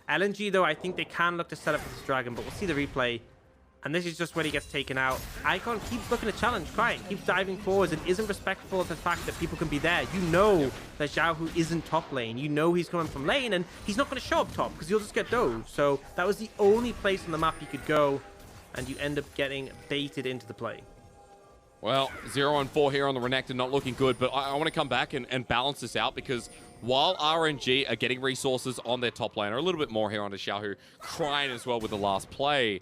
LNG, though, I think they can look to set up for this dragon, but we'll see the replay. And this is just when he gets taken out. Icon keeps looking to challenge, Cryan, keeps diving forwards and isn't respectful of the fact that people can be there. You know that Xiaohu isn't top lane. You know he's coming from lane and he's not going to show up top because you'll just get dove. So that was the only place on the map you could go and you end up getting baited into the play. Well, 0-4 here on the Renekton, not looking good, but I want to come back and balance this out because while RNG are getting resources on their top lane, or a little bit more here onto Xiaohu, Cryan as well with the last play,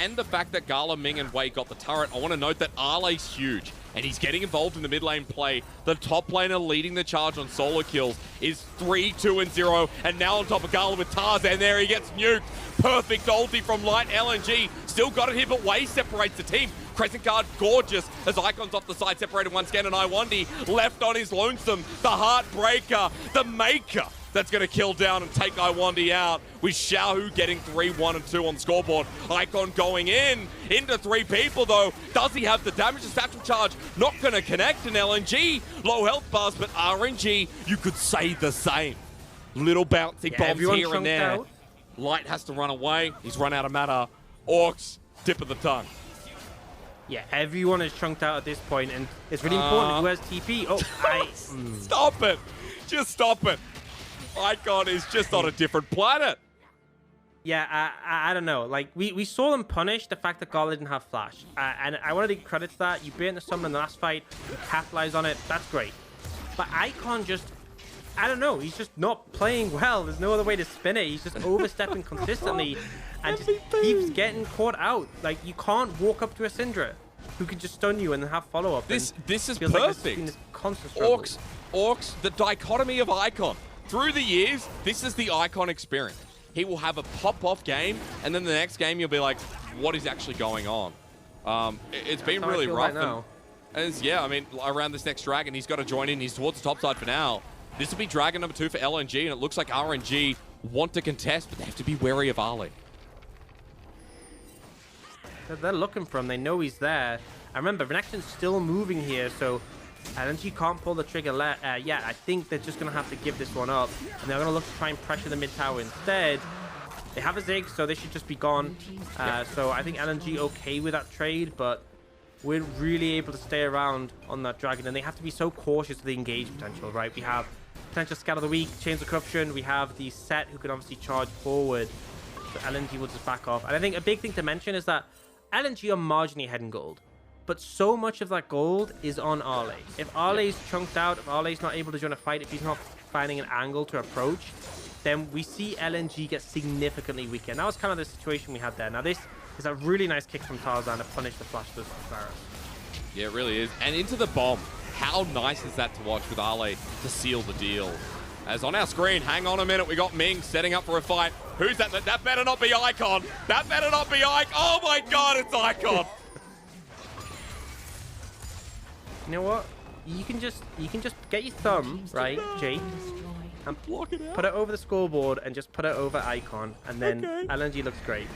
and the fact that Gala, Ming, and Wei got the turret, I want to note that Arley's huge, and he's getting involved in the mid lane play. The top laner leading the charge on solo kills is 3-2-0, and now on top of Gala with Tarzan there, he gets nuked. Perfect ulti from Light LNG. Still got it here, but Wei separates the team. Crescent guard gorgeous as Icon's off the side, separated once again, and Iwandy left on his lonesome. The Heartbreaker, the Maker, that's going to kill down and take Iwandy out, with Xiaohu getting 3-1 and 2 on the scoreboard. Icon going into 3 people, though. Does he have the damage? The satchel charge not going to connect, and LNG, low health bars, but RNG, you could say the same. Little bouncy bombs here and there. Out. Light has to run away. He's run out of mana. Orcs, tip of the tongue. Yeah, everyone is chunked out at this point, and it's really important who has TP. Oh, Stop it. Just stop it. Icon is just on a different planet. Yeah, I don't know. Like, we saw them punish the fact that Gala didn't have flash. And I want to give credit to that. You bait the summon in the last fight. You capitalize on it. That's great. But Icon just... I don't know. He's just not playing well. There's no other way to spin it. He's just overstepping consistently and just keeps getting caught out. Like, you can't walk up to a Syndra who can just stun you and then have follow-up. This is perfect. Like perfect. Constant Orcs, the dichotomy of Icon. Through the years, this is the Icon experience. He will have a pop-off game, and then the next game you'll be like, what is actually going on? It's been really rough. Yeah, I mean, around this next Dragon, he's got to join in. He's towards the top side for now. This will be Dragon number 2 for LNG, and it looks like RNG want to contest, but they have to be wary of Ali. They're looking for him. They know he's there. I remember, Renekton's still moving here, so LNG can't pull the trigger yet. I think they're just going to have to give this one up, and they're going to look to try and pressure the mid tower instead. They have a Zig, so they should just be gone. So I think LNG okay with that trade, but we're really able to stay around on that Dragon, and they have to be so cautious of the engage potential, right? We have potential Scout of the Week, Chains of Corruption. We have the Set who can obviously charge forward. So LNG will just back off. And I think a big thing to mention is that LNG are marginally ahead in gold, but so much of that gold is on Arley. If Arley's chunked out, if Arley's not able to join a fight, if he's not finding an angle to approach, then we see LNG get significantly weaker. And that was kind of the situation we had there. Now this is a really nice kick from Tarzan to punish the flashless Varus. Yeah, it really is. And into the bomb. How nice is that to watch with Ale to seal the deal? As on our screen, hang on a minute, we got Ming setting up for a fight. Who's that? That better not be Icon. That better not be Icon. Oh my God, it's Icon. You know what? You can just get your thumb, right, Jake, and block it out. Put it over the scoreboard and just put it over Icon, and then LNG looks great.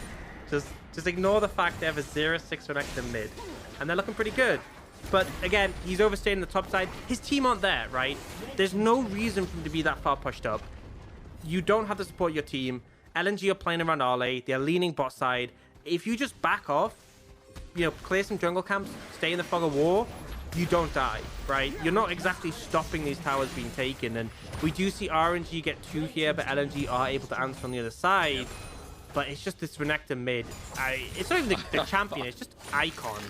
Just ignore the fact they have a 0-6 Renekton mid, and they're looking pretty good. But again, he's overstaying the top side. His team aren't there, right? There's no reason for him to be that far pushed up. You don't have to support your team. LNG are playing around Arley. They're leaning bot side. If you just back off, you know, clear some jungle camps, stay in the fog of war, you don't die, right? You're not exactly stopping these towers being taken. And we do see RNG get 2 here, but LNG are able to answer on the other side. But it's just this Renekton mid. It's not even the champion, it's just Icon.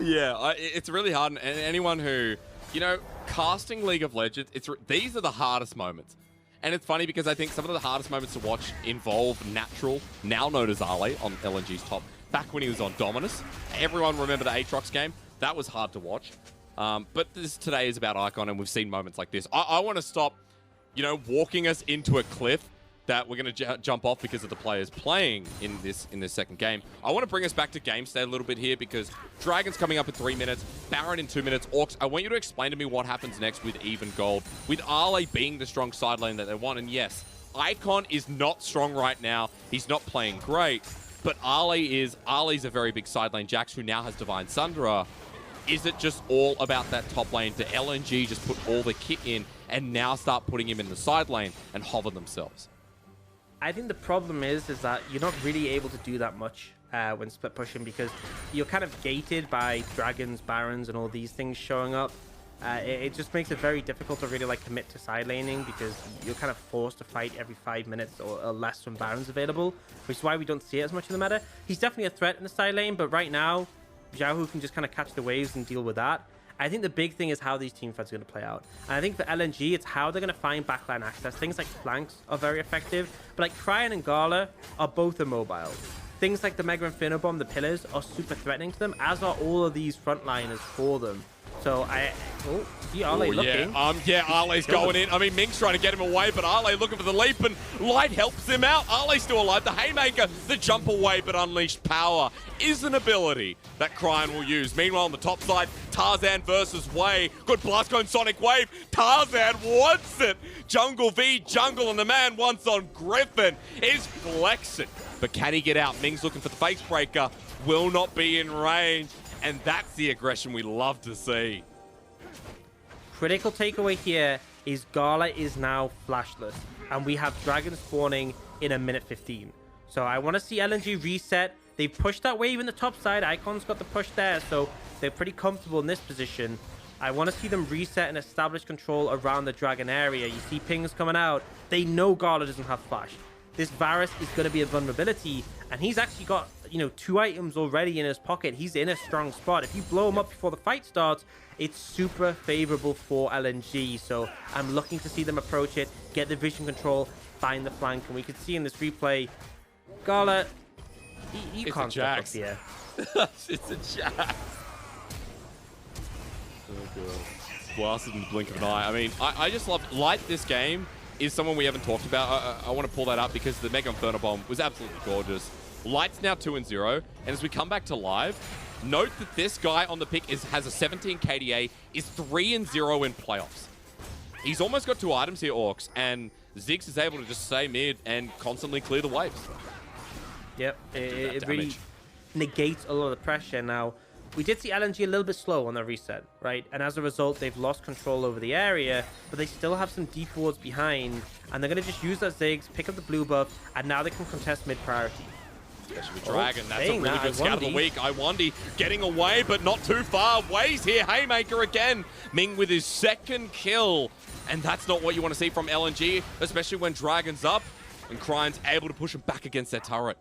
Yeah, it's really hard. And anyone who, you know, casting League of Legends, these are the hardest moments. And it's funny because I think some of the hardest moments to watch involve Natural, now known as Ale, on LNG's top. Back when he was on Dominus. Everyone remember the Aatrox game? That was hard to watch. But today is about Icon, and we've seen moments like this. I want to stop, you know, walking us into a cliff that we're going to jump off because of the players playing in this second game. I want to bring us back to game state a little bit here because Dragon's coming up in 3 minutes, Baron in 2 minutes. Orcs, I want you to explain to me what happens next with even gold, with Ale being the strong side lane that they want. And yes, Icon is not strong right now. He's not playing great, but Ali's a very big side lane. Jax, who now has Divine Sundra. Is it just all about that top lane? Do LNG just put all the kit in and now start putting him in the side lane and hover themselves? I think the problem is that you're not really able to do that much when split pushing because you're kind of gated by dragons, barons, and all these things showing up. It just makes it very difficult to really like commit to side laning because you're kind of forced to fight every 5 minutes or less when barons available, which is why we don't see it as much in the meta. He's definitely a threat in the side lane, but right now, Xiaohu can just kind of catch the waves and deal with that. I think the big thing is how these teamfights are going to play out. And I think for LNG, it's how they're going to find backline access. Things like flanks are very effective, but like Cryon and Gala are both immobile. Things like the Mega Inferno Bomb, the pillars, are super threatening to them, as are all of these frontliners for them. So see Ale looking. Yeah, Arley's going in. I mean, Ming's trying to get him away, but Arley looking for the leap, and Light helps him out. Arley's still alive. The Haymaker, the jump away, but Unleashed Power is an ability that Cryon will use. Meanwhile, on the top side, Tarzan versus Way. Good blast going Sonic Wave. Tarzan wants it. Jungle v Jungle, and the man once on Griffin is flexing. But can he get out? Ming's looking for the face breaker. Will not be in range. And that's the aggression we love to see. Critical takeaway here is Gala is now flashless, and we have dragons spawning in a minute 15. So I want to see LNG reset. They've pushed that wave in the top side. Icon's got the push there, so they're pretty comfortable in this position. I want to see them reset and establish control around the dragon area. You see pings coming out. They know Gala doesn't have flash. this Varus is going to be a vulnerability, and he's actually got, you know, 2 items already in his pocket. He's in a strong spot. If you blow him up before the fight starts, it's super favorable for LNG. So I'm looking to see them approach it, get the vision control, find the flank, and we can see in this replay, Gala, you can't step up here. It's a Jax. Oh god. Blasted in the blink of an eye. I mean, I just love Light. This game is someone we haven't talked about. I want to pull that up because the Mega Inferno Bomb was absolutely gorgeous. Light's now 2-0, and as we come back to live, note that this guy on the pick has a 17 KDA, is 3-0 in playoffs. He's almost got 2 items here, Orcs, and Ziggs is able to just stay mid and constantly clear the waves. Yep, it really negates a lot of the pressure. Now, we did see LNG a little bit slow on their reset, right? And as a result, they've lost control over the area, but they still have some deep wards behind, and they're going to just use that Ziggs, pick up the blue buff, and now they can contest mid-priority. Especially with Dragon, that's a really good scout of the week. Iwandi getting away, but not too far. Ways here, Haymaker again. Ming with his 2nd kill. And that's not what you want to see from LNG, especially when Dragon's up and Cryon's able to push him back against their turret.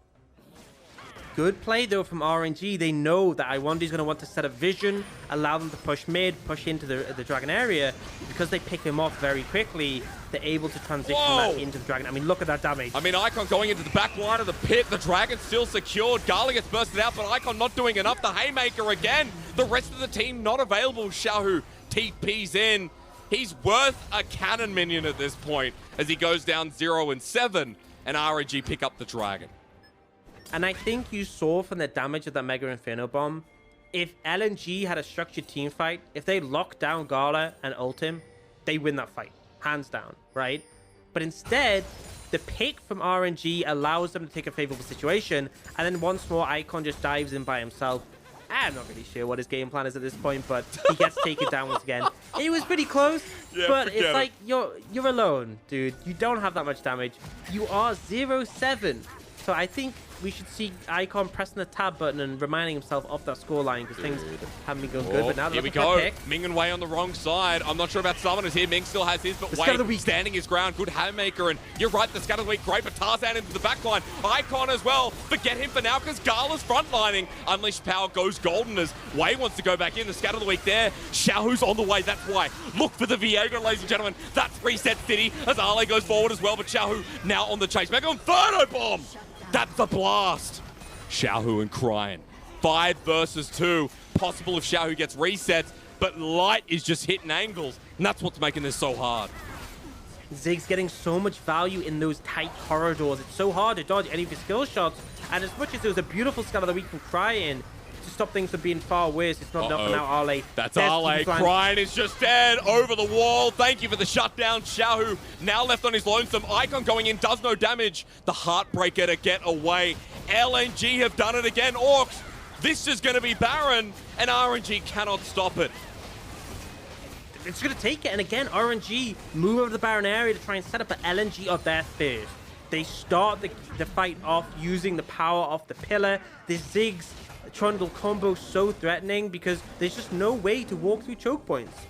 Good play, though, from RNG. They know that Iwandi's going to want to set up vision, allow them to push mid, push into the Dragon area. Because they pick him off very quickly, they're able to transition that into the Dragon. I mean, look at that damage. I mean, Icon going into the back line of the pit. The Dragon's still secured. Gala gets bursted out, but Icon not doing enough. The Haymaker again. The rest of the team not available. Xiaohu TP's in. He's worth a cannon minion at this point as he goes down 0-7, and RNG pick up the Dragon. And I think you saw from the damage of that Mega Inferno Bomb, if LNG had a structured team fight, if they lock down Gala and ult him, they win that fight. Hands down, right? But instead, the pick from RNG allows them to take a favorable situation, and then once more, Icon just dives in by himself. I'm not really sure what his game plan is at this point, but he gets taken down once again. It was pretty close, but it's like, you're alone, dude. You don't have that much damage. You are 0-7. So I think we should see Icon pressing the tab button and reminding himself of that scoreline because things haven't been going good. But now here we go. Ming and Wei on the wrong side. I'm not sure about Summoners here. Ming still has his, but Wei standing his ground. Good Haymaker, and you're right, the Scatter of the Week, great, but Tarzan into the back line. Icon as well. Forget him for now because Gala's frontlining. Unleashed Power goes golden as Wei wants to go back in. The Scatter of the Week there. Xiaohu's on the way. That's why. Look for the Viego, ladies and gentlemen. That's reset City as Ale goes forward as well, but Xiaohu now on the chase. Mega Inferno Bomb. That's the blast. Xiaohu and Cryon. 5 versus 2. Possible if Xiaohu gets resets, but Light is just hitting angles, and that's what's making this so hard. Ziggs getting so much value in those tight corridors. It's so hard to dodge any of his skill shots, and as much as it was a beautiful Scatter of the Week from Cryon, to stop things from being far worse, it's not enough for now. Ale. That's Ale. Cryon is just dead over the wall. Thank you for the shutdown. Xiaohu now left on his lonesome. Icon going in, does no damage. The Heartbreaker to get away. LNG have done it again. Orcs, this is going to be Baron, and RNG cannot stop it. It's going to take it, and again, RNG move over the Baron area to try and set up an LNG of their first. They start the fight off using the power of the pillar. The Ziggs Trundle combo so threatening because there's just no way to walk through choke points.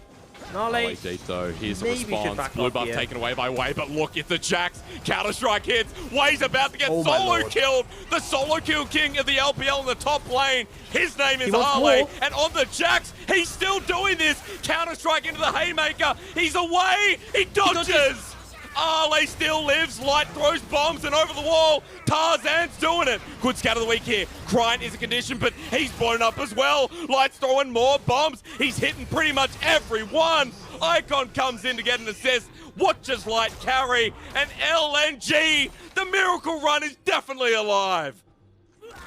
Ale deep though. Here's the response. Blue buff taken away by Wei, but look, it's the Jax. Counter-Strike hits. Wei's about to get solo killed. The solo kill king of the LPL in the top lane. His name is Ale, and on the Jax, he's still doing this. Counter-Strike into the Haymaker. He's away. He dodges. Ale still lives. Light throws bombs and over the wall. Tarzan's doing it. Good Scatter of the Week here. Cryant is a condition, but he's blown up as well. Light's throwing more bombs. He's hitting pretty much everyone. Icon comes in to get an assist. Watches Light carry. And LNG, the miracle run is definitely alive.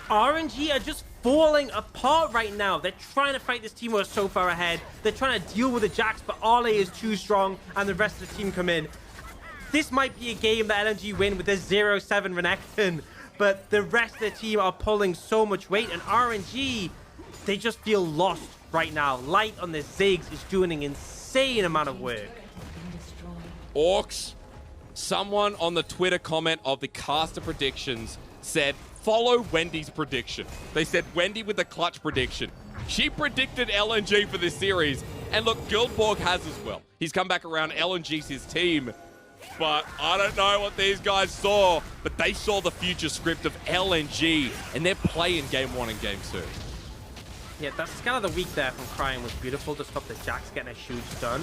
RNG are just falling apart right now. They're trying to fight this team who are so far ahead. They're trying to deal with the Jax, but Ale is too strong, and the rest of the team come in. This might be a game that LNG win with a 0-7 Renekton, but the rest of the team are pulling so much weight, and RNG, they just feel lost right now. Light on the Ziggs is doing an insane amount of work. Orcs, someone on the Twitter comment of the caster predictions said, follow Wendy's prediction. They said Wendy with the clutch prediction. She predicted LNG for this series, and look, Guildborg has as well. He's come back around. LNG's his team. but I don't know what these guys saw, but they saw the future script of LNG, and they're playing Game 1 and Game 2. Yeah, that scan of the week there from Crying was beautiful to stop the Jax getting a huge stun.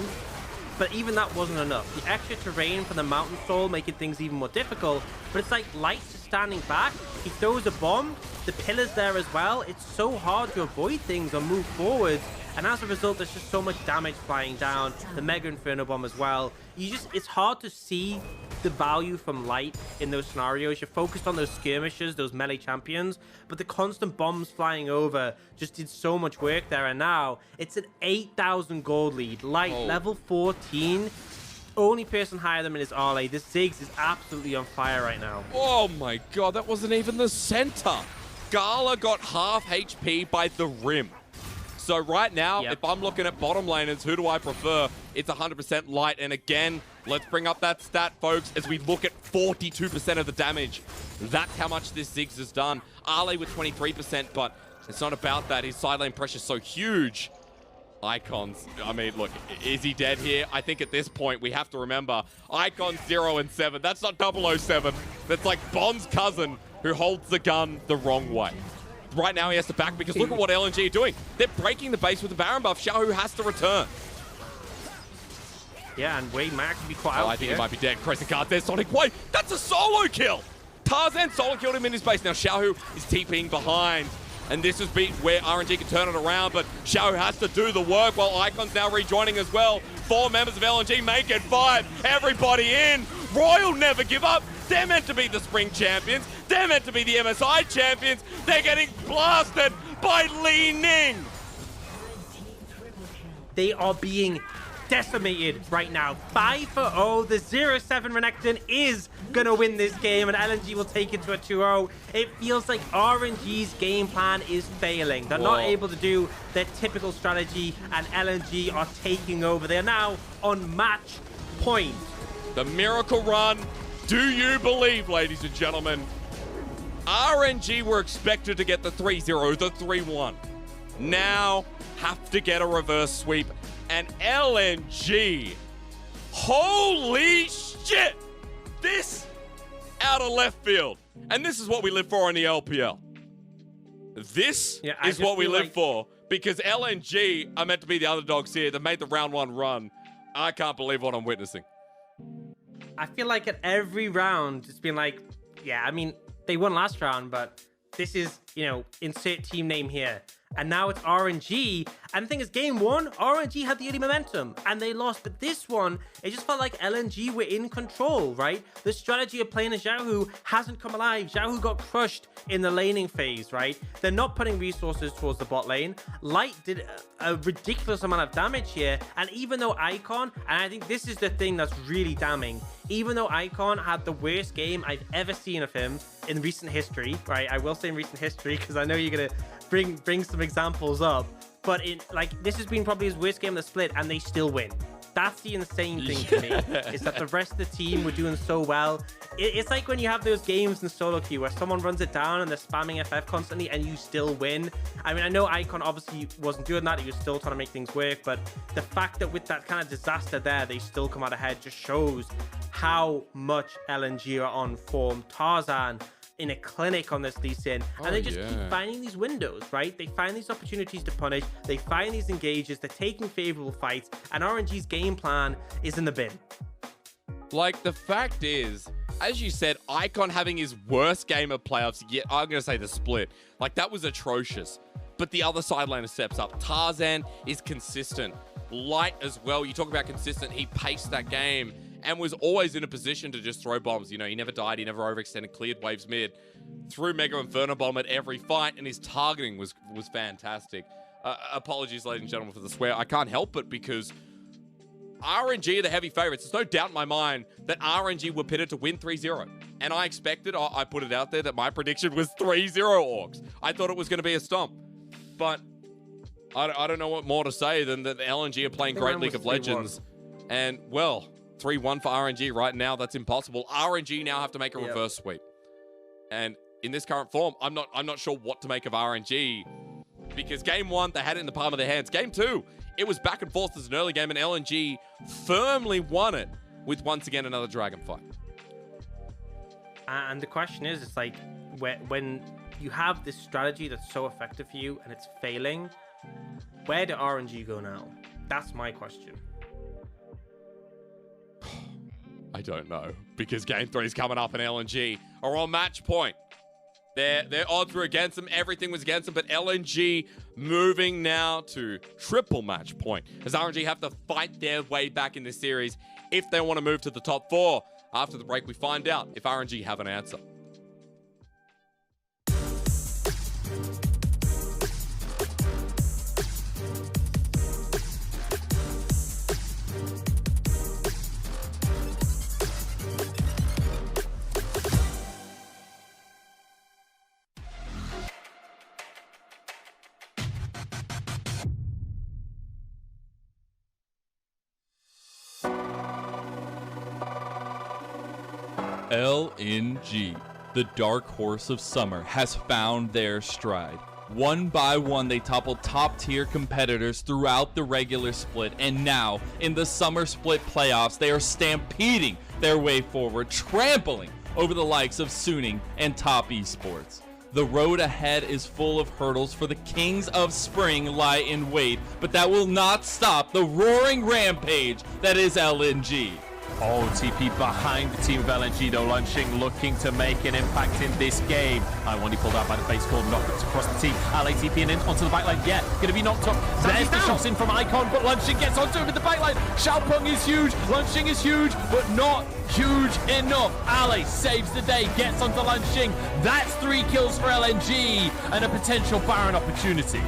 But even that wasn't enough. The extra terrain from the Mountain Soul making things even more difficult. But it's like Light just standing back. He throws a bomb. The pillar's there as well. It's so hard to avoid things or move forwards. And as a result, there's just so much damage flying down. The Mega Inferno Bomb as well. It's hard to see the value from Light in those scenarios. You're focused on those skirmishes, those melee champions, but the constant bombs flying over just did so much work there. And now it's an 8,000 gold lead. Light, level 14. Only person higher than him is Arley. This Ziggs is absolutely on fire right now. Oh my god, that wasn't even the center. Gala got half HP by the rim. So right now, if I'm looking at bottom laners, who do I prefer? It's 100% Light. And again, let's bring up that stat, folks, as we look at 42% of the damage. That's how much this Ziggs has done. Arley with 23%, but it's not about that. His side lane pressure is so huge. Icons, I mean, look, is he dead here? I think at this point, we have to remember, Icons 0 and 7. That's not 007. That's like Bond's cousin who holds the gun the wrong way. Right now, he has to back because look at what LNG are doing. They're breaking the base with the Baron buff. Xiaohu has to return. Yeah, and Wade might actually be quite out I think here. he might be dead. Crescent guard there, Sonic. Wait, that's a solo kill. Tarzan solo killed him in his base. Now Xiaohu is TPing behind. And this is where RNG can turn it around, but Xiaohu has to do the work while Icon's now rejoining as well. 4 members of LNG make it 5. Everybody in. Royal never give up. They're meant to be the Spring champions. They're meant to be the MSI champions. They're getting blasted by Li Ning. They are being decimated right now. 5-0. The 0-7 Renekton is going to win this game, and LNG will take it to a 2-0. It feels like RNG's game plan is failing. They're not able to do their typical strategy, and LNG are taking over. They're now on match point. The miracle run. Do you believe, ladies and gentlemen? RNG were expected to get the 3-0, the 3-1. Now have to get a reverse sweep. And LNG, holy shit! This out of left field. And this is what we live for in the LPL. This is what we live for, because LNG are meant to be the underdogs here. They made the round 1 run. I can't believe what I'm witnessing. I feel like at every round, it's been like, yeah, I mean, they won last round, but this is, you know, insert team name here. And now it's RNG. And the thing is, game 1, RNG had the early momentum and they lost. But this one, it just felt like LNG were in control, right? The strategy of playing a Xiaohu hasn't come alive. Xiaohu got crushed in the laning phase, right? They're not putting resources towards the bot lane. Light did a ridiculous amount of damage here. And even though Icon, and I think this is the thing that's really damning, even though Icon had the worst game I've ever seen of him in recent history, right? I will say in recent history, because I know you're going to bring some examples up, but this has been probably his worst game of the split, and they still win. That's the insane thing to me, is that the rest of the team were doing so well. It's like when you have those games in solo queue where someone runs it down and they're spamming FF constantly and you still win. I mean, I know Icon obviously wasn't doing that. He was still trying to make things work, but the fact that with that kind of disaster there, they still come out ahead just shows how much LNG are on form. Tarzan in a clinic on this Lee Sin, and they just keep finding these windows, right? They find these opportunities to punish, they find these engages, they're taking favorable fights, and RNG's game plan is in the bin. Like, the fact is, as you said, Icon having his worst game of playoffs yet, I'm going to say the split. Like, that was atrocious. But the other side laner steps up. Tarzan is consistent. Light as well. You talk about consistent. He paced that game and was always in a position to just throw bombs. You know, he never died, he never overextended, cleared waves mid, threw Mega Inferno Bomb at every fight, and his targeting was fantastic. Apologies, ladies and gentlemen, for the swear. I can't help it because RNG are the heavy favorites. There's no doubt in my mind that RNG were pitted to win 3-0. And I expected, I put it out there, that my prediction was 3-0 Orcs. I thought it was going to be a stomp. But I don't know what more to say than that LNG are playing great League of Legends. And, well, 3-1 for RNG right now. That's impossible. RNG now have to make a reverse sweep. And in this current form, I'm not sure what to make of RNG, because game 1, they had it in the palm of their hands. Game 2, it was back and forth as an early game, and LNG firmly won it. with once again another dragon fight. And the question is, it's like when you have this strategy that's so effective for you and it's failing, where do RNG go now? That's my question. I don't know, because Game 3 is coming up and LNG are on match point. Their odds were against them, everything was against them, but LNG moving now to triple match point as RNG have to fight their way back in this series if they want to move to the top 4. After the break, we find out if RNG have an answer. LNG, the dark horse of summer, has found their stride. One by one, they toppled top-tier competitors throughout the regular split, and now, in the summer split playoffs, they are stampeding their way forward, trampling over the likes of Suning and Top Esports. The road ahead is full of hurdles, for the kings of spring lie in wait, but that will not stop the roaring rampage that is LNG. Oh, TP behind the team of LNG though, Lunching looking to make an impact in this game. I1 pulled out by the face called knockouts across the team. LA TPing in onto the backline. Yeah, gonna be knocked up. There's the shots in from Icon, but Lunching gets onto him with the backline. Xiaopeng is huge, Lunching is huge, but not huge enough. Ale saves the day, gets onto Lunching. That's 3 kills for LNG and a potential Baron opportunity.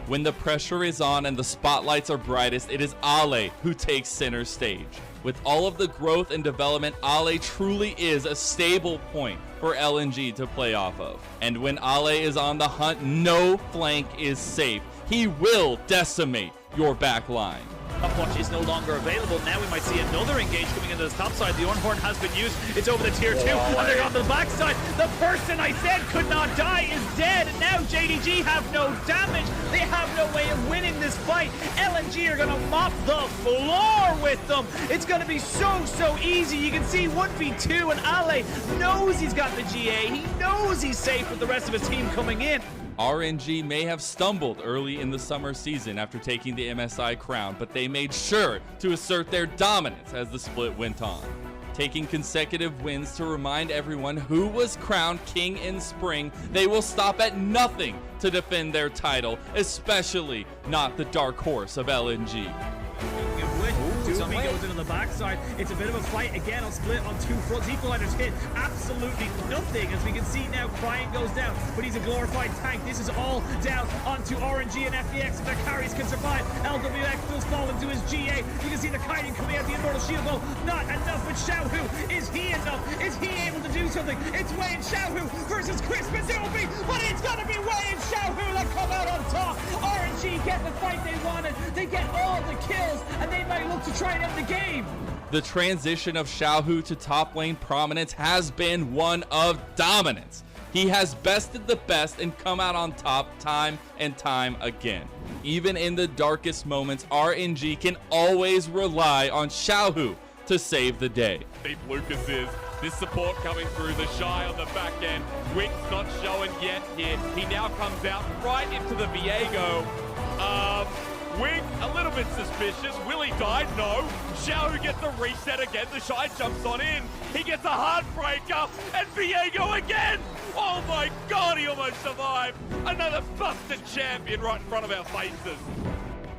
When the pressure is on and the spotlights are brightest, it is Ale who takes center stage. With all of the growth and development, Ale truly is a stable point for LNG to play off of. And when Ale is on the hunt, no flank is safe. He will decimate your back line. Upwatch is no longer available. Now we might see another engage coming into the top side. The Ornhorn has been used. It's over the tier 2. And they're on the backside. The person I said could not die is dead. And now JDG have no damage. They have no way of winning this fight. LNG are going to mop the floor with them. It's going to be so easy. You can see 1v2 and Ale knows he's got the GA. He knows he's safe with the rest of his team coming in. RNG may have stumbled early in the summer season after taking the MSI crown, but they made sure to assert their dominance as the split went on, taking consecutive wins to remind everyone who was crowned king in spring. They will stop at nothing to defend their title, especially not the dark horse of LNG. Doobie goes in on the backside. It's a bit of a fight again on split on 2 fronts. Equalizers hit absolutely nothing, as we can see now. Crying goes down, but he's a glorified tank. This is all down onto RNG and FEX. If their carries can survive, LWX does fall into his GA. You can see the kiting coming out the immortal shield though. Not enough, but Xiaohu, is he enough? Is he able to do something? It's Wei and Xiaohu versus Chris Mazubi, but it's gonna be Wei and Xiaohu that come out on top. RNG get the fight they wanted. They get all the kills, and they might look to try and end the game. The transition of Xiaohu to top lane prominence has been one of dominance. He has bested the best and come out on top time and time again. Even in the darkest moments, RNG can always rely on Xiaohu to save the day. Deep Lucas is. This support coming through, the Shy on the back end. Wick's not showing yet here. He now comes out right into the Viego. Wick, a little bit suspicious. Will he die? No. Xiaohu gets a reset again. The Shy jumps on in. He gets a heartbreaker. And Viego again. Oh my God, he almost survived. Another busted champion right in front of our faces.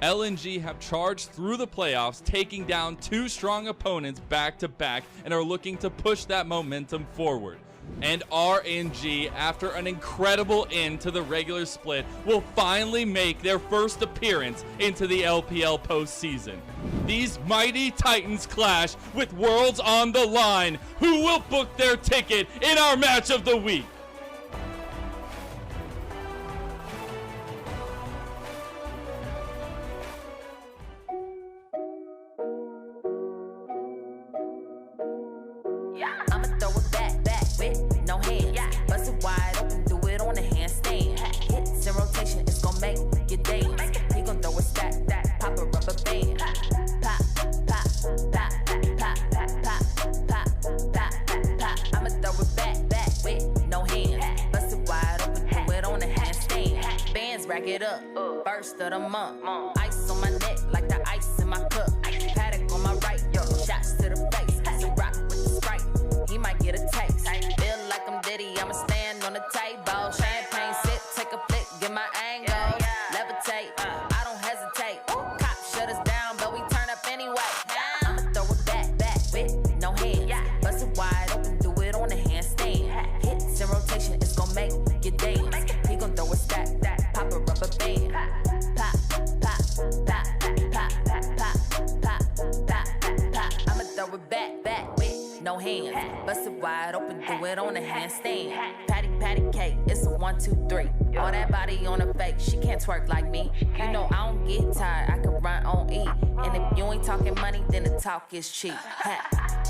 LNG have charged through the playoffs, taking down 2 strong opponents back to back, and are looking to push that momentum forward. And RNG, after an incredible end to the regular split, will finally make their first appearance into the LPL postseason. These mighty Titans clash with worlds on the line. Who will book their ticket in our match of the week? I'ma throw it back with no hands. Bust it wide open, do it on a handstand. Hits in rotation, it's gon' make you dance. He gon' throw a stack, pop a rubber band. Pop, pop, pop, pop. Back it up, first of the month. Ice on my neck like the ice in my cup. Paddock on my right, shots to the face. Some rock with the Sprite, he might get a taste. Feel like I'm Diddy, I'ma stand on the table. Champagne sip, take a flick, get my angle. Levitate, I don't hesitate. Cop shut us down, but we turn up anyway. I'ma throw it back with no hands. Bust it wide open, do it on the handstand. Hits in rotation, it's gon' make you dance. He gon' throw a stack, pop a rubber band. Pop, pop, pop, pop, pop, pop, pop, pop, pop. I'ma throw it back with no hands. Bust it wide open, do it on the handstand. Patty cake, it's a 1, 2, 3. All that body on her fake, she can't twerk like me. You know I don't get tired, I can run on E. And if you ain't talking money, then the talk is cheap.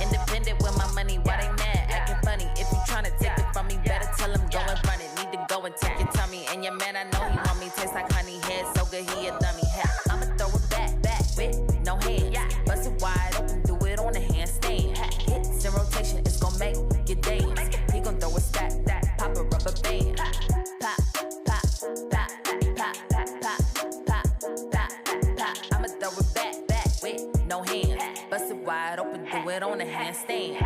Independent with my money, why they mad? Acting funny. If you tryna take it from me, better tell him go and run it. Need to go and take your tummy. And your man, I know he want me, taste like honey. Head so good, he a dummy. I'ma throw it back with no hands. Bust it wide open, do it on the handstand. Hits in rotation, it's gon' make you dance. He gon' throw a stack, pop a rubber band. Pop, pop, pop, pop, pop, pop, pop, pop. I'ma throw it back with no hands. Bust it wide open, do it on the handstand.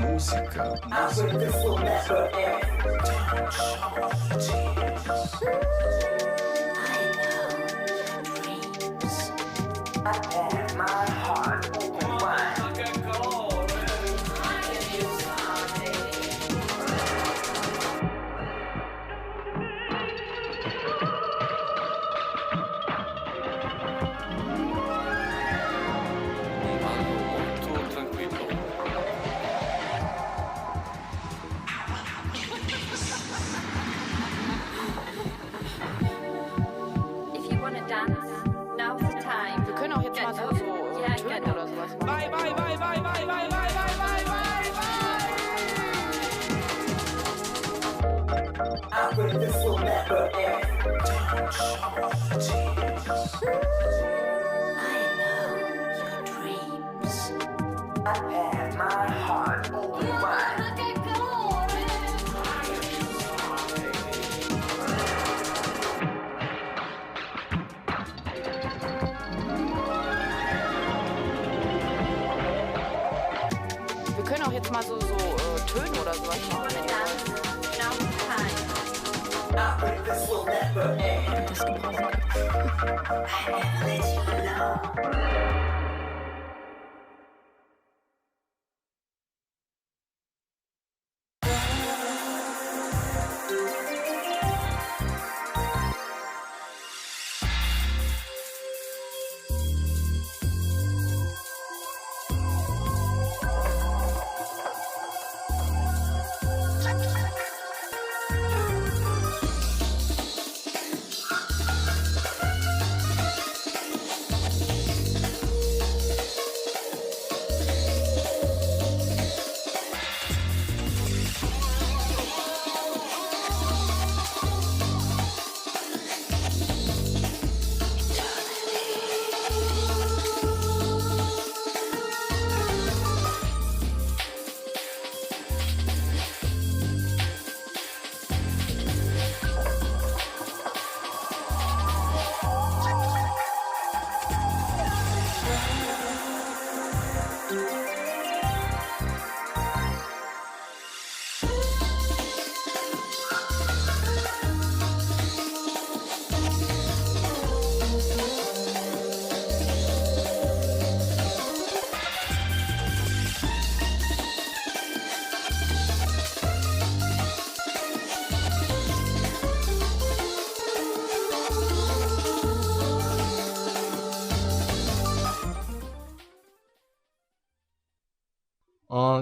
Música. Wir können auch jetzt mal so Töne oder sowas machen. but this will never end. I never let you alone.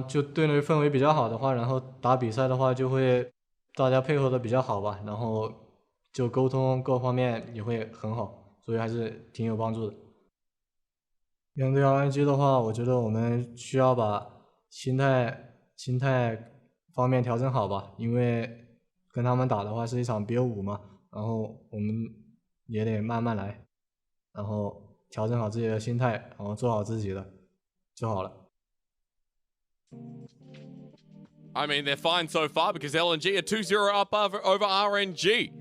就队内氛围比较好的话，然后打比赛的话就会大家配合的比较好吧，然后就沟通各方面也会很好，所以还是挺有帮助的。面对 RNG 的话，我觉得我们需要把心态方面调整好吧，因为跟他们打的话是一场比武嘛，然后我们也得慢慢来，然后调整好自己的心态，然后做好自己的就好了。I mean, they're fine so far because LNG are 2-0 up over RNG.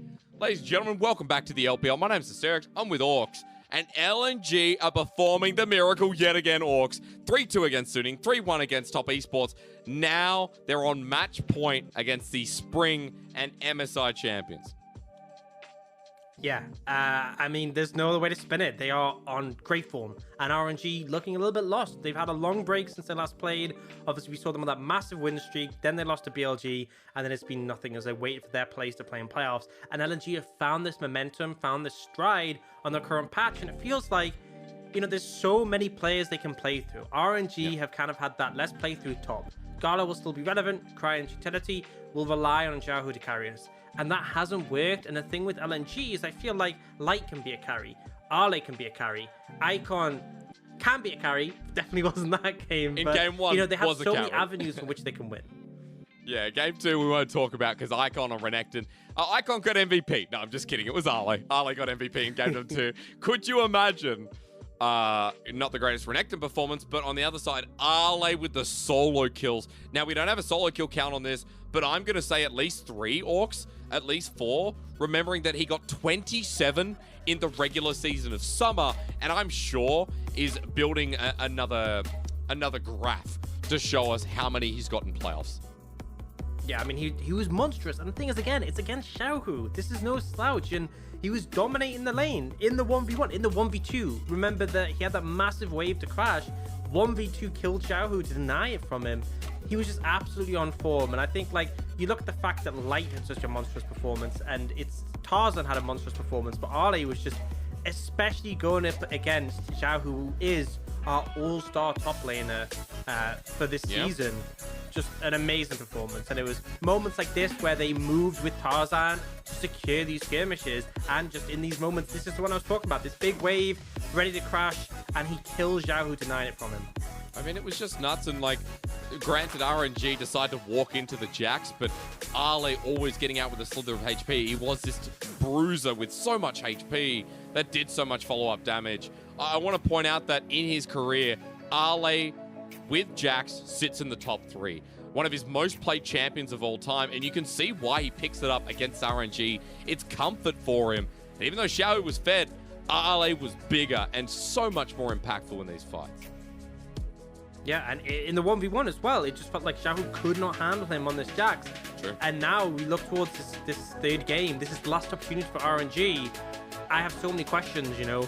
Ladies and gentlemen, welcome back to the LPL. My name's Asterix. I'm with Orcs. And LNG are performing the miracle yet again, Orcs. 3-2 against Suning, 3-1 against Top Esports. Now they're on match point against the Spring and MSI champions. Yeah, I mean, there's no other way to spin it. They are on great form, and RNG looking a little bit lost. They've had a long break since they last played. Obviously, we saw them on that massive win streak. Then they lost to BLG, and then it's been nothing as they waited for their place to play in playoffs. And LNG have found this momentum, found this stride on their current patch, and it feels like, you know, there's so many players they can play through. RNG have kind of had that let's play through top. Gala will still be relevant. Cry and Utility will rely on Xiaohu to carry us. And that hasn't worked. And the thing with LNG is I feel like Light can be a carry. Arle can be a carry. Icon can be a carry. Definitely wasn't that game. In but, game one, you know, they have so many carry. avenues from which they can win. Yeah, game 2 we won't talk about because Icon or Renekton. Icon got MVP. No, I'm just kidding. It was Arle. Arle got MVP in game number 2. Could you imagine, not the greatest Renekton performance, but on the other side, Arle with the solo kills. Now, we don't have a solo kill count on this, but I'm going to say at least 3 Orcs, at least 4, remembering that he got 27 in the regular season of Summer, and I'm sure is building another graph to show us how many he's got in playoffs. Yeah, I mean, he was monstrous. And the thing is, again, it's against Xiaohu. This is no slouch. And he was dominating the lane in the 1v1, in the 1v2. Remember that he had that massive wave to crash. 1v2 killed Xiaohu to deny it from him. He was just absolutely on form. And I think, like, you look at the fact that Light had such a monstrous performance, and it's Tarzan had a monstrous performance, but Arle was just, especially going up against Xiaohu, who is our all-star top laner for this season. Just an amazing performance. And it was moments like this where they moved with Tarzan to secure these skirmishes, and just in these moments, this is the one I was talking about, this big wave ready to crash, and he kills Xiaohu, denying it from him. I mean, it was just nuts, and like, granted, RNG decided to walk into the Jax, but Arle always getting out with a slither of HP. He was this bruiser with so much HP that did so much follow-up damage. I want to point out that in his career, Arle with Jax sits in the top 3. One of his most played champions of all time, and you can see why he picks it up against RNG. It's comfort for him. And even though Xiaohu was fed, Arle was bigger and so much more impactful in these fights. Yeah, and in the 1v1 as well, it just felt like Xiaohu could not handle him on this Jax. True. And now we look towards this third game. This is the last opportunity for RNG. I have so many questions, you know.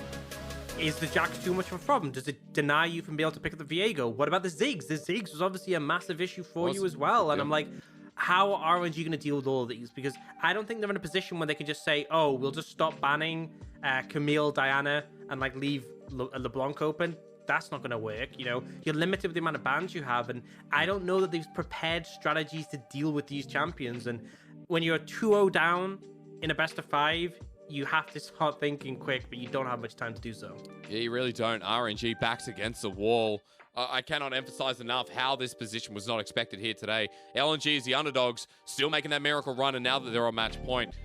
Is the Jax too much of a problem? Does it deny you from being able to pick up the Viego? What about the Ziggs? The Ziggs was obviously a massive issue for you as well. And I'm like, how are RNG going to deal with all of these? Because I don't think they're in a position where they can just say, oh, we'll just stop banning Camille, Diana, and like leave LeBlanc open. That's not going to work. You know, you're limited with the amount of bans you have. And I don't know that they've prepared strategies to deal with these champions. And when you're 2-0 down in a best of 5, you have to start thinking quick, but you don't have much time to do so. Yeah, you really don't. RNG backs against the wall. I cannot emphasize enough how this position was not expected here today. LNG is the underdogs, still making that miracle run, and now that they're on match point,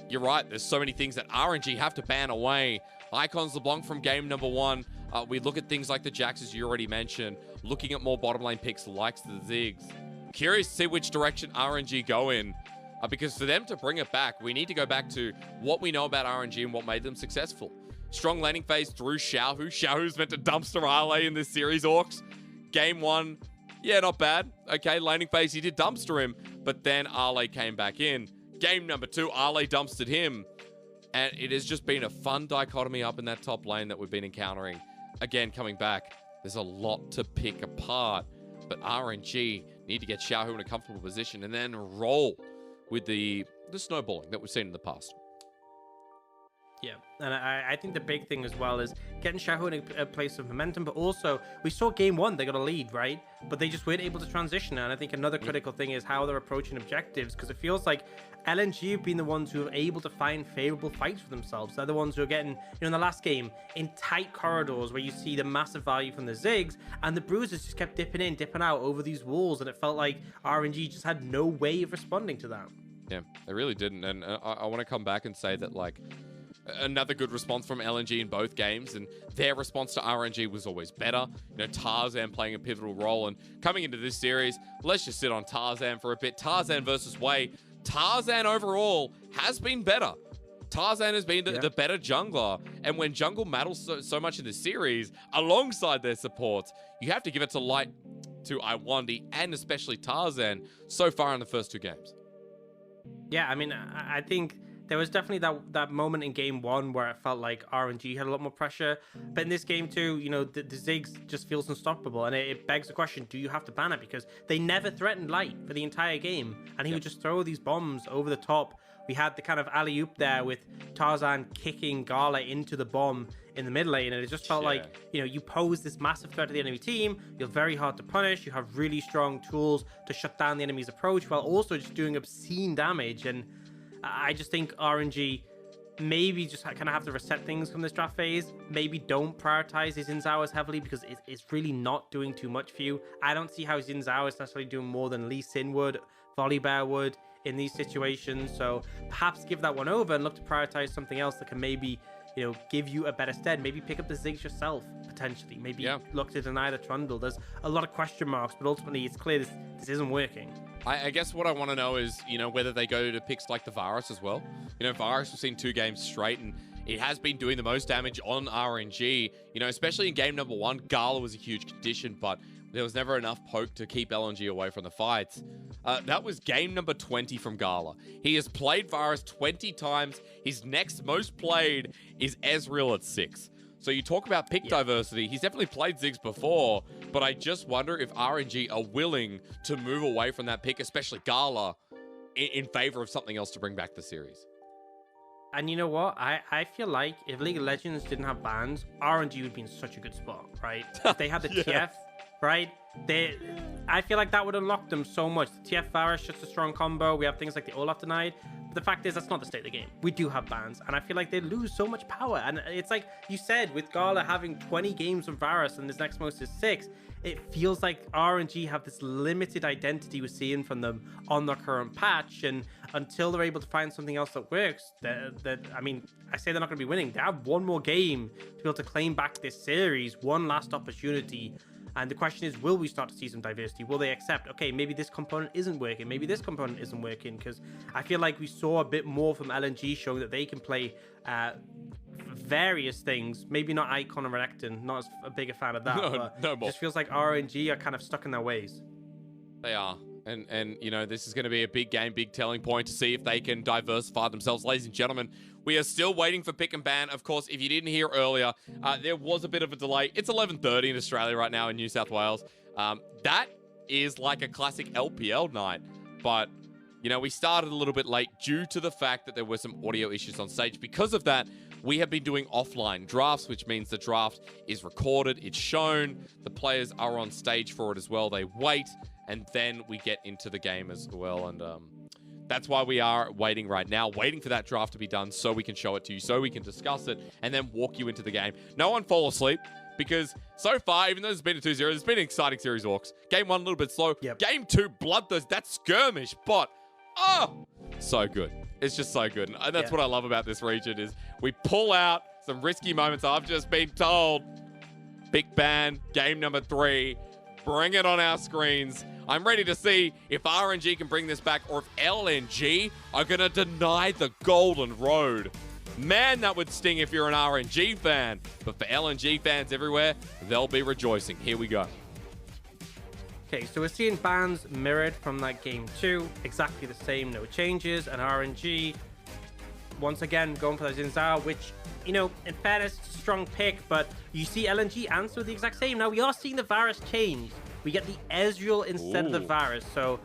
you're right, there's so many things that RNG have to ban away. Icons LeBlanc from game number 1. We look at things like the Jax, as you already mentioned, looking at more bottom lane picks likes the Ziggs. Curious to see which direction RNG go in, because for them to bring it back, we need to go back to what we know about RNG and what made them successful. Strong laning phase through Xiaohu. Xiaohu's meant to dumpster Ale in this series, Orcs. Game 1, yeah, not bad. Okay, laning phase, he did dumpster him, but then Ale came back in. Game number 2, Ale dumpstered him. And it has just been a fun dichotomy up in that top lane that we've been encountering. Again, coming back, there's a lot to pick apart, but RNG need to get Xiaohu in a comfortable position and then roll with the snowballing that we've seen in the past. Yeah, and I think the big thing as well is getting Xiaohu in a place of momentum, but also we saw game 1, they got a lead, right? But they just weren't able to transition. And I think another critical thing is how they're approaching objectives, because it feels like LNG have been the ones who are able to find favorable fights for themselves. They're the ones who are getting, you know, in the last game, in tight corridors where you see the massive value from the Ziggs, and the Bruisers just kept dipping in, dipping out over these walls, and it felt like RNG just had no way of responding to that. Yeah, they really didn't. And I want to come back and say that, like, another good response from LNG in both games, and their response to RNG was always better. You know, Tarzan playing a pivotal role, and coming into this series, let's just sit on Tarzan for a bit. Tarzan versus Wei. Tarzan overall has been better. Tarzan has been the better jungler, and when jungle matters so much in this series, alongside their supports, you have to give it to Light, to Iwandi, and especially Tarzan so far in the first 2 games. Yeah, I mean, I think there was definitely that moment in game 1 where it felt like RNG had a lot more pressure. But in this game too, you know, the Ziggs just feels unstoppable. And it begs the question, do you have to ban it? Because they never threatened Light for the entire game. And he would just throw these bombs over the top. We had the kind of alley-oop there with Tarzan kicking Gala into the bomb in the mid lane. And it just felt like, you know, you pose this massive threat to the enemy team. You're very hard to punish. You have really strong tools to shut down the enemy's approach while also just doing obscene damage. And I just think RNG maybe just kind of have to reset things from this draft phase. Maybe don't prioritize his Xin Zhao as heavily, because it's really not doing too much for you. I don't see how Xin Zhao is necessarily doing more than Lee Sin would, Volibear would in these situations. So perhaps give that one over and look to prioritize something else that can maybe, you know, give you a better stead. Maybe pick up the Ziggs yourself, potentially. Maybe look to deny the Trundle. There's a lot of question marks, but ultimately it's clear this isn't working. I guess what I want to know is, you know, whether they go to picks like the Varus as well. You know, Varus, we've seen 2 games straight, and it has been doing the most damage on RNG. You know, especially in game number 1, Gala was a huge condition, but there was never enough poke to keep LNG away from the fights. That was game number 20 from Gala. He has played Varus 20 times. His next most played is Ezreal at 6. So you talk about pick diversity. He's definitely played Ziggs before, but I just wonder if RNG are willing to move away from that pick, especially Gala, in favor of something else to bring back the series. And you know what? I feel like if League of Legends didn't have bans, RNG would be in such a good spot, right? If they had the TF, right? I feel like that would unlock them so much. The TF Varus, just a strong combo. We have things like the Olaf denied. But the fact is, that's not the state of the game. We do have bans, and I feel like they lose so much power. And it's like you said, with Gala having 20 games from Varus and his next most is 6, it feels like RNG have this limited identity we're seeing from them on their current patch. And until they're able to find something else that works, I mean, I say they're not going to be winning. They have one more game to be able to claim back this series, one last opportunity. And the question is, will we start to see some diversity? Will they accept, okay, maybe this component isn't working, maybe this component isn't working? Because I feel like we saw a bit more from LNG showing that they can play various things. Maybe not Icon and Renekton. Not as a big a fan of that. No, but no more. It just feels like RNG are kind of stuck in their ways. They are. And you know, this is going to be a big game, big telling point to see if they can diversify themselves. Ladies and gentlemen, we are still waiting for pick and ban. Of course, if you didn't hear earlier, there was a bit of a delay. It's 11:30 in Australia right now in New South Wales. That is like a classic LPL night. But, you know, we started a little bit late due to the fact that there were some audio issues on stage. Because of that, we have been doing offline drafts, which means the draft is recorded, it's shown, the players are on stage for it as well. They wait, and then we get into the game as well. And that's why we are waiting right now, waiting for that draft to be done so we can show it to you, so we can discuss it, and then walk you into the game. No one fall asleep, because so far, even though it's been a 2-0, it's been an exciting series, Orcs. Game 1, a little bit slow. Yep. Game 2, bloodthirst, that skirmish, but, oh, so good. It's just so good. And that's what I love about this region is we pull out some risky moments. I've just been told, big ban, game number 3, bring it on our screens. I'm ready to see if RNG can bring this back or if LNG are going to deny the golden road. Man, that would sting if you're an RNG fan. But for LNG fans everywhere, they'll be rejoicing. Here we go. Okay, so we're seeing bans mirrored from that game 2. Exactly the same, no changes. And RNG, once again, going for the Zinzao, which, you know, in fairness, strong pick. But you see LNG answer the exact same. Now, we are seeing the Varus change. We get the Ezreal instead of the Varus. So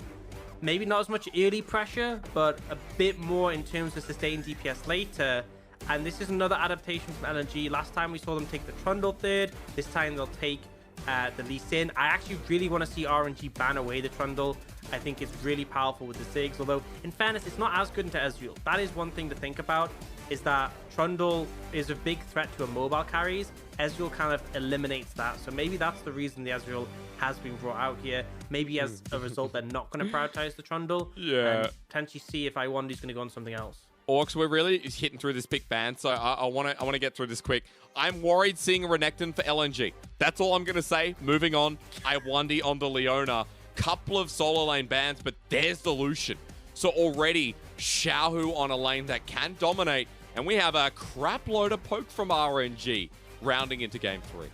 maybe not as much early pressure, but a bit more in terms of sustained DPS later. And this is another adaptation from LNG. Last time we saw them take the Trundle third. This time they'll take the Lee Sin. I actually really want to see RNG ban away the Trundle. I think it's really powerful with the Ziggs. Although, in fairness, it's not as good into Ezreal. That is one thing to think about, is that Trundle is a big threat to a mobile carries. Ezreal kind of eliminates that. So maybe that's the reason the Ezreal has been brought out here. Maybe as a result, they're not going to prioritize the Trundle. Yeah. And potentially see if I1D's going to go on something else. Orcs, we're really hitting through this pick ban, so I want to get through this quick. I'm worried seeing a Renekton for LNG. That's all I'm going to say. Moving on, I1D on the Leona. Couple of solo lane bans, but there's the Lucian. So already, Xiaohu on a lane that can dominate, and we have a crap load of poke from RNG rounding into game 3.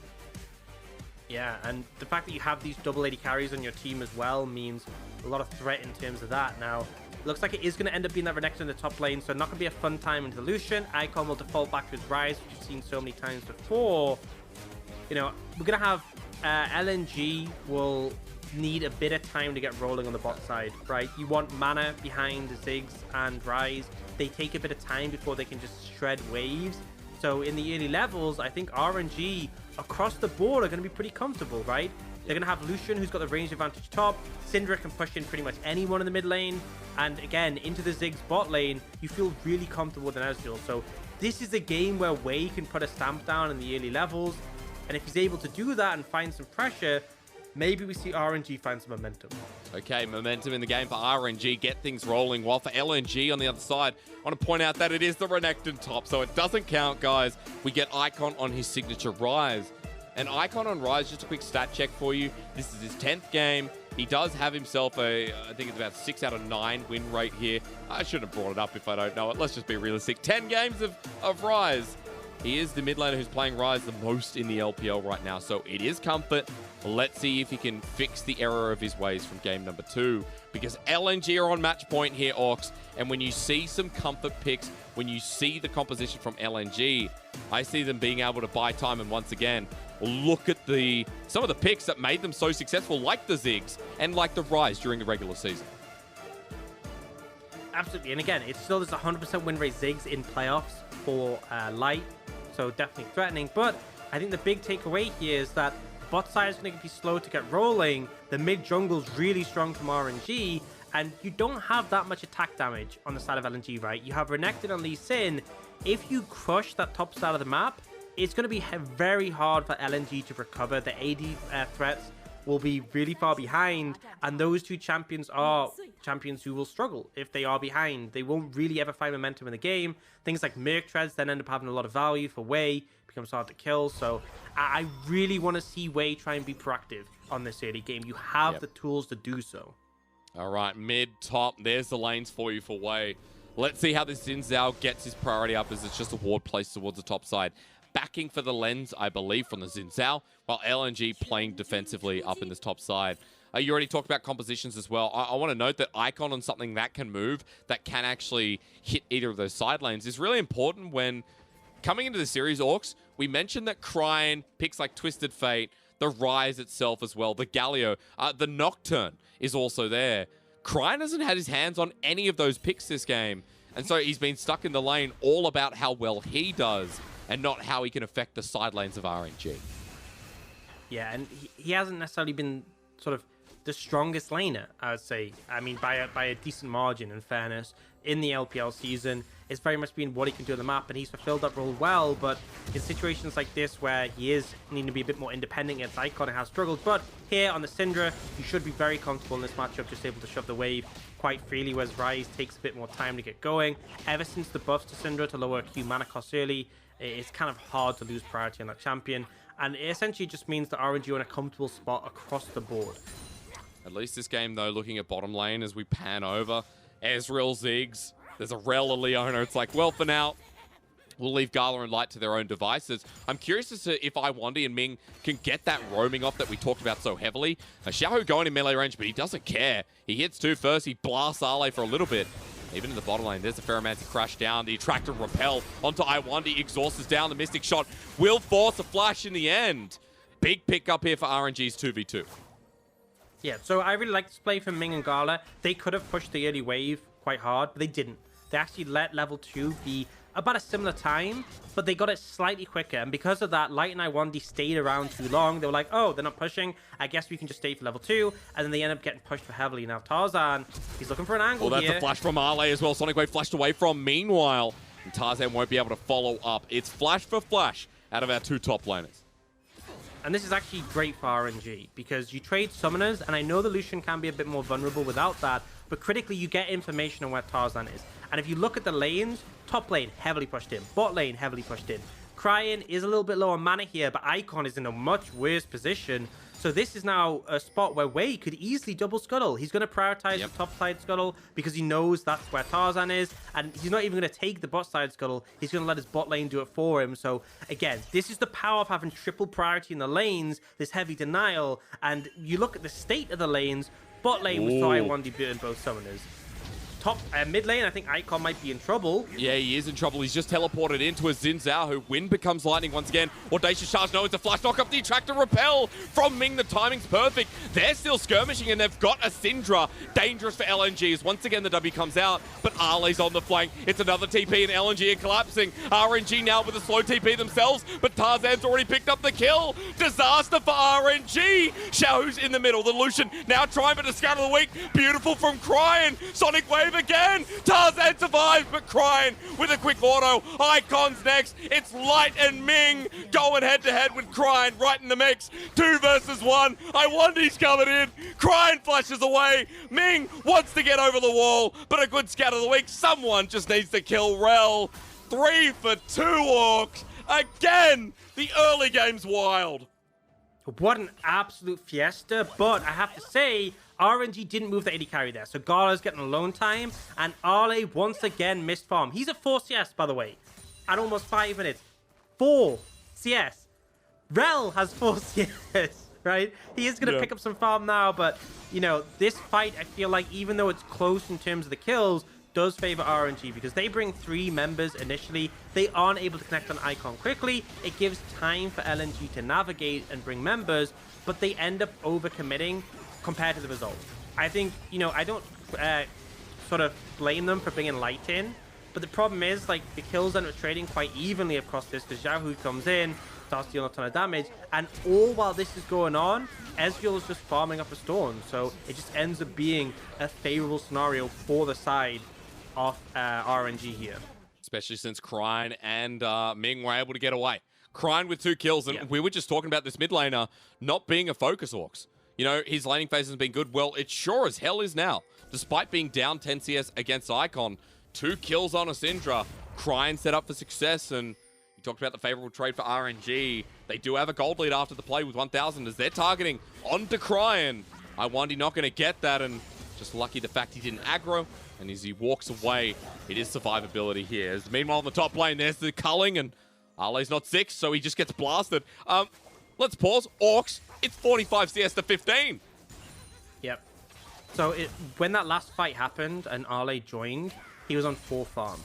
Yeah, and the fact that you have these double AD carries on your team as well means a lot of threat in terms of that. Now, looks like it is going to end up being that Renekton in the top lane, so not going to be a fun time into the Lucian. Icon will default back to his Rise, which you've seen so many times before. You know, we're going to have LNG will need a bit of time to get rolling on the bot side, right? You want mana behind the Ziggs and Rise. They take a bit of time before they can just shred waves. So in the early levels, I think RNG across the board are going to be pretty comfortable, right? They're going to have Lucian, who's got the range advantage top. Syndra can push in pretty much anyone in the mid lane. And again, into the Ziggs bot lane, you feel really comfortable with an Ezreal. So this is a game where Wei can put a stamp down in the early levels. And if he's able to do that and find some pressure, maybe we see RNG find some momentum. Okay, momentum in the game for RNG. Get things rolling. While for LNG on the other side, I want to point out that it is the Renekton top, so it doesn't count, guys. We get Icon on his signature Rise. And Icon on Rise, just a quick stat check for you. This is his 10th game. He does have himself a, I think it's about 6 out of 9 win rate here. I shouldn't have brought it up if I don't know it. Let's just be realistic. 10 games of Rise. He is the mid laner who's playing Rise the most in the LPL right now, so it is comfort. Let's see if he can fix the error of his ways from game number 2, because LNG are on match point here, Orcs, and when you see some comfort picks, when you see the composition from LNG, I see them being able to buy time, and once again, look at some of the picks that made them so successful, like the Ziggs and like the Rise during the regular season. Absolutely, and again, it's still this 100% win rate Ziggs in playoffs for Light, so definitely threatening. But I think the big takeaway here is that bot side is going to be slow to get rolling. The mid jungle's really strong from RNG, and you don't have that much attack damage on the side of LNG, right? You have Renekton and Lee Sin. If you crush that top side of the map, it's going to be very hard for LNG to recover. The AD threats will be really far behind, and those two champions are champions who will struggle if they are behind. They won't really ever find momentum in the game. Things like Merc Treads then end up having a lot of value for Wei, becomes hard to kill. So I really want to see Wei try and be proactive on this early game. You have the tools to do so. All right, mid, top, there's the lanes for you for Wei. Let's see how this Xin Zhao gets his priority up as it's just a ward placed towards the top side. Backing for the lens, I believe, from the Xin Zhao, while LNG playing defensively up in this top side. You already talked about compositions as well. I want to note that Icon on something that can move, that can actually hit either of those side lanes, is really important when coming into the series, Orcs. We mentioned that Cryin, picks like Twisted Fate, the Rise itself as well, the Galio, the Nocturne is also there. Cryin hasn't had his hands on any of those picks this game, and so he's been stuck in the lane all about how well he does and not how he can affect the side lanes of RNG. Yeah, and he hasn't necessarily been sort of the strongest laner, I would say. I mean, by a decent margin, in fairness, in the LPL season. It's very much been what he can do on the map, and he's fulfilled that role well, but in situations like this where he is needing to be a bit more independent against Icon, and has struggled. But here on the Syndra, you should be very comfortable in this matchup, just able to shove the wave quite freely, whereas Rise takes a bit more time to get going. Ever since the buffs to Syndra to lower Q mana cost early, it's kind of hard to lose priority on that champion, and it essentially just means that RNG are in a comfortable spot across the board. At least this game, though, looking at bottom lane as we pan over, Ezreal, Ziggs, there's a Rel, a Leona. It's like, well, for now, we'll leave Gala and Light to their own devices. I'm curious as to if Iwandi and Ming can get that roaming off that we talked about so heavily. Xiaohu going in melee range, but he doesn't care. He hits 2 first, he blasts Ale for a little bit. Even in the bottom lane, there's a Ferromancy crash down. The Attractor Repel onto Iwandi. Exhaust is down. The Mystic Shot will force a flash in the end. Big pick up here for RNG's 2v2. Yeah, so I really like this play from Ming and Gala. They could have pushed the early wave quite hard, but they didn't. They actually let level 2 be about a similar time, but they got it slightly quicker. And because of that, Light and Iwandi stayed around too long. They were like, oh, they're not pushing. I guess we can just stay for level 2. And then they end up getting pushed for heavily. Now Tarzan, he's looking for an angle here. That's a flash from Ale as well. Sonic Wave flashed away from. Meanwhile, and Tarzan won't be able to follow up. It's flash for flash out of our 2 top laners. And this is actually great for RNG, because you trade summoners, and I know the Lucian can be a bit more vulnerable without that, but critically you get information on where Tarzan is. And if you look at the lanes, top lane heavily pushed in, bot lane heavily pushed in. Cryin is a little bit low on mana here, but Icon is in a much worse position. So this is now a spot where Wei could easily double scuttle. He's going to prioritize the top side scuttle because he knows that's where Tarzan is. And he's not even going to take the bot side scuttle. He's going to let his bot lane do it for him. So again, this is the power of having triple priority in the lanes, this heavy denial. And you look at the state of the lanes, bot lane was Iwandi beating both summoners. Top mid lane, I think Icon might be in trouble. Yeah, he is in trouble. He's just teleported into a Xin Zhao, who Wind becomes lightning once again. Audacious Charge, no, it's a flash knock up the Attractor Repel from Ming. The timing's perfect. They're still skirmishing, and they've got a Syndra. Dangerous for LNG as once again the W comes out, but Arle's on the flank. It's another TP, and LNG are collapsing. RNG now with a slow TP themselves, but Tarzan's already picked up the kill. Disaster for RNG. Xiaohu's in the middle. The Lucian now trying for the scout of the week. Beautiful from Cryin. Sonic Wave again. Tarzan survives, but Cryin with a quick auto. Icon's next. It's Light and Ming going head-to-head with Cryin right in the mix. 2 versus 1. Iwandi's coming in. Cryin flashes away. Ming wants to get over the wall, but a good scout of the week. Someone just needs to kill Rel. 3 for 2 Orcs. Again, the early game's wild. What an absolute fiesta, but I have to say, RNG didn't move the AD carry there, so Gala's getting alone time, and Ale once again missed farm. He's at 4 CS, by the way, at almost 5 minutes. 4 CS. Rel has 4 CS, right? He is going to pick up some farm now, but, you know, this fight, I feel like, even though it's close in terms of the kills, does favor RNG because they bring 3 members initially. They aren't able to connect on Icon quickly. It gives time for LNG to navigate and bring members, but they end up overcommitting compared to the result. I think, you know, I don't sort of blame them for bringing Light in, but the problem is, like, the kills end up trading quite evenly across this because Xiaohu comes in, starts dealing a ton of damage, and all while this is going on, Ezreal is just farming up a storm, so it just ends up being a favorable scenario for the side of RNG here. Especially since Cryin and Ming were able to get away. Cryin with 2 kills, and we were just talking about this mid laner not being a focus, Orcs. You know, his laning phase has been good. Well, it sure as hell is now. Despite being down 10 CS against Icon, 2 kills on a Syndra. Cryin set up for success, and you talked about the favorable trade for RNG. They do have a gold lead after the play with 1,000 as they're targeting onto Cryin. Iwandi not going to get that, and Just lucky the fact he didn't aggro, and as he walks away, it is survivability here. As meanwhile, on the top lane, there's the culling, and Arle's not 6, so he just gets blasted. Let's pause. Orcs, it's 45 CS to 15. Yep. So when that last fight happened and Arle joined, he was on 4 farm.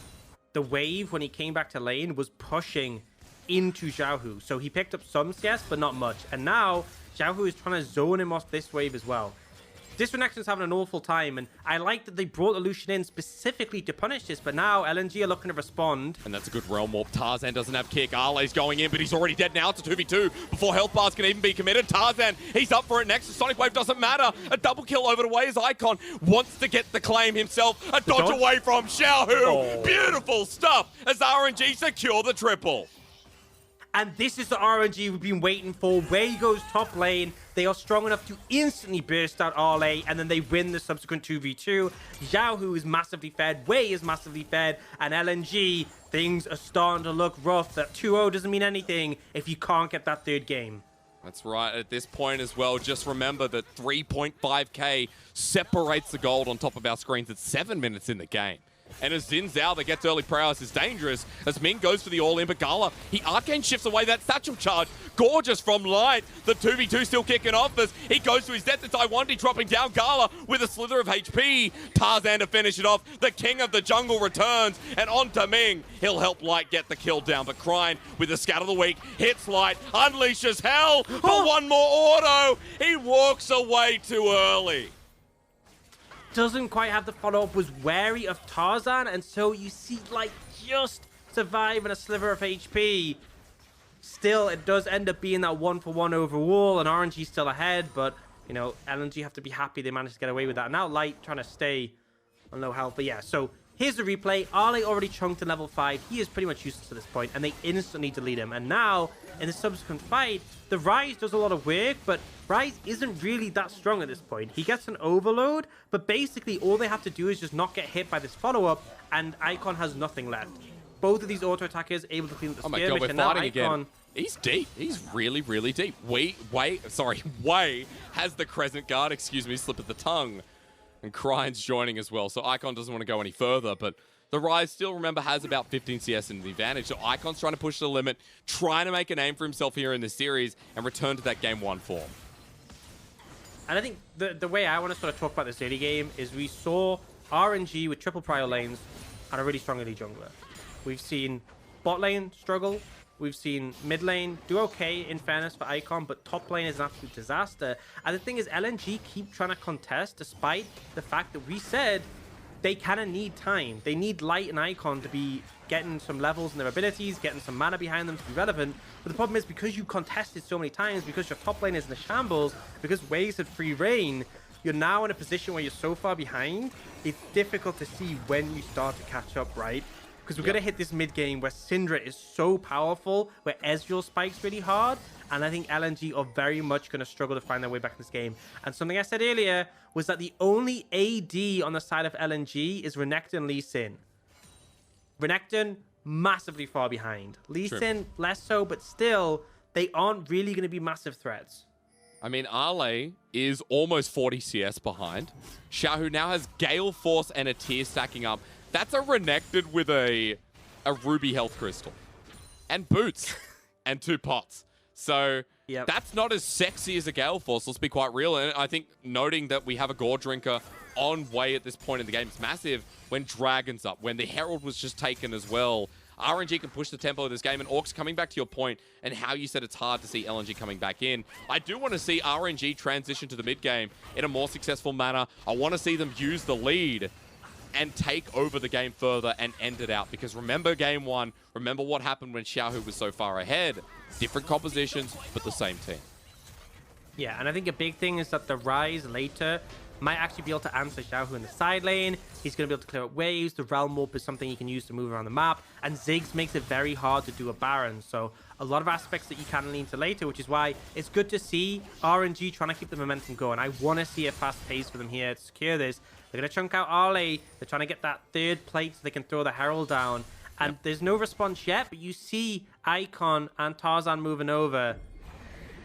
The wave, when he came back to lane, was pushing into Xiaohu. So he picked up some CS, but not much. And now, Xiaohu is trying to zone him off this wave as well. This Renekton's having an awful time, and I like that they brought the Lucian in specifically to punish this, but now LNG are looking to respond. And that's a good realm warp. Tarzan doesn't have kick. Arle's going in, but he's already dead now. It's a 2v2 before health bars can even be committed. Tarzan, he's up for it next. The Sonic Wave doesn't matter. A double kill over the way as Icon wants to get the claim himself. A dodge away from Xiaohu. Oh. Beautiful stuff as RNG secure the triple. And this is the RNG we've been waiting for. Wei goes top lane. They are strong enough to instantly burst out Arle, and then they win the subsequent 2v2. Xiaohu is massively fed. Wei is massively fed. And LNG, things are starting to look rough. That 2-0 doesn't mean anything if you can't get that third game. That's right. At this point as well, just remember that 3.5k separates the gold on top of our screens at 7 minutes in the game. And as Xin Zhao that gets early prowess is dangerous. As Ming goes for the all-in, but Gala, he arcane shifts away that satchel charge. Gorgeous from Light. The 2v2 still kicking off as he goes to his death. It's Iwandi dropping down Gala with a slither of HP. Tarzan to finish it off. The king of the jungle returns. And on to Ming. He'll help Light get the kill down. But Crine with the scat of the week hits Light, unleashes hell for one more auto. He walks away too early. Doesn't quite have the follow-up, was wary of Tarzan, and so you see Light just survive in a sliver of HP. Still, it does end up being that 1-for-1 overall, and RNG still ahead, but, you know, LNG have to be happy they managed to get away with that. And now Light trying to stay on low health, but yeah, so here's the replay. Arle already chunked in level 5. He is pretty much useless to this point, and they instantly delete him. And now, in the subsequent fight, the Ryze does a lot of work, but Ryze isn't really that strong at this point. He gets an overload, but basically all they have to do is just not get hit by this follow-up, and Icon has nothing left. Both of these auto-attackers able to clean up the skirmish, God, we're and now fighting Icon... again. He's deep. He's really, really deep. Wei has the Crescent Guard, excuse me, slip of the tongue. And Krine's joining as well, so Icon doesn't want to go any further, but the Ryze still, remember, has about 15 CS in the advantage, so Icon's trying to push the limit, trying to make a name for himself here in this series, and return to that Game 1 form. And I think the way I want to sort of talk about this early game is we saw RNG with triple prio lanes and a really strong early jungler. We've seen bot lane struggle. We've seen mid lane do okay, in fairness, for Icon, but top lane is an absolute disaster. And the thing is, LNG keep trying to contest, despite the fact that we said they kind of need time. They need Light and Icon to be getting some levels in their abilities, getting some mana behind them to be relevant. But the problem is, because you contested so many times, because your top lane is in a shambles, because Wei's had free reign, you're now in a position where you're so far behind, it's difficult to see when you start to catch up, right? Because we're going to hit this mid game where Syndra is so powerful, where Ezreal spikes really hard, and I think LNG are very much going to struggle to find their way back in this game. And something I said earlier was that the only AD on the side of LNG is Renekton Lee Sin. Renekton, massively far behind. Lee Sin, less so, but still, they aren't really going to be massive threats. I mean, Arle is almost 40 CS behind. Xiaohu now has Gale Force and a tier stacking up. That's a Renekton with a Ruby Health Crystal. And boots. And 2 pots. So that's not as sexy as a Gale Force, let's be quite real. And I think noting that we have a Gore Drinker on Wei at this point in the game is massive. When Dragon's up, when the Herald was just taken as well. RNG can push the tempo of this game. And Orcs, coming back to your point and how you said it's hard to see LNG coming back in, I do want to see RNG transition to the mid game in a more successful manner. I want to see them use the lead and take over the game further and end it out. Because remember Game 1, remember what happened when Xiaohu was so far ahead. Different compositions, but the same team. Yeah, and I think a big thing is that the Ryze later might actually be able to answer Xiaohu in the side lane. He's going to be able to clear up waves. The Realm Warp is something he can use to move around the map. And Ziggs makes it very hard to do a Baron. So a lot of aspects that you can lean to later, which is why it's good to see RNG trying to keep the momentum going. I want to see a fast pace for them here to secure this. They're going to chunk out Arle. They're trying to get that third plate so they can throw the Herald down. And there's no response yet, but you see Icon and Tarzan moving over.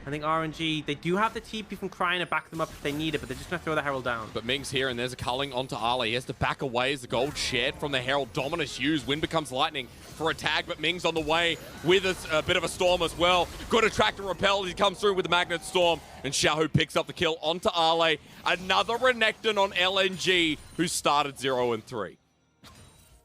I think RNG, they do have the TP from Crying to back them up if they need it, but they're just going to throw the Herald down. But Ming's here, and there's a culling onto Ali. He has to back away as the gold shared from the Herald. Dominus used. Wind becomes lightning for a tag, but Ming's on the way with a bit of a storm as well. Good attract and repel as he comes through with the Magnet Storm, and Xiaohu picks up the kill onto Ale. Another Renekton on LNG, who started 0-3.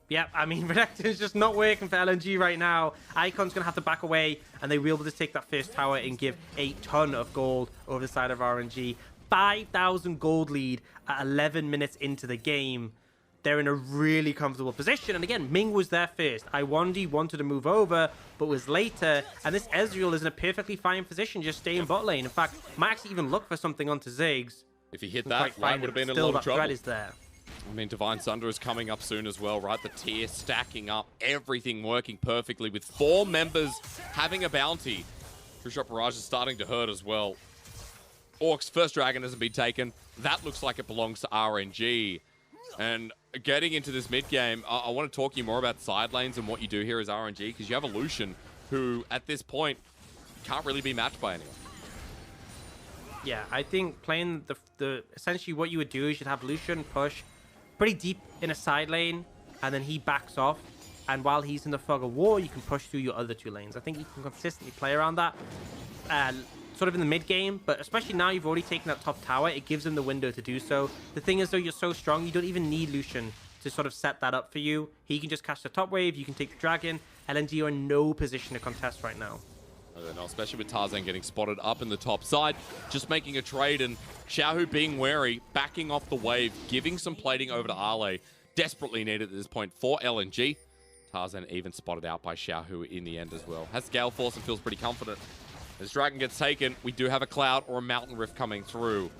Yeah, I mean, Renekton's just not working for LNG right now. Icon's going to have to back away, and they will be able to take that first tower and give a ton of gold over the side of RNG. 5,000 gold lead at 11 minutes into the game. They're in a really comfortable position. And again, Ming was there first. Iwandi wanted to move over, but was later. And this Ezreal is in a perfectly fine position, just stay in bot lane. In fact, might actually even look for something onto Ziggs. If he hit that, Ryan would have been in a lot of trouble. Threat is there. I mean, Divine Sunder is coming up soon as well, right? The tier stacking up, everything working perfectly with 4 members having a bounty. True Shot Barrage is starting to hurt as well. Orcs, first dragon hasn't been taken. That looks like it belongs to RNG. And getting into this mid game, I want to talk to you more about side lanes and what you do here as RNG, because you have a Lucian who, at this point, can't really be matched by anyone. Yeah, I think playing the essentially what you would do is you'd have Lucian push pretty deep in a side lane, and then he backs off. And while he's in the fog of war, you can push through your other 2 lanes. I think you can consistently play around that, sort of in the mid game. But especially now you've already taken that top tower, it gives him the window to do so. The thing is, though, you're so strong, you don't even need Lucian to sort of set that up for you. He can just catch the top wave, you can take the dragon. LNG are in no position to contest right now. No, especially with Tarzan getting spotted up in the top side, just making a trade, and Xiaohu being wary, backing off the wave, giving some plating over to Ale. Desperately needed at this point for LNG. Tarzan even spotted out by Xiaohu in the end as well. Has Gale Force and feels pretty confident. As Dragon gets taken, we do have a Cloud or a Mountain Rift coming through.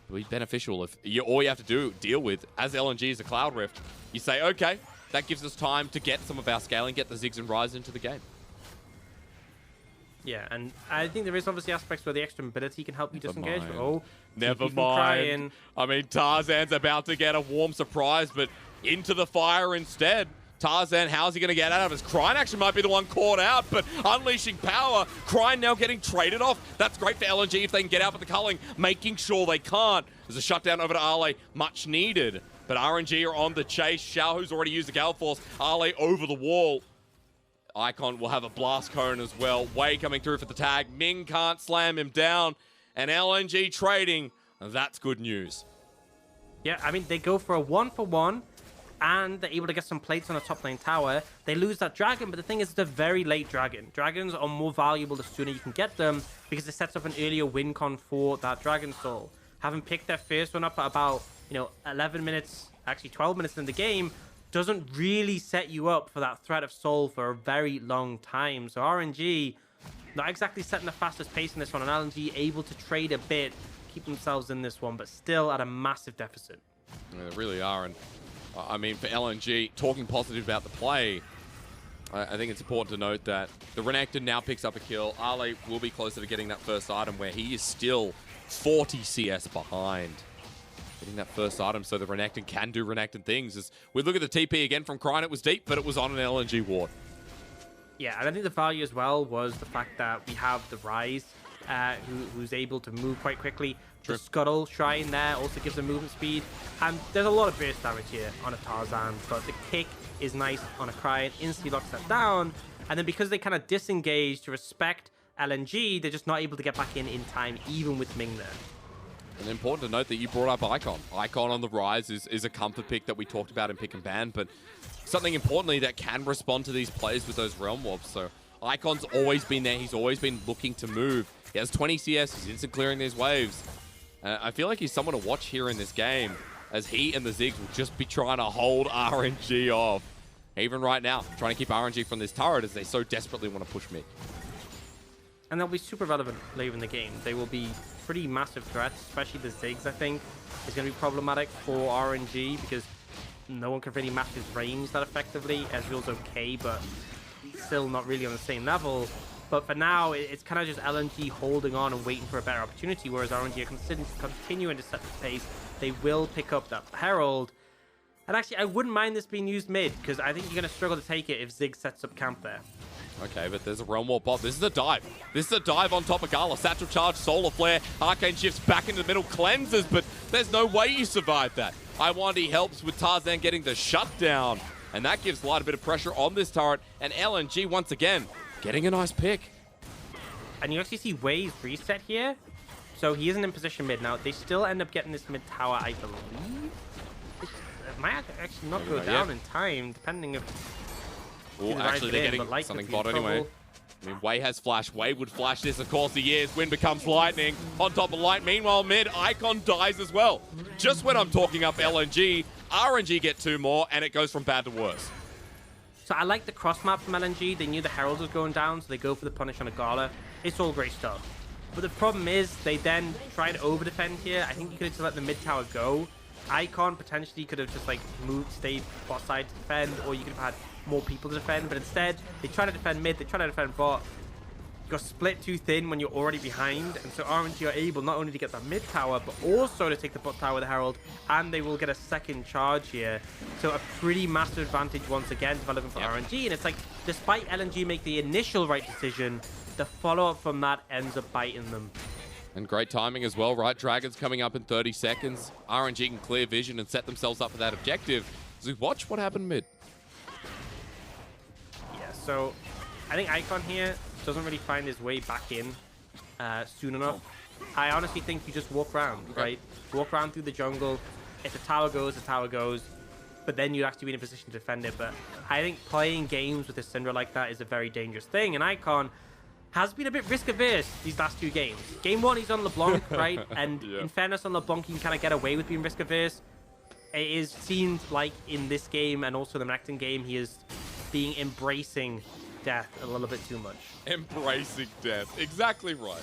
It'll be beneficial if all you have to deal with as LNG is a Cloud Rift. You say, okay, that gives us time to get some of our scaling, get the Ziggs and Ryze into the game. Yeah, and I think there is obviously aspects where the extra mobility can help you disengage. But, oh, never mind. I mean, Tarzan's about to get a warm surprise, but into the fire instead. Tarzan, how's he going to get out of his? Krine actually might be the one caught out, but unleashing power. Krine now getting traded off. That's great for LNG if they can get out with the culling, making sure they can't. There's a shutdown over to Ale, much needed. But RNG are on the chase. Xiaohu's already used the Gale Force. Ale over the wall. Icon will have a blast cone as well. Wei coming through for the tag. Ming can't slam him down. And LNG trading, that's good news. Yeah, I mean, they go for a 1-for-1, and they're able to get some plates on the top lane tower. They lose that dragon, but the thing is, it's a very late dragon. Dragons are more valuable the sooner you can get them, because it sets up an earlier win con for that dragon soul. Having picked their first one up at about, 11 minutes, actually 12 minutes in the game, doesn't really set you up for that threat of soul for a very long time. So RNG, not exactly setting the fastest pace in this one, and LNG able to trade a bit, keep themselves in this one, but still at a massive deficit. Yeah, they really are, and I mean, for LNG, talking positive about the play, I think it's important to note that the Renekton now picks up a kill. Ale will be closer to getting that first item, where he is still 40 CS behind. Getting that first item so the Renekton can do Renekton things. As we look at the TP again from Krine, it was deep, but it was on an LNG ward. Yeah, and I think the value as well was the fact that we have the Ryze, who's able to move quite quickly. True. The Scuttle Shrine there also gives them movement speed. And there's a lot of burst damage here on a Tarzan, but the kick is nice on a Krine, instantly locks that down. And then because they kind of disengage to respect LNG, they're just not able to get back in time, even with Ming there. And important to note that you brought up Icon. Icon on the rise is a comfort pick that we talked about in Pick and Ban, but something importantly that can respond to these plays with those Realm Orbs. So Icon's always been there. He's always been looking to move. He has 20 CS. He's instant clearing these waves. I feel like he's someone to watch here in this game, as he and the Ziggs will just be trying to hold RNG off. Even right now, trying to keep RNG from this turret as they so desperately want to push mid. And they'll be super relevant later in the game. They will be pretty massive threats, especially the Ziggs, I think, is going to be problematic for RNG because no one can really match his range that effectively. Ezreal's okay, but still not really on the same level. But for now, it's kind of just LNG holding on and waiting for a better opportunity, whereas RNG are continuing to set the pace. They will pick up that Herald. And actually, I wouldn't mind this being used mid, because I think you're going to struggle to take it if Ziggs sets up camp there. Okay, but there's a Realm War bot. This is a dive. This is a dive on top of Gala. Satchel Charge, Solar Flare, Arcane shifts back into the middle, cleanses, but there's no way you survive that. Iwandi helps with Tarzan getting the shutdown, and that gives Light a bit of pressure on this turret, and LNG once again getting a nice pick. And you actually see Wei's reset here, so he isn't in position mid. Now, they still end up getting this mid tower, I believe. It might actually not go down in time, depending if... Oh, actually, they're getting something bot anyway. I mean, Wei has flash. Wei would flash this, of course he is. Wind becomes lightning on top of Light. Meanwhile, mid, Icon dies as well. Just when I'm talking up LNG, RNG get 2 more, and it goes from bad to worse. So I like the cross map from LNG. They knew the Herald was going down, so they go for the punish on a Gala. It's all great stuff. But the problem is, they then try to over-defend here. I think you could have just let the mid tower go. Icon potentially could have just like moved, stayed bot side to defend, or you could have had more people to defend, but instead they try to defend mid, they try to defend bot. You're split too thin when you're already behind, and so RNG are able not only to get that mid tower, but also to take the bot tower with the Herald, and they will get a second charge here. So a pretty massive advantage once again developing for RNG, and it's like, despite LNG make the initial right decision, the follow-up from that ends up biting them. And great timing as well, right? Dragons coming up in 30 seconds. RNG can clear vision and set themselves up for that objective. So watch what happened mid. Yeah, so I think Icon here doesn't really find his way back in soon enough. I honestly think you just walk around, right? Walk around through the jungle. If the tower goes, the tower goes. But then you'd actually be in a position to defend it. But I think playing games with a Syndra like that is a very dangerous thing. And Icon has been a bit risk-averse these last 2 games. Game 1, he's on LeBlanc, right? And in fairness, on LeBlanc, he can kind of get away with being risk-averse. It is seemed like in this game and also the Renekton game, he is being embracing death a little bit too much. Embracing death. Exactly right.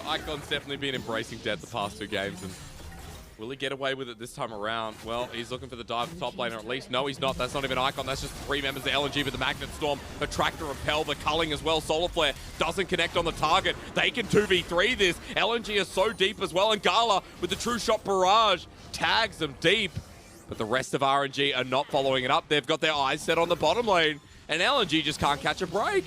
Icon's definitely been embracing death the past 2 games, and will he get away with it this time around? Well, he's looking for the dive to top laner at least. No, he's not. That's not even Icon. That's just 3 members of LNG with the Magnet Storm, Attractor, Repel, the culling as well. Solar Flare doesn't connect on the target. They can 2v3 this. LNG is so deep as well, and Gala with the True Shot Barrage tags them deep. But the rest of RNG are not following it up. They've got their eyes set on the bottom lane, and LNG just can't catch a break.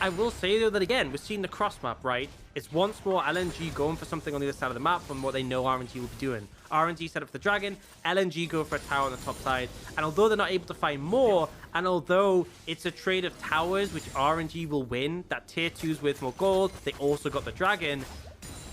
I will say, though, that again, we're seeing the cross map, right? It's once more LNG going for something on the other side of the map from what they know RNG will be doing. RNG set up the dragon, LNG go for a tower on the top side, and although they're not able to find more, and although it's a trade of towers which RNG will win, that tier 2's worth more gold, they also got the dragon,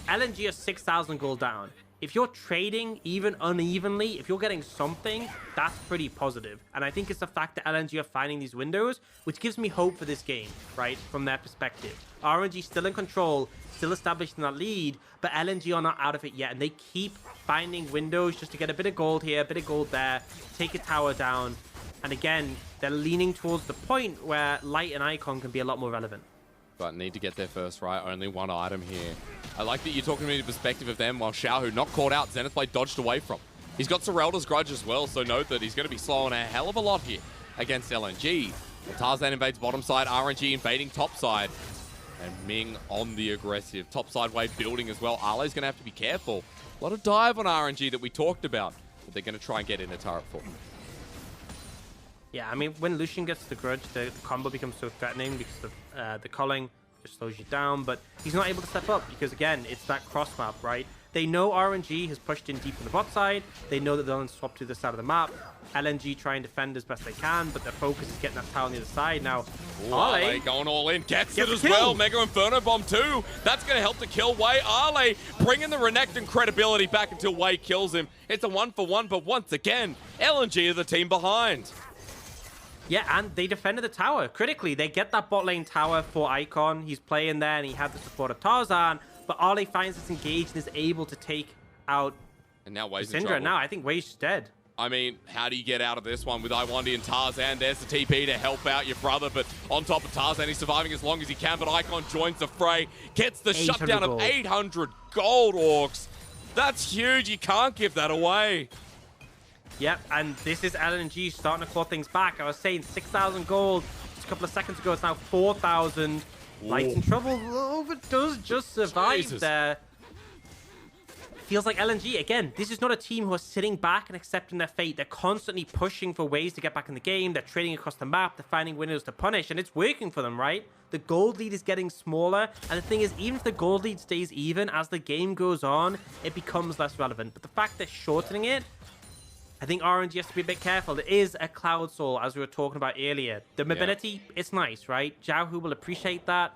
LNG are 6,000 gold down. If you're trading even unevenly, if you're getting something, that's pretty positive. And I think it's the fact that LNG are finding these windows, which gives me hope for this game, right, from their perspective. RNG still in control, still established in that lead, but LNG are not out of it yet, and they keep finding windows just to get a bit of gold here, a bit of gold there, take a tower down, and again, they're leaning towards the point where Light and Icon can be a lot more relevant. But need to get there first, right? Only 1 item here. I like that you're talking to me the perspective of them, while Xiaohu not caught out, Zenith Blade dodged away from. He's got Serelda's Grudge as well, so note that he's going to be slowing a hell of a lot here against LNG. Well, Tarzan invades bottom side, RNG invading top side, and Ming on the aggressive. Top side wave building as well. Arle's going to have to be careful. A lot of dive on RNG that we talked about, but they're going to try and get in a turret for. Yeah, I mean, when Lucian gets the Grudge, the combo becomes so threatening because of the culling just slows you down, but he's not able to step up because, again, it's that cross map, right? They know RNG has pushed in deep on the bot side. They know that they'll swap to the side of the map. LNG try and defend as best they can, but their focus is getting that tower on the other side. Now, Arle going all in, gets it as well. Mega Inferno Bomb too. That's going to help to kill Wei. Arle bringing the Renekton credibility back until Wei kills him. It's a 1-for-1, but once again, LNG are the team behind. Yeah, and they defended the tower critically. They get that bot lane tower for Icon. He's playing there, and he had the support of Tarzan. But Arle finds this engaged and is able to take out and now Wei's in Syndra. trouble. Now I think Wei's dead. I mean, how do you get out of this one with Iwandi and Tarzan? There's the TP to help out your brother, but on top of Tarzan, he's surviving as long as he can. But Icon joins the fray, gets the shutdown of 800 gold, Orcs. That's huge. You can't give that away. Yep, and this is LNG starting to claw things back. I was saying 6,000 gold just a couple of seconds ago. It's now 4,000. Light's in trouble. Over does just survive there. feels like LNG, again, this is not a team who are sitting back and accepting their fate. They're constantly pushing for ways to get back in the game. They're trading across the map. They're finding windows to punish, and it's working for them, right? The gold lead is getting smaller, and the thing is, even if the gold lead stays even, as the game goes on, it becomes less relevant. But the fact they're shortening it, I think RNG has to be a bit careful. There is a Cloud Soul, as we were talking about earlier. The mobility, it's nice, right? Xiaohu will appreciate that,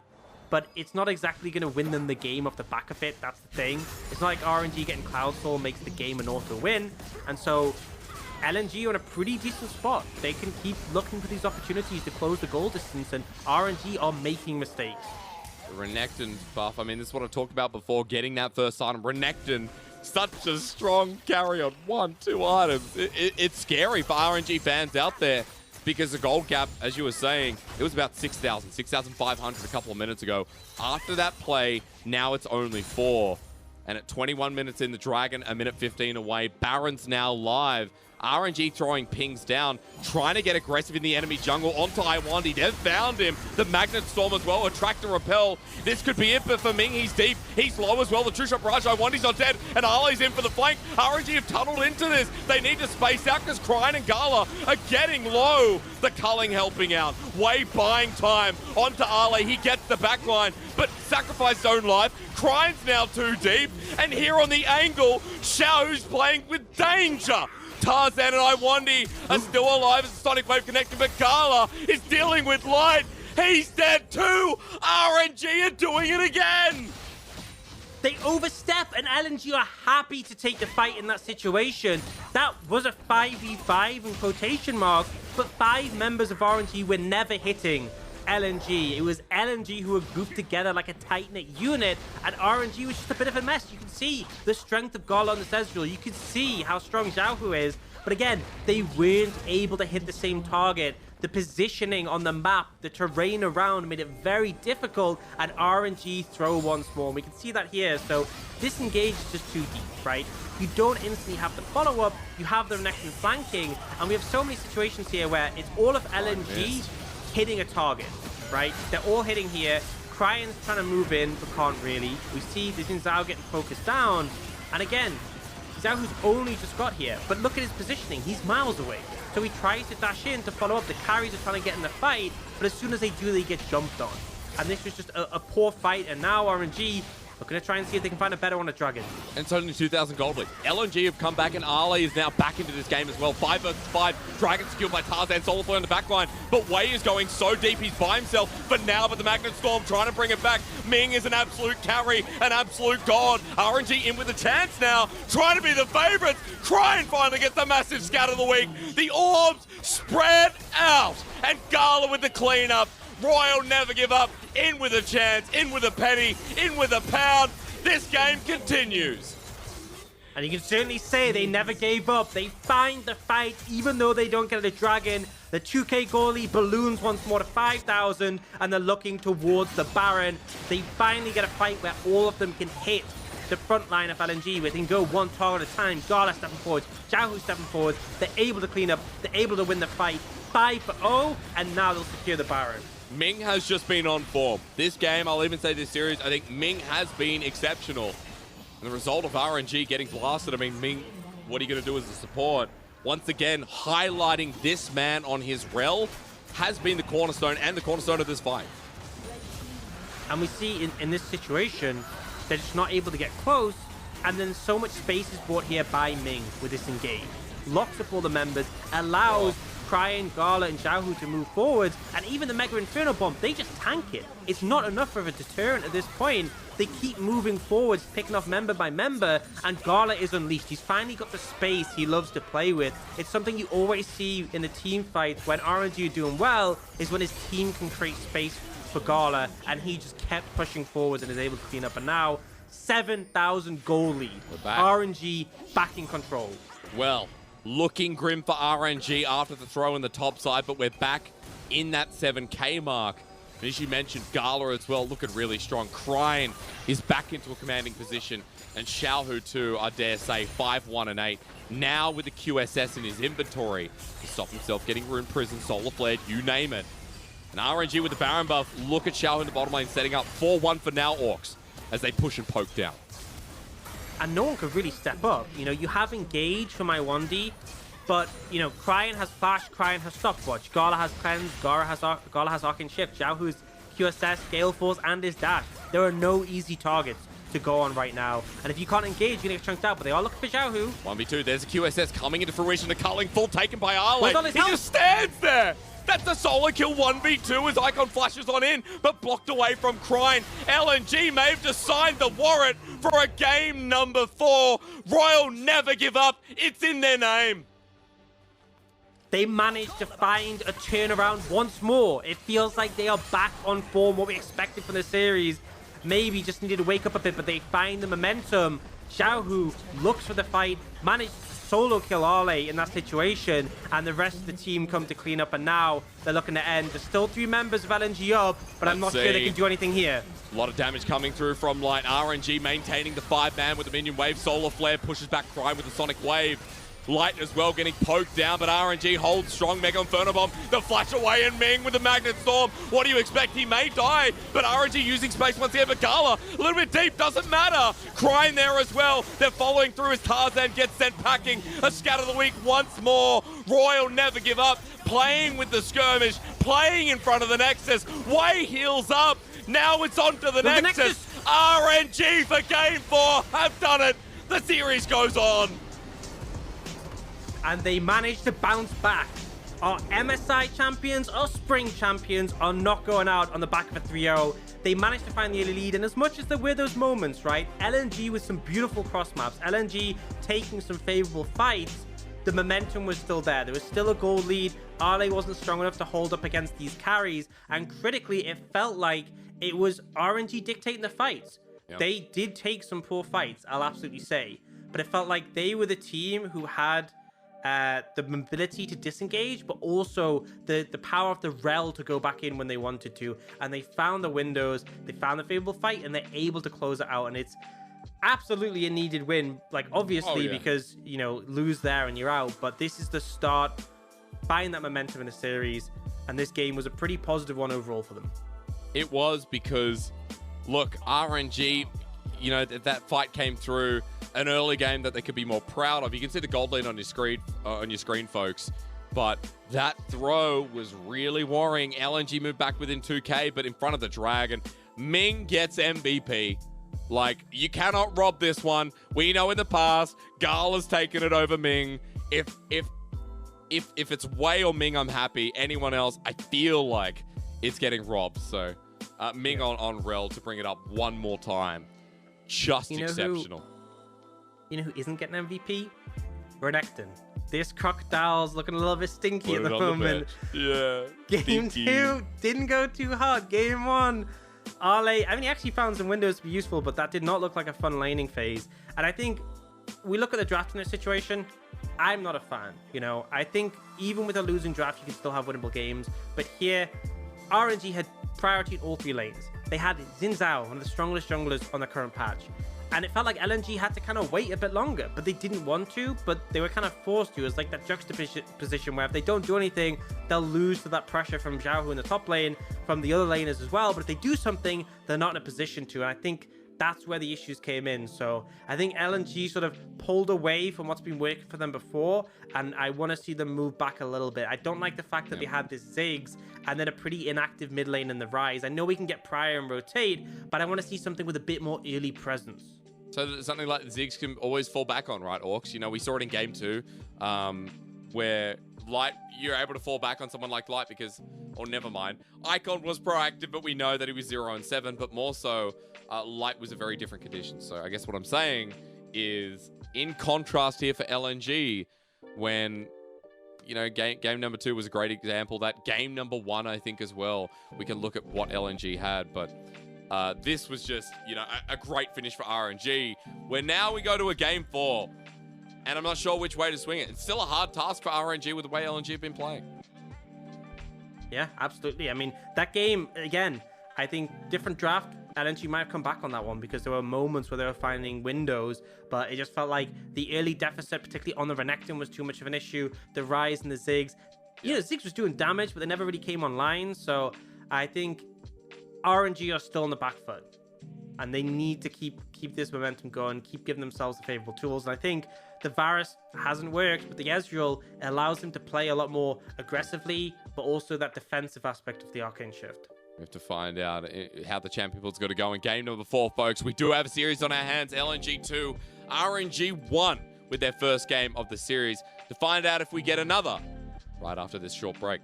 but it's not exactly going to win them the game off the back of it. That's the thing. It's not like RNG getting Cloud Soul makes the game an auto win. And so LNG are in a pretty decent spot. They can keep looking for these opportunities to close the goal distance, and RNG are making mistakes. The Renekton buff, I mean, this is what I talked about before, getting that first item. Renekton, such a strong carry on 1-2 items. It's scary for RNG fans out there, because the gold gap, as you were saying, it was about 6,000, 6,500 a couple of minutes ago. After that play, now it's only 4. And at 21 minutes in, the Dragon, a minute 15 away. Baron's now live. RNG throwing pings down, trying to get aggressive in the enemy jungle onto Iwandi. They've found him. The Magnet Storm as well, Attract and Repel. This could be it, but for Ming, he's deep. He's low as well. The True-Shot Barrage, Iwandi's not dead, and Ali's in for the flank. RNG have tunneled into this. They need to space out because Cryin and Gala are getting low. The Culling helping out. Way buying time onto Ale. He gets the backline, but sacrificed his own life. Cryine's now too deep, and here on the angle, Xiaohu's playing with danger. Tarzan and Iwandi are still alive as the Sonic Wave connecting, but Gala is dealing with light. He's dead too. RNG are doing it again. They overstep, and LNG are happy to take the fight in that situation. That was a 5v5 in quotation marks, but 5 members of RNG were never hitting LNG. It was LNG who were grouped together like a tight-knit unit, and RNG was just a bit of a mess. You can see the strength of Gala on the Sezreal. You can see how strong Xiaohu is, but again, they weren't able to hit the same target. The positioning on the map, the terrain around made it very difficult, and RNG throw once more. And we can see that here. So disengage is just too deep, right? You don't instantly have the follow-up. You have the Renekton flanking, and we have so many situations here where it's all of LNG hitting a target, right? They're all hitting here. Cryine's trying to move in, but can't really. We see this in Zhao getting focused down. And again, Zhaohu's only just got here, but look at his positioning. He's miles away. So he tries to dash in to follow up. The carries are trying to get in the fight, but as soon as they do, they get jumped on. And this was just a poor fight, and now RNG are going to try and see if they can find a better one at Dragon. And it's only 2,000 gold lead. LNG have come back, and Ale is now back into this game as well. 5 versus 5. Dragon skilled by Tarzan. Solarflare on the backline. But Wei is going so deep, he's by himself. But now with the Magnet Storm trying to bring it back. Ming is an absolute carry, an absolute god. RNG in with a chance now, trying to be the favorites. Cryin finally gets the massive scat of the week. The orbs spread out. And Gala with the cleanup. Royal never give up. In with a chance, in with a penny, in with a pound. This game continues. And you can certainly say they never gave up. They find the fight, even though they don't get the Dragon. The 2k goalie balloons once more to 5,000, and they're looking towards the Baron. They finally get a fight where all of them can hit the front line of LNG, where they can go one target at a time. Gala stepping forward, Xiaohu stepping forward. They're able to clean up. They're able to win the fight. 5-0, and now they'll secure the Baron. Ming has just been on form. This game, I'll even say this series, I think Ming has been exceptional. And the result of RNG getting blasted, I mean, Ming, what are you going to do as a support? Once again, highlighting this man on his rel has been the cornerstone and the cornerstone of this fight. And we see in this situation, they're just not able to get close, and then so much space is brought here by Ming with this engage. Locks up all the members, allows Cryin, Gala, and Xiaohu to move forwards, and even the Mega Inferno Bomb, they just tank it. It's not enough of a deterrent at this point. They keep moving forwards, picking off member by member, and Gala is unleashed. He's finally got the space he loves to play with. It's something you always see in the team fights when RNG are doing well, is when his team can create space for Gala, and he just kept pushing forwards and is able to clean up. And now, 7,000 goal lead. RNG back in control. Well, looking grim for RNG after the throw in the top side, but we're back in that 7k mark. And as you mentioned, Gala as well, looking really strong. Cryin is back into a commanding position, and Xiaohu too, I dare say, 5-1 and 8. Now with the QSS in his inventory to stop himself getting Rune Prison, Solar Flared, you name it. And RNG with the Baron buff, look at Xiaohu in the bottom lane setting up 4-1 for now, Orcs, as they push and poke down. and no one could really step up. You know, you have Engage from Iwandi, but, you know, Cryan has Flash, Cryan has Stopwatch, Gala has Cleanse, Gala has Arc and Shift, Xiaohu's QSS, Gale Force, and his Dash. There are no easy targets to go on right now, and if you can't engage, you're gonna get chunked out, but they are looking for Xiaohu. 1v2, there's a QSS coming into fruition, a culling full taken by Arle. He just stands there! That's a solo kill 1v2 as Icon flashes on in, but blocked away from Cryan. LNG may have just signed the warrant for a game number 4. Royal never give up, it's in their name. They managed to find a turnaround once more. It feels like they are back on form, what we expected from the series. Maybe just needed to wake up a bit, but they find the momentum. Xiaohu looks for the fight, managed to solo kill Arle in that situation, and the rest of the team come to clean up, and now they're looking to end. There's still 3 members of LNG up, but I'm not sure they can do anything here. A lot of damage coming through from Light. RNG maintaining the 5-man with the minion wave. Solar Flare pushes back Cryan with the Sonic Wave. Light as well getting poked down, but RNG holds strong. Mega Inferno Bomb, the flash away, and Ming with the Magnet Storm. What do you expect? He may die, but RNG using space once again. But Gala, a little bit deep, doesn't matter. Crying there as well. They're following through as Tarzan gets sent packing. A scatter the week once more. Royal never give up. Playing with the skirmish, playing in front of the Nexus. Way heals up. Now it's on to the Nexus. RNG for game 4 have done it. The series goes on. And they managed to bounce back. Our MSI champions, our Spring champions are not going out on the back of a 3-0. They managed to find the early lead, and as much as there were those moments, right? LNG with some beautiful cross maps, LNG taking some favorable fights, the momentum was still there. There was still a gold lead. Arle wasn't strong enough to hold up against these carries, and critically, it felt like it was RNG dictating the fights. Yep. They did take some poor fights, I'll absolutely say, but it felt like they were the team who had the ability to disengage, but also the power of the rel to go back in when they wanted to, and they found the windows, they found the favorable fight, and they're able to close it out. And it's absolutely a needed win, like obviously, because, you know, lose there and you're out, but this is the start, find that momentum in the series, and this game was a pretty positive one overall for them. It was, because look, RNG, you know, that fight came through an early game that they could be more proud of. You can see the gold lead on your screen, folks. But that throw was really worrying. LNG moved back within 2K, but in front of the Dragon. Ming gets MVP. Like, you cannot rob this one. We know in the past, Gala's taken it over Ming. If it's Wei or Ming, I'm happy. Anyone else, I feel like it's getting robbed. So Ming on Rel to bring it up one more time. Just exceptional. You know who isn't getting MVP? Renekton. This crocodile's looking a little bit stinky at the moment. Yeah. Game 2 didn't go too hot. Game 1, Arle, I mean, he actually found some windows to be useful, but that did not look like a fun laning phase. And I think we look at the draft in this situation, I'm not a fan. You know, I think even with a losing draft, you can still have winnable games. But here, RNG had priority in all 3 lanes. They had Xin Zhao, one of the strongest junglers on the current patch. And it felt like LNG had to kind of wait a bit longer, but they didn't want to, but they were kind of forced to. It's like that juxtaposition where if they don't do anything, they'll lose to that pressure from Xiaohu in the top lane, from the other laners as well. But if they do something, they're not in a position to. And I think that's where the issues came in. So I think LNG sort of pulled away from what's been working for them before, and I want to see them move back a little bit. I don't like the fact that they had this Ziggs and then a pretty inactive mid lane in the Rise. I know we can get Prior and rotate, but I want to see something with a bit more early presence. So that something like Ziggs can always fall back on, right, Orcs? You know, we saw it in game 2, where Light, you're able to fall back on someone like Light because, or never mind, Icon was proactive, but we know that he was 0-7, but more so, Light was a very different condition. So I guess what I'm saying is, in contrast here for LNG, when, you know, game number 2 was a great example. That game number 1, I think, as well, we can look at what LNG had, but this was just, you know, a great finish for RNG, where now we go to a game 4, and I'm not sure which way to swing it. It's still a hard task for RNG with the way LNG have been playing. Yeah, absolutely. I mean, that game, again, I think different draft, LNG might have come back on that one because there were moments where they were finding windows, but it just felt like the early deficit, particularly on the Renekton, was too much of an issue. The Rise and the Ziggs, you know, Ziggs was doing damage, but they never really came online. So I think RNG are still on the back foot. and they need to keep this momentum going, keep giving themselves the favorable tools. And I think the Varus hasn't worked, but the Ezreal allows him to play a lot more aggressively, but also that defensive aspect of the Arcane Shift. We have to find out how the champion pool's going to go in game number 4, folks. We do have a series on our hands. LNG 2, RNG 1 with their first game of the series. To find out if we get another right after this short break.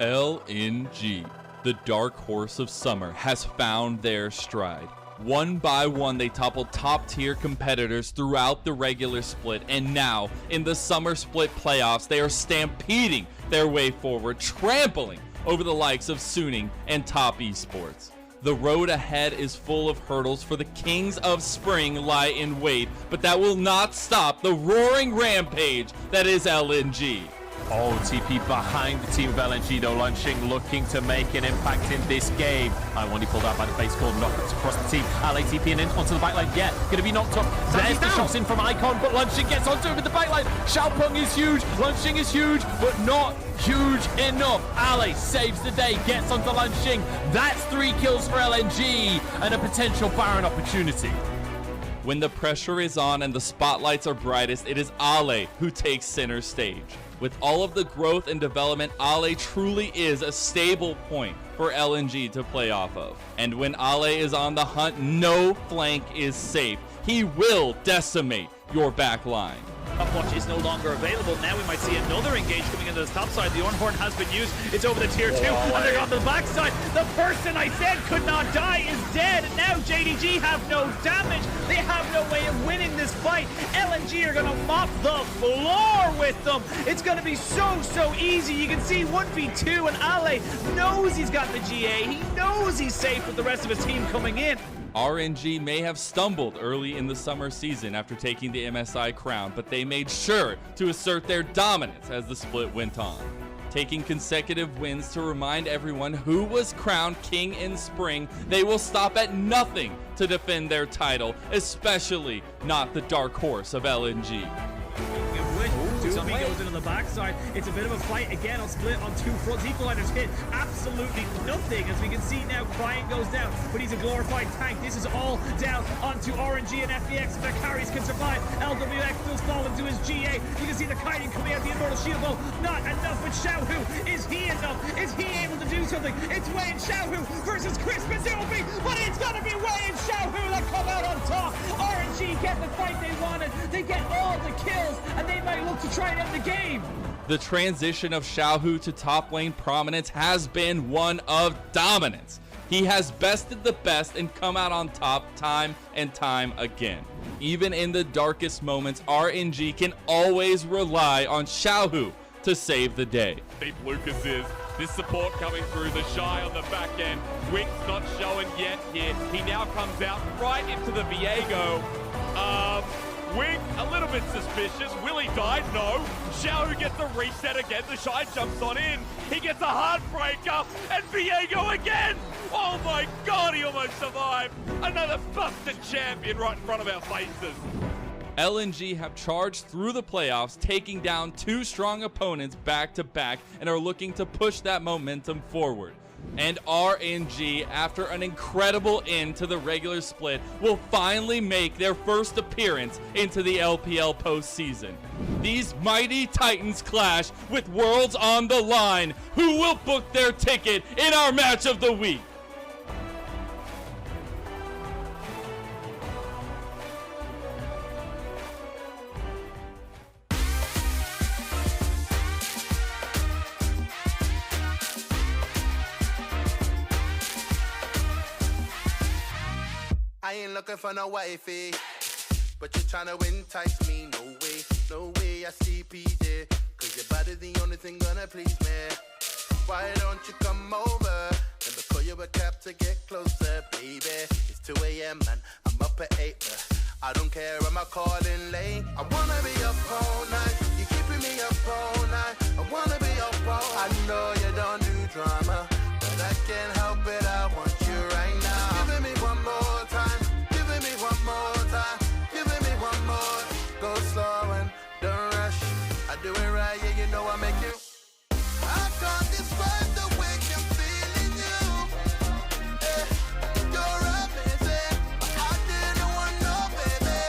LNG, the dark horse of summer, has found their stride. One by one, they toppled top-tier competitors throughout the regular split, and now, in the summer split playoffs, they are stampeding their way forward, trampling over the likes of Suning and Top Esports. The road ahead is full of hurdles, for the kings of spring lie in wait, but that will not stop the roaring rampage that is LNG. Oh, TP behind the team of LNG though, Lunching looking to make an impact in this game. I1 pulled out by the face called knockouts across the team. LA TPing in onto the backline. Yeah, gonna be knocked up. There's the shots in from Icon, but Lunching gets onto him with the backline. Xiaopeng is huge, Lunching is huge, but not huge enough. Ale saves the day, gets onto Lunching. That's 3 kills for LNG and a potential Baron opportunity. When the pressure is on and the spotlights are brightest, it is Ale who takes center stage. With all of the growth and development, Ale truly is a stable point for LNG to play off of. And when Ale is on the hunt, no flank is safe. He will decimate your back line. Watch is no longer available. Now we might see another engage coming into the top side. The Ornhorn has been used. It's over the tier 2, and they're on the back side. The person I said could not die is dead. And now JDG have no damage. They have no way of winning this fight. LNG are going to mop the floor with them. It's going to be so easy. You can see 1v2, and Ale knows he's got the GA. He knows he's safe with the rest of his team coming in. RNG may have stumbled early in the summer season after taking the MSI crown, but they made sure to assert their dominance as the split went on, taking consecutive wins to remind everyone who was crowned king in spring. They will stop at nothing to defend their title, especially not the dark horse of LNG. Doobie goes into the backside. It's a bit of a fight again. On split on 2 fronts. Equalizers hit absolutely nothing. As we can see now, Crying goes down, but he's a glorified tank. This is all down onto RNG and FBX. If their carries can survive, LWX does fall into his GA. You can see the kiting coming out the immortal shield bow. Not enough with Xiaohu. Is he enough? Is he able to do something? It's Wei and Xiaohu versus Crispin Zilby, but it's gonna be Wei and Xiaohu that come out on top. RNG get the fight they wanted. They get all the kills, and they might look to try and end the game. The transition of Xiaohu to top lane prominence has been one of dominance. He has bested the best and come out on top time and time again. Even in the darkest moments, RNG can always rely on Xiaohu to save the day. Deep Lucas is. This support coming through, the Shy on the back end. Wink's not showing yet here. He now comes out right into the Viego. Wink, a little bit suspicious. Will he die? No. Xiao gets a reset again. The Shy jumps on in. He gets a heartbreaker. And Viego again. Oh my God, he almost survived. Another busted champion right in front of our faces. LNG have charged through the playoffs, taking down 2 strong opponents back to back, and are looking to push that momentum forward. And RNG, after an incredible end to the regular split, will finally make their first appearance into the LPL postseason. These mighty Titans clash with worlds on the line. Who will book their ticket in our match of the week? I ain't looking for no wifey, but you're trying to entice me. No way, I see PJ, cause your body's the only thing gonna please me. Why don't you come over? Let me call you a cab to get closer, baby. It's 2 a.m. and I'm up up at 8, but I don't care, am I calling late? I wanna be up all night, you're keeping me up all night. I wanna be up all night. I know you don't do drama, but I can't help it, I want you right now. Giving me one more time, giving me one more time, giving me one more. Go slow and don't rush, I do it right, yeah, you know I make you. I can't describe the way I'm feeling you. You're amazing, but I didn't want no baby.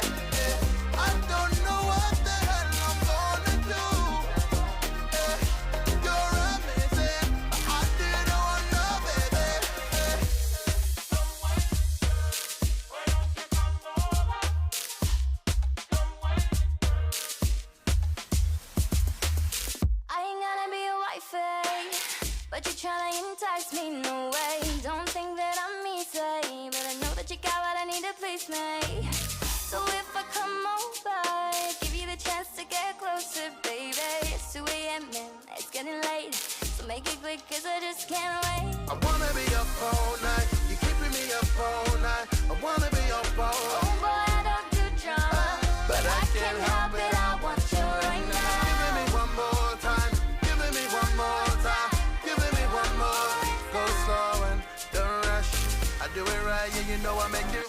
I don't know what the hell I'm gonna do. You're amazing, but I didn't want no baby. I ain't gonna be a wifey, but you're trying to entice me, no way. Don't think that I'm easy, but I know that you got what I need to please me. So if I come over, give you the chance to get closer, baby. It's 2 a.m. and it's getting late, so make it quick, cause I just can't wait. I wanna be up all night, you're keeping me up all night. I wanna be up all night. Oh boy, I don't do drama, but I can't help it, I want you right now. Giving me one more time, giving me one more time, giving me one more. Go slow and don't rush, I do it right, yeah, you know I make you.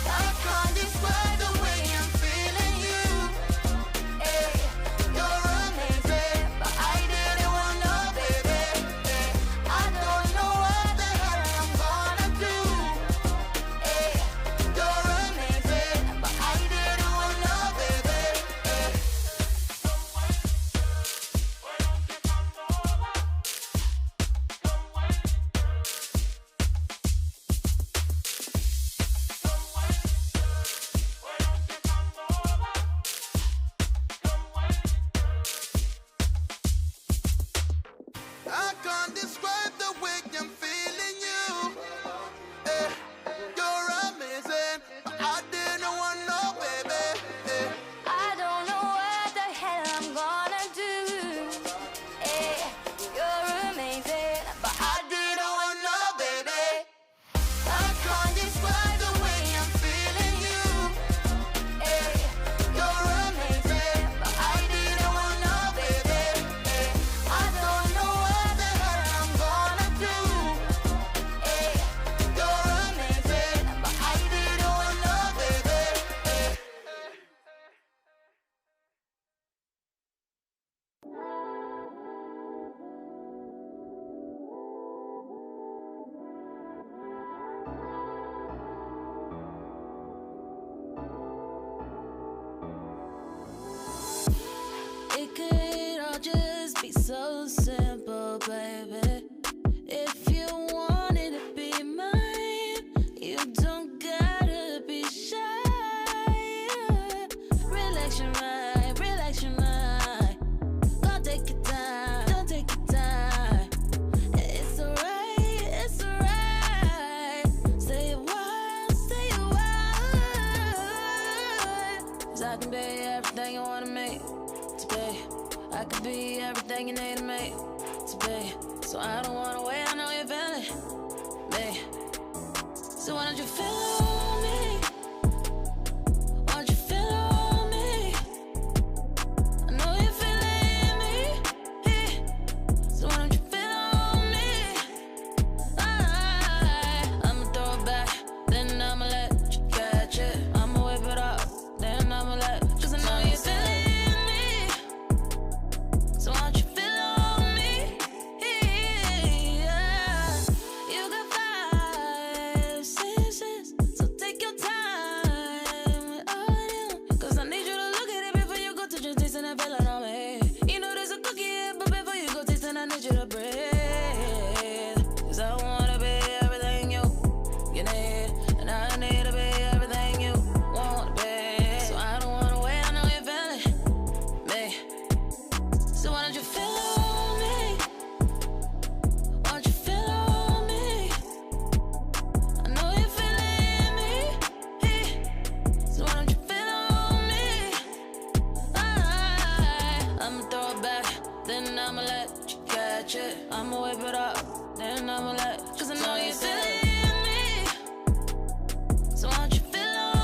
I can't describe the way I'm feeling you. Hey, you're amazing, but I didn't want no baby. Hey, I don't know what the hell I'm gonna do. Hey, you're amazing, but I didn't want no baby. Hey. I can't describe the way I'm feeling you. You're amazing, but I didn't want no baby. I don't know what the hell I'm gonna do. Hey, you're amazing, but I didn't want no baby. I can't describe the way I'm feeling you. Hey, you're amazing, but I didn't want no baby. Hey, I don't know what the hell I'm gonna do. Hey, you're amazing, but I didn't want no baby. Hey. It could all just be so simple, baby. If you wanted to be mine, you don't gotta be shy. Relax your mind, relax your mind. Don't take your time, don't take your time. It's alright, it's alright. Say it wild, say it wild. 'Cause I can be everything you wanna make to be. I could be everything you need to make to be. So I don't wanna wait, I know you're feeling me. So why don't you feel on me? Why don't you feel on me? I know you're feeling me. So why don't you feel on me? I'ma throw it back, then I'ma let you catch it. I'ma whip it up, then I'ma let. 'Cause I know you're feeling me. So why don't you feel on me? Yeah. You got 5 senses, so take your time with all of them. 'Cause I need you to look at it before you go to just tasting and feeling on me. You know there's a cookie here, but before you go tasting, I need you to breathe. 'Cause I wanna be everything you need, and I need to be everything you want to be. So I don't wanna wait, I know you're feeling me. So why don't you feel on me? Why don't you feel on me? I know you're feeling me. So why don't you feel on me? I'ma throw it back, then I'ma let you catch it. I'ma whip it up, then I'ma let. 'Cause I know you're feeling me. So why don't you feel on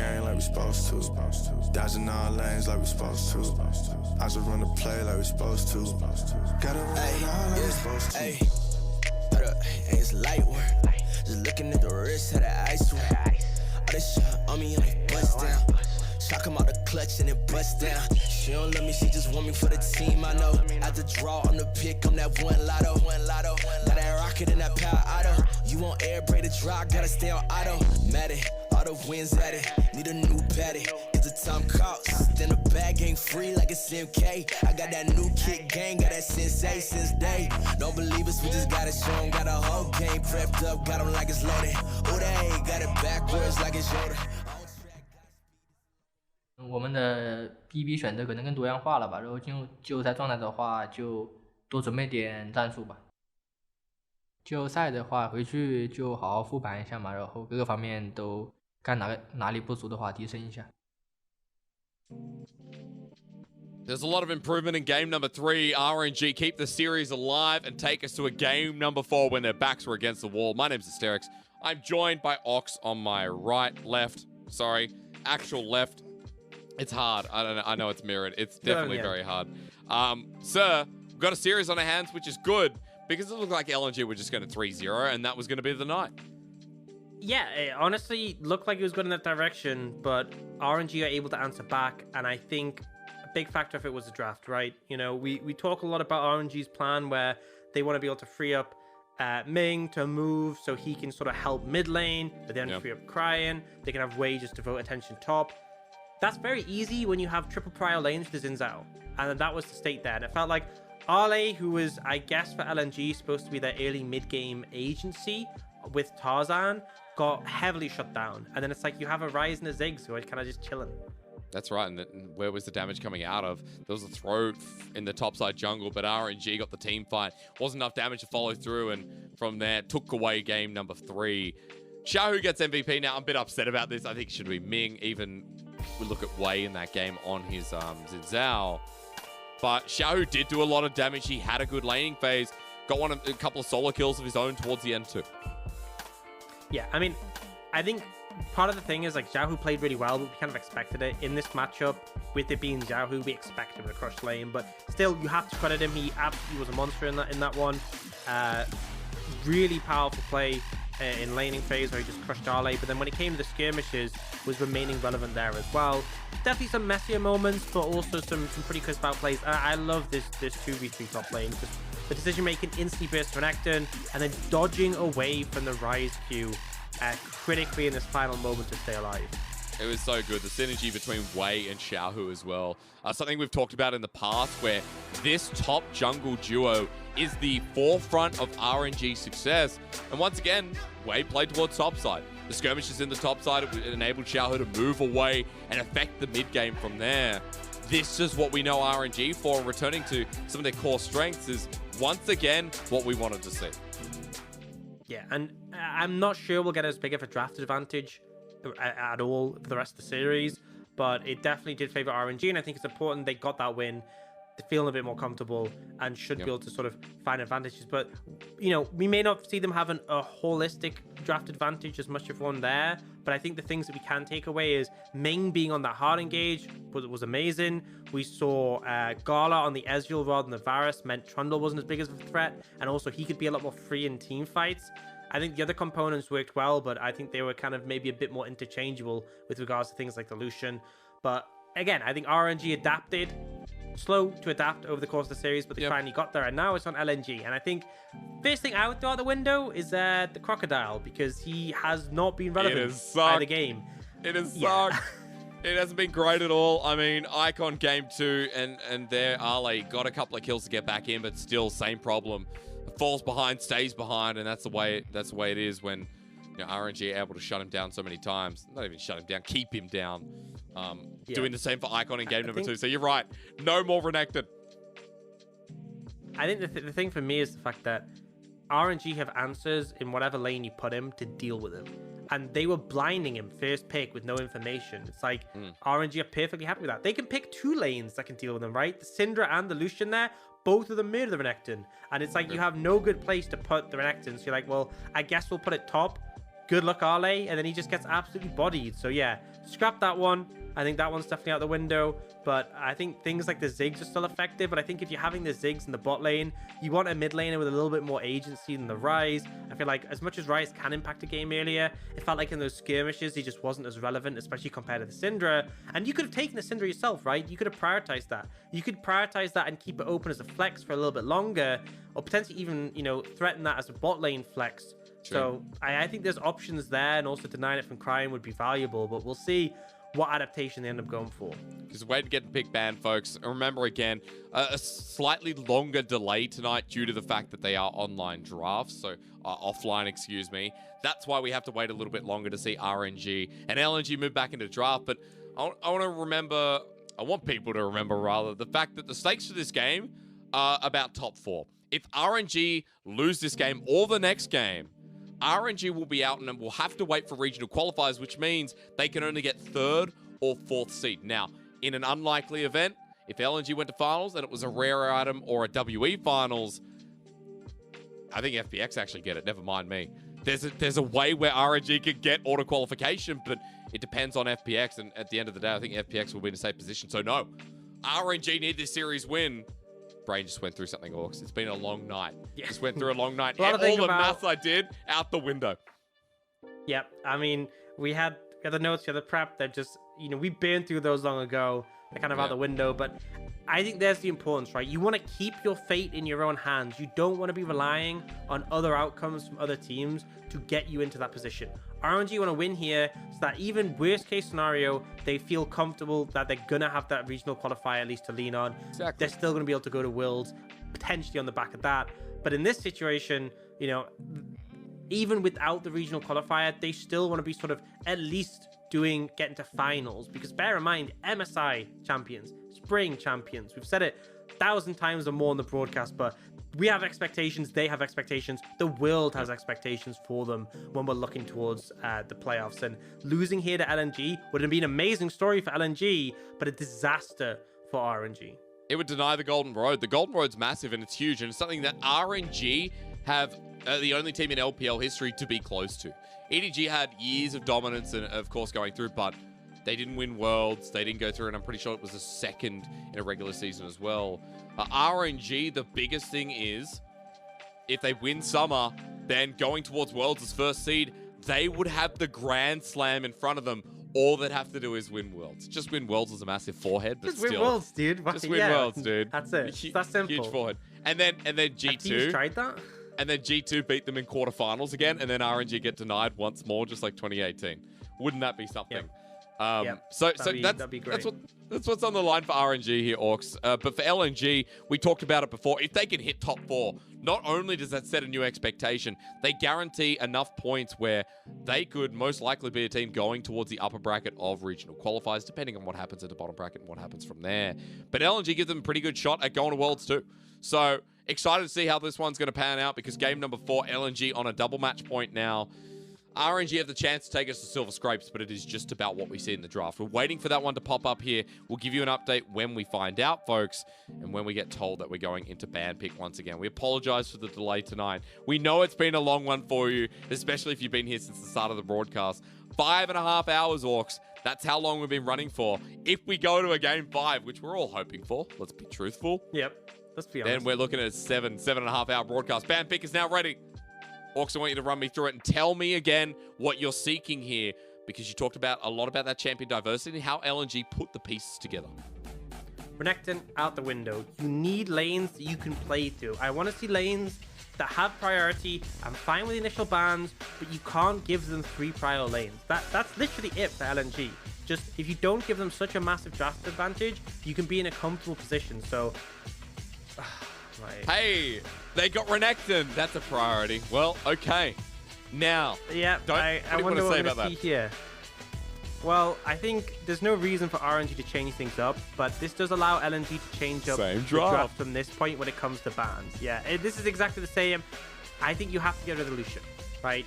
game like we supposed to. Dodging all lanes like we supposed to. I just run the play like we supposed to. Gotta run it all like we supposed to. Hey, it's light work. Just looking at the wrist of the ice work. All this shit on me and it bust down. Shock him out the clutch and it bust down. She don't love me, she just want me for the team. I know. At the draw, I'm the pick, I'm that one lotto. Got that rocket and that power auto. You want air, braid the draw, gotta stay on auto. Mad it, auto wins at it. Need a new patty, it's a time cost. Then the bag ain't free like it's MK. I got that new kick gang, got that sensei since day. Don't believe us, we just gotta show 'em. Got a whole game prepped up, got 'em like it's loaded. Oh, they got it backwards like it's Yoda. 我们的 PB 选择可能更多样化了吧，然后进入季后赛状态的话，就多准备点战术吧。季后赛的话，回去就好好复盘一下嘛，然后各个方面都看哪里不足的话提升一下。There's a lot of improvement in game number 3. RNG keep the series alive and take us to a game number 4 when their backs were against the wall. My name's Asterix. I'm joined by Ox on my right, left, sorry, actual left. It's hard. I know it's mirrored. It's definitely very hard. Sir, we've got a series on our hands, which is good because it looked like LNG were just going to 3-0 and that was going to be the night. Yeah, it honestly looked like it was going in that direction, but RNG are able to answer back, and I think a big factor of it was the draft, right? You know, we talk a lot about RNG's plan where they want to be able to free up Ming to move so he can sort of help mid lane, but then free up Cryan. They can have Wei just devote attention top. That's very easy when you have triple prior lanes with the Xin Zhao. And that was the state there. And it felt like Arle, who was, I guess, for LNG, supposed to be their early mid-game agency with Tarzan, got heavily shut down. And then it's like you have a Ryze and a Ziggs who are kind of just chilling. That's right. And where was the damage coming out of? There was a throw in the topside jungle, but RNG got the team fight. Wasn't enough damage to follow through. And from there, took away game number 3. Xiaohu gets MVP. Now, I'm a bit upset about this. I think it should be Ming. Even we look at Wei in that game on his Xin Zhao. But Xiaohu did do a lot of damage. He had a good laning phase. Got a couple of solo kills of his own towards the end too. Yeah, I mean, I think part of the thing is like Xiaohu played really well, but we kind of expected it. In this matchup, with it being Xiaohu, we expect him to crush lane. But still, you have to credit him. He absolutely was a monster in that one. Really powerful play in laning phase where he just crushed Arle, but then when it came to the skirmishes, was remaining relevant there as well. Definitely some messier moments, but also some pretty crisp outplays. I love this 2v3 top lane. Just the decision making instantly burst to Renekton, and then dodging away from the Ryze Q critically in this final moment to stay alive. It was so good. The synergy between Wei and Xiaohu as well. Something we've talked about in the past where this top jungle duo is the forefront of RNG success. And once again, Wei played towards topside. The skirmishes in the topside enabled Xiaohu to move away and affect the mid game from there. This is what we know RNG for, returning to some of their core strengths is once again what we wanted to see. Yeah, and I'm not sure we'll get as big of a draft advantage at all for the rest of the series, but it definitely did favor RNG, and I think it's important they got that win. They're feeling a bit more comfortable and should be able to sort of find advantages. But, you know, we may not see them having a holistic draft advantage as much of one there, but I think the things that we can take away is Ming being on that hard engage was amazing. We saw Gala on the Ezreal rather than the Varus meant Trundle wasn't as big as a threat, and also he could be a lot more free in team fights. I think the other components worked well, but I think they were kind of maybe a bit more interchangeable with regards to things like the Lucian. But again, I think RNG adapted, slow to adapt over the course of the series, but they finally got there, and now it's on LNG. And I think first thing I would throw out the window is the Crocodile, because he has not been relevant by the game. It has sucked. It hasn't been great at all. I mean, Icon game 2, and there Arle got a couple of kills to get back in, but still same problem. Falls behind, stays behind, and that's the way it is when RNG are able to shut him down so many times. Not even shut him down, keep him down. Doing the same for Icon in game number 2. So you're right, no more Renekton. I think the thing for me is the fact that RNG have answers in whatever lane you put him to deal with him. And they were blinding him first pick with no information. It's like RNG are perfectly happy with that. They can pick 2 lanes that can deal with him, right? The Syndra and the Lucian there, both of them murder the Renekton. And it's like you have no good place to put the Renekton. So you're like, well, I guess we'll put it top. good luck, Ale. And then he just gets absolutely bodied. So yeah, scrap that one. I think that one's definitely out the window. But I think things like the Ziggs are still effective. But I think if you're having the Ziggs in the bot lane, you want a mid laner with a little bit more agency than the Ryze. I feel like as much as Ryze can impact a game earlier, it felt like in those skirmishes, he just wasn't as relevant, especially compared to the Syndra. And you could have taken the Syndra yourself, right? You could have prioritized that. You could prioritize that and keep it open as a flex for a little bit longer, or potentially even, you know, threaten that as a bot lane flex. True. So I think there's options there, and also denying it from Crying would be valuable, but we'll see what adaptation they end up going for. Because way to get the pick ban, folks. And remember again, a slightly longer delay tonight due to the fact that they are online drafts, so offline, excuse me. That's why we have to wait a little bit longer to see RNG and LNG move back into draft. But I want people to remember rather the fact that the stakes for this game are about top 4. If RNG lose this game or the next game, RNG will be out and will have to wait for regional qualifiers, which means they can only get 3rd or 4th seed. Now, in an unlikely event, if LNG went to finals and it was a rare item or a WE finals, I think FPX actually get it. Never mind me. There's a way where RNG could get auto qualification, but it depends on FPX. And at the end of the day, I think FPX will be in a safe position. So no, RNG need this series win. Brain just went through something, Orcs. It's been a long night. Yeah. Just went through a long night. And all the math I did out the window. Yep. I mean, we had the notes, we had the prep that just, you know, we burned through those long ago. They're kind of out the window, but I think there's the importance, right? You want to keep your fate in your own hands. You don't want to be relying on other outcomes from other teams to get you into that position. RNG want to win here so that even worst case scenario, they feel comfortable that they're going to have that regional qualifier at least to lean on. Exactly. They're still going to be able to go to Worlds, potentially on the back of that. But in this situation, you know, even without the regional qualifier, they still want to be sort of at least getting to finals, because bear in mind, MSI champions, spring champions, we've said it 1,000 times or more on the broadcast, but we have expectations, they have expectations, the world has expectations for them when we're looking towards the playoffs. And losing here to LNG would have been an amazing story for LNG, but a disaster for RNG. It would deny the Golden Road. The Golden Road's massive and it's huge, and it's something that RNG have the only team in LPL history to be close to. EDG had years of dominance and, of course, going through, but they didn't win Worlds. They didn't go through, and I'm pretty sure it was the 2nd in a regular season as well. RNG, the biggest thing is, if they win Summer, then going towards Worlds as 1st seed, they would have the Grand Slam in front of them. All they'd have to do is win Worlds. Just win Worlds is a massive forehead, but just still. Win Worlds, dude. Just win Worlds, dude. That's it. That's simple. Huge forehead. And then G2. Teams tried that? And then G2 beat them in quarterfinals again, and then RNG get denied once more, just like 2018. Wouldn't that be something? Yep. So that'd be great. That's what's on the line for RNG here, Orcs. But for LNG, we talked about it before. If they can hit top 4, not only does that set a new expectation, they guarantee enough points where they could most likely be a team going towards the upper bracket of regional qualifiers, depending on what happens at the bottom bracket and what happens from there. But LNG gives them a pretty good shot at going to Worlds too. So excited to see how this one's going to pan out, because game number 4, LNG on a double match point now. RNG have the chance to take us to Silver Scrapes, but it is just about what we see in the draft. We're waiting for that one to pop up here. We'll give you an update when we find out, folks, and when we get told that we're going into ban pick once again. We apologize for the delay tonight. We know it's been a long one for you, especially if you've been here since the start of the broadcast. 5.5 hours, Orcs. That's how long we've been running for. If we go to a game 5, which we're all hoping for, let's be truthful. Yep, let's be honest. Then we're looking at a 7.5 hour broadcast. Ban pick is now ready. Orcs, I want you to run me through it and tell me again what you're seeking here, because you talked about a lot about that champion diversity and how LNG put the pieces together. Renekton out the window. You need lanes that you can play through. I want to see lanes that have priority. I'm fine with the initial bans, but you can't give them 3 prior lanes. That's literally it for LNG. Just if you don't give them such a massive draft advantage, you can be in a comfortable position. So, right. Hey, they got Renekton. That's a priority. Well, okay. Now, yeah, I wonder what I'm going to see here. Well, I think there's no reason for RNG to change things up, but this does allow LNG to change up the draft from this point when it comes to bans. Yeah, this is exactly the same. I think you have to get rid of Lucian, right?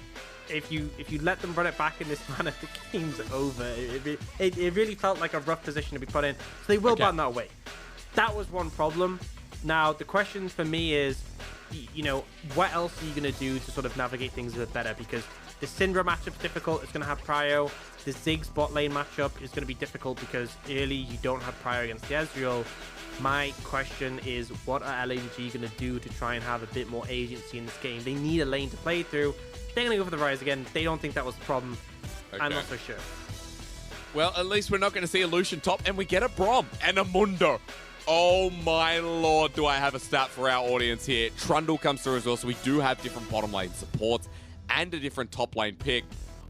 If you let them run it back in this manner, the game's over. It really felt like a rough position to be put in. So they will ban that away. That was one problem. Now, the question for me is, you know, what else are you going to do to sort of navigate things a bit better? Because the Syndra matchup's difficult. It's going to have prio. The Ziggs bot lane matchup is going to be difficult because early you don't have prio against the Ezreal. My question is, what are LNG going to do to try and have a bit more agency in this game? They need a lane to play through. They're going to go for the Rise again. They don't think that was the problem. Okay. I'm not so sure. Well, at least we're not going to see a Lucian top, and we get a Brom and a Mundo. Oh my lord, do I have a stat for our audience here. Trundle comes through as well, so we do have different bottom lane supports and a different top lane pick.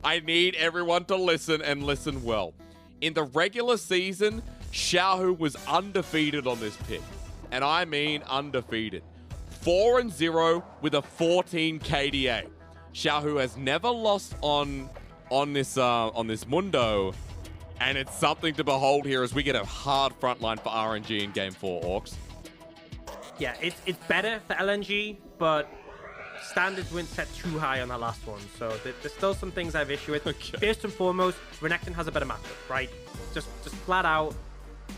I need everyone to listen and listen well. In the regular season, Xiaohu was undefeated on this pick. And I mean undefeated. 4-0 with a 14 KDA. Xiaohu has never lost on this Mundo. And it's something to behold here as we get a hard front line for RNG in Game 4, Orcs. Yeah, it's better for LNG, but standards weren't set too high on that last one. So there's still some things I have issue with. Okay. First and foremost, Renekton has a better matchup, right? Just flat out,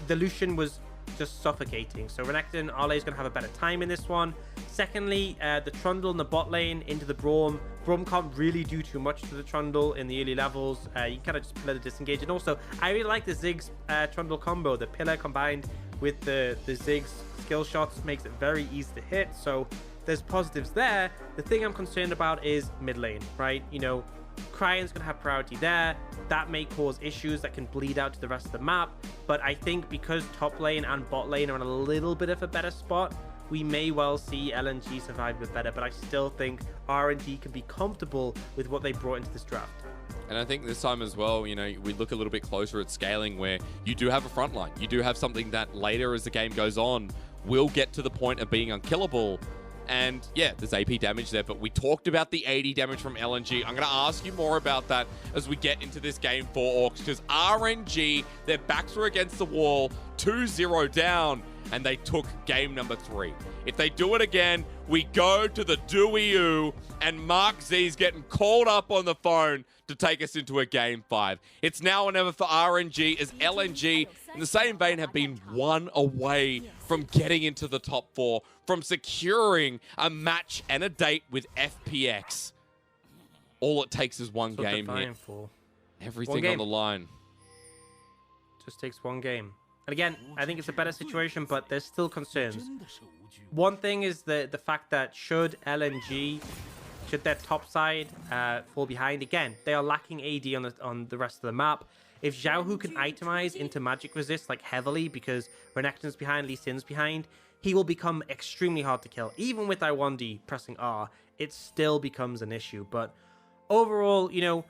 the Lucian was just suffocating. So Renekton, Arley's going to have a better time in this one. Secondly, the Trundle in the bot lane into the Braum. Braum can't really do too much to the Trundle in the early levels. You kind of just let it disengage. And also, I really like the Ziggs Trundle combo. The pillar combined with the Ziggs skill shots makes it very easy to hit. So there's positives there. The thing I'm concerned about is mid lane, right? You know, Cryan's going to have priority there. That may cause issues that can bleed out to the rest of the map. But I think because top lane and bot lane are in a little bit of a better spot, we may well see LNG survive a bit better. But I still think RNG can be comfortable with what they brought into this draft. And I think this time as well, you know, we look a little bit closer at scaling where you do have a front line. You do have something that later as the game goes on will get to the point of being unkillable. And yeah, there's AP damage there, but we talked about the 80 damage from LNG. I'm going to ask you more about that as we get into this game for Orcs, because RNG, their backs were against the wall, 2-0 down, and they took game number 3. If they do it again, we go to the Dewey-oo, and Mark Z's getting called up on the phone to take us into a game 5. It's now or never for RNG, as LNG, in the same vein, have been one away from getting into the top 4, from securing a match and a date with FPX. All it takes is one game here. Everything on the line. Just takes one game. And again, I think it's a better situation, but there's still concerns. One thing is the fact that should their top side fall behind, again, they are lacking AD on the rest of the map. If Xiaohu can itemize into magic resist like heavily because Renekton's behind, Lee Sin's behind, he will become extremely hard to kill. Even with I1D pressing R, it still becomes an issue. But overall, you know,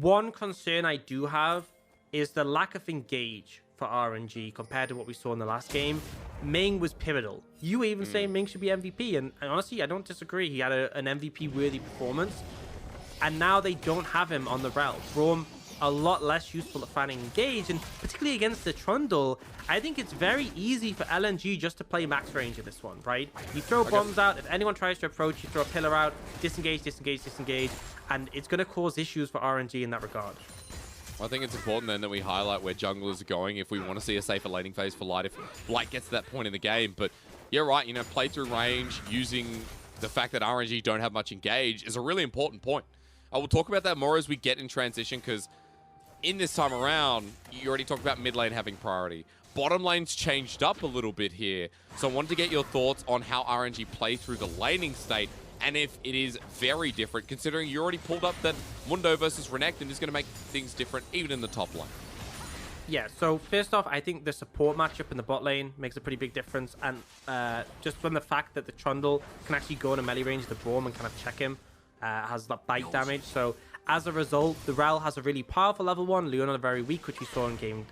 one concern I do have is the lack of engage for RNG compared to what we saw in the last game. Ming was pivotal. You even say Ming should be MVP, and honestly, I don't disagree. He had an MVP-worthy performance, and now they don't have him on the Rel. Braum, a lot less useful at finding engage, and particularly against the Trundle, I think it's very easy for LNG just to play max range in this one, right? You throw bombs out, if anyone tries to approach, you throw a pillar out, disengage, disengage, disengage, and it's going to cause issues for RNG in that regard. I think it's important then that we highlight where junglers are going if we want to see a safer laning phase for Light, if Light gets to that point in the game. But you're right, you know, play through range using the fact that RNG don't have much engage is a really important point. I will talk about that more as we get in transition, because in this time around, you already talked about mid lane having priority. Bottom lane's changed up a little bit here. So I wanted to get your thoughts on how RNG play through the laning state, and if it is very different, considering you already pulled up that Mundo versus Renekton is going to make things different even in the top lane. Yeah, so first off, I think the support matchup in the bot lane makes a pretty big difference, and just from the fact that the Trundle can actually go in a melee range of the Braum and kind of check him, has that bite damage. So as a result, the Rel has a really powerful level 1, Leona very weak, which we saw in game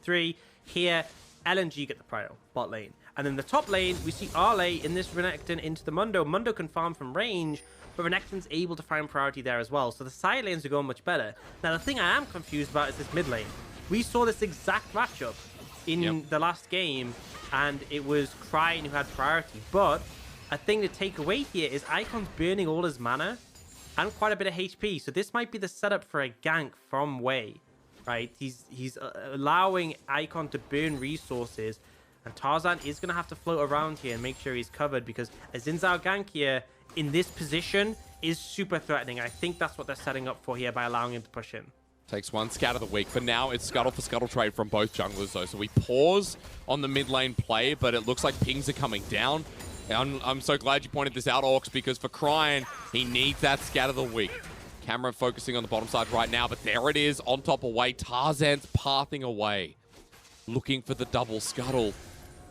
3. Here, LNG get the prio, bot lane. And then the top lane, we see Arley in this Renekton into the Mundo. Mundo can farm from range, but Renekton's able to find priority there as well. So the side lanes are going much better. Now, the thing I am confused about is this mid lane. We saw this exact matchup in the last game, and it was Cryan who had priority. But a thing to take away here is Icon's burning all his mana and quite a bit of HP. So this might be the setup for a gank from Wei, right? He's allowing Icon to burn resources And Tarzan is going to have to float around here and make sure he's covered, because a Xin Zhao gank here in this position is super threatening. I think that's what they're setting up for here by allowing him to push in. Takes one scout of the week. For now, it's scuttle for scuttle trade from both junglers, though. So we pause on the mid lane play, but it looks like pings are coming down. I'm so glad you pointed this out, Orcs, because for Cryan, he needs that scout of the week. Camera focusing on the bottom side right now, but there it is, on top away. Tarzan's pathing away, looking for the double scuttle.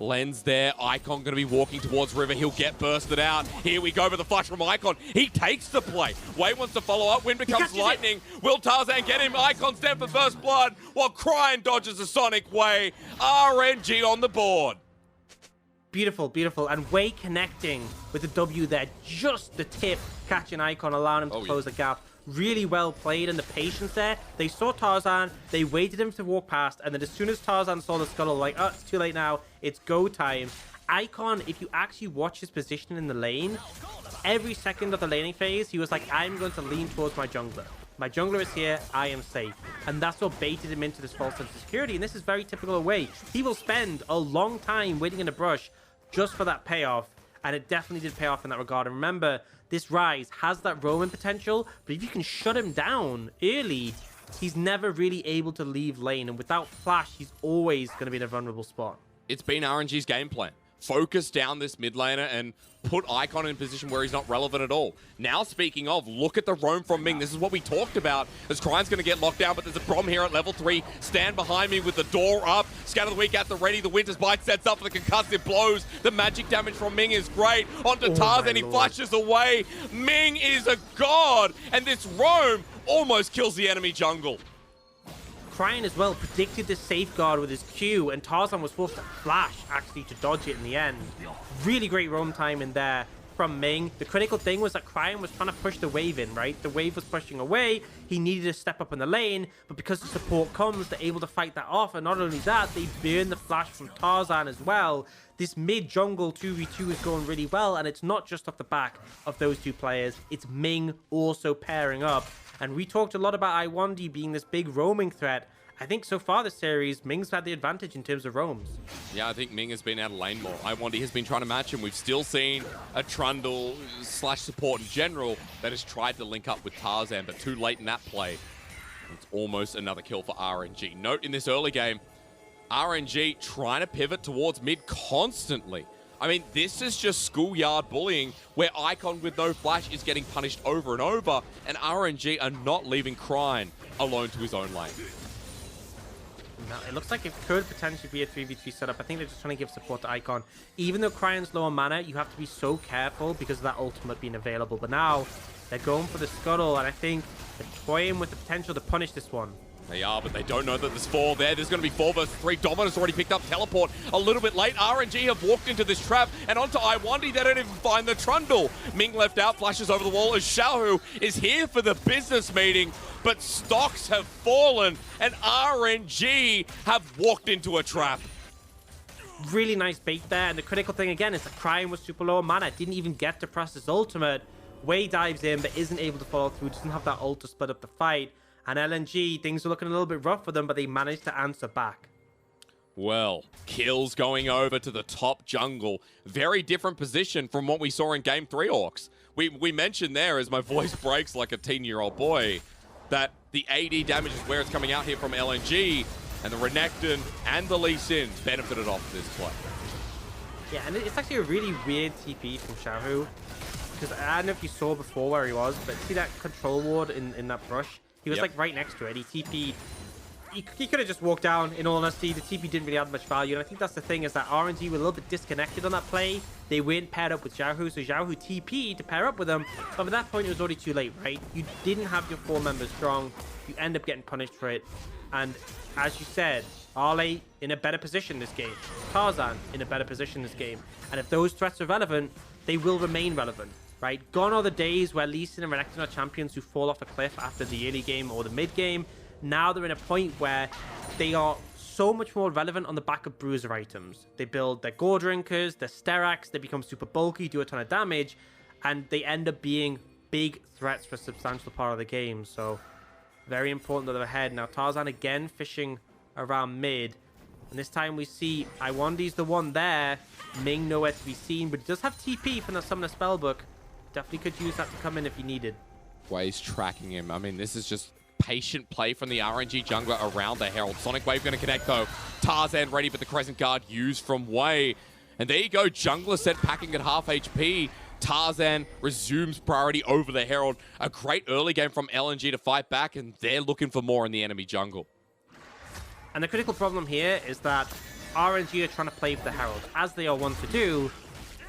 Lens there, Icon going to be walking towards River. He'll get bursted out. Here we go with the flash from Icon. He takes the play. Wei wants to follow up. Wind becomes lightning. Will Tarzan get him? Icon's down for first blood, while Cryan dodges the Sonic Wei. RNG on the board. Beautiful, beautiful. And Wei connecting with the W there. Just the tip catching Icon, allowing him to close the gap. Really well played, and the patience there. They saw Tarzan, they waited him to walk past, and then as soon as Tarzan saw the scuttle, like, oh, it's too late now, it's go time. Icon, if you actually watch his position in the lane, every second of the laning phase, he was like, I'm going to lean towards my jungler. My jungler is here, I am safe. And that's what baited him into this false sense of security, and this is very typical of Wei. He will spend a long time waiting in a brush just for that payoff, and it definitely did pay off in that regard. And remember, this Ryze has that roaming potential, but if you can shut him down early, he's never really able to leave lane. And without flash, he's always going to be in a vulnerable spot. It's been RNG's game plan. Focus down this mid laner and put Icon in a position where he's not relevant at all. Now, speaking of, look at the roam from Ming. This is what we talked about, as Cryan's going to get locked down, but there's a problem here at level 3. Stand behind me with the door up. Scatter the week at the ready. The Winter's Bite sets up for the concussive blows. The magic damage from Ming is great. Onto Tarzan, he flashes away. Ming is a god, and this roam almost kills the enemy jungle. Cryan as well predicted the safeguard with his Q, and Tarzan was forced to flash actually to dodge it in the end. Really great roam time in there from Ming. The critical thing was that Cryan was trying to push the wave in, right? The wave was pushing away. He needed to step up in the lane, but because the support comes, they're able to fight that off. And not only that, they burn the flash from Tarzan as well. This mid-jungle 2v2 is going really well, and it's not just off the back of those two players. It's Ming also pairing up. And we talked a lot about Iwandi being this big roaming threat. I think so far this series, Ming's had the advantage in terms of roams. Yeah, I think Ming has been out of lane more. Iwandi has been trying to match him. We've still seen a Trundle / support in general that has tried to link up with Tarzan, but too late in that play. It's almost another kill for RNG. Note in this early game, RNG trying to pivot towards mid constantly. I mean, this is just schoolyard bullying where Icon with no flash is getting punished over and over, and RNG are not leaving Cryan alone to his own lane. Now, it looks like it could potentially be a 3v3 setup. I think they're just trying to give support to Icon. Even though Cryan's low on mana, you have to be so careful because of that ultimate being available. But now, they're going for the scuttle, and I think they're toying with the potential to punish this one. They are, but they don't know that there's 4 there. There's going to be 4 versus 3. Dominus already picked up teleport a little bit late. RNG have walked into this trap, and onto Iwandi, they don't even find the Trundle. Ming left out, flashes over the wall as Xiaohu is here for the business meeting, but stocks have fallen, and RNG have walked into a trap. Really nice bait there, and the critical thing again is that Cryan was super low on mana, didn't even get to press his ultimate. Wei dives in, but isn't able to follow through, doesn't have that ult to split up the fight. And LNG, things are looking a little bit rough for them, but they managed to answer back. Well, kills going over to the top jungle. Very different position from what we saw in Game 3, Orcs. We mentioned there, as my voice breaks like a teen-year-old boy, that the AD damage is where it's coming out here from LNG, and the Renekton and the Lee Sins benefited off this play. Yeah, and it's actually a really weird TP from Xiaohu, because I don't know if you saw before where he was, but see that control ward in that brush? He was like right next to it. He TP'd. He could have just walked down, in all honesty. The TP didn't really add much value. And I think that's the thing, is that RNG were a little bit disconnected on that play. They weren't paired up with Xiaohu, so Xiaohu TP'd to pair up with them. But at that point, it was already too late, right? You didn't have your 4 members strong. You end up getting punished for it. And as you said, Arle in a better position this game. Tarzan in a better position this game. And if those threats are relevant, they will remain relevant. Right? Gone are the days where Lee Sin and Renekton are champions who fall off a cliff after the early game or the mid game. Now they're in a point where they are so much more relevant on the back of bruiser items. They build their gore drinkers, their Steraks, they become super bulky, do a ton of damage, and they end up being big threats for a substantial part of the game. So very important that they're ahead. Now Tarzan again fishing around mid. And this time we see Iwandi's the one there. Ming nowhere to be seen, but he does have TP from the Summoner Spellbook. Definitely could use that to come in if he needed. Wave's tracking him. I mean, this is just patient play from the RNG jungler around the Herald. Sonic Wave going to connect though. Tarzan ready, but the Crescent Guard used from Wei. And there you go, jungler set packing at half HP. Tarzan resumes priority over the Herald. A great early game from LNG to fight back, and they're looking for more in the enemy jungle. And the critical problem here is that RNG are trying to play for the Herald, as they are wont to do,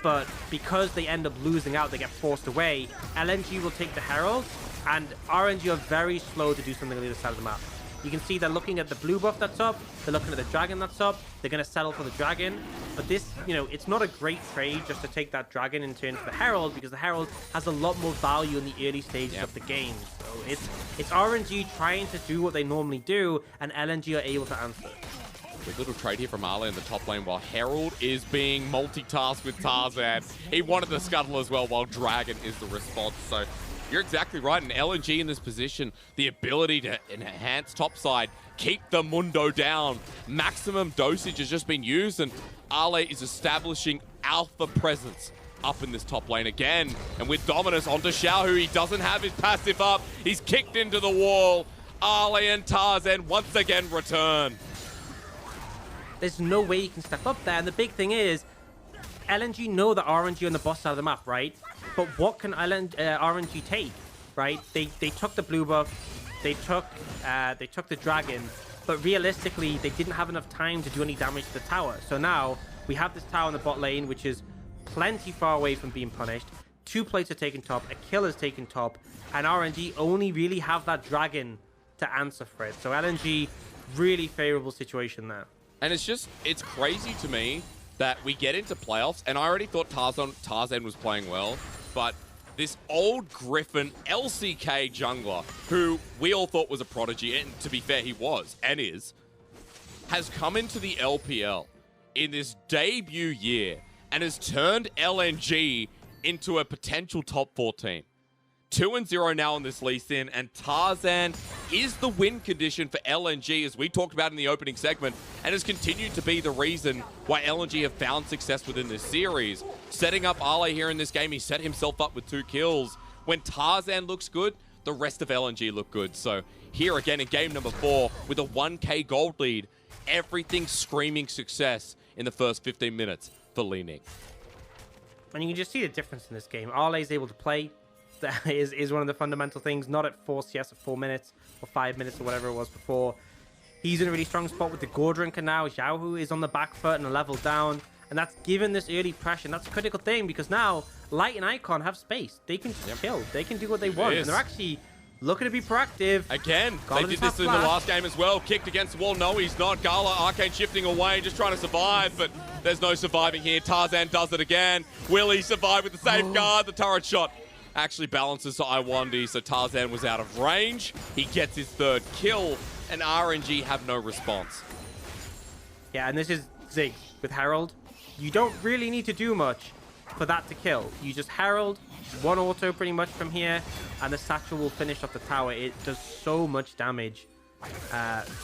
but because they end up losing out, they get forced away. LNG will take the Herald, and RNG are very slow to do something on the other side of the map. You can see they're looking at the blue buff that's up, they're looking at the dragon that's up, they're going to settle for the dragon. But this, you know, it's not a great trade just to take that dragon and turn to the Herald, because the Herald has a lot more value in the early stages of the game. So it's RNG trying to do what they normally do, and LNG are able to answer. Good little trade here from Ale in the top lane while Herald is being multitasked with Tarzan. He wanted the scuttle as well while Dragon is the response. So you're exactly right. And LNG in this position, the ability to enhance topside, keep the Mundo down. Maximum dosage has just been used, and Ale is establishing alpha presence up in this top lane again. And with Dominus onto Xiaohu, he doesn't have his passive up. He's kicked into the wall. Ale and Tarzan once again return. There's no way you can step up there. And the big thing is, LNG know that RNG on the boss side of the map, right? But what can RNG take, right? They took the blue buff, they took the dragon, but realistically, they didn't have enough time to do any damage to the tower. So now we have this tower in the bot lane, which is plenty far away from being punished. 2 plates are taken top, a kill is taken top, and RNG only really have that dragon to answer for it. So LNG, really favorable situation there. And it's crazy to me that we get into playoffs, and I already thought Tarzan was playing well, but this old Griffin LCK jungler, who we all thought was a prodigy, and to be fair, he was, and is, has come into the LPL in this debut year and has turned LNG into a potential top 4 team. 2-0 now on this Lee Sin, and Tarzan is the win condition for LNG, as we talked about in the opening segment, and has continued to be the reason why LNG have found success within this series. Setting up Ale here in this game, he set himself up with 2 kills. When Tarzan looks good, the rest of LNG look good. So here again in game number 4, with a 1k gold lead, everything screaming success in the first 15 minutes for Li Ning. And you can just see the difference in this game. Ale is able to play. That is one of the fundamental things. Not at 4 CS at 4 minutes or 5 minutes or whatever it was before. He's in a really strong spot with the Gordrinker now. Xiaohu is on the back foot and a level down. And that's given this early pressure. And that's a critical thing, because now Light and Icon have space. They can chill. They can do what they want. And they're actually looking to be proactive. Again, Gala they did this in the last game as well. Kicked against the wall. No, he's not. Gala, Arcane shifting away, just trying to survive. But there's no surviving here. Tarzan does it again. Will he survive with the safeguard? The turret shot actually balances to Iwandi, so Tarzan was out of range. He gets his 3rd kill, and RNG have no response. Yeah, and this is Zig with Herald. You don't really need to do much for that to kill. You just Herald, 1 auto pretty much from here, and the Satchel will finish off the tower. It does so much damage.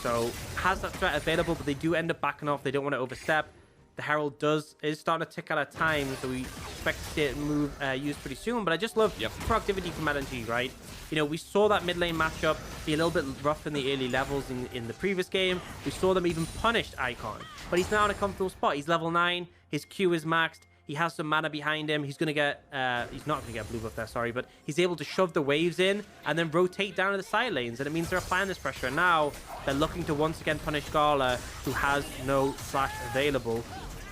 So has that threat available, but they do end up backing off. They don't want to overstep. The Herald is starting to tick out of time, so we expect to see it move used pretty soon. But I just love proactivity from LNG, right? You know, we saw that mid lane matchup be a little bit rough in the early levels in the previous game. We saw them even punished Icon, but he's now in a comfortable spot. He's level 9. His Q is maxed. He has some mana behind him. He's gonna get he's not gonna get blue buff there, sorry, but he's able to shove the waves in and then rotate down to the side lanes, and it means they're applying this pressure. And now they're looking to once again punish Gala, who has no flash available.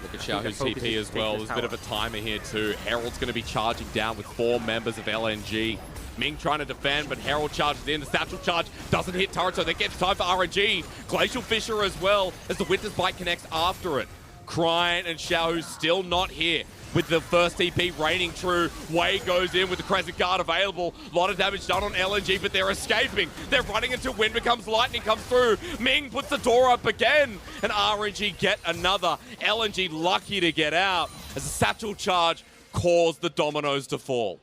Look at Xiaohu's TP as well. There's a bit of a timer here too. Herald's going to be charging down with 4 members of LNG. Ming trying to defend, but Herald charges in. The Satchel charge doesn't hit turret, so that gets time for RNG. Glacial Fissure as well, as the Winter's Bite connects after it. Crying and Xiaohu still not here. With the first TP reigning true, Wei goes in with the Crescent Guard available. A lot of damage done on LNG, but they're escaping. They're running until wind becomes lightning comes through. Ming puts the door up again, and RNG get another. LNG lucky to get out, as the Satchel charge caused the dominoes to fall.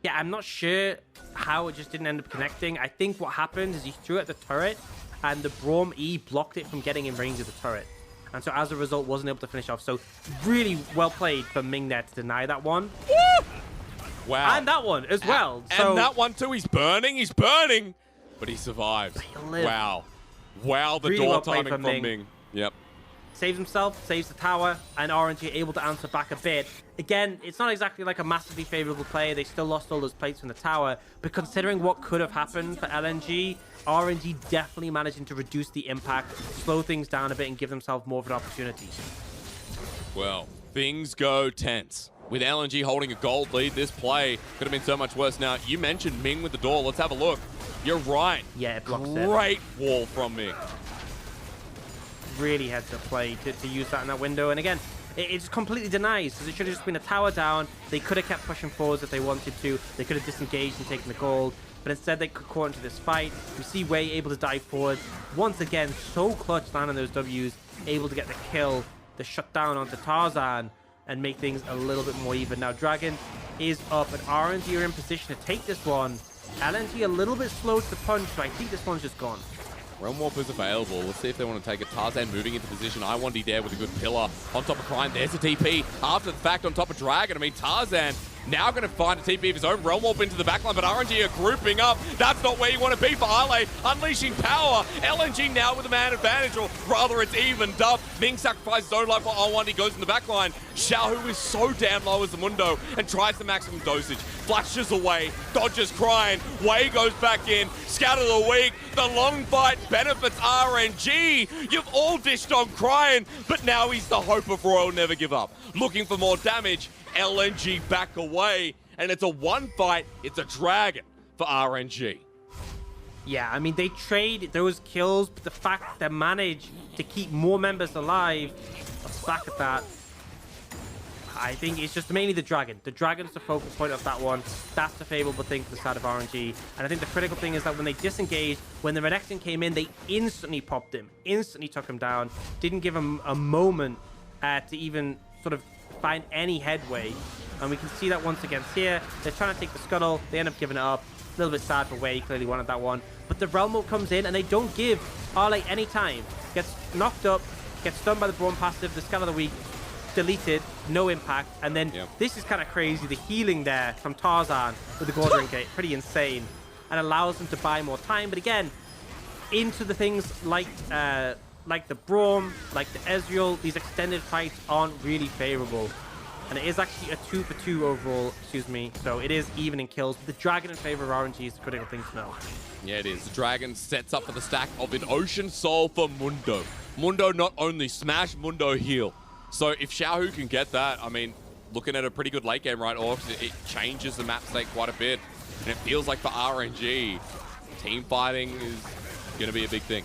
Yeah, I'm not sure how it just didn't end up connecting. I think what happened is he threw at the turret, and the Braum E blocked it from getting in range of the turret. And so as a result, wasn't able to finish off. So really well played for Ming there to deny that one. Woo! Wow. And that one as well. And that one too. He's burning. But he survives. Wow. Wow, the Really door well played timing from from Ming. Ming. Yep. Saves himself, saves the tower, and RNG able to answer back a bit. Again, it's not exactly like a massively favorable play. They still lost all those plates from the tower. But considering what could have happened for LNG, RNG definitely managing to reduce the impact, slow things down a bit, and give themselves more of an opportunity. Well, things go tense. With LNG holding a gold lead, this play could have been so much worse. Now, you mentioned Ming with the door. Let's have a look. You're right. Yeah, it blocks it. Great wall from Ming. Really had to play to use that in that window. And again, it's completely denies, because it should have just been a tower down. They could have kept pushing forwards if they wanted to. They could have disengaged and taken the gold. But instead, they could caught into this fight. We see Wei able to dive forward. Once again, so clutch landing those Ws. Able to get the kill, the shutdown onto Tarzan, and make things a little bit more even. Now, Dragon is up, and RNG are in position to take this one. LNG a little bit slow to the punch, so I think this one's just gone. Realm Warp is available. Let's see if they want to take it. Tarzan moving into position. I1D there with a good pillar. On top of Crime, there's a TP. After the fact, on top of Dragon. I mean, Tarzan now going to find a TP of his own. Realm Warp into the backline, but RNG are grouping up. That's not where you want to be for Ale. Unleashing power. LNG now with a man advantage, or rather it's evened up. Ming sacrifices his own life while R1D goes in the backline. Xiaohu is so damn low as the Mundo and tries the maximum dosage. Flashes away. Dodges Crying. Wei goes back in. Scout of the week. The long fight benefits RNG. You've all dished on Crying, but now he's the hope of Royal Never Give Up. Looking for more damage. LNG back away, and it's a one fight. It's a Dragon for RNG. Yeah, I mean, they trade those kills, but the fact they manage to keep more members alive, back at that, I think it's just mainly the Dragon. The Dragon's the focal point of that one. That's the favorable thing for the side of RNG. And I think the critical thing is that when they disengaged, when the Renekton came in, they instantly popped him, instantly took him down, didn't give him a moment to even sort of find any headway. And we can see that once again here. They're trying to take the scuttle. They end up giving it up. A little bit sad for Wei. He clearly wanted that one. But the Realm Warp comes in, and they don't give Arle any time. Gets knocked up, gets stunned by the Braum passive, the Scout of the Week, deleted, no impact. And then this is kind of crazy. The healing there from Tarzan with the Gordon Gate, pretty insane. And allows them to buy more time. But again, into the things like the Braum, like the Ezreal, these extended fights aren't really favorable. And it is actually a 2-for-2 overall, excuse me. So it is even in kills. The Dragon in favor of RNG is the critical thing to know. Yeah, it is. The Dragon sets up for the stack of an Ocean Soul for Mundo. Mundo not only smash, Mundo heal. So if Xiaohu can get that, I mean, looking at a pretty good late game, right, Orcs, it changes the map state quite a bit. And it feels like for RNG, team fighting is going to be a big thing.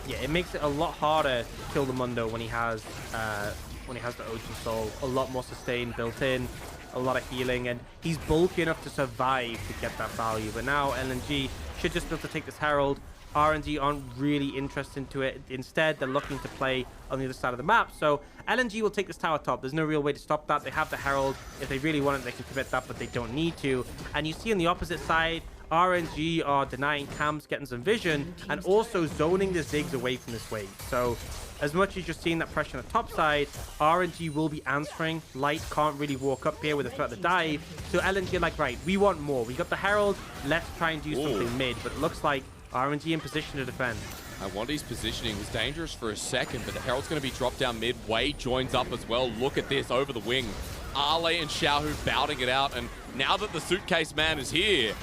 Yeah, it makes it a lot harder to kill the Mundo when he has the Ocean Soul. A lot more sustain built in, a lot of healing, and he's bulky enough to survive to get that value. But now LNG should just be able to take this Herald. RNG aren't really interested into it. Instead, they're looking to play on the other side of the map. So LNG will take this tower top. There's no real way to stop that. They have the Herald. If they really want it, they can commit that, but they don't need to. And you see on the opposite side, RNG are denying Cam's getting some vision and also zoning the Ziggs away from this wave. So as much as you're seeing that pressure on the top side, RNG will be answering. Light can't really walk up here with a threat to dive. So LNG are like, right, we want more. We got the Herald. Let's try and do something mid. But it looks like RNG in position to defend. I1D's positioning was dangerous for a second, but the Herald's going to be dropped down mid. Wei joins up as well. Look at this over the wing. Ale and Xiaohu bouting it out. And now that the Suitcase Man is here,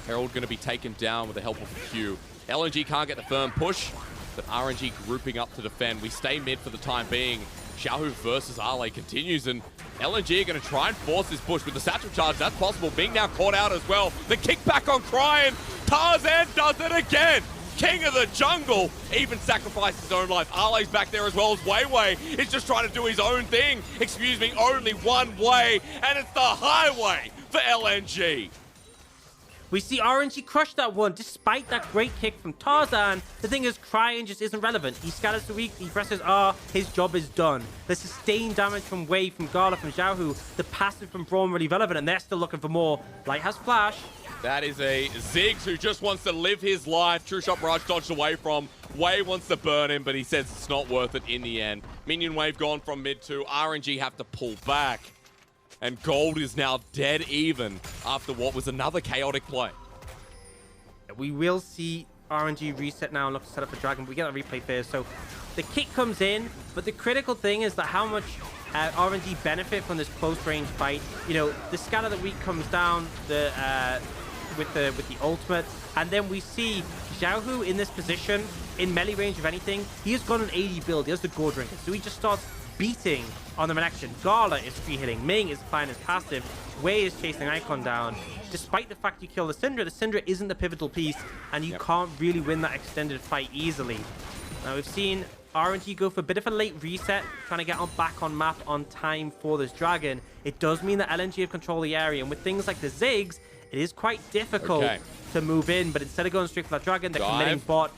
Herald going to be taken down with the help of Q. LNG can't get the firm push, but RNG grouping up to defend. We stay mid for the time being. Xiaohu versus Ale continues, and LNG are going to try and force this push with the satchel charge. That's possible. Being now caught out as well. The kickback on Crying. Tarzan does it again. King of the jungle even sacrificed his own life. Ale's back there as well as Wei. He's just trying to do his own thing. Excuse me, only one way, and it's the highway for LNG. We see RNG crush that one despite that great kick from Tarzan. The thing is, Crying just isn't relevant. He scatters the weak, he presses R, his job is done. The sustained damage from Wei, from Gala, from Xiaohu, the passive from Braum really relevant, and they're still looking for more. Light has flash, That is a Ziggs who just wants to live his life. True Shot Barrage dodged away from. Wei wants to burn him, but he says it's not worth it in the end. Minion wave gone from mid 2. RNG have to pull back. And Gold is now dead even after what was another chaotic play. We will see RNG reset now and look to set up a Dragon, but we get a replay first. So the kick comes in, but the critical thing is that how much RNG benefit from this close range fight. You know, the scatter that week comes down with the ultimate, and then we see Xiaohu in this position in melee range of anything. He has got an 80 build. He has the Gore Drinker, so he just starts beating on the reaction. Gala is free hitting. Ming is applying his passive. Wei is chasing Icon down. Despite the fact you kill the Syndra isn't the pivotal piece, and you can't really win that extended fight easily. Now we've seen RNG go for a bit of a late reset, trying to get back on map on time for this Dragon. It does mean that LNG have control of the area, and with things like the Ziggs, it is quite difficult to move in, but instead of going straight for that Dragon, they're committing bot.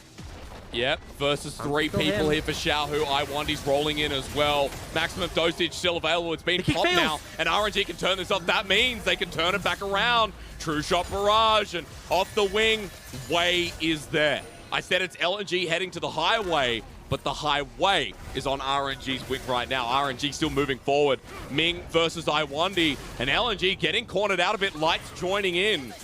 Yep, versus 3 people here for Xiaohu. Iwandi's rolling in as well. Maximum dosage still available. It's been popped now, and RNG can turn this off. That means they can turn it back around. True Shot Barrage, and off the wing, Wei is there. I said it's LNG heading to the highway, but the highway is on RNG's wing right now. RNG still moving forward. Ming versus Iwandi, and LNG getting cornered out a bit. Lights joining in.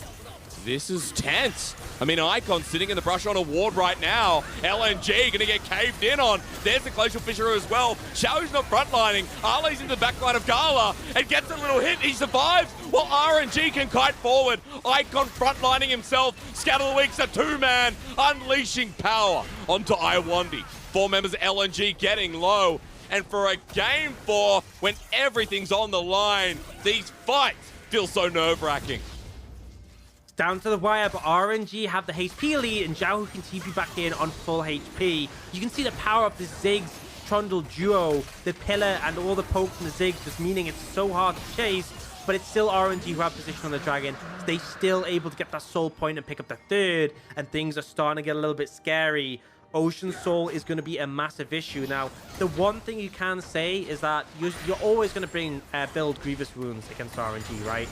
This is tense. I mean, Icon sitting in the brush on a ward right now. LNG gonna get caved in on. There's the Glacial Fisher as well. Xiaohu's not frontlining. Ali's in the backline of Gala and gets a little hit. He survives while RNG can kite forward. Icon frontlining himself. Scatter the Week's a 2-man, unleashing power onto Iwandi. 4 members of LNG getting low. And for a game 4, when everything's on the line, these fights feel so nerve-wracking. Down to the wire, but RNG have the HP lead, and Xiaohu can TP back in on full HP. You can see the power of the Ziggs Trundle duo, the pillar, and all the pokes from the Ziggs, just meaning it's so hard to chase, but it's still RNG who have position on the Dragon. They still able to get that soul point and pick up the 3rd, and things are starting to get a little bit scary. Ocean Soul is going to be a massive issue. Now, the one thing you can say is that you're always going to build Grievous Wounds against RNG, right?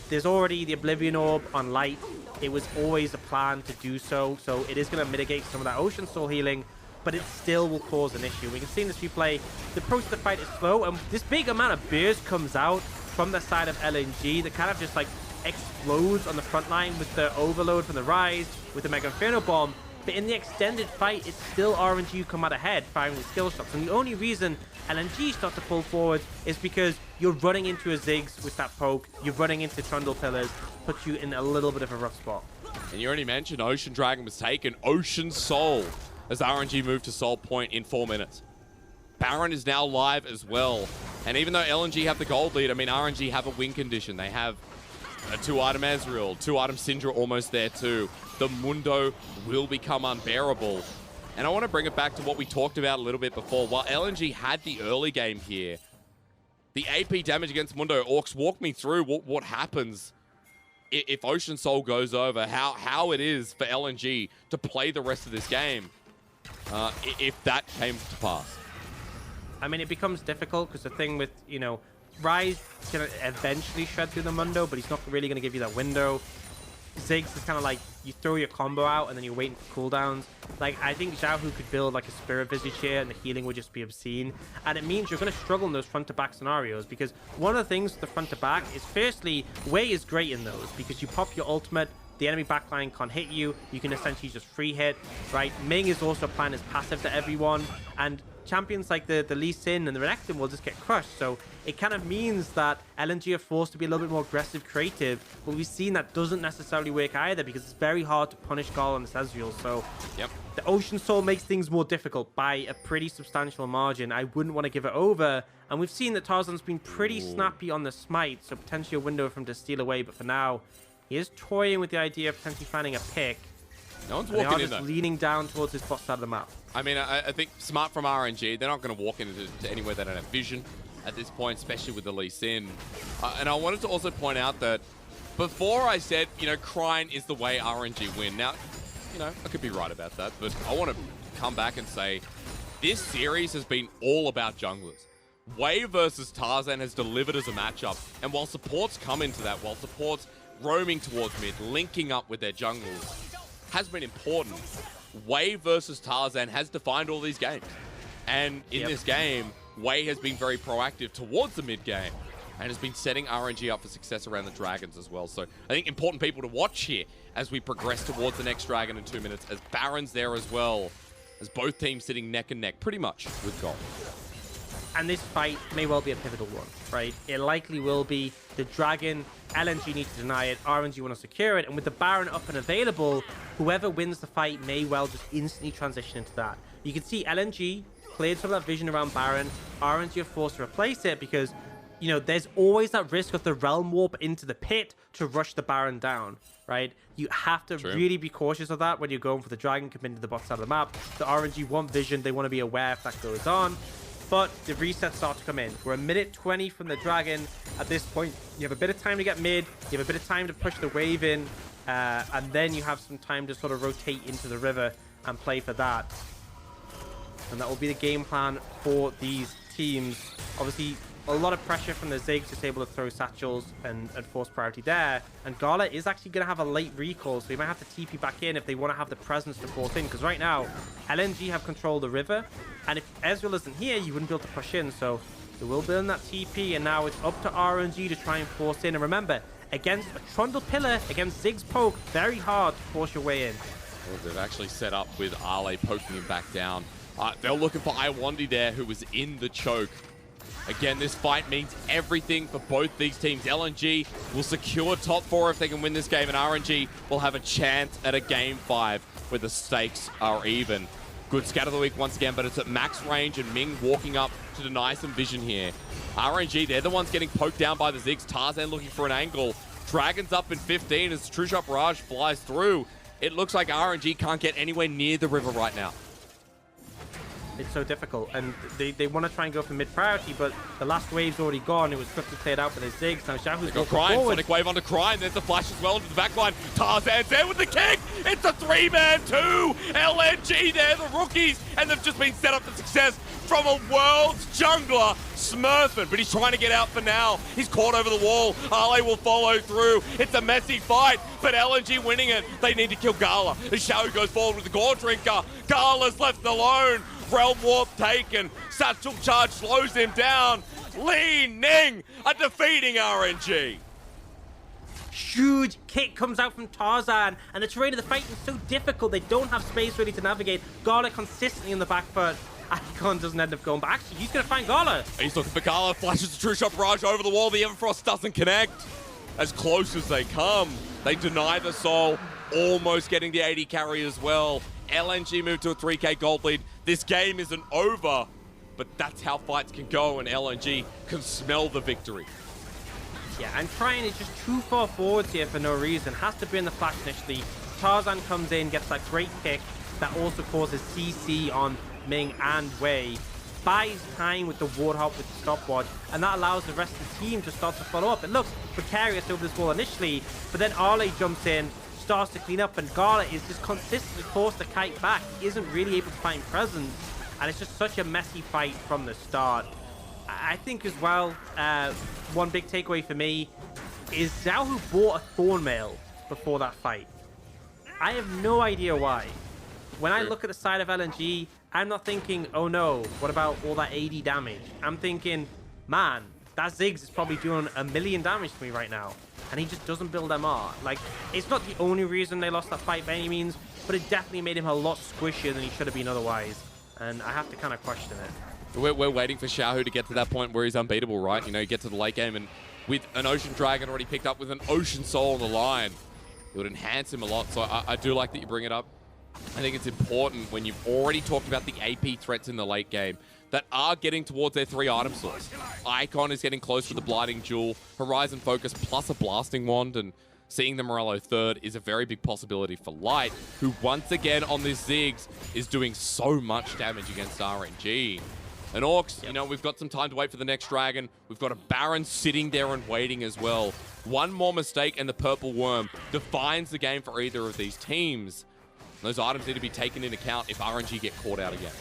There's already the Oblivion Orb on Light. It was always a plan to do so, so it is going to mitigate some of that Ocean Soul healing, but it still will cause an issue. We can see in this replay, the approach to the fight is slow, and this big amount of burst comes out from the side of LNG that kind of just like explodes on the front line with the overload from the Rise, with the Mega Inferno Bomb. But in the extended fight, it's still RNG who come out ahead, firing with skill shots. And the only reason LNG start to pull forward is because you're running into a Ziggs with that poke, you're running into Trundle Pillars, puts you in a little bit of a rough spot. And you already mentioned Ocean Dragon was taken. Ocean Soul as RNG moved to Soul Point in 4 minutes. Baron is now live as well. And even though LNG have the gold lead, I mean, RNG have a win condition. They have a 2-item Ezreal, 2-item Syndra almost there too. The Mundo will become unbearable. And I want to bring it back to what we talked about a little bit before. While LNG had the early game here, the AP damage against Mundo, Orcs, walk me through what happens if Ocean Soul goes over, how it is for LNG to play the rest of this game if that came to pass. I mean, it becomes difficult because the thing with, you know, Rise is going to eventually shred through the Mundo, but he's not really going to give you that window. Ziggs is kind of like you throw your combo out and then you're waiting for cooldowns. Like, I think Xiaohu could build like a Spirit Visage here and the healing would just be obscene. And it means you're going to struggle in those front-to-back scenarios because one of the things with the front-to-back is, firstly, Wei is great in those because you pop your ultimate, the enemy backline can't hit you, you can essentially just free hit, right? Ming is also applying his passive to everyone, and champions like the Lee Sin and the Renekton will just get crushed. So it kind of means that LNG are forced to be a little bit more aggressive, creative, but we've seen that doesn't necessarily work either because it's very hard to punish Gala and Ezreal. So the Ocean Soul makes things more difficult by a pretty substantial margin. I wouldn't want to give it over. And we've seen that Tarzan's been pretty snappy on the smite, so potentially a window for him to steal away. But for now, he is toying with the idea of potentially finding a pick. No one's walking in, though. Leaning down towards his bot side of the map. I mean, I think smart from RNG. They're not going to walk into anywhere they don't have vision at this point, especially with the Lee Sin. And I wanted to also point out that before I said, you know, Crying is the way RNG win. Now, you know, I could be right about that, but I want to come back and say this series has been all about junglers. Wei versus Tarzan has delivered as a matchup, and while supports come into that, while supports roaming towards mid, linking up with their jungles, has been important. Wei versus Tarzan has defined all these games. And in this game, Wei has been very proactive towards the mid game and has been setting RNG up for success around the dragons as well. So I think important people to watch here as we progress towards the next dragon in 2 minutes, as Baron's there as well, as both teams sitting neck and neck pretty much with gold. And this fight may well be a pivotal one, right? It likely will be. The dragon, LNG need to deny it, RNG want to secure it, and with the Baron up and available, whoever wins the fight may well just instantly transition into that. You can see LNG cleared some of that vision around Baron. RNG are forced to replace it because, you know, there's always that risk of the realm warp into the pit to rush the Baron down, right? You have to really be cautious of that when you're going for the dragon, committing to the bot side of the map. The RNG want vision, they want to be aware if that goes on. But the resets start to come in. We're a minute 20 from the dragon. At this point, you have a bit of time to get mid, you have a bit of time to push the wave in, and then you have some time to sort of rotate into the river and play for that. And that will be the game plan for these teams. Obviously, a lot of pressure from the Ziggs, just able to throw satchels and force priority there. And Gala is actually going to have a late recall, so he might have to TP back in if they want to have the presence to force in. Because right now, LNG have control of the river. And if Ezreal isn't here, you wouldn't be able to push in. So they will build that TP, and now it's up to RNG to try and force in. And remember, against a Trundle Pillar, against Ziggs poke, very hard to force your way in. Well, they've actually set up with Ale poking him back down. They're looking for Iwandi there, who was in the choke. Again, this fight means everything for both these teams. LNG will secure top 4 if they can win this game, and RNG will have a chance at a game 5 where the stakes are even. Good scatter of the week once again, but it's at max range, and Ming walking up to deny some vision here. RNG, they're the ones getting poked down by the Ziggs. Tarzan looking for an angle. Dragon's up in 15 as True Shot Barrage flies through. It looks like RNG can't get anywhere near the river right now. It's so difficult, and they want to try and go for mid priority, but the last wave's already gone. It was quickly cleared out by the Ziggs. Now Xiaohu's got Crime, Sonic Wave onto Crime, there's the flash as well into the backline. Tarzan's there with the kick! It's a 3-man 2! LNG there, the rookies, and they've just been set up for success from a world's jungler, Smurfing, but he's trying to get out for now. He's caught over the wall. Ale will follow through. It's a messy fight, but LNG winning it. They need to kill Gala. As Xiao goes forward with the Gore Drinker. Gala's left alone. Realm Warp taken. Satchel Charge slows him down. Li Ning are defeating RNG. Huge kick comes out from Tarzan, and the terrain of the fight is so difficult. They don't have space really to navigate. Gala consistently on the back foot. Icon doesn't end up going, but actually he's going to find Gala. He's looking for Gala, flashes the True Shot Barrage over the wall. The Everfrost doesn't connect. As close as they come, they deny the soul, almost getting the 80 carry as well. LNG moved to a 3k gold lead. This game isn't over, but that's how fights can go, and LNG can smell the victory. Yeah, and Trine is just too far forwards here for no reason. Has to be in the flash initially. Tarzan comes in, gets that great kick that also causes CC on Ming and Wei. Buys time with the Warthog with the stopwatch, and that allows the rest of the team to start to follow up. It looks precarious over this wall initially, but then Ale jumps in, starts to clean up, and Gala is just consistently forced to kite back. He isn't really able to find presence, and it's just such a messy fight from the start. I think as well, one big takeaway for me is Xiaohu bought a Thornmail before that fight. I have no idea why. When I look at the side of LNG, I'm not thinking, oh no, what about all that 80 damage? I'm thinking, man, that Ziggs is probably doing 1 million damage to me right now. And he just doesn't build MR. Like, it's not the only reason they lost that fight by any means, but it definitely made him a lot squishier than he should have been otherwise. And I have to kind of question it. We're waiting for Xiaohu to get to that point where he's unbeatable, right? You know, you get to the late game, and with an Ocean Dragon already picked up with an Ocean Soul on the line, it would enhance him a lot. So I do like that you bring it up. I think it's important when you've already talked about the AP threats in the late game that are getting towards their 3 item source. Icon is getting close to the Blighting Jewel, Horizon Focus plus a Blasting Wand, and seeing the Morello third is a very big possibility for Light, who once again on this Ziggs is doing so much damage against RNG. And Orcs, you know, we've got some time to wait for the next dragon. We've got a Baron sitting there and waiting as well. One more mistake and the Purple Worm defines the game for either of these teams. Those items need to be taken into account if RNG get caught out again.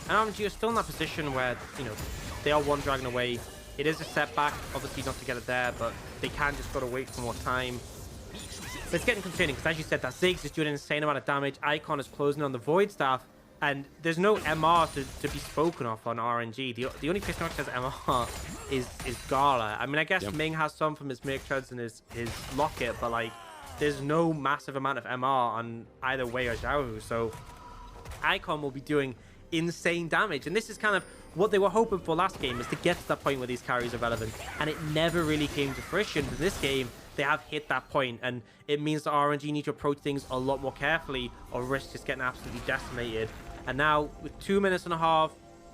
And RNG are still in that position where, you know, they are 1 dragon away It is a setback, obviously not to get it there, but they can just gotta wait for more time. But it's getting concerning because, as you said, that Ziggs is doing an insane amount of damage. Icon is closing on the Void Staff, and there's no MR to be spoken of on RNG. The only person who has MR is Gala. I mean, I guess Ming has some from his Merc Treads and his Locket, but like, there's no massive amount of MR on either Wei or Xiaohu, so Icon will be doing insane damage. And this is kind of what they were hoping for last game, is to get to that point where these carries are relevant, and it never really came to fruition. But this game, they have hit that point, and it means that RNG need to approach things a lot more carefully or risk just getting absolutely decimated. And now, with 2.5 minutes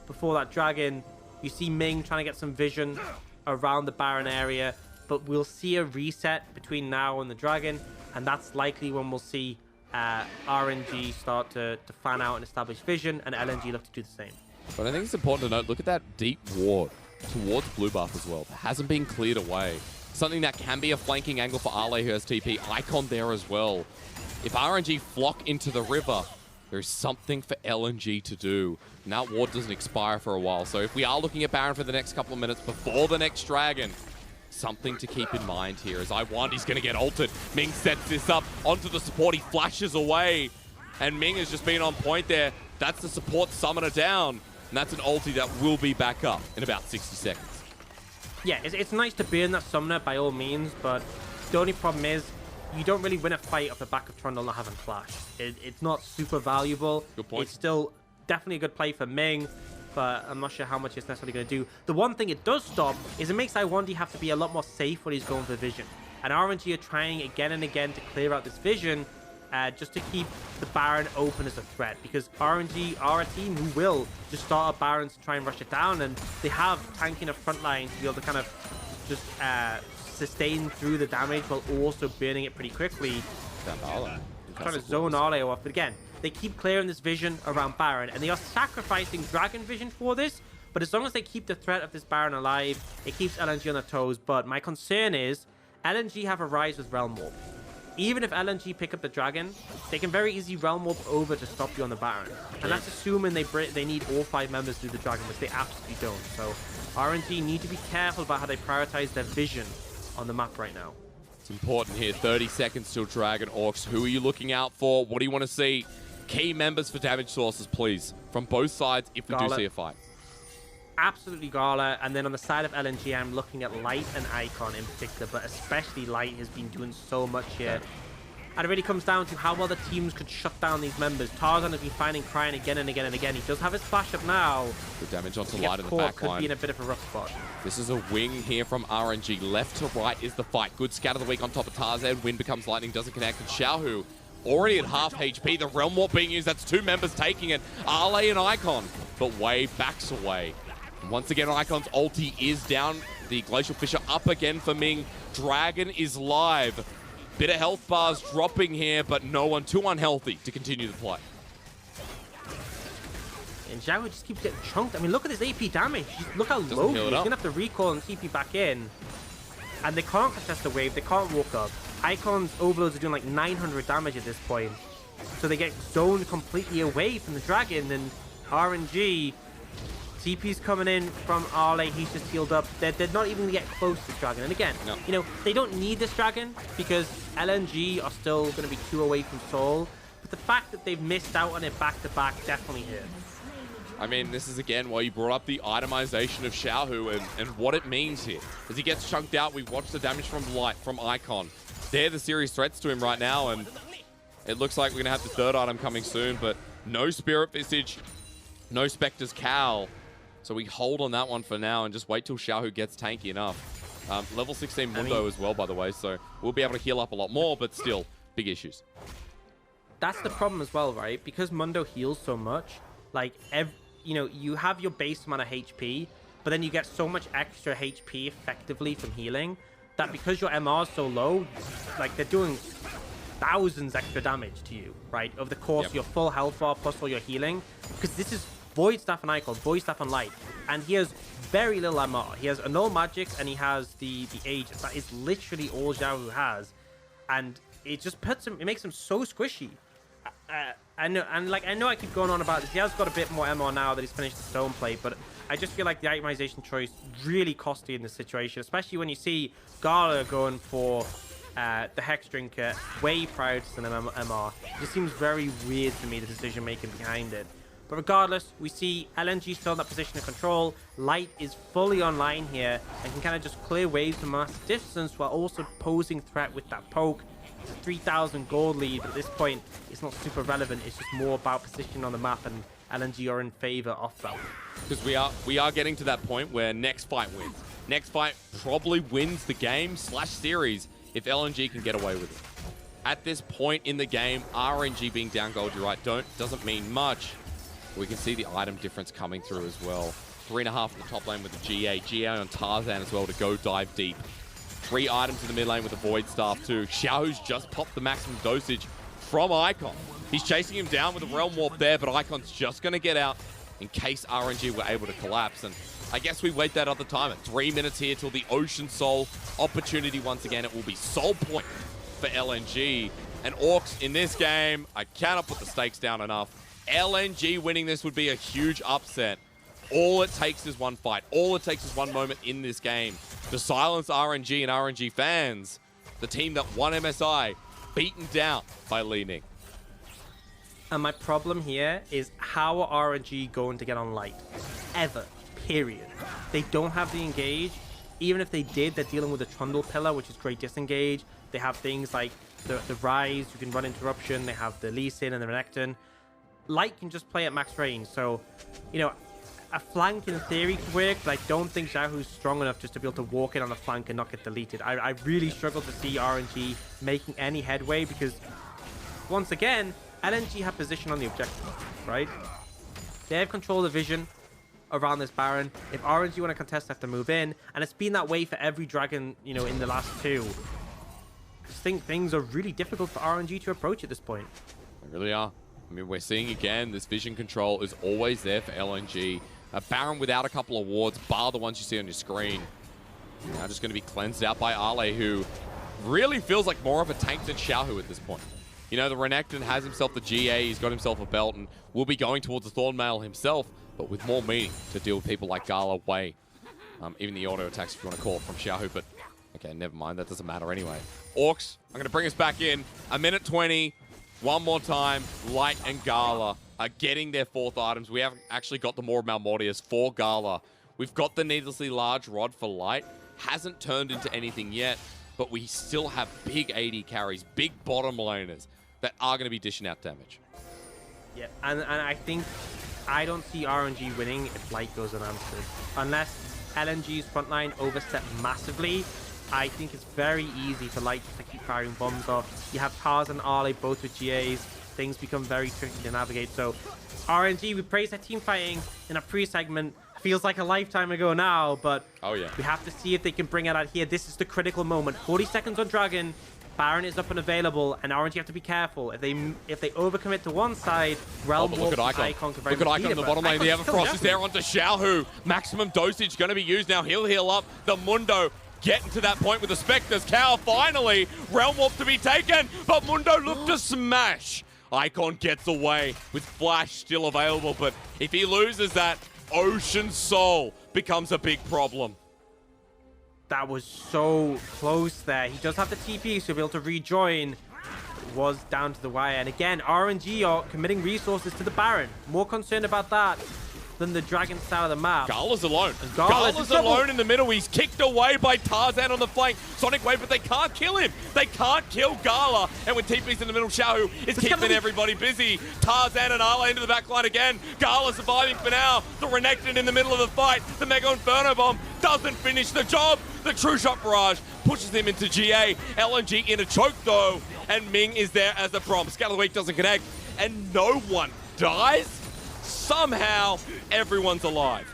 before that Dragon, you see Ming trying to get some vision around the Baron area, but we'll see a reset between now and the Dragon, and that's likely when we'll see RNG start to fan out and establish vision, and LNG look to do the same. But I think it's important to note, look at that deep ward towards blue buff as well. It hasn't been cleared away. Something that can be a flanking angle for Ale, who has TP. Icon there as well. If RNG flock into the river, there's something for LNG to do. And that ward doesn't expire for a while. So if we are looking at Baron for the next couple of minutes before the next Dragon, something to keep in mind here is Iwandi's going to get ulted. Ming sets this up onto the support. He flashes away. And Ming has just been on point there. That's the support summoner down. And that's an ulti that will be back up in about 60 seconds. Yeah, it's nice to burn that summoner by all means, but the only problem is you don't really win a fight off the back of Trundle not having flash. It's not super valuable. Good point. It's still definitely a good play for Ming, but I'm not sure how much it's necessarily going to do. The one thing it does stop is it makes Iwandi have to be a lot more safe when he's going for vision. And RNG are trying again and again to clear out this vision just to keep the Baron open as a threat, because RNG are a team who will just start up Barons to try and rush it down, and they have tanking a front line to be able to kind of just sustain through the damage while also burning it pretty quickly. Trying to zone Ale off, but again, they keep clearing this vision around Baron, and they are sacrificing Dragon vision for this, but as long as they keep the threat of this Baron alive, it keeps LNG on their toes. But my concern is LNG have a rise with Realm Warp. Even if LNG pick up the Dragon, they can very easily Realm Warp over to stop you on the Baron. And that's assuming they need all 5 members to do the Dragon, which they absolutely don't. So RNG need to be careful about how they prioritize their vision on the map right now. It's important here. 30 seconds till Dragon. Orcs, who are you looking out for? What do you want to see? Key members for damage sources, please. From both sides, if we do see a fight. Absolutely Gala, and then on the side of LNG, I'm looking at Light and Icon in particular, but especially Light has been doing so much here. And it really comes down to how well the teams could shut down these members. Tarzan has been finding Crying again and again and again. He does have his flash up now. Good damage onto Light in the back line. Could be in a bit of a rough spot. This is a wing here from RNG. Left to right is the fight. Good scat of the week on top of Tarzan. Wind becomes lightning, doesn't connect. And Xiaohu already at half HP. The Realm Warp being used. That's 2 members taking it. Ale and Icon. But Wei backs away. Once again, Icon's ulti is down. The Glacial Fissure up again for Ming. Dragon is live. Bit of health bars dropping here, but no one too unhealthy to continue the play. And Xiao just keeps getting chunked. I mean, look at his AP damage. Look how low he is. He's going to have to recall and TP back in. And they can't contest the wave. They can't walk up. Icon's overloads are doing like 900 damage at this point. So they get zoned completely away from the Dragon. And RNG... TP's coming in from Ale, he's just healed up. They're not even going to get close to this Dragon. And again, you know, they don't need this Dragon because LNG are still going to be 2 away from Soul. But the fact that they've missed out on it back-to-back definitely hurts. I mean, this is again why you brought up the itemization of Xiaohu and what it means here. As he gets chunked out, we've watched the damage from Light, from Icon. They're the serious threats to him right now, and it looks like we're going to have the 3rd item coming soon, but no Spirit Visage, no Spectre's Cowl. So we hold on that one for now and just wait till Xiaohu gets tanky enough. Level 16 Mundo as well, by the way, so we'll be able to heal up a lot more, but still, big issues. That's the problem as well, right? Because Mundo heals so much, like, you know, you have your base amount of HP, but then you get so much extra HP effectively from healing that because your MR is so low, like, they're doing thousands extra damage to you, right? Over the course of your full health bar plus all your healing, because this is Void Staff and Icon, Void Staff and Light, and he has very little MR. He has Annul Magics and he has the Aegis. That is literally all Xiaohu has, and it just puts him. It makes him so squishy. I know, and like I know I keep going on about this. He has got a bit more MR now that he's finished the Stone Plate, but I just feel like the itemization choice really costly in this situation, especially when you see Gala going for the Hex Drinker way prior to an MR. It just seems very weird to me, the decision making behind it. But regardless, we see LNG still in that position of control. Light is fully online here and can kind of just clear waves from mass distance while also posing threat with that poke. It's a 3,000 gold lead. At this point, it's not super relevant. It's just more about position on the map, and LNG are in favor of that. Because we are getting to that point where next fight wins. Next fight probably wins the game / series if LNG can get away with it. At this point in the game, RNG being down gold, you're right, doesn't mean much. We can see the item difference coming through as well. 3.5 in the top lane with the GA on Tarzan as well to go dive deep. 3 items in the mid lane with the Void Staff too. Xiaohu's just popped the maximum dosage from Icon. He's chasing him down with a Realm Warp there, but Icon's just going to get out in case RNG were able to collapse. And I guess we wait that other time at 3 minutes here till the Ocean Soul opportunity once again. It will be Soul Point for LNG. And Orcs in this game, I cannot put the stakes down enough. LNG winning this would be a huge upset. All it takes is one fight. All it takes is one moment in this game to silence RNG and RNG fans. The team that won MSI, beaten down by Li Ning. And my problem here is how are RNG going to get on Light? Ever. Period. They don't have the engage. Even if they did, they're dealing with a Trundle Pillar, which is great disengage. They have things like the Rise, you can run Interruption. They have the Lee Sin and the Renekton. Light can just play at max range, so, you know, a flank in theory could work, but I don't think Xiaohu's strong enough just to be able to walk in on the flank and not get deleted. I really struggle to see RNG making any headway because, once again, LNG have position on the objective, right? They have control of the vision around this Baron. If RNG want to contest, they have to move in, and it's been that way for every Dragon, you know, in the last 2. I just think things are really difficult for RNG to approach at this point. They really are. I mean, we're seeing again, this vision control is always there for LNG. A Baron without a couple of wards, bar the ones you see on your screen. Now just going to be cleansed out by Ale, who really feels like more of a tank than Xiaohu at this point. You know, the Renekton has himself the GA, he's got himself a belt, and will be going towards the Thornmail himself, but with more meaning to deal with people like Gala, Wei. Even the auto attacks, if you want to call it, from Xiaohu, but okay, never mind, that doesn't matter anyway. Orcs, I'm going to bring us back in. 1:20. One more time, Light and Gala are getting their 4th items. We haven't actually got the Maw of Malmortius for Gala. We've got the Needlessly Large Rod for Light. Hasn't turned into anything yet, but we still have big AD carries, big bottom laners that are going to be dishing out damage. Yeah, and I think I don't see RNG winning if Light goes unanswered. Unless LNG's frontline overstep massively, I think it's very easy for Light to keep firing bombs off. You have Tars and Ale both with GAs. Things become very tricky to navigate. So RNG, we praised their team fighting in a pre-segment. Feels like a lifetime ago now, but oh yeah, we have to see if they can bring it out here. This is the critical moment. 40 seconds on Dragon. Baron is up and available, and RNG have to be careful. If they overcommit to one side, Realm Warp, look at Icon. can very Look at much Icon in the it, bottom lane. The Icon's Everfrost is there onto Xiaohu. Maximum dosage going to be used now. He'll heal up. The Mundo getting to that point with the Spectre's Cowl. Finally, Realm Warp to be taken, but Mundo looked to smash. Icon gets away with Flash still available, but if he loses that, Ocean Soul becomes a big problem. That was so close there. He does have the TP, so he'll be able to rejoin. It was down to the wire. And again, RNG are committing resources to the Baron. More concerned about that than the Dragon side of the map. Gala's alone. Gala's alone in the middle. He's kicked away by Tarzan on the flank. Sonic Wave, but they can't kill him. They can't kill Gala. And when TP's in the middle, Xiaohu is keeping everybody busy. Tarzan and Ale into the back line again. Gala surviving for now. The Renekton in the middle of the fight. The Mega Inferno Bomb doesn't finish the job. The True Shot Barrage pushes him into GA. LNG in a choke though. And Ming is there as the prompt. Scout of the Week doesn't connect. And no one dies. Somehow, everyone's alive.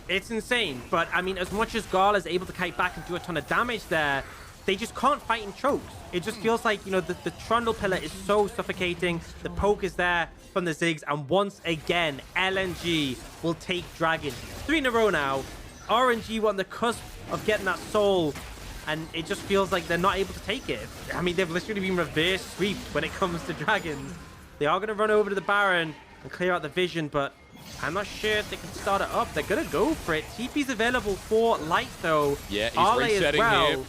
It's insane, but I mean, as much as Gala is able to kite back and do a ton of damage there, they just can't fight in chokes. It just feels like, you know, the Trundle Pillar is so suffocating. The poke is there from the Ziggs, and once again, LNG will take Dragon. 3 in a row now. RNG were on the cusp of getting that soul, and it just feels like they're not able to take it. I mean, they've literally been reverse sweeped when it comes to Dragons. They are going to run over to the Baron and clear out the vision, but I'm not sure if they can start it up. They're going to go for it. TP's available for Light, though. Yeah, he's Arle resetting as well. here.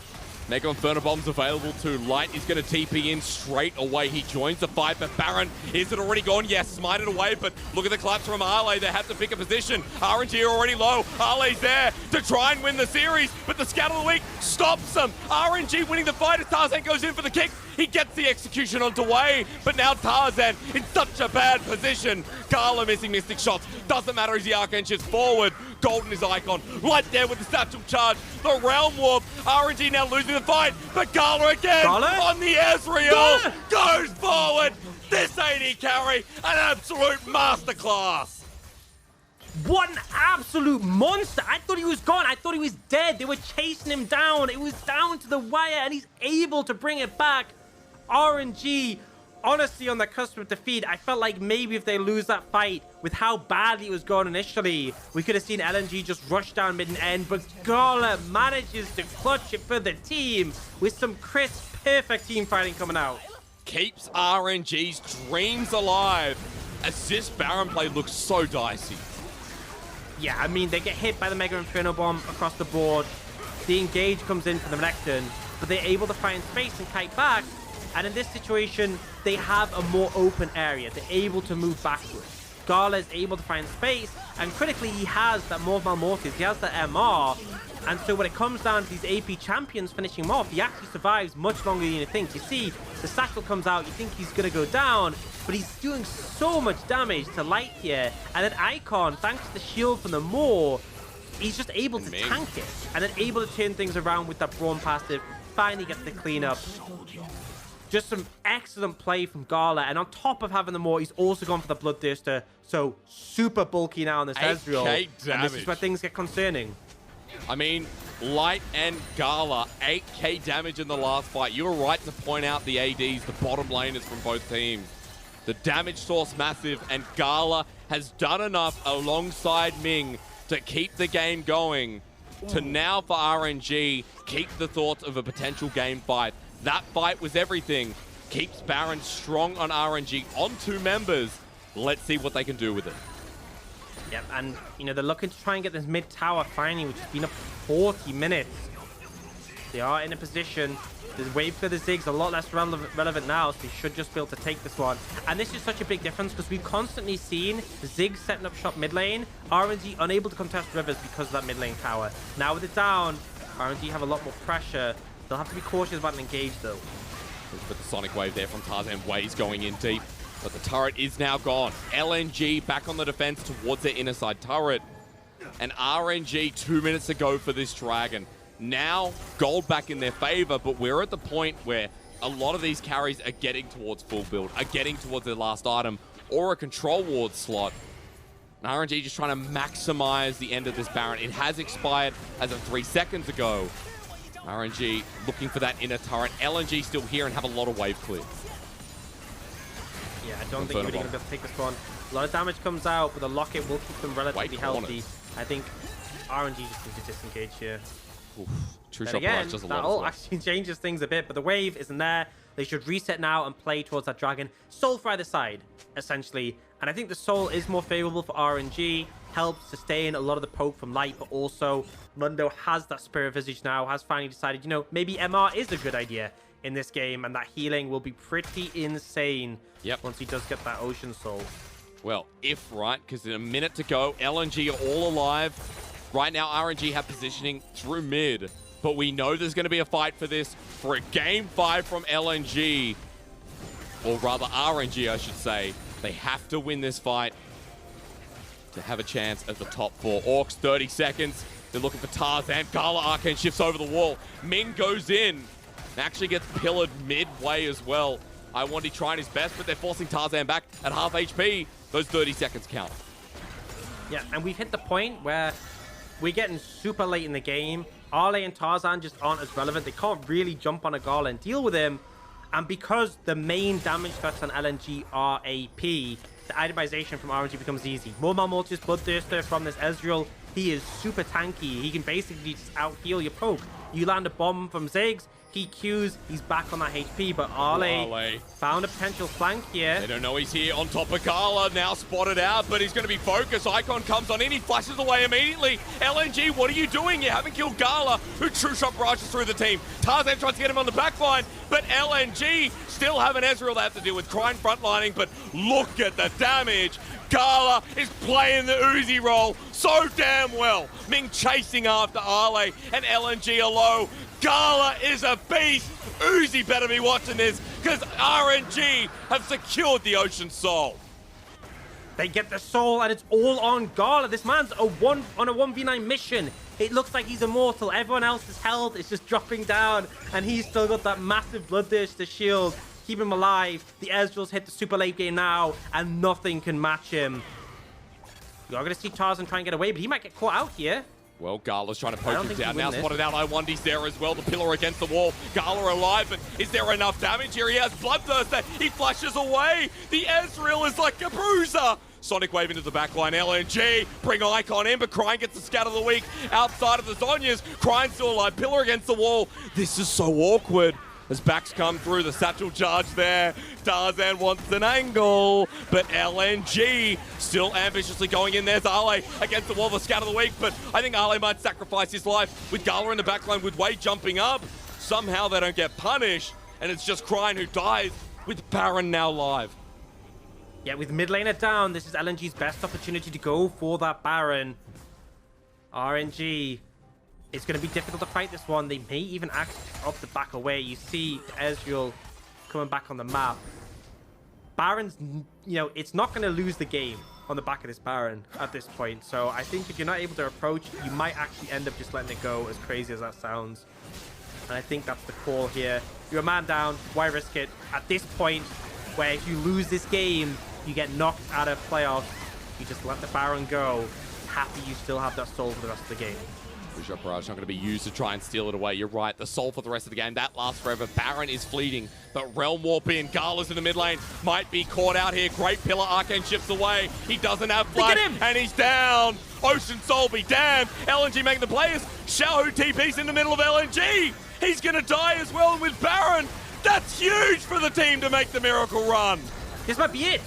Mega Inferno Bomb's available too. Light is going to TP in straight away. He joins the fight, but Baron, is it already gone? Yes, smited away, but look at the collapse from Arle. They have to pick a position. RNG are already low. Arle's there to try and win the series, but the Scout of the Week stops them. RNG winning the fight as Tarzan goes in for the kick. He gets the execution on the way, but now Tarzan in such a bad position. Gala missing Mystic shots. Doesn't matter as the Arcane shifts forward. Golden is Icon right there with the satchel charge. The Realm Warp. RNG now losing the fight, but Gala again on the Ezreal goes forward. This AD carry, an absolute masterclass. What an absolute monster. I thought he was gone. I thought he was dead. They were chasing him down. It was down to the wire, and he's able to bring it back. RNG, honestly, on the cusp of defeat. I felt like maybe if they lose that fight with how badly it was going initially, we could have seen LNG just rush down mid and end, but Gala manages to clutch it for the team with some crisp, perfect team fighting coming out. Keeps RNG's dreams alive as this Baron play looks so dicey. Yeah, I mean, they get hit by the Mega Inferno Bomb across the board. The engage comes in for the Renekton, but they're able to find space and kite back. And in this situation, they have a more open area. They're able to move backwards. Gala is able to find space, and critically, he has that Morph Malmortis. He has that MR. And so when it comes down to these AP champions finishing him off, he actually survives much longer than you think. You see, the Satchel comes out, you think he's going to go down, but he's doing so much damage to Light here. And then Icon, thanks to the shield from the Maw, he's just able to tank it. And then able to turn things around with that Brawn passive. Finally gets the cleanup. Just some excellent play from Gala. And on top of having the Maw, he's also gone for the Bloodthirster. So super bulky now on this Ezreal. And this is where things get concerning. I mean, Light and Gala, 8k damage in the last fight. You were right to point out the ADs, the bottom laners from both teams. The damage source massive, and Gala has done enough alongside Ming to keep the game going. To now for RNG, keep the thoughts of a potential game fight. That fight was everything. Keeps Baron strong on RNG on 2 members. Let's see what they can do with it. Yep, and, you know, they're looking to try and get this mid tower finally, which has been up 40 minutes. They are in a position. The wave for the Ziggs a lot less relevant now, so they should just be able to take this one. And this is such a big difference because we've constantly seen Ziggs setting up shop mid lane, RNG unable to contest Rivers because of that mid lane tower. Now with it down, RNG have a lot more pressure. They'll have to be cautious about an engage though. But the Sonic Wave there from Tarzan. Waves going in deep. But the turret is now gone. LNG back on the defense towards their inner side turret. And RNG 2 minutes to go for this Dragon. Now, gold back in their favor, but we're at the point where a lot of these carries are getting towards full build, are getting towards their last item, or a control ward slot. And RNG just trying to maximize the end of this Baron. It has expired as of 3 seconds ago. RNG looking for that inner turret. LNG still here and have a lot of wave clear. Yeah, I don't think you're really going to be able to take this one. A lot of damage comes out, but the locket will keep them relatively healthy. I think RNG just needs to disengage here. Oof. True then shot again, does a that lot all actually changes things a bit, but the wave isn't there. They should reset now and play towards that Dragon. Soul for either side, essentially. And I think the Soul is more favorable for RNG. Helps sustain a lot of the poke from Light, but also Mundo has that Spirit Visage now, has finally decided, you know, maybe MR is a good idea in this game, and that healing will be pretty insane once he does get that Ocean Soul. Well, if right, because in a minute to go, LNG are all alive. Right now, RNG have positioning through mid, but we know there's going to be a fight for this, for a game 5 from LNG, or rather RNG, I should say. They have to win this fight to have a chance at the top 4. Orcs, 30 seconds. They're looking for Tarzan. Gala Arcane shifts over the wall. Ming goes in. Actually gets pillared midway as well. Iwandy trying his best, but they're forcing Tarzan back at half HP. Those 30 seconds count. Yeah, and we've hit the point where we're getting super late in the game. Arle and Tarzan just aren't as relevant. They can't really jump on a Gala and deal with him. And because the main damage threats on LNG are AP, the itemization from RNG becomes easy. More Malmortis, Bloodthirster from this Ezreal. He is super tanky. He can basically just out-heal your poke. You land a bomb from Ziggs, PQs, he's back on that HP, but Ale found a potential flank here. They don't know he's here on top of Gala, now spotted out, but he's going to be focused. Icon comes on in, he flashes away immediately. LNG, what are you doing? You haven't killed Gala, who true shot barrages through the team. Tarzan tries to get him on the back line, but LNG still have an Ezreal they have to deal with. Cryin frontlining, but look at the damage. Gala is playing the Uzi role so damn well. Ming chasing after Ale, and LNG are low. Gala is a beast. Uzi better be watching this, because RNG have secured the Ocean Soul. They get the soul, and it's all on Gala. This man's on a 1v9 mission. It looks like he's immortal. Everyone else's health is just dropping down, and he's still got that massive blood dish to shield. Keep him alive. The Ezreal's hit the super late game now, and nothing can match him. You're going to see Tarzan try and get away, but he might get caught out here. Well, Gala's trying to poke him down. Now spotted out. I1D's there as well. The pillar against the wall. Gala alive, but is there enough damage here? He has Bloodthirst there. He flashes away. The Ezreal is like a bruiser. Sonic Wave into the backline. LNG bring Icon in, but Cryin gets the scat of the week outside of the Zhonya's. Cryin still alive. Pillar against the wall. This is so awkward. As backs come through, the satchel charge there. Tarzan wants an angle, but LNG still ambitiously going in. There's Ale against the wall, the scout of the week, but I think Ale might sacrifice his life with Gala in the backline with Wade jumping up. Somehow they don't get punished, and it's just Cryin who dies with Baron now live. Yeah, with mid laner down, this is LNG's best opportunity to go for that Baron. RNG. It's going to be difficult to fight this one. They may even act up the back away. You see Ezreal coming back on the map. Baron's, you know, it's not going to lose the game on the back of this Baron at this point. So I think if you're not able to approach, you might actually end up just letting it go, as crazy as that sounds. And I think that's the call here. You're a man down. Why risk it? At this point, where if you lose this game, you get knocked out of playoffs, you just let the Baron go. Happy you still have that soul for the rest of the game. Shot barrage not going to be used to try and steal it away. You're right, the soul for the rest of the game, that lasts forever. Baron is fleeting, but Realm Warp in. Gala's in the mid lane, might be caught out here. Great pillar, Arcane shifts away. He doesn't have flash, and he's down. Ocean Soul be damned. LNG making the players. Xiao who TP's in the middle of LNG. He's going to die as well with Baron. That's huge for the team to make the miracle run. This might be it.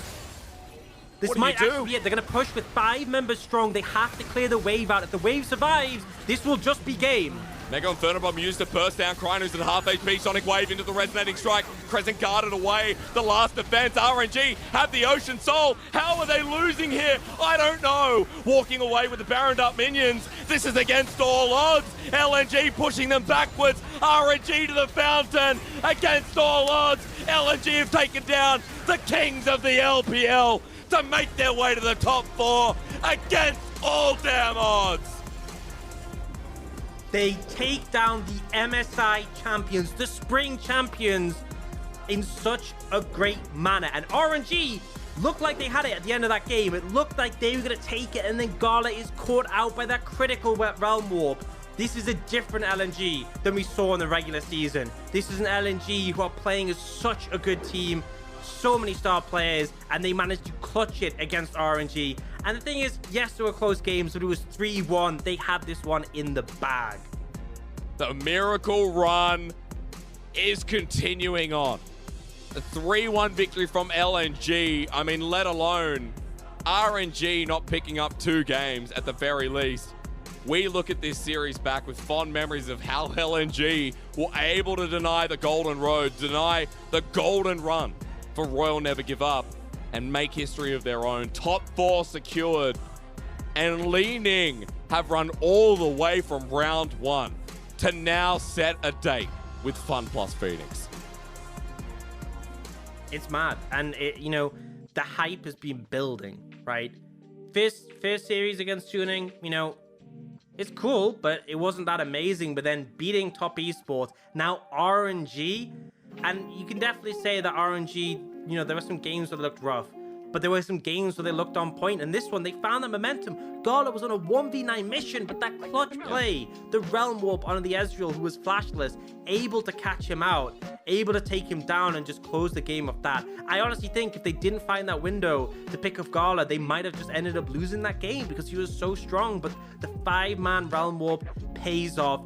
This might actually be it. They're going to push with 5 members strong. They have to clear the wave out. If the wave survives, this will just be game. Mega Inferno Bomb used to burst down. Cryin who's at half HP. Sonic Wave into the resonating strike. Crescent guarded away. The last defense. RNG have the Ocean Soul. How are they losing here? I don't know. Walking away with the Baroned up minions. This is against all odds. LNG pushing them backwards. RNG to the fountain. Against all odds. LNG have taken down the kings of the LPL to make their way to the top 4 against all damn odds. They take down the MSI champions, the spring champions, in such a great manner. And RNG looked like they had it at the end of that game. It looked like they were going to take it, and then Gala is caught out by that critical Realm Warp. This is a different LNG than we saw in the regular season. This is an LNG who are playing as such a good team. So many star players, and they managed to clutch it against RNG. And the thing is, yes, there were close games, but it was 3-1. They had this one in the bag. The miracle run is continuing on. A 3-1 victory from LNG. I mean, let alone RNG not picking up 2 games at the very least. We look at this series back with fond memories of how LNG were able to deny the golden road, deny the golden run for Royal Never Give Up, and make history of their own. Top 4 secured, and Li-Ning have run all the way from round 1 to now set a date with Fun Plus Phoenix. It's mad, and you know, the hype has been building, right? First series against Tuning, you know, it's cool, but it wasn't that amazing. But then beating top esports, now RNG. And you can definitely say that RNG, you know, there were some games that looked rough, but there were some games where they looked on point. And this one, they found that momentum. Gala was on a 1v9 mission, but that clutch play, the Realm Warp on the Ezreal, who was flashless, able to catch him out, able to take him down and just close the game of that. I honestly think if they didn't find that window to pick up Gala, they might have just ended up losing that game because he was so strong. But the 5-man Realm Warp pays off.